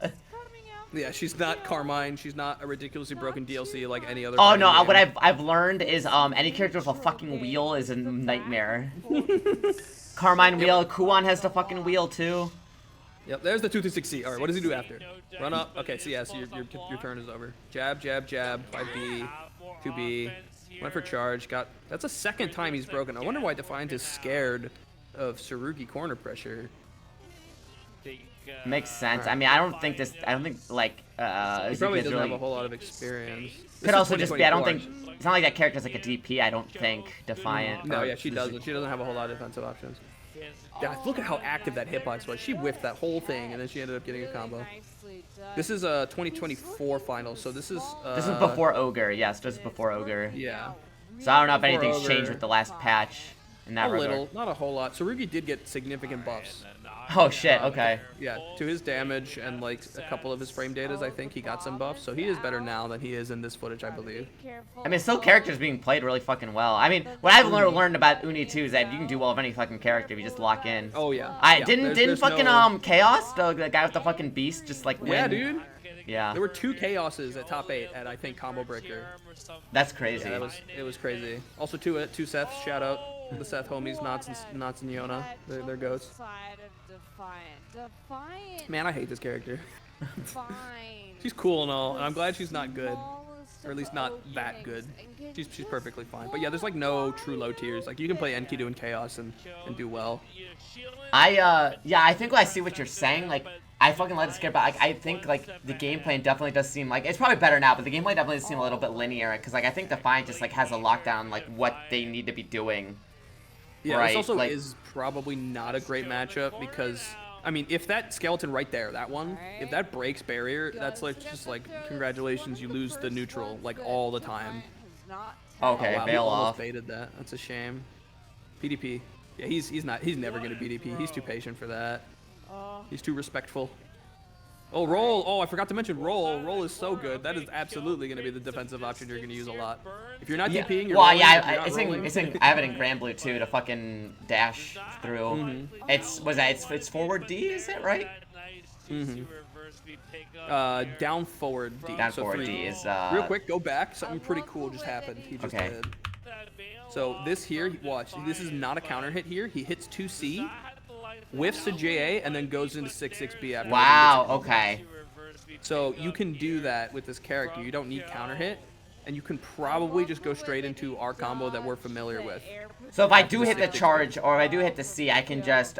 Yeah, she's not Carmine. She's not a ridiculously broken DLC like any other. Oh fighting no, game. what I've learned is any character with a fucking wheel is a nightmare. Carmine wheel, Kuon has the fucking wheel too. Yep, there's the 2 to 6C. All right, what does he do after? Run up. Okay, so yes, your turn is over. Jab, jab, jab. 5B, 2B. Went for charge. That's the second time he's broken. I wonder why Defiant is scared of Tsurugi corner pressure. Makes sense. I mean, I don't think like He Uzuki probably is doesn't really. have a whole lot of experience. This Could is also just be. I don't 2024. think it's not like that character's like a DP. I don't think Defiant. No, or yeah, she doesn't. She doesn't have a whole lot of defensive options. Yeah, look at how active that hitbox was. She whiffed that whole thing, and then she ended up getting a combo. This is a 2024 final, so this is. This is before Ogre. Yes, this is before Ogre. Yeah. So I don't know if Before anything's changed Ogre. with the last patch in that A regard. little, not a whole lot. Tsurugi did get significant buffs. Oh shit. Okay. Yeah, to his damage and like a couple of his frame datas, I think he got some buffs. So he is better now than he is in this footage, I believe. I mean, still characters being played really fucking well. I mean, what I've learned about UNI2 is that you can do well with any fucking character if you just lock in. Oh yeah. I Yeah, didn't there's fucking no- Chaos, the guy with the fucking beast, just like win. Yeah, dude. Yeah, There were 2 chaoses at top 8 at I think Combo Breaker. that's crazy. Yeah, it was crazy. Also two Seths. Shout out the Seth homies, Knots and Yona. They're goats. Side of Defiant. Man, I hate this character. Fine. She's cool and all, and I'm glad she's not good. Or at least not that good. She's perfectly fine. But yeah, there's like no true low tiers. Like you can play Enkidu and Chaos and do well. I think I see what you're saying. Like, I fucking like this character, but I think like the gameplay definitely does seem like it's probably better now, but the gameplay definitely does seem a little bit linear because like I think Defiant just like has a lockdown on, like what they need to be doing. Yeah, Right, this also like- is probably not a great matchup because I mean, if that skeleton right there, that one, if that breaks barrier, that's like just like congratulations, you lose the neutral like all the time. Okay, Oh, wow, he bail almost off. baited that. That's a shame. PDP. Yeah, he's never gonna BDP. He's too patient for that. He's too respectful. Oh, roll! Oh, I forgot to mention roll. Roll is so good. That is absolutely gonna be the defensive option you're gonna use a lot. If you're not Yeah, DPing, you're well, rolling, yeah, if you're not rolling- I have it in Grand Blue too to fucking dash through. Mm-hmm. It's forward D, is it right? Down forward D. Down so forward 3. D is Real quick, go back. Something pretty cool just happened. He just Okay. did. So this here, watch. This is not a counter hit here. He hits 2C, whiffs a JA, and then goes into 6-6B after. Wow. Okay. So you can do that with this character. You don't need counter hit, and you can probably just go straight into our combo that we're familiar with. So if I do hit the charge or if I do hit the C, I can just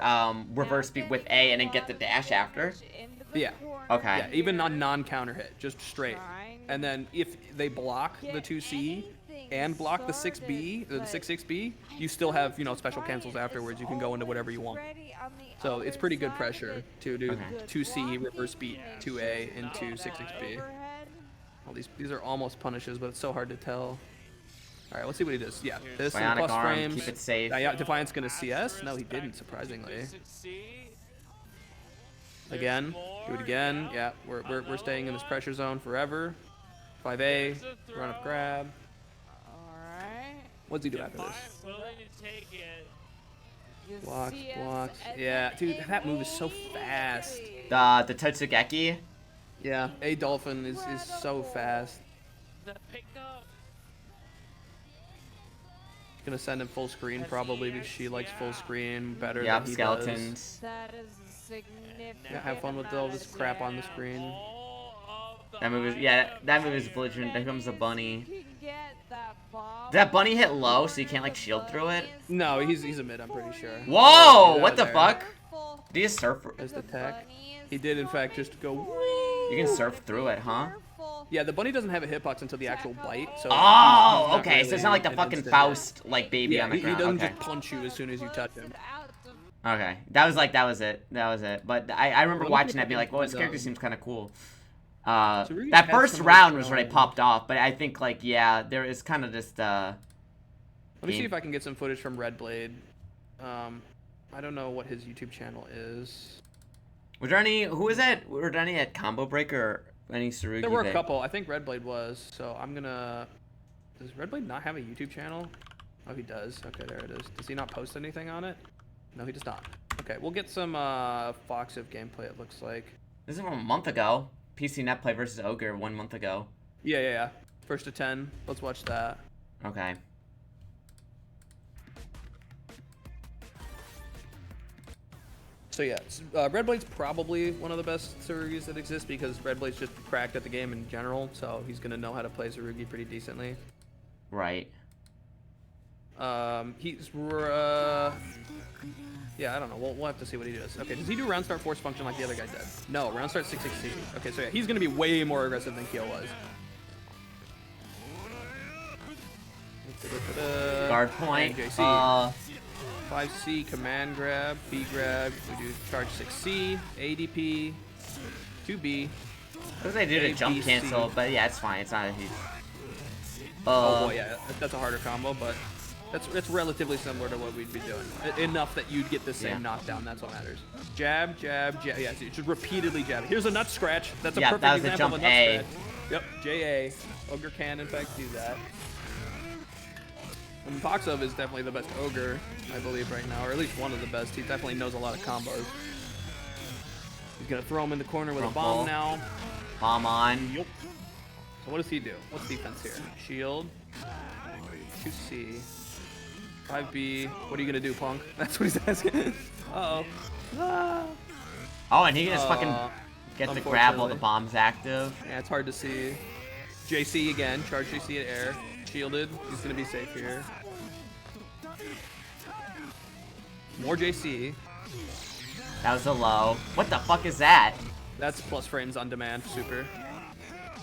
reverse speed with A and then get the dash after. Yeah. Okay. Yeah, even on non-counter hit, just straight. And then if they block the 2C, and block the 6B, the 6-6B, you still have, you know, special cancels afterwards. You can go into whatever you want. So it's pretty good pressure to do 2C, reverse beat 2A into 6-6B. Well, these are almost punishes, but it's so hard to tell. All right, let's see what he does. Yeah, this and Bionic plus arm, frames. keep it safe. Yeah, Defiant's gonna CS. No, he didn't, surprisingly. Again, do it again. Yeah, we're staying in this pressure zone forever. 5A, run up grab. Alright. What's he do after this? Willing to take it. Blocks, blocks. Yeah, dude, that move is so fast. The Totsugeki. Yeah, A Dolphin is so fast. The pickup. Gonna send him full screen probably because she likes full screen better Yep, than he skeletons. That is a significant. does. Yeah, have fun with all this crap on the screen. That move is, yeah, that move is belligerent. There comes a bunny. You can get that bomb. Did that bunny hit low so you can't like shield through it? No, he's a mid, I'm pretty sure. Whoa! Get What out the of there. fuck? Did he just surf? There's the tech. He did in fact just go. You can surf through it, huh? Yeah, the bunny doesn't have a hitbox until the actual bite. So Oh, he's okay. So it's not like the an fucking instant- Faust like baby Yeah, on the he ground. doesn't Okay. just punch you as soon as you touch him. Okay. That was it. That was it. But I remember Let me watching see that if and be I like, can well, this find, character seems kind of cool. Tsurugi That had first some round like, was when it popped off, but I think like, yeah, there is kind of just Let me see game. if I can get some footage from Red Blade. I don't know what his YouTube channel is. Was there any, who was that? Were there any at Combo Breaker or any Tsurugi? There were a that- couple. I think Red Blade was. So I'm gonna. Does Red Blade not have a YouTube channel? Oh, he does. Okay, there it is. Does he not post anything on it? No, he does not. Okay, we'll get some Foxiv gameplay. It looks like. This is from a month ago. PC Net Play versus Ogre 1 month ago. Yeah. First to 10. Let's watch that. Okay. So yeah, Red Blade's probably one of the best Tsurugis that exist because Red Blade's just cracked at the game in general, so he's gonna know how to play Tsurugi pretty decently. Right. Yeah, I don't know. We'll have to see what he does. Okay, does he do round start force function like the other guy did? No, round start 660. Okay, so yeah, he's gonna be way more aggressive than Kyo was. Guard point. And JC. 5C, command grab, B grab, we do charge 6C, ADP, 2B. Because they did a jump ABC. cancel, but yeah, it's fine. It's not a huge. Oh boy, yeah, that's a harder combo, but it's relatively similar to what we'd be doing. Enough that you'd get the same Yeah. knockdown, that's what matters. Jab, jab, jab, yeah, so just repeatedly jab. Here's a nut scratch. That's a Yeah, perfect that was a example jump of a nut A. scratch. Yep, JA. Ogre can, in fact, do that. And Foxov is definitely the best Ogre, I believe, right now, or at least one of the best. He definitely knows a lot of combos. He's gonna throw him in the corner with a Crumple. bomb now. Bomb on. Yup. So what does he do? What's defense here? Shield. 2C. 5B. What are you gonna do, punk? That's what he's asking. Uh-oh. Ah. Oh, and he can just fucking get the grab while the unfortunately. bomb's active. Yeah, it's hard to see. JC again. Charge JC at air. Shielded. He's gonna be safe here. More JC. That was a low. What the fuck is that? That's plus frames on demand. Super.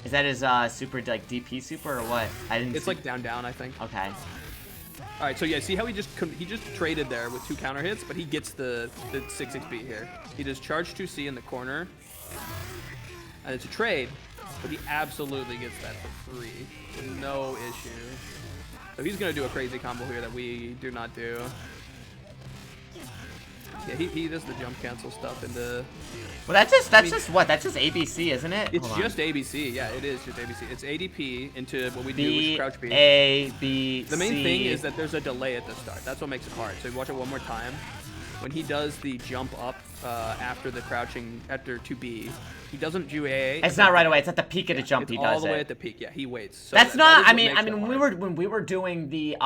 Is that his super like DP super or what? I didn't. It's see. like down down, I think. Okay. All right, so yeah, see how he just traded there with 2 counter hits, but he gets the 6-6B here. He does charge 2C in the corner, and it's a trade, but he absolutely gets that for free with no issue. So he's gonna do a crazy combo here that we do not do. Yeah, he does the jump cancel stuff into. Well, that's just what? That's just ABC, isn't it? It's Hold on. just ABC. Yeah, it is just ABC. It's ADP into what we do, which B is crouch B. A B. The main C. thing is that there's a delay at the start. That's what makes it hard. So you watch it one more time. When he does the jump up after the crouching, after 2B, he doesn't do AA. It's not right away. It's at the peak of the jump. It's He all does the way it. at the peak. Yeah, he waits. So That's that not. is I what mean, makes it hard. when we were doing the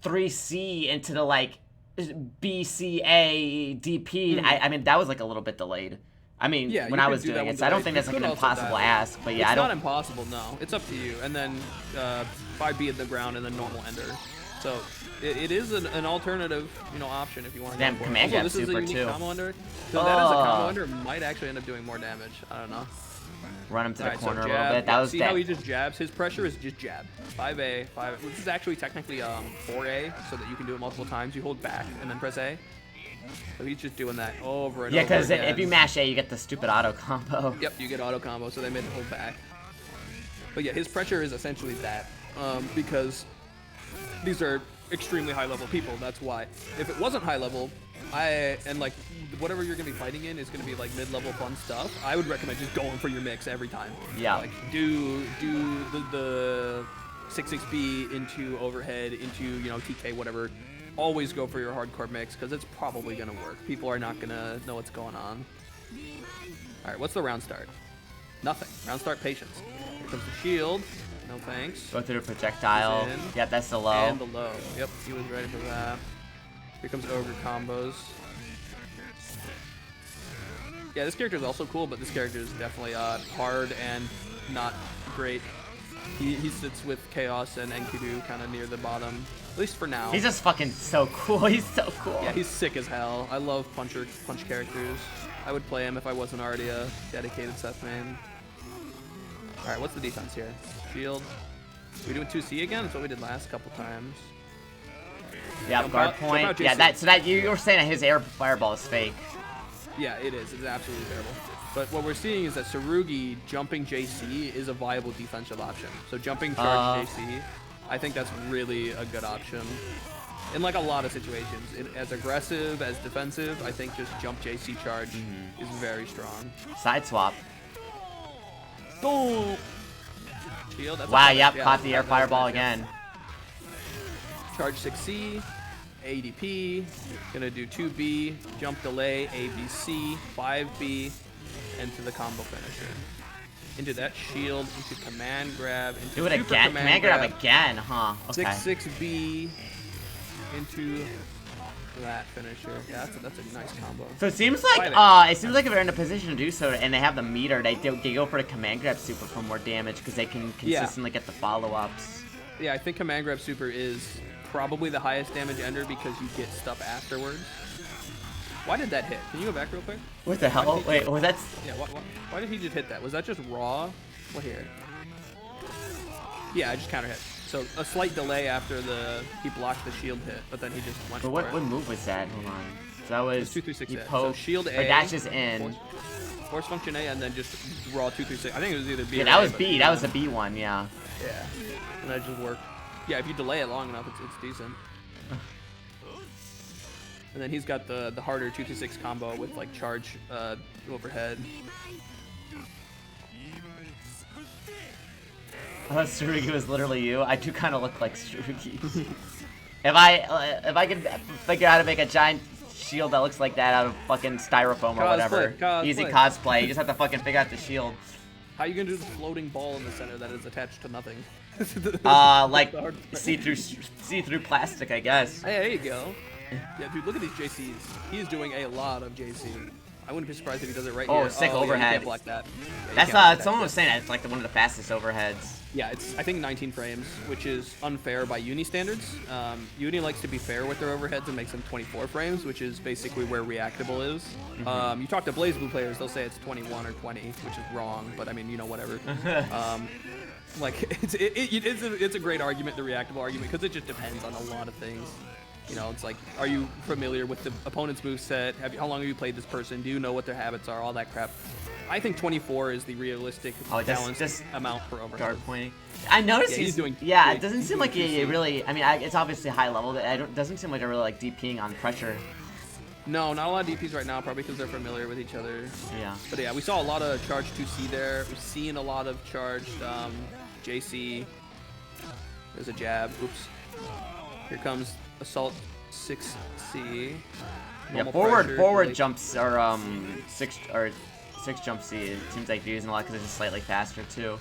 3C into the like BCA DP. I mean, that was like a little bit delayed. I mean, Yeah, when you I could was do that doing one it, so I don't delayed. think You that's like an could also impossible dial it. ask. But yeah, It's I not don't. impossible, no. It's up to you. And then 5B at the ground and then normal ender. So it is an alternative, option if you want to Damn, go for it. command Also, grab this is a super unique too. combo ender. So that as a combo Oh. ender might actually end up doing more damage. I don't know. Run him to the Alright, corner so a little jab. bit. That was See dead. how he just jabs? His pressure is just jab. 5A, 5. This is actually technically 4A, so that you can do it multiple times. You hold back and then press A. So he's just doing that over and Yeah, over because again. if you mash A, you get the stupid auto combo. Yep, you get auto combo, so they made it hold back. But yeah, his pressure is essentially that, because these are extremely high level people. That's why. If it wasn't high level, like whatever you're gonna be fighting in is gonna be like mid-level fun stuff. I would recommend just going for your mix every time. Yeah. Like do the 6-6B into overhead into TK whatever. Always go for your hardcore mix because it's probably gonna work. People are not gonna know what's going on. All right, what's the round start? Nothing. Round start patience. Here comes the shield. No thanks. Go through the projectile. He's in. Yep, that's the low. And the low. Yep, he was ready for that. Here comes ogre combos. Yeah, this character is also cool, but this character is definitely hard and not great. He sits with Chaos and Enkidu kind of near the bottom, at least for now. He's just fucking so cool. He's so cool. Yeah, he's sick as hell. I love punch characters. I would play him if I wasn't already a dedicated Seth main. All right, what's the defense here? Shield. We doing 2C again? That's what we did last couple times. Yeah, Jump guard out point. Yeah, JC. so that you were saying that his air fireball is fake. Yeah, it is. It's absolutely terrible. But what we're seeing is that Tsurugi jumping JC is a viable defensive option. So jumping charge JC, I think that's really a good option. In like a lot of situations, as aggressive as defensive, I think just jump JC charge is very strong. Side swap. Boom! Shield. That's Wow, a yep, yeah, caught the air that was fireball nice, yeah. again. Charge 6C, ADP, gonna do 2B, jump delay, ABC, 5B, into the combo finisher. Into that shield, into command grab, into Do it super again. Command grab again, huh? Okay. 6-6B, into that finisher. Yeah, that's a nice combo. So it seems like if they're in a position to do so, and they have the meter, they go for the command grab super for more damage because they can consistently get the follow-ups. Yeah, I think command grab super is probably the highest damage ender because you get stuff afterwards. Why did that hit? Can you go back real quick? What the hell? Wait, was that? Yeah, why did he just hit that? Was that just raw? What here? Yeah, I just counter hit. So a slight delay after he blocked the shield hit, but then he just went But for what it. move was that? Hold on. So that was 2-3-6 he hit. So poked, shield A. or dashes in. Force function A, and then just raw 2-3-6. I think it was either B Yeah, or that A, was but- B. That was the B one. Yeah. Yeah, and that just worked. Yeah, if you delay it long enough, it's decent. And then he's got the harder 2-6 combo with like charge overhead. I thought Tsurugi was literally you. I do kind of look like Tsurugi. if I could figure out how to make a giant shield that looks like that out of fucking styrofoam or whatever, easy cosplay. You just have to fucking figure out the shield. How are you gonna do the floating ball in the center that is attached to nothing? Like see-through plastic, I guess. Hey, there you go. Yeah, dude, look at these JCs. He's doing a lot of JC. I wouldn't be surprised if he does it right here. Sick Yeah, you overhead. can't block that. Yeah, you That's can't block that. someone was saying that it's like one of the fastest overheads. Yeah, it's I think 19 frames, which is unfair by Uni standards. Uni likes to be fair with their overheads and makes them 24 frames, which is basically where reactable is. You talk to BlazBlue players, they'll say it's 21 or 20, which is wrong, but I mean, whatever. Like it's a great argument, the reactable argument, because it just depends on a lot of things. It's like, are you familiar with the opponent's moveset? How long have you played this person? Do you know what their habits are? All that crap. I think 24 is the realistic balanced amount for overhead. Guard pointing. I noticed he's doing. Yeah, it doesn't seem like he really. I mean, it's obviously high level. But it doesn't seem like they're really like DPing on pressure. No, not a lot of DPs right now, probably because they're familiar with each other. Yeah. But yeah, we saw a lot of charge 2C there. We've seen a lot of charged JC. There's a jab. Oops. Here comes assault 6C. Yeah, Normal forward pressure, like, jumps are 6 jump C. It seems like they're using a lot because it's just slightly faster too.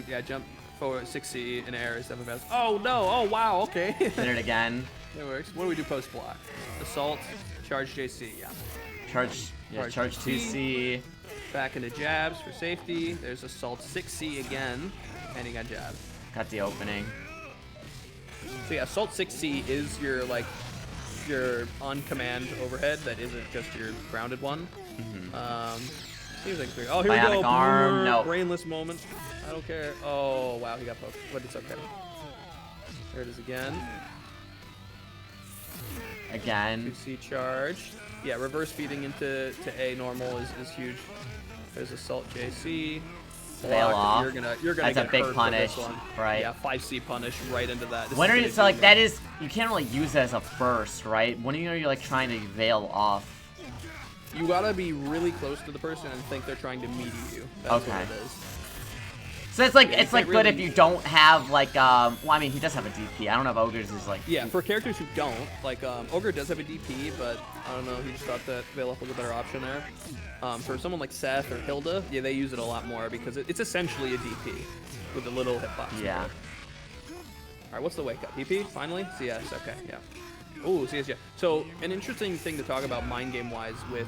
Yeah, jump forward 6C in air is definitely fast. Oh no! Oh wow! Okay. Hit it again. That works. What do we do post block? Assault, charge JC. Yeah. Charge 2C. Back into jabs for safety. There's assault 6C again, and he got jab. Got the opening. So yeah, assault 6C is your on command overhead that isn't just your grounded one. Seems like 3. Oh, here we Bionic go. arm, no. Brainless moment. I don't care. Oh, wow, he got poked, but it's okay. There it is again. Again. 2C charge. Yeah, reverse feeding into A normal is huge. There's assault JC. Veil off. You're gonna That's get a big hurt punish, for this one. right? Yeah, 5C punish right into that. When are you, so like that is, you can't really use it as a burst, right? When are you like trying to veil off? You gotta be really close to the person and think they're trying to melee you. That's Okay. what it is. So it's like, Yeah, it's like you good can't if you don't have like, well, I mean, he does have a DP. I don't know if Ogre's is like. Yeah, for characters who don't, like, Ogre does have a DP, but I don't know, he just thought that Veil Off was a better option there. For someone like Seth or Hilda, yeah, they use it a lot more because it's essentially a DP with a little hitbox. Yeah. Alright, what's the wake up? PP, finally? CS, okay, yeah. Ooh, CS, yeah. So, an interesting thing to talk about mind game-wise with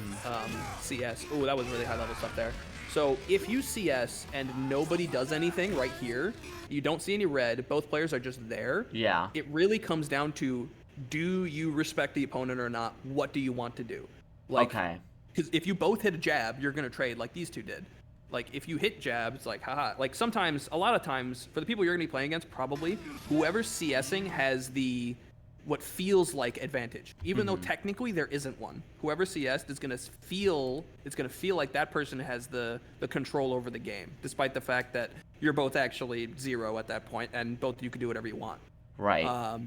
CS. Ooh, that was really high-level stuff there. So, if you CS and nobody does anything right here, you don't see any red, both players are just there. Yeah. It really comes down to, do you respect the opponent or not? What do you want to do? Like, Okay. because if you both hit a jab, you're going to trade like these two did. Like, if you hit jab, it's like, haha. Like, sometimes, a lot of times, for the people you're going to be playing against, probably, whoever's CSing has the, what feels like advantage. Even though technically there isn't one. Whoever CS'd is going to feel, it's going to feel like that person has the control over the game, despite the fact that you're both actually 0 at that point, and both you can do whatever you want. Right.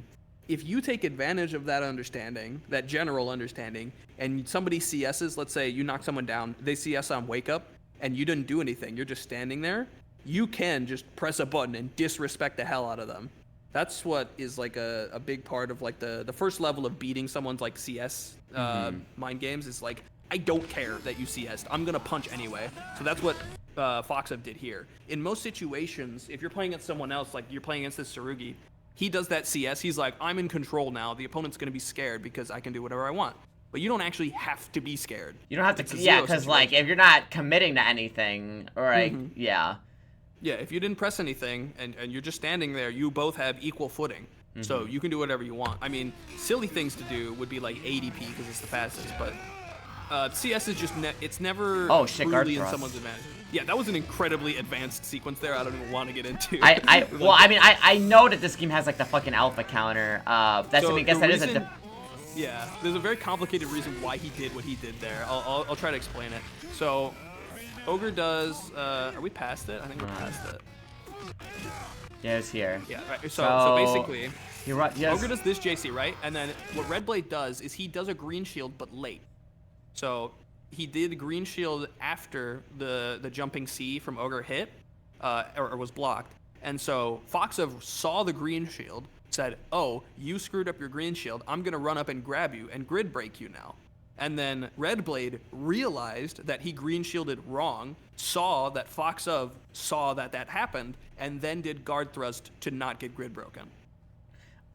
If you take advantage of that understanding, that general understanding, and somebody CS's, let's say you knock someone down, they CS on wake up, and you didn't do anything, you're just standing there, you can just press a button and disrespect the hell out of them. That's what is like a big part of like the first level of beating someone's like CS mind games is like, I don't care that you CS'd, I'm gonna punch anyway. So that's what Foxev did here. In most situations, if you're playing against someone else, like you're playing against this Tsurugi, he does that CS, he's like, I'm in control now, the opponent's gonna be scared because I can do whatever I want. But you don't actually have to be scared. You don't have It's to, a yeah, zero because like if you're not committing to anything, or like, yeah. Yeah, if you didn't press anything and you're just standing there, you both have equal footing. So you can do whatever you want. I mean, silly things to do would be like ADP because it's the fastest, but CS is just, it's never truly in someone's advantage. Yeah, that was an incredibly advanced sequence there I don't even want to get into. Well, I mean, I know that this game has like the fucking alpha counter. That's, So I guess the that is a... reason- Yeah, there's a very complicated reason why he did what he did there. I'll try to explain it. So, Ogre does, are we past it? I think we're past it. Yeah, it's here. Yeah, right. So basically, You're right, yes. Ogre does this JC, right? And then what Red Blade does is he does a green shield, but late. So he did a green shield after the jumping C from Ogre hit, or was blocked. And so Foxev saw the green shield, said, oh, you screwed up your green shield, I'm gonna run up and grab you and grid break you now. And then Red Blade realized that he green shielded wrong, saw that Foxev saw that happened, and then did guard thrust to not get grid broken.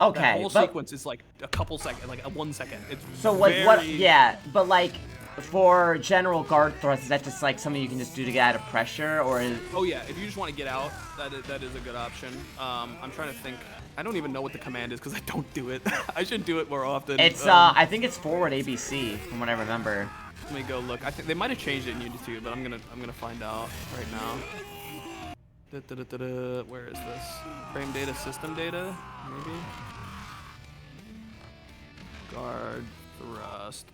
Okay, That whole but, sequence is like a couple seconds, like a 1 second. It's so what, very... yeah, but like, for general guard thrust, is that just like something you can just do to get out of pressure, or is... Oh yeah, if you just want to get out, that is a good option. I'm trying to think. I don't even know what the command is because I don't do it. I should do it more often. It's, I think it's forward ABC, from what I remember. Let me go look. I think they might have changed it in UNI2, but I'm gonna find out right now. Where is this? Frame data, system data, maybe? Guard, thrust.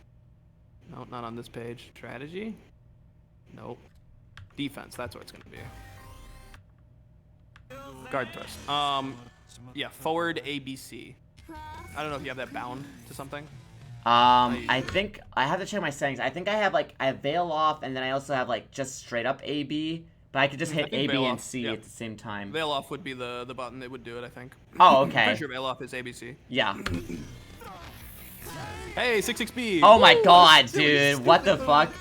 No, not on this page. Strategy? Nope. Defense, that's what it's gonna be. Guard thrust. Yeah, forward ABC. I don't know if you have that bound to something. I think, I have to check my settings. I think I have like, I have veil off, and then I also have like just straight up AB, but I could just hit A, B, and C at the same time. Veil off would be the button that would do it, I think. Oh, I'm okay. pretty sure veil off is ABC. Yeah. Hey, 66B! Oh my Woo! god, dude, what the fuck?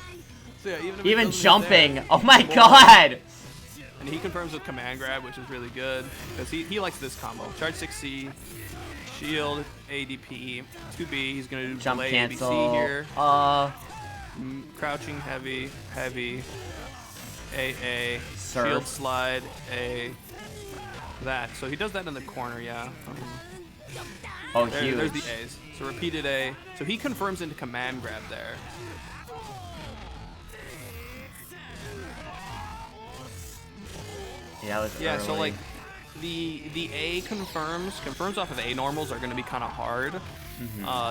So yeah, even if it Even doesn't hit jumping, there, oh my god! and he confirms with command grab, which is really good, because he likes this combo. Charge 6C, shield, ADP, 2B, he's gonna do Jump delay cancel. ABC here. Crouching heavy, AA, Surf. shield slide, A, that. So he does that in the corner, yeah. Oh, There's huge. the A's. So repeated A. So he confirms into command grab there. Yeah, it was Yeah, so early. like the A confirms off of A normals are going to be kind of hard,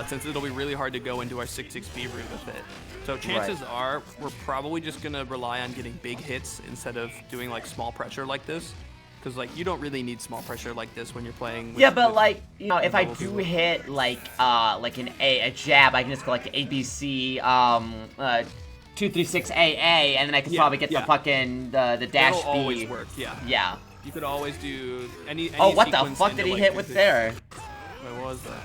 since it'll be really hard to go into our 6-6B route with it. So chances are we're probably just going to rely on getting big hits instead of doing like small pressure like this, because like you don't really need small pressure like this when you're playing. Yeah, but like, you know, if I do hit like a jab, I can just go like ABC 236 AA, and then I could probably get the fucking the dash That'll B. always work. Yeah. Yeah. You could always do any Oh, what the sequence fuck into, did he like, hit with 2-6. there? Wait, what was that?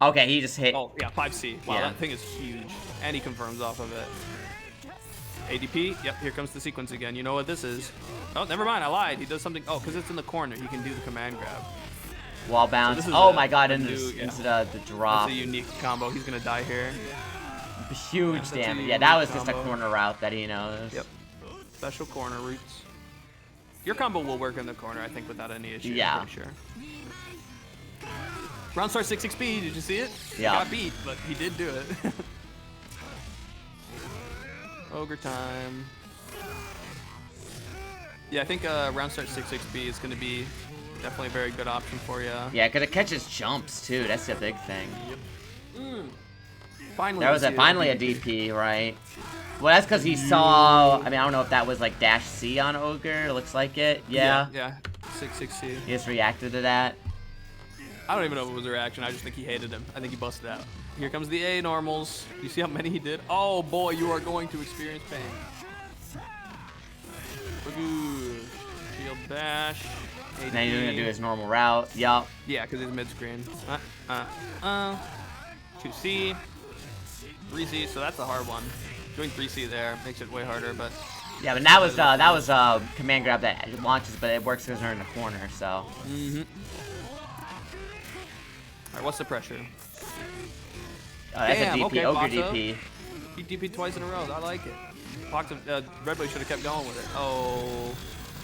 Okay, he just hit. Oh, yeah, 5C. Wow, Yeah. that thing is huge. And he confirms off of it. ADP. Yep, here comes the sequence again. You know what this is. Oh, never mind, I lied. He does something. Oh, because it's in the corner. He can do the command grab. Wall bounce. this is Oh a- my god, a into, new- into the drop. That's a unique combo. He's going to die here. Huge that's a damage. Yeah, unique that was just a combo. corner route that he knows. Yep. Special corner routes. Your combo will work in the corner, I think, without any issue. Yeah. I'm pretty sure. Round start 6-6B, did you see it? Yeah. He got beat, but he did do it. Ogre time. Yeah, I think round start 6-6B is going to be definitely a very good option for you. Yeah, because it catches jumps too. That's the big thing. Finally, There was finally a DP, right? Well, that's because he saw. I mean, I don't know if that was like dash C on Ogre. It looks like it. Yeah. Yeah. 6-6C. He just reacted to that. I don't even know if it was a reaction. I just think he hated him. I think he busted out. Here comes the A normals. You see how many he did? Oh boy, you are going to experience pain. Ooh. Shield bash. Now he's gonna do his normal route. Yup. Yeah, because he's mid-screen. 2C. 3C, so that's a hard one. Doing 3C there makes it way harder, but... Yeah, but that was command grab that launches, but it works because they're in the corner. So. Alright, what's the pressure? Oh, that's Damn, a DP. okay, Ogre Foxo. DP. He DP'd twice in a row. I like it. Red Boy should have kept going with it. Oh.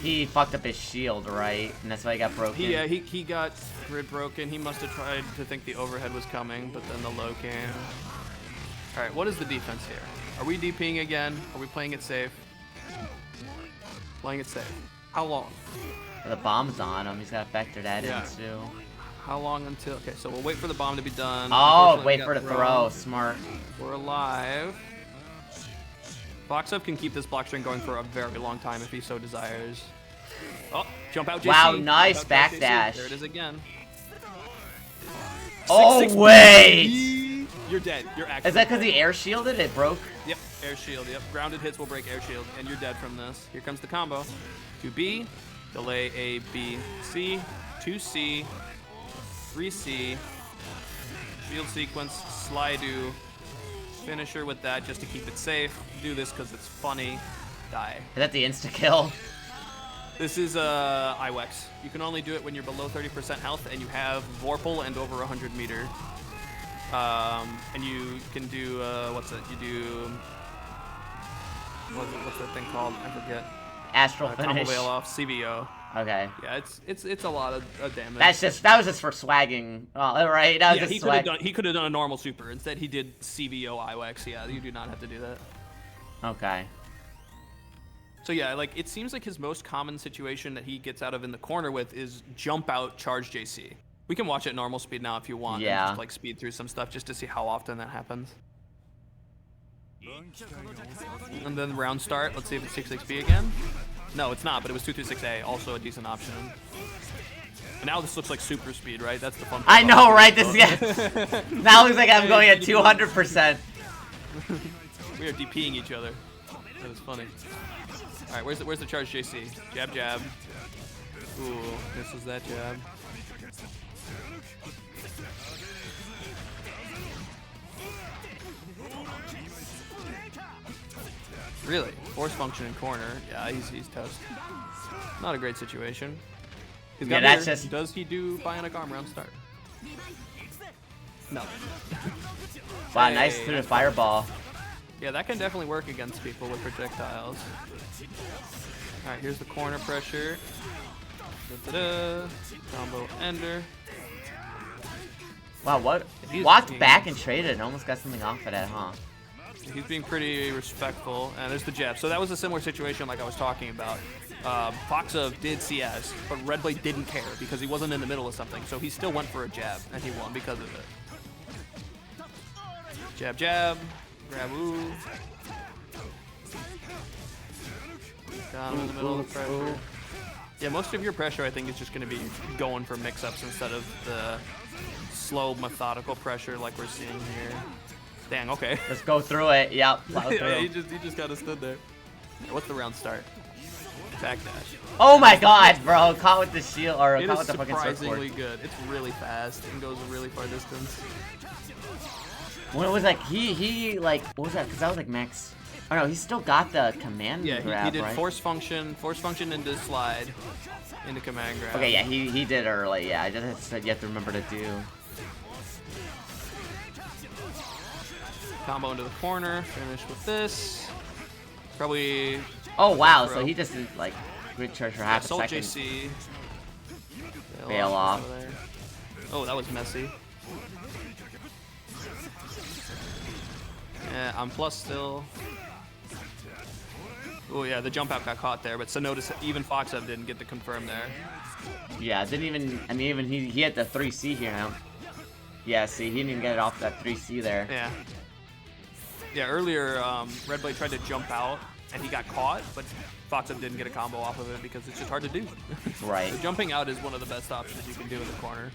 He fucked up his shield, right? And that's why he got broken. He got grid broken. He must have tried to think the overhead was coming, but then the low came. Alright, what is the defense here? Are we DPing again? Are we playing it safe? Playing it safe. How long? The bomb's on him. He's got to factor that Yeah. in too. How long until... Okay, so we'll wait for the bomb to be done. Oh, Unfortunately, wait we for got the throw. Smart. We're alive. Boxup can keep this block string going for a very long time if he so desires. Oh, jump out JC. Wow, nice Jump out JC. backdash. There it is again. Oh, 6-6 wait! You're dead. You're actually Is that because dead. he air shielded? It broke? Yep, air shield. Yep, grounded hits will break air shield, and you're dead from this. Here comes the combo. 2B, delay A, B, C, 2C, 3C, shield sequence, slide-do, finisher with that just to keep it safe. Do this because it's funny. Die. Is that the insta-kill? This is IWEX. You can only do it when you're below 30% health and you have Vorpal and over 100 meter. And you can do, what's it? You do, what's that thing called? I forget. Astral Combo finish. Veil off, CVO. Okay. Yeah, it's a lot of damage. That was just for swagging. Oh, right. That was Yeah, just he could have done a normal super. Instead, he did CVO IWEX. Yeah, you do not have to do that. Okay. So yeah, like it seems like his most common situation that he gets out of in the corner with is jump out, charge JC. We can watch it normal speed now if you want. Yeah. And just like speed through some stuff just to see how often that happens. And then round start. Let's see if it's 6-6B again. No, it's not, but it was 2-2-6A, also a decent option. And now this looks like super speed, right? That's the fun part. I know, right? This, yeah. Now it looks like I'm going at 200%. We are DPing each other. That is funny. All right, where's the charge JC? Jab, jab. Ooh, this is that jab. Really? Force function in corner. Yeah, he's toast. Not a great situation. He's got Yeah, that's meter. just- Does he do bionic arm round start? No. Wow, nice Hey, through the nice fireball. Yeah, that can definitely work against people with projectiles. Alright, here's the corner pressure. Da-da-da. Combo ender. Wow, what? He's Walked being- back and traded and almost got something off of that, huh? He's being pretty respectful. And there's the jab. So that was a similar situation like I was talking about. Foxa did CS, but Red Blade didn't care because he wasn't in the middle of something, so he still went for a jab, and he won because of it. Jab, jab, grab, ooh. Down in the middle of the pressure. Yeah, most of your pressure, I think, is just going to be going for mix-ups instead of the slow, methodical pressure like we're seeing here. Dang, okay. Let's go through it. Yep. Plow through. Yeah, he just kind of stood there. What's the round start? Back dash. Oh my god, bro. Caught with the shield, or It caught is with the fucking surprisingly surfboard. good. It's really fast and goes a really far distance. When it was like, he like, what was that? Because that was like max. Oh no, he still got the command Yeah, grab, he did right? force function into slide, into command grab. Okay, yeah, he did early. Yeah, I just said you have to remember to do. Combo into the corner, finish with this. Probably. Oh wow, throw. so he just did like grid charge for half a Assault second. JC. Bail off. over there. Oh, that was messy. Yeah, I'm plus still. Oh yeah, the jump out got caught there, but so notice even Foxa didn't get the confirm there. Yeah, didn't even. I mean, even he had the 3C here now. Yeah, see, he didn't even get it off that 3C there. Yeah. Yeah, earlier Red Blade tried to jump out and he got caught, but Foxa didn't get a combo off of it because it's just hard to do. Right. So jumping out is one of the best options you can do in the corner.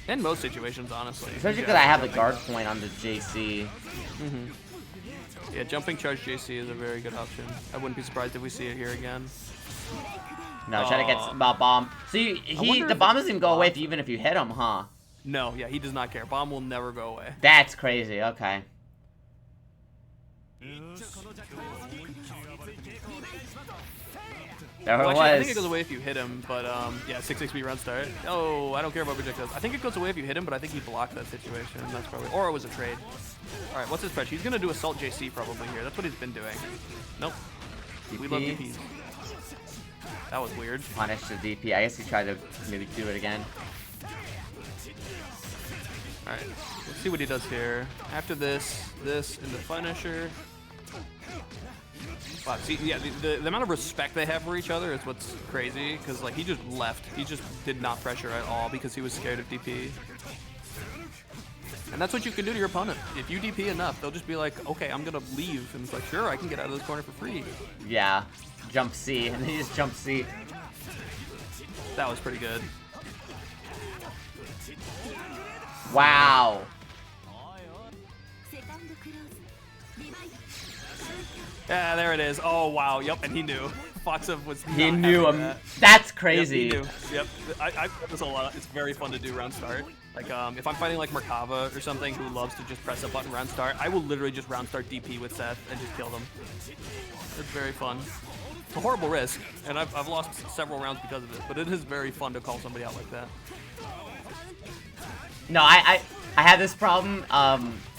In most situations, honestly. Especially because I have the guard point on the JC. Yeah, jumping charge JC is a very good option. I wouldn't be surprised if we see it here again. No, try to get bomb. So the bomb doesn't even go away even if you hit him, huh? No, yeah, he does not care. Bomb will never go away. That's crazy. Okay. There Well, it actually, I was. think it goes away if you hit him, but yeah, 6-6 run start. Oh, I don't care about projectiles. I think it goes away if you hit him, but I think he blocked that situation. That's probably, or it was a trade. All right, what's his pressure? He's gonna do assault JC probably here. That's what he's been doing. Nope. We love DPs. That was weird. Punish the DP. I guess he tried to maybe do it again. All right, let's see what he does here. After this into finisher. Wow, see, yeah, the amount of respect they have for each other is what's crazy, because like he just left. He just did not pressure at all because he was scared of DP. And that's what you can do to your opponent. If you DP enough, they'll just be like, okay, I'm gonna leave. And it's like, sure, I can get out of this corner for free. Yeah. Jump C, and then he just jump C. That was pretty good. Wow. Yeah, there it is. Oh, wow. Yep, and he knew. Foxa was He not knew having him. that. That's Yep, crazy. he knew. Yep. I play this a lot. It's very fun to do round start. Like, if I'm fighting like Merkava or something who loves to just press a button round start, I will literally just round start DP with Seth and just kill them. It's very fun. It's a horrible risk, and I've lost several rounds because of it, but it is very fun to call somebody out like that. No, I have this problem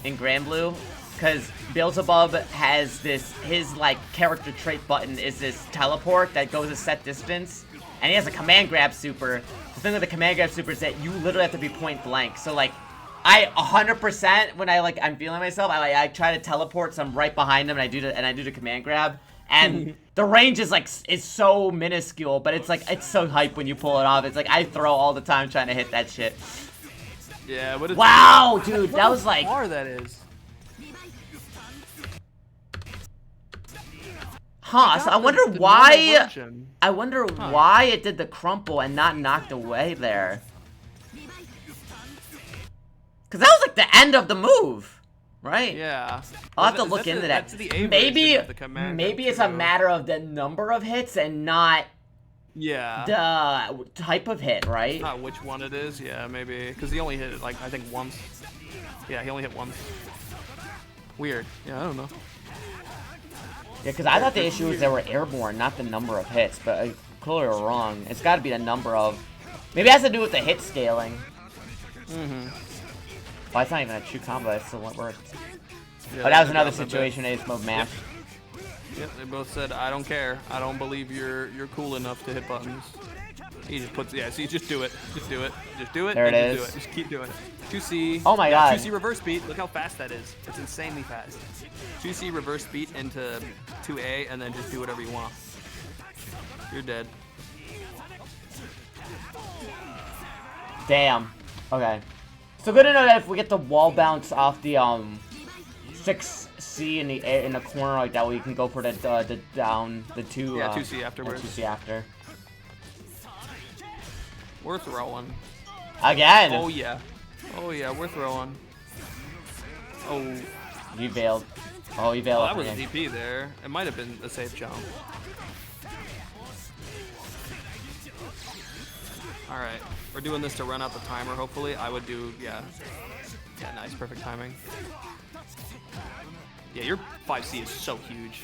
in Grand Blue because Beelzebub has his like character trait button is this teleport that goes a set distance, and he has a command grab super. The thing with the command grab super is that you literally have to be point blank. So like, I 100% when I'm feeling myself, I try to teleport, so I'm right behind him, and I do the command grab, and the range is so minuscule, but it's so hype when you pull it off. It's like I throw all the time trying to hit that shit. Yeah, but it's Wow, dude, that was like. How far that is. Huh, so I wonder The why. normal version. I wonder why it did the crumple and not knocked away there. Cause that was like the end of the move, right? Yeah. I'll have to Well, look into that. That's the A Maybe version of the command maybe grab it's a too. matter of the number of hits and not Yeah. the type of hit, right? Not which one it is. Yeah, maybe because he only hit it like I think once. Yeah, he only hit once. Weird. Yeah, I don't know. Yeah, because I thought the issue was they were airborne, not the number of hits, but I clearly were wrong. It's got to be the number of. Maybe it has to do with the hit scaling. Mm-hmm. Well, it's not even a true combo. It still worked. Yeah, Oh, that was another got that bit. situation. Ace mode match. Yep, they both said, I don't care. I don't believe you're cool enough to hit buttons. He just puts, yeah, see, just do it. Just do it. Just do it. There it and is. Just do it. Just keep doing it. 2C. Oh my yeah, god. 2C reverse beat. Look how fast that is. It's insanely fast. 2C reverse beat into 2A and then just do whatever you want. You're dead. Damn. Okay. So good to know that if we get the wall bounce off the 6C in the corner like that, we can go for the down the 2. Yeah, 2C afterwards. 2C after. We're throwing. Again. Oh yeah. Oh yeah, we're throwing. Oh. You bailed. Oh, you bailed. Oh, that was a DP there. It might have been a safe jump. All right, we're doing this to run out the timer. Hopefully, I would do yeah, nice, perfect timing. Yeah, your 5C is so huge.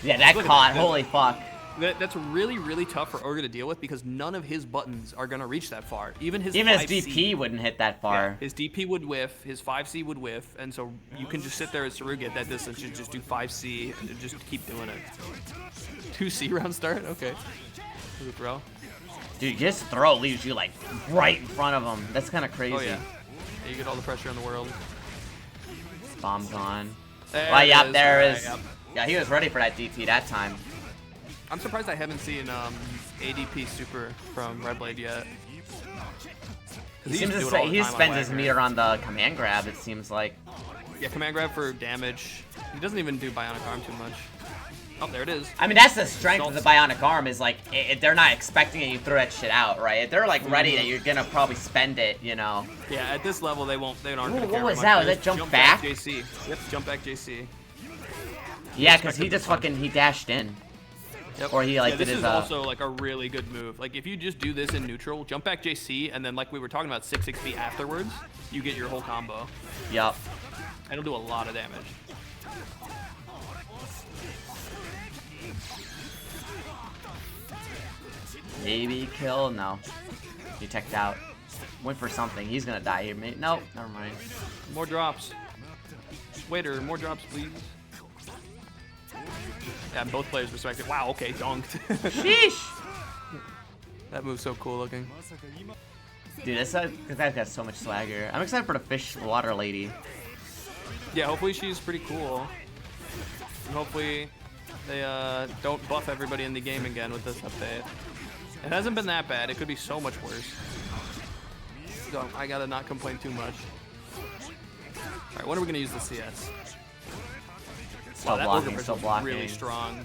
Yeah, that caught. Holy fuck. That's really, really tough for Orga to deal with because none of his buttons are gonna reach that far. Even his 5C, DP wouldn't hit that far. Yeah, his DP would whiff, his 5C would whiff, and so you can just sit there as Saruga at that distance and just do 5C and just keep doing it. 2C round start? Okay. Good throw. Dude, just throw leaves you like right in front of him. That's kind of crazy. Oh yeah. You get all the pressure in the world. Bomb gone. There Oh, yep, it there is. is. Yep. Yeah, he was ready for that DP that time. I'm surprised I haven't seen ADP Super from Red Blade yet. He spends his meter on the command grab, it seems like. Yeah, command grab for damage. He doesn't even do bionic arm too much. Oh, there it is. I mean, that's the strength of the bionic arm is like, they're not expecting it, you throw that shit out, right? If they're like ready that you're gonna probably spend it, you know. Yeah, at this level they aren't gonna care what was much. that? Was that jump back? JC. Yep, jump back JC. Yeah, because he just fucking, he dashed in. Yep. Or he like yeah, did this his is also like a really good move. Like if you just do this in neutral, jump back JC, and then like we were talking about 6XP afterwards, you get your whole combo. Yup. And it'll do a lot of damage. Maybe kill? No. He teched out. Went for something. He's gonna die here. Nope, never mind. More drops. Waiter, more drops, please. Yeah, both players respect it. Wow, okay, dunked. Sheesh! That move's so cool looking. Dude, this guy's got so much swagger. I'm excited for the fish water lady. Yeah, hopefully she's pretty cool. And hopefully they don't buff everybody in the game again with this update. It hasn't been that bad. It could be so much worse. So I gotta not complain too much. Alright, when are we gonna use the CS? Still that blocking, Ogre still is blocking. really strong.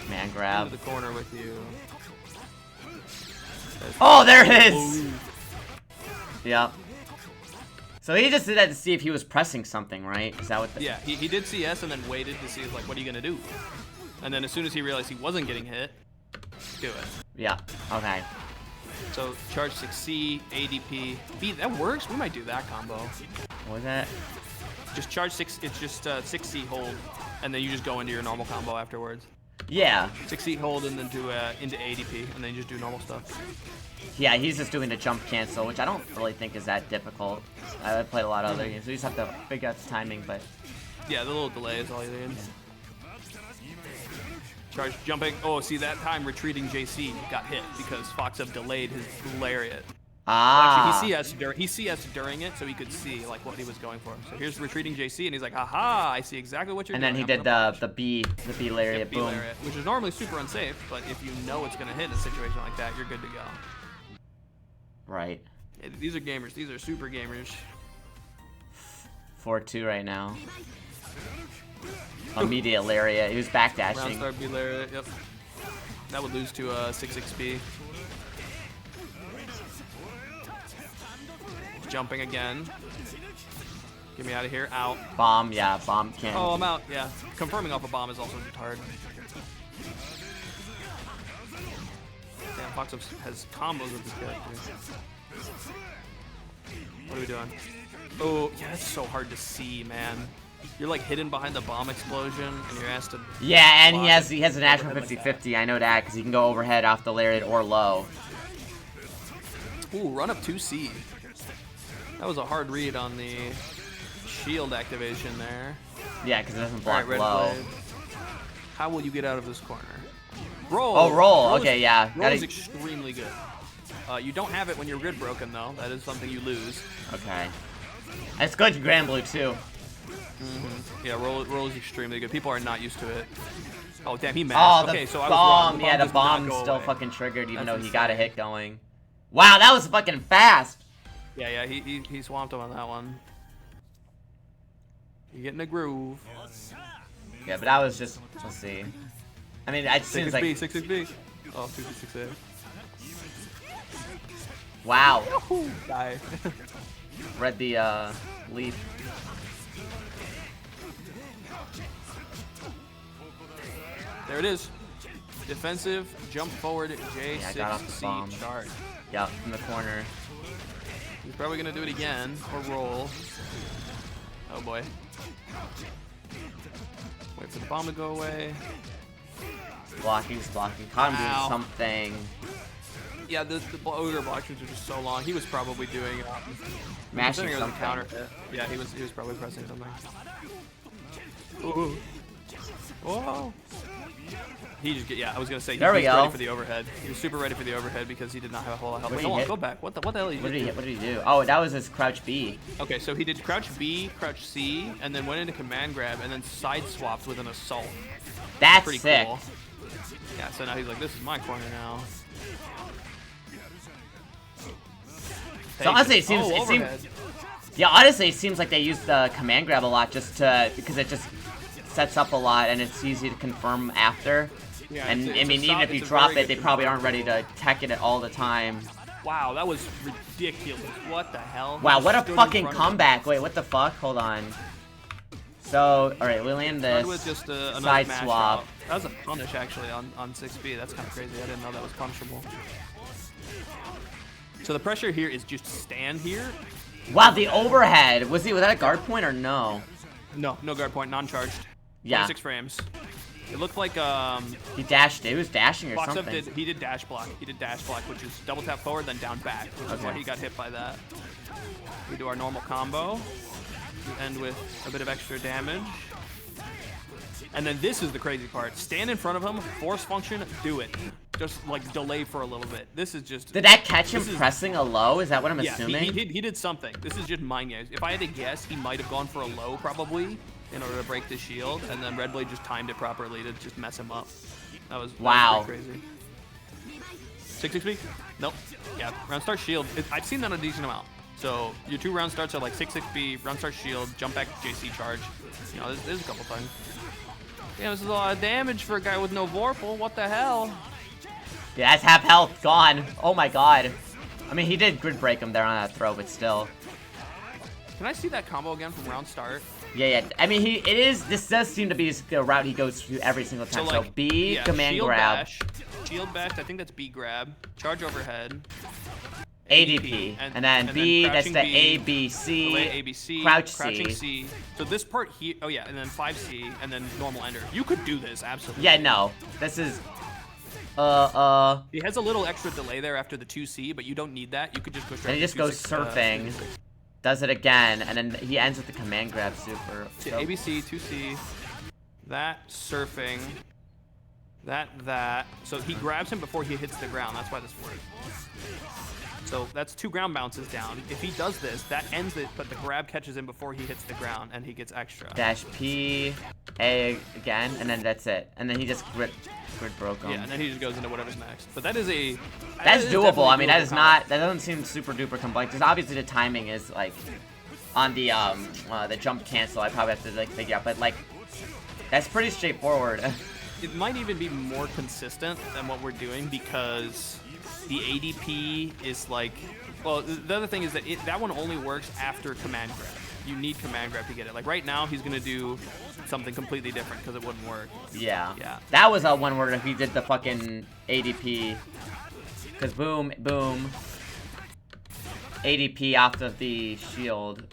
Man grab. Into the corner with you. Oh, there it is! Yep. So he just did that to see if he was pressing something, right? Is that what the... Yeah, he did CS and then waited to see, like, what are you gonna do? And then as soon as he realized he wasn't getting hit, do it. Yeah, okay. So charge 6C, ADP, B, that works? We might do that combo. What was that? Just charge 6, it's just 6C hold, and then you just go into your normal combo afterwards. Yeah. 6C hold and then do into ADP, and then you just do normal stuff. Yeah, he's just doing the jump cancel, which I don't really think is that difficult. I've played a lot of other games, so you just have to figure out the timing, but... Yeah, the little delay is all you need. Charge jumping. Oh, see, that time retreating JC got hit because Foxup delayed his lariat. Ah. Well, actually, he CS during it, so he could see like what he was going for. So here's retreating JC, and he's like, "Haha! I see exactly what you're and doing." And then he did the B lariat, yep, B boom. lariat, which is normally super unsafe, but if you know it's gonna hit in a situation like that, you're good to go. Right. Yeah, these are gamers. These are super gamers. 4-2 right now. Immediate lariat. He was backdashing. Round start B lariat. Yep. That would lose to 6 XP. Jumping again. Get me out of here. Out. Bomb, yeah, bomb can't. Oh, I'm out. Yeah. Confirming off a bomb is also hard. Damn, Foxup has combos with this character. What are we doing? Oh, yeah, that's so hard to see, man. You're like hidden behind the bomb explosion, and you're asked to. Yeah, and he has a natural 50-50. I know that because he can go overhead off the lariat or low. Ooh, run up 2C. That was a hard read on the shield activation there. Yeah, because it doesn't block Red low. Blade. How will you get out of this corner? Roll. Oh, roll. Okay, yeah. Roll is extremely good. You don't have it when your grid broken though. That is something you lose. Okay. That's good, Grand Blue too. Yeah, roll is extremely good. People are not used to it. Oh damn, he Oh, mashed. the Okay, so I was bomb. wrong. Yeah, the does not bomb go still away. fucking triggered even That's though he got a insane. hit going. Wow, that was fucking fast. Yeah, he swamped him on that one. You get in a groove. Yeah, but that was just, let's see. I mean, it seems 6-6B, like, 6-6B. Oh, 2-6-6A. wow. Die. Read the leaf. There it is. Defensive, jump forward, Yeah, I got off the bomb. J6C charge. Yeah, from the corner. He's probably gonna do it again, or roll. Oh boy. Wait for the bomb to go away. He's blocking. Caught him Ow. doing something. Yeah, the ogre blocks are just so long. He was probably doing Mashing considering it was a something. counter hit. Yeah, he was probably pressing something. Ooh. Whoa. He just get, yeah, I was gonna say he There we was ready go. for the overhead. He was super ready for the overhead because he did not have a whole lot of health. What Wait, did he hold on, hit? go back. What the hell did he What did he do? hit? What did he do? Oh, that was his crouch B. Okay, so he did crouch B, crouch C, and then went into command grab, and then side swapped with an assault. That's Pretty sick. cool. Yeah, so now he's like, this is my corner now. So honestly, it seems, overhead. yeah, honestly, it seems like they use the command grab a lot just to, because it just sets up a lot and it's easy to confirm after. Yeah, And it's I mean, even if you it's a drop very it, they good probably confirm. aren't ready to tech it all the time. Wow, that was ridiculous. What the hell? Wow, He what a stood in fucking front of him. comeback. Wait, what the fuck? Hold on. So, alright, we land Started with this. just a Side nice mash swap. out. That was a punish actually on 6B. That's kind of crazy. I didn't know that was punishable. So the pressure here is just stand here. Wow, the overhead. Was that a guard point or no? No guard point, non-charged. Yeah. 26 frames. It looked like He dashed it. He was dashing or Box up something. he did dash block. He did dash block, which is double tap forward, then down back, which is why Okay. he got hit by that. We do our normal combo. We end with a bit of extra damage. And then this is the crazy part. Stand in front of him, force function, do it. Just like delay for a little bit. This is just... Did that catch him this is- pressing a low? Is that what I'm Yeah, assuming? he did something. This is just mind games. If I had to guess, he might have gone for a low probably in order to break the shield, and then Red Blade just timed it properly to just mess him up. That was Wow. pretty crazy. 6-6B? Nope. Yeah, round start shield. I've seen that a decent amount. So your 2 round starts are like 6-6B, round start shield, jump back JC charge. You know, there's a couple things. Yeah, this is a lot of damage for a guy with no Vorpal. What the hell? Yeah, that's half health gone. Oh my god. I mean, he did grid break him there on that throw, but still. Can I see that combo again from round start? Yeah. I mean, this does seem to be the route he goes through every single time. So, like, B, yeah, command shield grab, bash, shield bash, I think that's B grab, charge overhead, ADP, and then B, that's crouching the B, A, B, C, delay ABC, crouching C. So this part here, oh yeah, and then 5C, and then normal ender. You could do this, absolutely. Yeah, no. This is... He has a little extra delay there after the 2C, but you don't need that. You could just go straight And he just to goes 2-6, surfing, does it again, and then he ends with the command grab super. So So, ABC, 2C, that, surfing, that. So he grabs him before he hits the ground. That's why this works. So that's 2 ground bounces down. If he does this, that ends it, but the grab catches him before he hits the ground, and he gets extra. dash P, A again, and then that's it. And then he just grid broke him. Yeah, and then he just goes into whatever's next. But that is a... That's that is doable. definitely I mean, that doable is combo. not. That doesn't seem super duper complex. Because obviously the timing is like on the jump cancel. I probably have to like figure out, but like that's pretty straightforward. It might even be more consistent than what we're doing because the ADP is like... Well, the other thing is that that one only works after command grab. You need command grab to get it. Like right now, he's gonna do something completely different because it wouldn't work. Yeah. Yeah. That was a one where if he did the fucking ADP, because boom, ADP off of the shield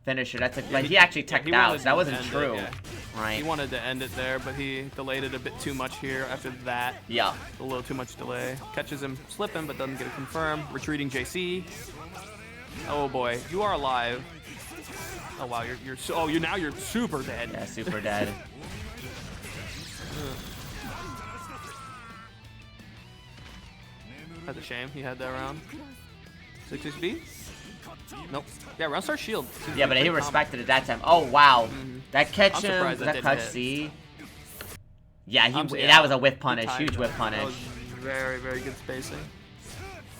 finisher. That's like he actually teched he out. wanted So that to wasn't end it, true, yeah. right? He wanted to end it there, but he delayed it a bit too much here after that. Yeah. A little too much delay. Catches him slipping, but doesn't get it confirmed. Retreating JC. Oh boy, you are alive. Oh wow, you're super dead. Yeah, super dead. That's a shame he had that round. 6-6B? Nope. Yeah, Roundstar shield. seems Yeah, to but be he pretty respected it that time. Oh, wow. That catch I'm him, surprised that that didn't catch hit. C. Yeah, Yeah, that was a whip good punish, time, huge whip That punish. was very, very good spacing.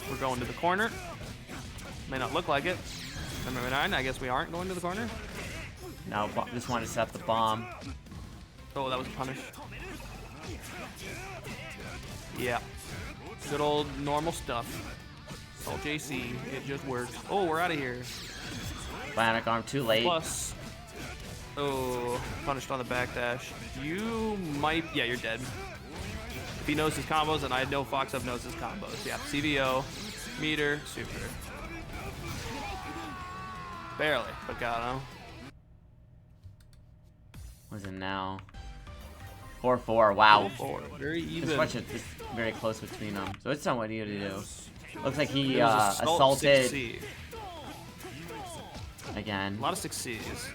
We're going to the corner. May not look like it. Number 9, I guess we aren't going to the corner. No, just wanted to set up the bomb. Oh, that was a punish. Yeah. Good old normal stuff. It's all JC. It just works. Oh, we're out of here. Bionic arm too late. Plus. Oh, punished on the backdash. You might. Yeah, you're dead. If he knows his combos, and I know Fox Up knows his combos. Yeah, CVO, meter, super. Barely, but got him. What's it now? 4-4. Wow. 4-4. Very even. It's very close between them. So it's not what he needed to do. Looks like he It was a assaulted 6C. again. A lot of 6Cs.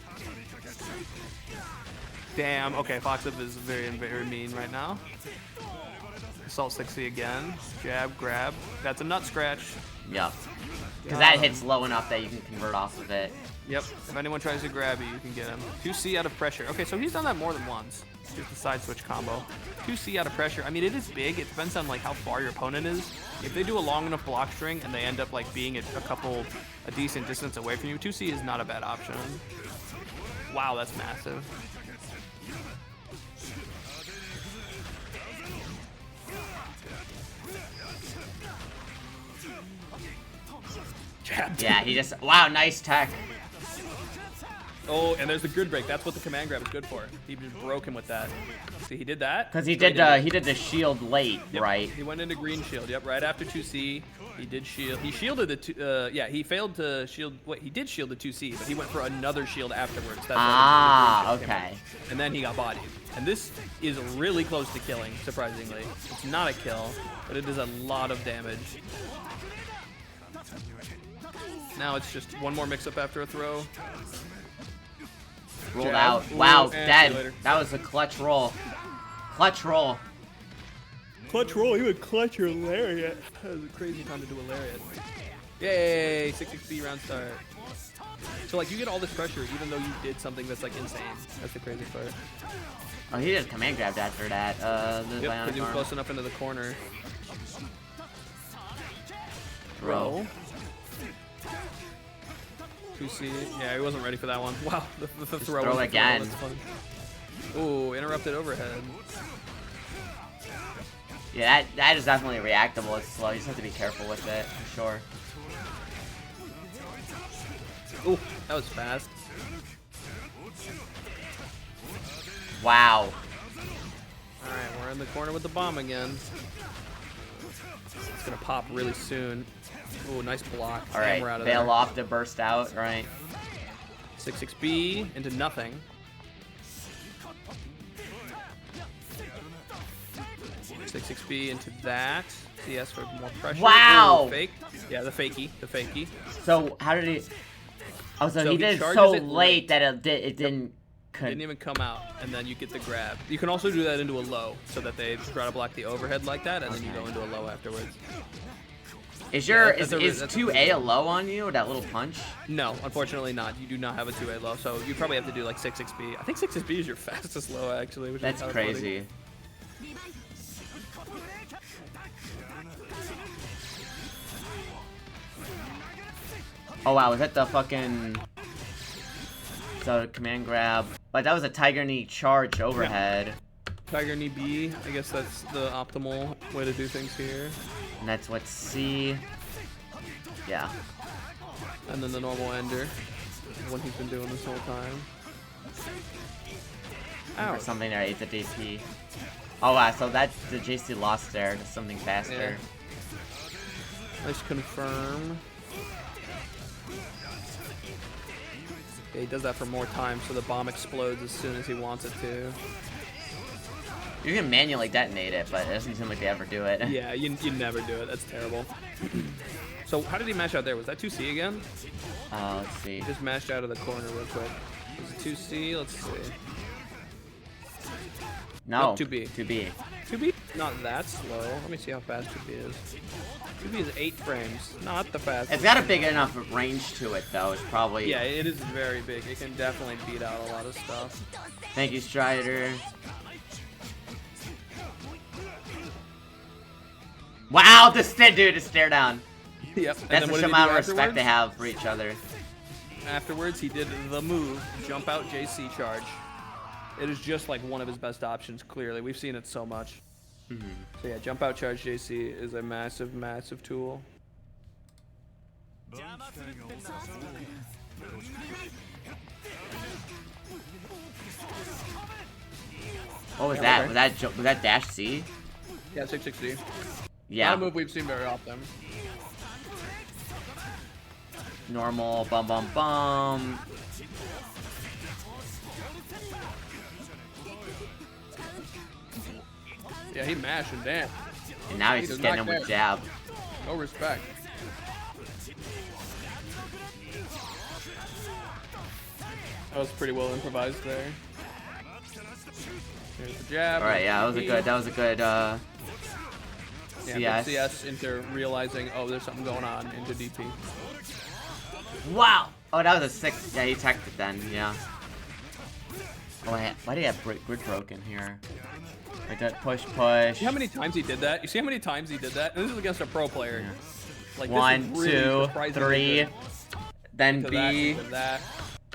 Damn. Okay, Fox Up is very, very mean right now. Assault 6C again. Jab, grab. That's a nut scratch. Yep. Because that hits low enough that you can convert off of it. Yep. If anyone tries to grab you, you can get him. 2C out of pressure. Okay, so he's done that more than once. Just the side switch combo. 2C out of pressure. I mean, it is big. It depends on like how far your opponent is. If they do a long enough block string and they end up like being a decent distance away from you, 2C is not a bad option. Wow, that's massive. Yeah, he just... Wow, nice tech. Oh, and there's the grid break. That's what the command grab is good for. He just broke him with that. See, he did that. Because he Straight did the shield late, Yep. right? He went into green shield. Yep, right after 2C. He did shield. He shielded the yeah, he failed to shield. Wait, he did shield the 2C, but he went for another shield afterwards. That's why the green shield came okay. out. And then he got bodied. And this is really close to killing, surprisingly. It's not a kill, but it is a lot of damage. Now it's just one more mix-up after a throw. Rolled Jab. out. Ooh, Wow, and see you dead. later. That was a clutch roll. Clutch roll. Clutch roll, he would clutch your lariat. That was a crazy time to do a lariat. Yay, 6-6B round start. So like you get all this pressure even though you did something that's like insane. That's the crazy part. Oh, he did command grabbed after that. The Yep, because bionic he was arm. close enough into the corner. Throw. 2C. Yeah, he wasn't ready for that one. Wow, the throw. throw was the again. That's fun. Ooh, interrupted overhead. Yeah, that is definitely reactable. It's slow. You just have to be careful with it, for sure. Ooh, that was fast. Wow. Alright, we're in the corner with the bomb again. It's gonna pop really soon. Ooh, nice block. All And right, we're out of bail there. off to burst out, right? 6-6B into nothing. 6-6B into that. CS for more pressure. Wow! Ooh, fake. Yeah, the fakey. The fakey. So, how did he... Oh, so So he he did it charges so it late that it didn't... Didn't even come out, and then you get the grab. You can also do that into a low, so that they try to block the overhead like that, and then you go into a low afterwards. Is your Yeah, that's is a- that's 2A a low on you, or that little punch? No, unfortunately not. You do not have a 2A low, so you probably have to do like 6-6B. I think 6-6B is your fastest low, actually. Which That's is kinda funny. crazy. Oh wow, was that the fucking... So, command grab. But that was a Tiger Knee charge overhead. Tiger knee B. I guess that's the optimal way to do things here. And that's what C... Yeah. And then the normal ender. What he's been doing this whole time. Or Ouch. something there, 8 the DP. Oh wow, so that's the JC lost there to something faster. Yeah. Nice confirm. Yeah, he does that for more time, so the bomb explodes as soon as he wants it to. You can manually detonate it, but it doesn't seem like they ever do it. Yeah, you never do it. That's terrible. So how did he mash out there? Was that 2C again? Let's see. He just mashed out of the corner real quick. Was it 2C? Let's see. No. Nope, 2B. 2B. 2B not that slow. Let me see how fast 2B is. 2B is 8 frames. Not the fastest. It's got a big enough range to it, though. It's probably... Yeah, it is very big. It can definitely beat out a lot of stuff. Thank you, Strider. Wow, the stare down. Yep. That's the amount of respect they have for each other. Afterwards, he did the move, jump out JC charge. It is just like one of his best options, clearly. We've seen it so much. So yeah, jump out charge JC is a massive, massive tool. What was that? Was that dash C? Yeah, 660. Yeah. Not a move we've seen very often. Normal, bum bum bum. Yeah, he mashed and damn. And now he's He just does getting not him with care. jab. No respect. That was pretty well improvised there. There's the jab. Alright, yeah, that was a good Yeah, CS. CS into realizing, oh, there's something going on into DP. Wow! Oh, that was a sick. Yeah, he teched it then, yeah. Oh, why do you have grid broken here? Like that push. See how many times he did that? You see how many times he did that? And this is against a pro player. Yeah. Like, One, this is really 2, surprisingly 3. good. Then Into B. that,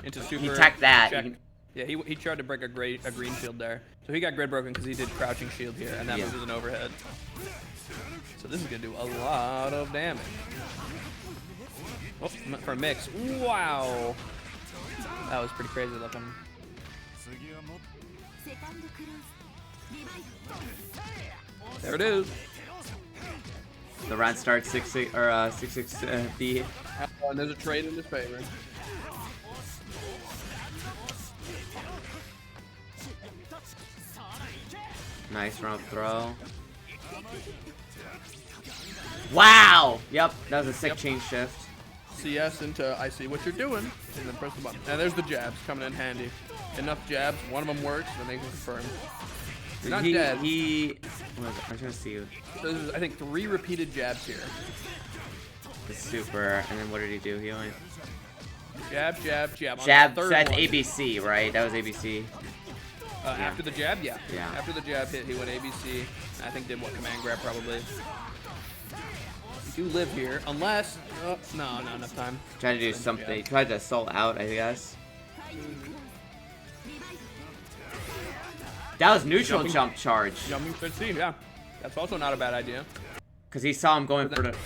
into super. He teched that. check. Yeah, he tried to break a green shield there. So he got grid broken because he did crouching shield here, and that Yeah. move was an overhead. So this is gonna do a lot of damage. Oh, for a mix. Wow. That was pretty crazy looking. There it is. The round starts 6-6 or 6-6 B. Oh, and there's a trade in his favor. Nice round throw. Wow! Yep, that was a sick chain shift. CS into I see what you're doing, and then press the button. And there's the jabs coming in handy. Enough jabs, one of them works, then they can confirm. You're not dead. What was it? I was gonna see you. So this is, I think, 3 repeated jabs here. The super, and then what did he do? He only Jab, jab, jab. On jab. the So third that's one. ABC, right? That was ABC. After the jab, yeah. Yeah. After the jab hit, he went ABC. I think did what command grab probably. You do live here, unless no, not enough time. Tried to do something. He tried to assault out, I guess. That was neutral jump charge. Jumping 15, yeah. That's also not a bad idea. Because he saw him going for the. That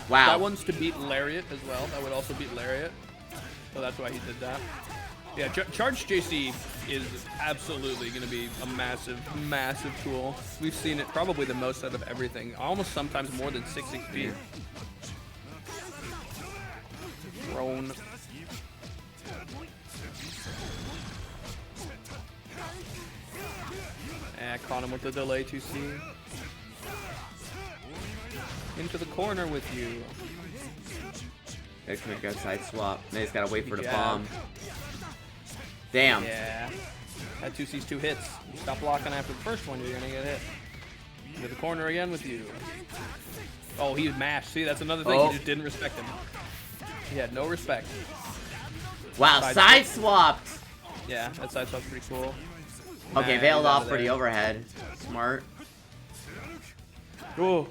Wow. one's to beat Lariat as well. That would also beat Lariat. So that's why he did that. Yeah, Charge JC is absolutely going to be a massive, massive tool. We've seen it probably the most out of everything. Almost sometimes more than 6-6 Thrown. Caught him with the delay 2C. Into the corner with you. Guys can make a side swap. Now he's gotta wait for the Jab. bomb. Damn. Yeah. That 2C's 2 hits. You stop blocking after the first one, you're gonna get hit. Into the corner again with you. Oh, he mashed. See, that's another thing. Oh. He just didn't respect him. He had no respect. Wow, side swapped. Yeah, that side swap's pretty cool. Okay, Nah, veiled he's out off of for the there. overhead. Smart. Cool.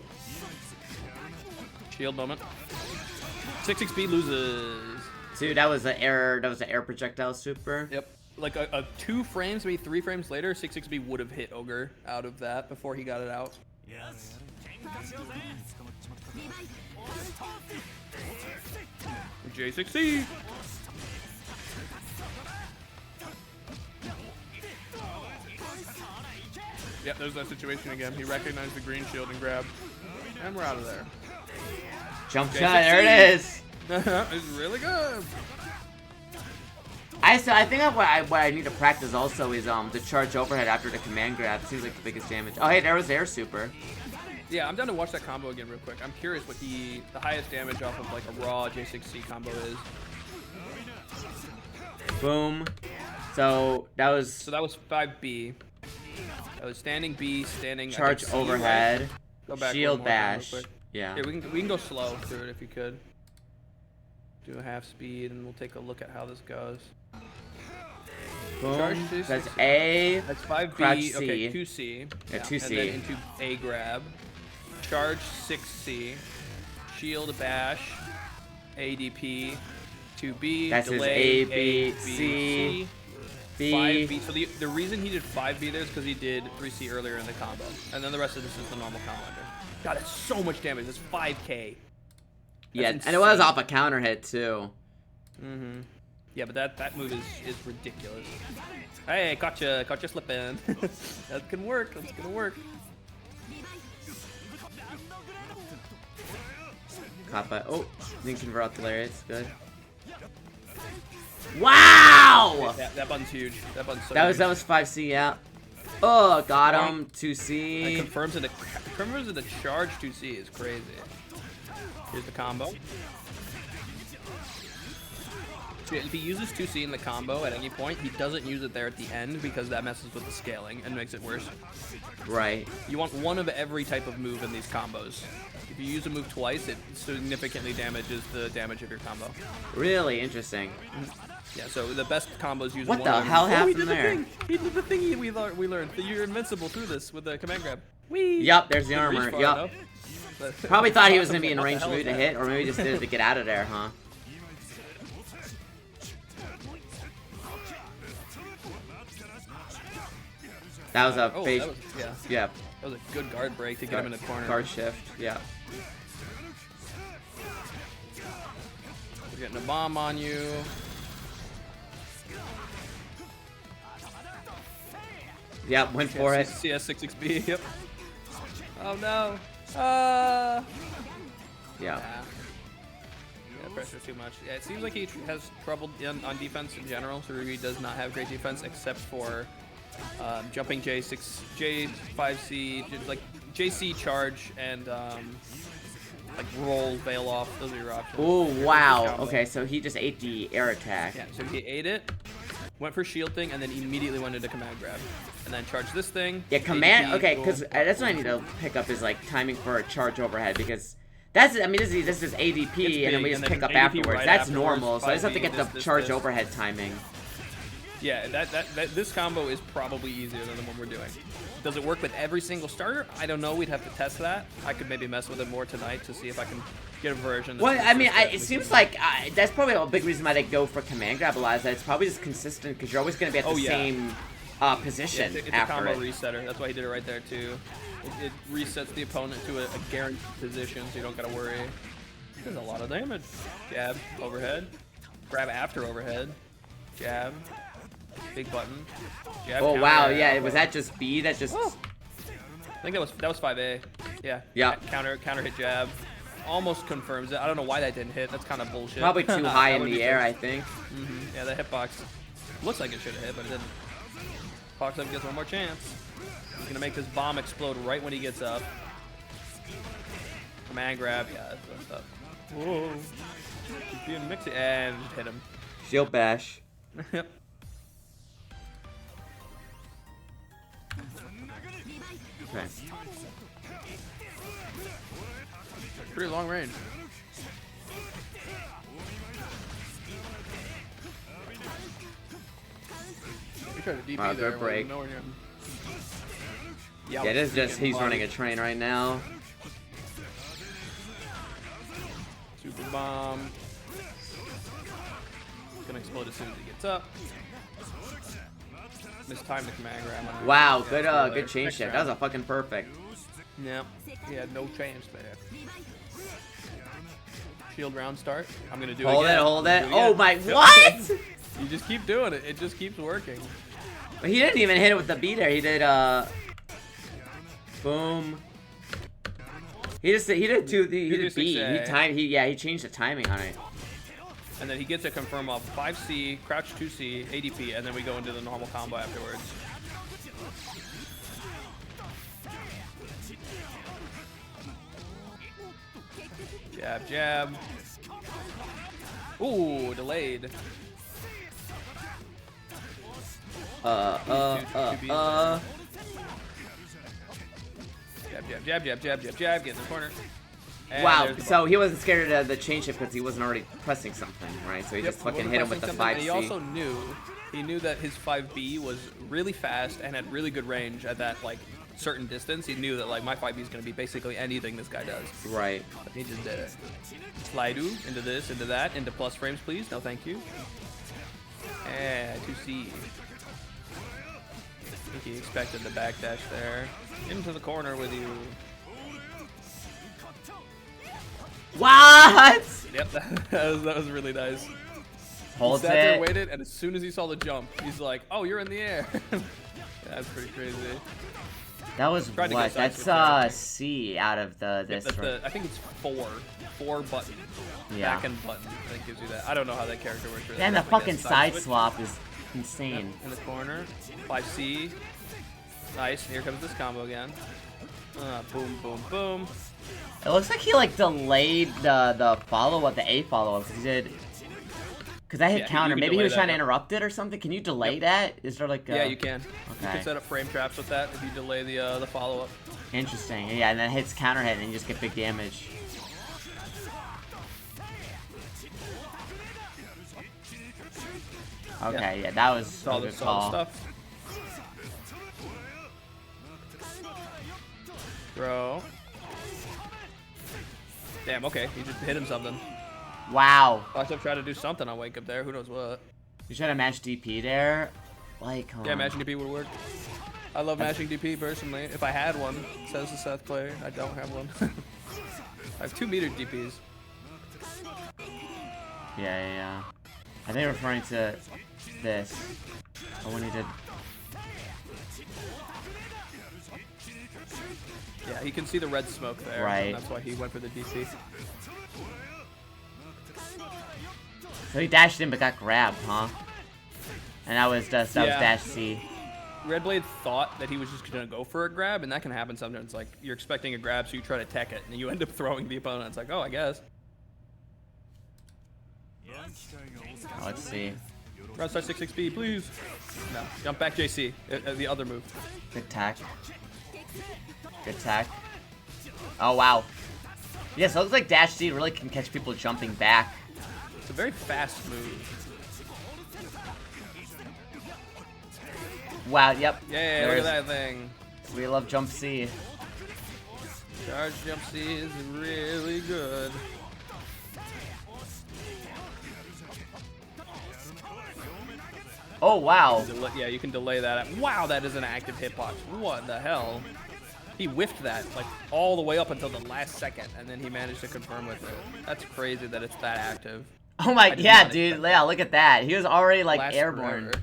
Shield moment. 6-6 loses. Dude, that was an air. That was an air projectile super. Yep. Like a 2 frames, maybe 3 frames later, 6-6 would have hit Ogre out of that before he got it out. J6C. Yep, there's that situation again. He recognized the green shield and grabbed. And we're out of there. Jump Okay, shot. There it is. It's really good. I think what I need to practice also is the charge overhead after the command grab. Seems like the biggest damage. Oh hey, there was air super. Yeah, I'm down to watch that combo again real quick. I'm curious what the highest damage off of like a raw J6C combo is. Boom. So that was. So that was 5B. Oh, standing B, standing. I Charge think C, right? overhead. Go back Shield one more time real bash. quick. Yeah. Here, we can go slow through it if you could. Do a half speed, and we'll take a look at how this goes. Charge Boom. 2, That's 6, A. That's 5B. Crouch C. Okay, 2C. Yeah, 2C. And then into A grab. Charge 6C. Shield bash. ADP. 2B. That's his delay, A, B, C, B. 5B. So the reason he did 5B there is because he did 3C earlier in the combo. And then the rest of this is the normal combo under. God, that's so much damage. That's 5K. Yeah, That's and it was insane. off a counter hit too. Mm-hmm. Yeah, but that move is ridiculous. Hey, caught you slipping. That can work. That's gonna work. Caught by. Oh, didn't convert out the lariats. Good. Wow! That button's huge. That button's so That huge. was 5C. Yeah. Oh, got him. That 2C. confirms that the charge 2C is crazy. Here's the combo. So if he uses 2C in the combo at any point, he doesn't use it there at the end because that messes with the scaling and makes it worse. Right. You want one of every type of move in these combos. If you use a move twice, it significantly damages the damage of your combo. Really interesting. Yeah, so the best combos use What one the of them. hell Oh, he happened did there? He did the thing we learned. That you're invincible through this with the command grab. Whee! Yup, there's the Didn't reach armor. far, Yup. though. But- Probably thought he was gonna be in What the range hell for me is to that? hit, or maybe just did it to get out of there, huh? That was a Oh, face. that was, yeah. Yeah. That was a good guard break to get him in the corner. Guard shift. Yeah. We're getting a bomb on you. Yep. Went for it. CS66B. Yep. Oh no. Yeah. Yeah, pressure's too much. Yeah, it seems like he has trouble on defense in general. So he does not have great defense except for jumping J5C, like JC charge and like roll, veil off. Those are your options. Oh Here's wow. the combo. Okay, so he just ate the air attack. Yeah, so he ate it, went for shield thing, and then immediately went into command grab, and then charged this thing. Yeah, command. ADP, Okay, boom. because that's what I need to pick up is like timing for a charge overhead because that's. I mean, this is ADP, and then big, we just and then pick up ADP afterwards. right That's afterwards, normal. So I just have to 5B, get the this, charge this. overhead timing. Yeah, this combo is probably easier than the one we're doing. Does it work with every single starter? I don't know. We'd have to test that. I could maybe mess with it more tonight to see if I can get a version. that's Well, I mean, consistent. it seems like that's probably a big reason why they go for command grab a lot. Is that it's probably just consistent because you're always going to be at the same Yeah, position it's a after combo it. resetter. That's why he did it right there too. It resets the opponent to a guaranteed position, so you don't gotta worry. There's a lot of damage. Jab, overhead, grab after overhead, jab, big button, jab. Oh counter, wow, yeah. Was that just B? That just. I think that was 5A. Yeah. Yeah. Counter hit jab. Almost confirms it. I don't know why that didn't hit. That's kind of bullshit. Probably too high That in would the be air, good. I think. Yeah, the hitbox looks like it should have hit, but it didn't. Fox up gets one more chance. He's gonna make this bomb explode right when he gets up. Command grab, yeah, that's what's up. Whoa. He's being mixy and hit him. Shield bash. Yep. Okay. Pretty long range. We tried to DP Wow, there. good break. Nowhere near him. Yeah, it is just he's running a train right now. Super bomb. It's gonna explode as soon as he gets up. Mistimed the command grab. Wow, good there. good chain Next shift. round. That was a fucking perfect. Yep. He had no chance there. Shield round start. I'm gonna do Hold it. Again. hold I'm it. gonna do Oh my, again. what? You just keep doing it. It just keeps working. He didn't even hit it with the B there. He did boom. He did two. He did B. He changed the timing on it. And then he gets a confirm off 5C, crouch 2C, ADP, and then we go into the normal combo afterwards. Jab, jab. Ooh, delayed. jab, jab, jab, jab, jab, jab, jab. Get in the corner. And Wow, there's the so he wasn't scared of the chain shift because he wasn't already pressing something, right? So he Yep, just fucking wasn't hit him with the pressing something, 5C. and he also knew that his 5B was really fast and had really good range at that like certain distance. He knew that like my 5B is going to be basically anything this guy does. Right. But he just did it. Slide into this, into that, into plus frames, please. No, thank you. And 2C. I think he expected the backdash there. Into the corner with you. What? Yep, that was really nice. Holds He sat there, it. waited, and as soon as he saw the jump, he's like, "Oh, you're in the air." That's pretty crazy. That was Tried to what? get a side That's switch C out of this. I think it's four button. Yeah. Back end button. I think gives you that. I don't know how that character works. And the fucking side swap is insane. Yep, in the corner. 5C. Nice. Here comes this combo again. Boom, boom, boom. It looks like he like delayed the follow up, the A follow up, because he did. Because I hit Yeah, counter. you can Maybe he delay was trying to that, yep. interrupt it or something. Can you delay that? Is there like a... Yeah, you can. You Okay. can set up frame traps with that if you delay the follow up. Interesting. Yeah, and then it hits counter hit and you just get big damage. Okay, yeah, that was a good call. Stuff. Throw. Damn, okay. He just hit him something. Wow. Watch him try to do something on Wake Up there. Who knows what. You trying to match DP there? Like, come Yeah, on. matching DP would work. I love matching DP personally. If I had one, says the Seth player. I don't have one. I have 2 metered DPs. Yeah. I think referring to this. Oh, when he did... Yeah, he can see the red smoke there. Right. And that's why he went for the DP. So he dashed in but got grabbed, huh? And that was just, that was Yeah. dash C. Red Blade thought that he was just gonna go for a grab, and that can happen sometimes. Like, you're expecting a grab, so you try to tech it, and you end up throwing the opponent. It's like, oh, I guess. Let's see. Round start 6-6B, please. No, jump back JC, the other move. Good tack. Good tack. Oh, wow. Yeah, so it looks like dash C really can catch people jumping back. It's a very fast move. Wow, yep. Yeah, look at that thing. We love jump C. Charge jump C is really good. Oh, wow. Yeah, you can delay that. Wow, that is an active hitbox. What the hell? He whiffed that, like, all the way up until the last second, and then he managed to confirm with it. That's crazy that it's that active. Oh my, I did yeah, not dude. expect Yeah, look at that. He was already, like, Lasts airborne. forever.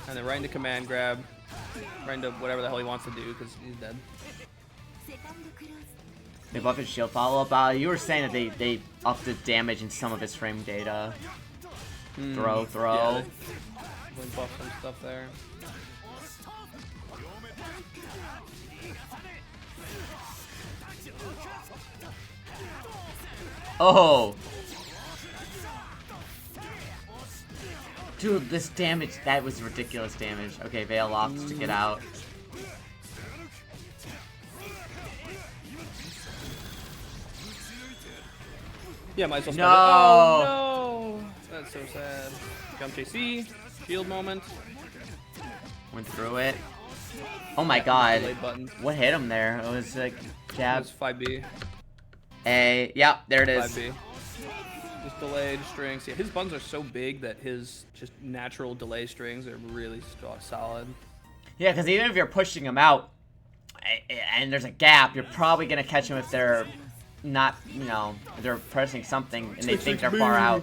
And then right into command grab. Right into whatever the hell he wants to do, because he's dead. They buffed his shield follow-up. You were saying that they upped the damage in some of his frame data. Throw. Yeah, they buff some stuff there. Oh! Dude, this damage, that was ridiculous damage. Okay, Veil off to get out. Yeah, might as well No! spend it. Oh, no! That's so sad. Jump JC. Shield moment. Went through it. Oh my god. Delayed button. What hit him there? It was like jab. That's 5B. A. Yep, there it is. 5B. Just delayed strings. Yeah, his buttons are so big that his just natural delay strings are really solid. Yeah, because even if you're pushing him out and there's a gap, you're probably going to catch him if they're not, you know, if they're pressing something and they think they're far out.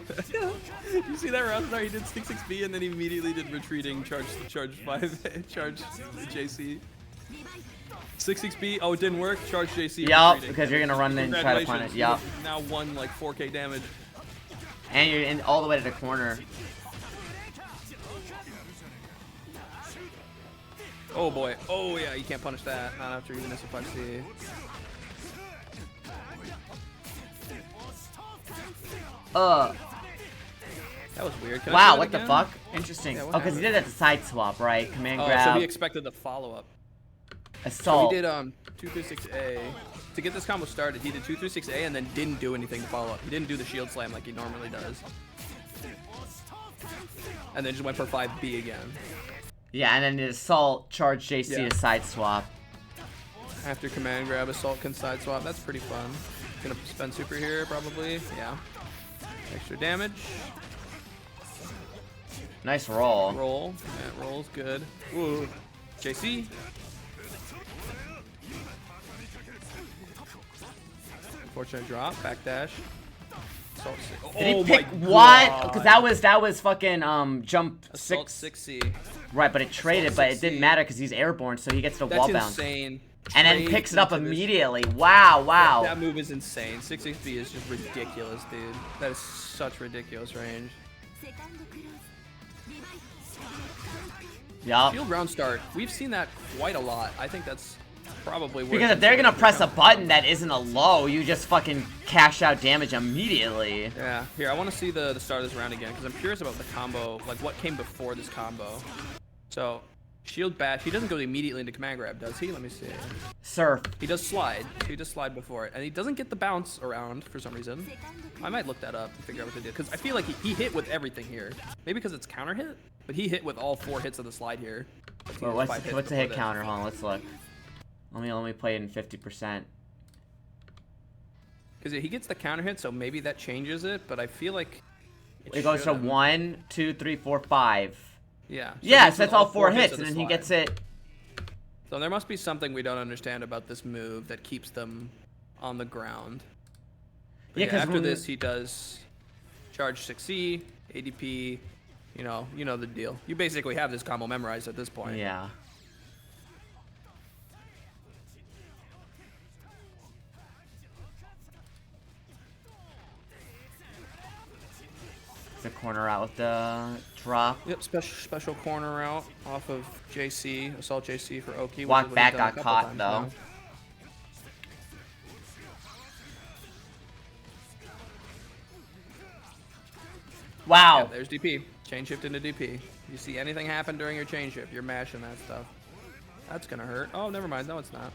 You see that round start? He did 6-6B and then he immediately did retreating charge 5 charge JC. 6-6B. Oh, it didn't work. Charge JC. Yup, retreating. because you're going to run in and try to punish. Yup. Now won like 4K damage. And you're in all the way to the corner. Oh boy. Oh yeah, you can't punish that. Not after even S5C. That was weird. Can I see Wow, that what the again? fuck? Interesting. Yeah, Oh, what because he happened? did that to side swap, right? Command Oh, grab. so he expected the follow-up. Assault. So he did 236A. To get this combo started, he did 236A and then didn't do anything to follow up. He didn't do the shield slam like he normally does. And then just went for 5B again. Yeah, and then the assault charge JC Yeah. to side swap. After command grab, assault can side swap. That's pretty fun. Gonna spend super here, probably. Yeah. Extra damage. Nice roll. Roll. Yeah, roll's good. Ooh. JC. Unfortunate drop. Backdash. Assault 6. Did he Oh pick my what? God. Because that was fucking jump Assault 6. 6C. Right, but it traded, Assault but it 6C. didn't matter because he's airborne, so he gets the That's wall bounce. insane. And then Trade picks it up into this. immediately. Wow, wow. That move is insane. 6XP is just ridiculous, dude. That is such ridiculous range. Yup. Shield round start. We've seen that quite a lot. I think that's probably where Because if they're gonna press a button that isn't a low, you just fucking cash out damage immediately. Yeah. Here, I want to see the start of this round again because I'm curious about the combo, like what came before this combo. So, shield bash. He doesn't go immediately into command grab, does he? Let me see. Surf. He does slide. So he does slide before it, and he doesn't get the bounce around for some reason. I might look that up and figure out what they did because I feel like he hit with everything here. Maybe because it's counter hit, but he hit with all 4 hits of the slide here. Well, what's the hit counter? Hold on, let's look. Let me play it in 50%. Because he gets the counter hit, so maybe that changes it. But I feel like It goes to shouldn't. 1, 2, 3, 4, 5. Yeah. So Yeah, he so that's gets all 4 hits, of and the then he slide. gets it. So there must be something we don't understand about this move that keeps them on the ground. But Yeah, 'cause after when- this he does charge 6C, ADP. You know the deal. You basically have this combo memorized at this point. Yeah. The corner out with the drop. Yep, special corner out off of JC, assault JC for Oki. which Walk is what back he's done a got couple caught, times though. now. Wow. Yeah, there's DP. Chain shift into DP. You see anything happen during your chain shift, you're mashing that stuff. That's gonna hurt. Oh, never mind. No, it's not.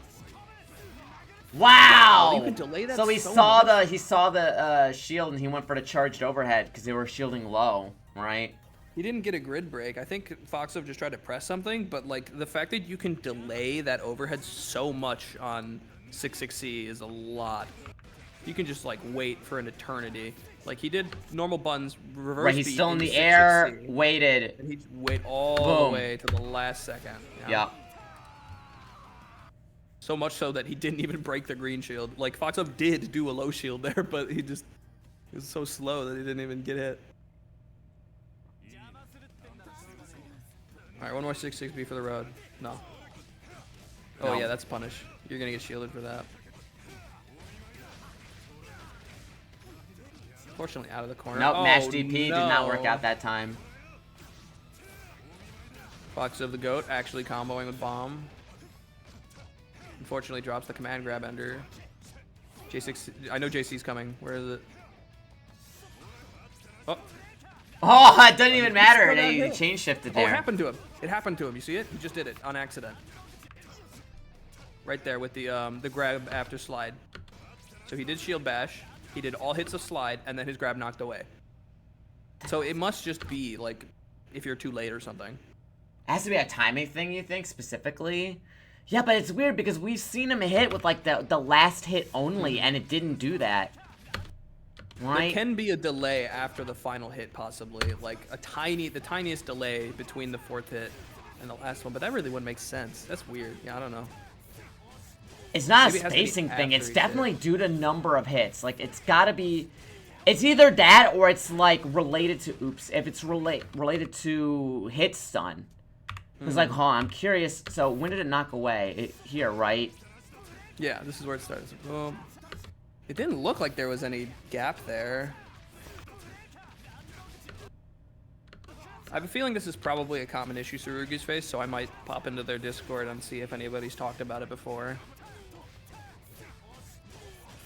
Wow. You can delay that So he so saw much. the shield and he went for the charged overhead because they were shielding low, right? He didn't get a grid break. I think Foxov just tried to press something, but like the fact that you can delay that overhead so much on 66C is a lot. You can just like wait for an eternity. Like he did normal buns, reverse Right, he's beat still in into the air, 660, waited. and he'd wait all Boom. the way to the last second. Yeah. So much so that he didn't even break the green shield. Like Foxov did do a low shield there, but he was so slow that he didn't even get hit. All right, one more 6-6B for the road. No. Oh No. yeah, that's punish. You're gonna get shielded for that. Fortunately, out of the corner. Nope, oh, Mash DP did not work no. out that time. Foxov the Goat actually comboing with bomb. Unfortunately, drops the command grab ender. J6. I know JC's coming. Where is it? Oh. Oh, it doesn't even matter. still got They hit. chain shifted Oh, it there. happened to him. It happened to him. You see it? He just did it on accident. Right there with the grab after slide. So he did shield bash. He did all hits of slide, and then his grab knocked away. So it must just be like if you're too late or something. It has to be a timing thing, you think, specifically? Yeah, but it's weird because we've seen him hit with like the last hit only, and it didn't do that. There Right? can be a delay after the final hit, possibly, like the tiniest delay between the 4th hit and the last one. But that really wouldn't make sense. That's weird. Yeah, I don't know. It's not Maybe a it has to be spacing thing. after It's he definitely due to number of hits. Like, it's gotta be... It's either that or it's, like, related to... Oops. If it's related to hit stun. It's like, hold on, I'm curious. So, when did it knock away? Here, right? Yeah, this is where it starts. Boom. It didn't look like there was any gap there. I have a feeling this is probably a common issue Surugi's face, so I might pop into their Discord and see if anybody's talked about it before.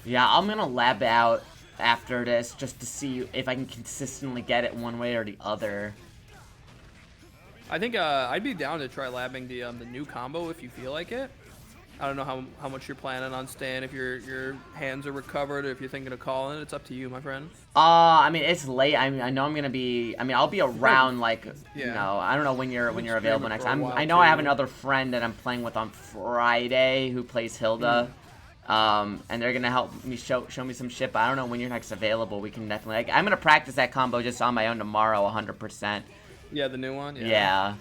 Yeah, I'm gonna lab out after this just to see if I can consistently get it one way or the other. I think I'd be down to try labbing the new combo if you feel like it. I don't know how much you're planning on staying. If your hands are recovered, or if you're thinking of calling, it's up to you, my friend. I mean, it's late. I know I'm gonna be. I mean, I'll be around. Like, you Yeah. know, I don't know when you're stream available it next. for a while, I know I have too. another friend that I'm playing with on Friday who plays Hilda. And they're gonna help me show me some shit. But I don't know when you're next available. We can definitely. Like, I'm gonna practice that combo just on my own tomorrow, 100%. Yeah, the new one. Yeah.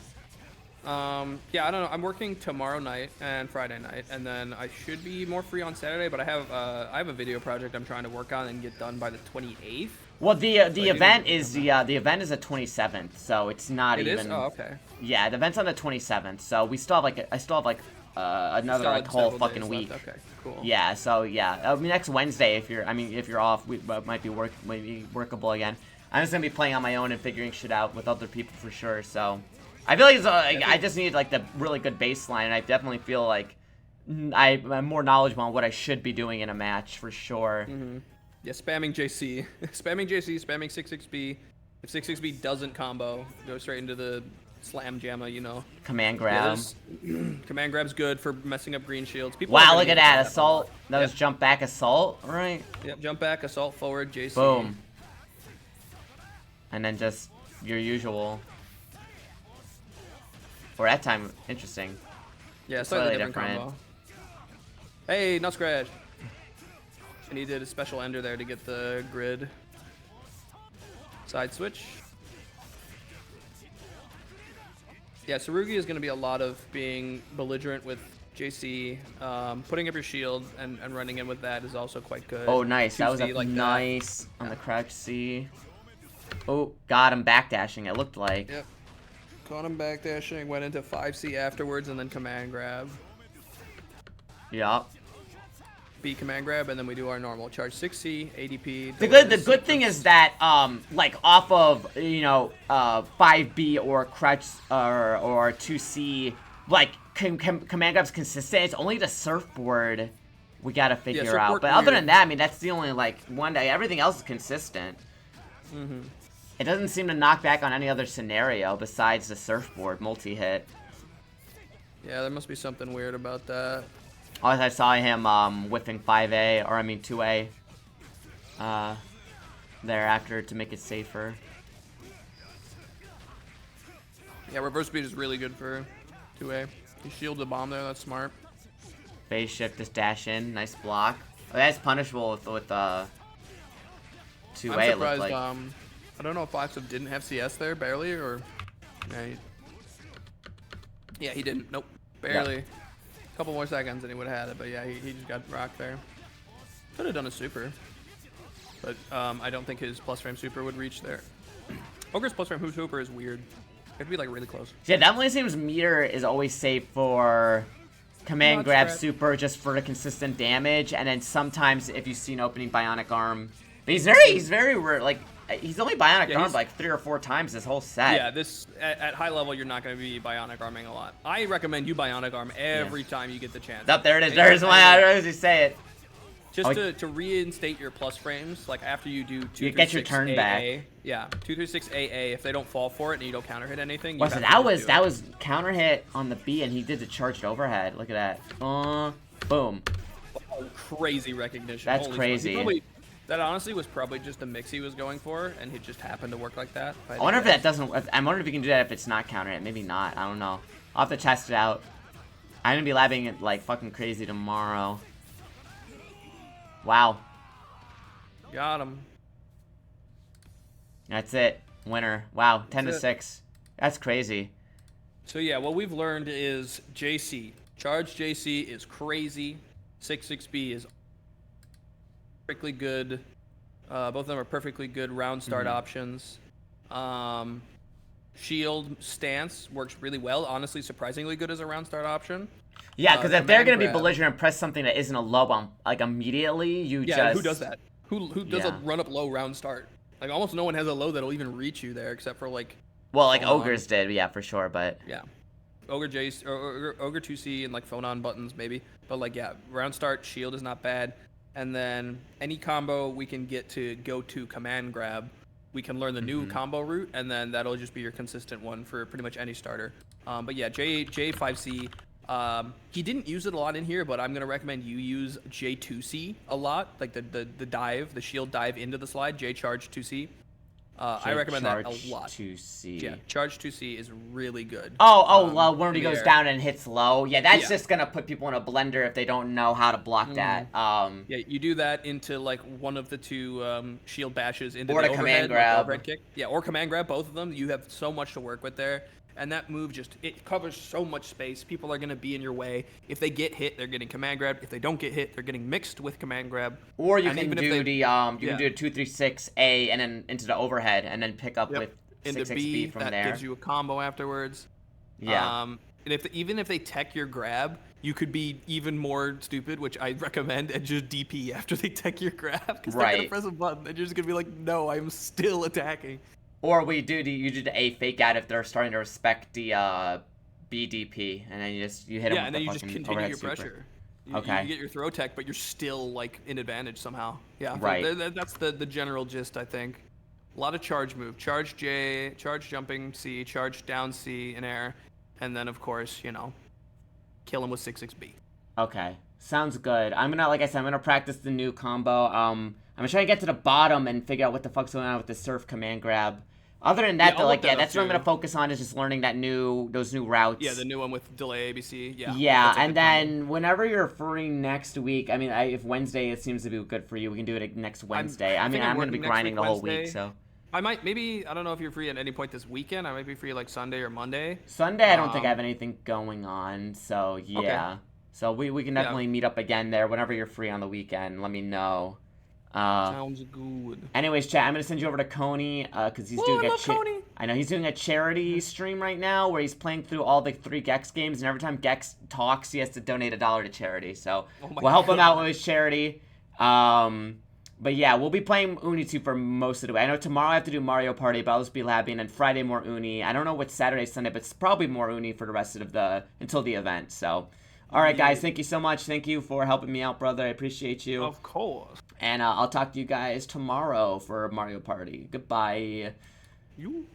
Yeah, I don't know. I'm working tomorrow night and Friday night, and then I should be more free on Saturday. But I have a video project I'm trying to work on and get done by the 28th. Well, the event is the event is the 27th, so it's not It even. is? Oh, okay. Yeah, the event's on the 27th, so we still have like another like whole Several fucking days week. left. Okay, cool. Yeah, so yeah, I mean, next Wednesday if you're off, we might be workable again. I'm just gonna be playing on my own and figuring shit out with other people for sure. So I feel like I just need like the really good baseline. And I definitely feel like I'm more knowledgeable on what I should be doing in a match for sure. Yeah, spamming JC, spamming JC, spamming 66B. If 66B doesn't combo, go straight into the slam jamma, you know. Command Yeah, grab. command grab's good for messing up green shields. People are Wow, gonna look at use that a lot. assault. That was Yep. jump back assault, right? Yep, jump back, assault forward, JC. Boom. And then just your usual. Or that time, interesting. Yeah, slightly Slightly different different. combo. Hey, no scratch. And he did a special ender there to get the grid. Side switch. Yeah, Sarugi is going to be a lot of being belligerent with JC. Putting up your shield and running in with that is also quite good. Oh, nice. That was 2C a like that. nice on the crouch C. Oh, got him backdashing, it looked like. Yep. Caught him backdashing, went into 5C afterwards, and then command grab. Yup. B command grab, and then we do our normal charge 6C, ADP. The good thing is that like off of 5B or crouch or 2C, like command grab's consistent. It's only the surfboard we gotta figure out. surfboard But other weird. than that, I mean, that's the only like one day. Everything else is consistent. It doesn't seem to knock back on any other scenario besides the surfboard multi-hit. Yeah, there must be something weird about that. I saw him whiffing 5A, or I mean 2A, thereafter to make it safer. Yeah, reverse speed is really good for 2A. He shielded the bomb there, that's smart. Phase shift, just dash in, nice block. Oh, that's punishable with 2A. I'm It looked surprised, like. I don't know if Foxov didn't have CS there, barely, or... Yeah, he didn't, nope, barely. A couple more seconds and he would have had it, but yeah, he just got rocked there. Could have done a super. But I don't think his plus frame super would reach there. Ogre's plus frame super is weird. It'd be like really close. Yeah, definitely seems meter is always safe for command Not grab strat. super just for the consistent damage, and then sometimes if you see an opening bionic arm, but he's very rare. Like he's only bionic armed like 3 or 4 times this whole set. Yeah, this at high level you're not going to be bionic arming a lot. I recommend you bionic arm every time you get the chance. Up there it is. There's my. I always say it. Just to reinstate your plus frames, like after you do 2 You get your turn AA, back. Yeah, 2 through 6 AA. If they don't fall for it and you don't counter hit anything, you Well, so have to do that it. was counter hit on the B, and he did the charged overhead. Look at that. Boom. Oh, crazy recognition. That's Holy crazy. smokes. That honestly was probably just the mix he was going for, and it just happened to work like that. I wonder if that doesn't. I wonder if you can do that if it's not counter hit. Maybe not. I don't know. I'll have to test it out. I'm gonna be labbing it like fucking crazy tomorrow. Wow. Got him. That's it. Winner. Wow. 10 to That's it. 6. That's crazy. So yeah, what we've learned is JC. Charge JC is crazy. 6-6B is perfectly good. Both of them are perfectly good round start options. Shield stance works really well. Honestly, surprisingly good as a round start option. Yeah, because if they're command gonna be grab. belligerent and press something that isn't a low bomb, like immediately, you Yeah, just. who does that? Who does a Yeah. run up low round start? Like almost no one has a low that'll even reach you there, except for like Well, like Hold on. ogres did, yeah, for sure, but. yeah, Ogre Jace or Ogre 2C and like phone on buttons maybe. But like yeah, round start shield is not bad. And then any combo we can get to go to command grab, we can learn the new combo route, and then that'll just be your consistent one for pretty much any starter. But yeah, J5C He didn't use it a lot in here, but I'm gonna recommend you use J2C a lot, like the dive, the shield dive into the slide, J charge 2C. I recommend that a lot. 2C. Yeah, charge 2C is really good. When he goes down and hits low. Yeah, that's just gonna put people in a blender if they don't know how to block that. Yeah, you do that into like one of the two shield bashes into or the the overhead, command grab. overhead kick. Yeah, or command grab, both of them. You have so much to work with there. And that move it covers so much space. People are going to be in your way. If they get hit, they're getting command grab. If they don't get hit, they're getting mixed with command grab. Or you can do you can do a 2-3-6-A and then into the overhead and then pick up with into 6-6-B B, from that there. gives you a combo afterwards. Yeah. And even if they tech your grab, you could be even more stupid, which I recommend, and just DP after they tech your grab. Because they're going to press a button and you're just going to be like, no, I'm still attacking. Or you do the A fake out if they're starting to respect the BDP, and then you hit them with and then the you just fucking continue overhead your super. pressure. You get your throw tech, but you're still like in advantage somehow. Yeah, right. That's the general gist, I think. A lot of charge move, charge J, charge jumping C, charge down C in air, and then of course kill him with 6-6-B. Okay, sounds good. I'm gonna practice the new combo. I'm gonna try to get to the bottom and figure out what the fuck's going on with the surf command grab. Other than that, that's what I'm gonna focus on is just learning those new routes. Yeah, the new one with delay ABC. Yeah. Yeah, and then whenever you're free next week, I mean, if Wednesday it seems to be good for you, we can do it next Wednesday. I'm gonna be grinding the whole week, so. I don't know if you're free at any point this weekend. I might be free like Sunday or Monday. Sunday, I don't think I have anything going on, so yeah. Okay. So we can definitely meet up again there whenever you're free on the weekend. Let me know. Sounds good. Anyways, chat, I'm gonna send you over to Coney because he's doing he's doing a charity stream right now where he's playing through all the 3 Gex games, and every time Gex talks, he has to donate $1 to charity. So we'll help him out with his charity. But yeah, we'll be playing UNI2 for most of the way. I know tomorrow I have to do Mario Party, but I'll just be labbing, and then Friday more UNI. I don't know what's Saturday, Sunday, but it's probably more UNI for the rest of until the event. So. All right, guys, thank you so much. Thank you for helping me out, brother. I appreciate you. Of course. And I'll talk to you guys tomorrow for Mario Party. Goodbye. You.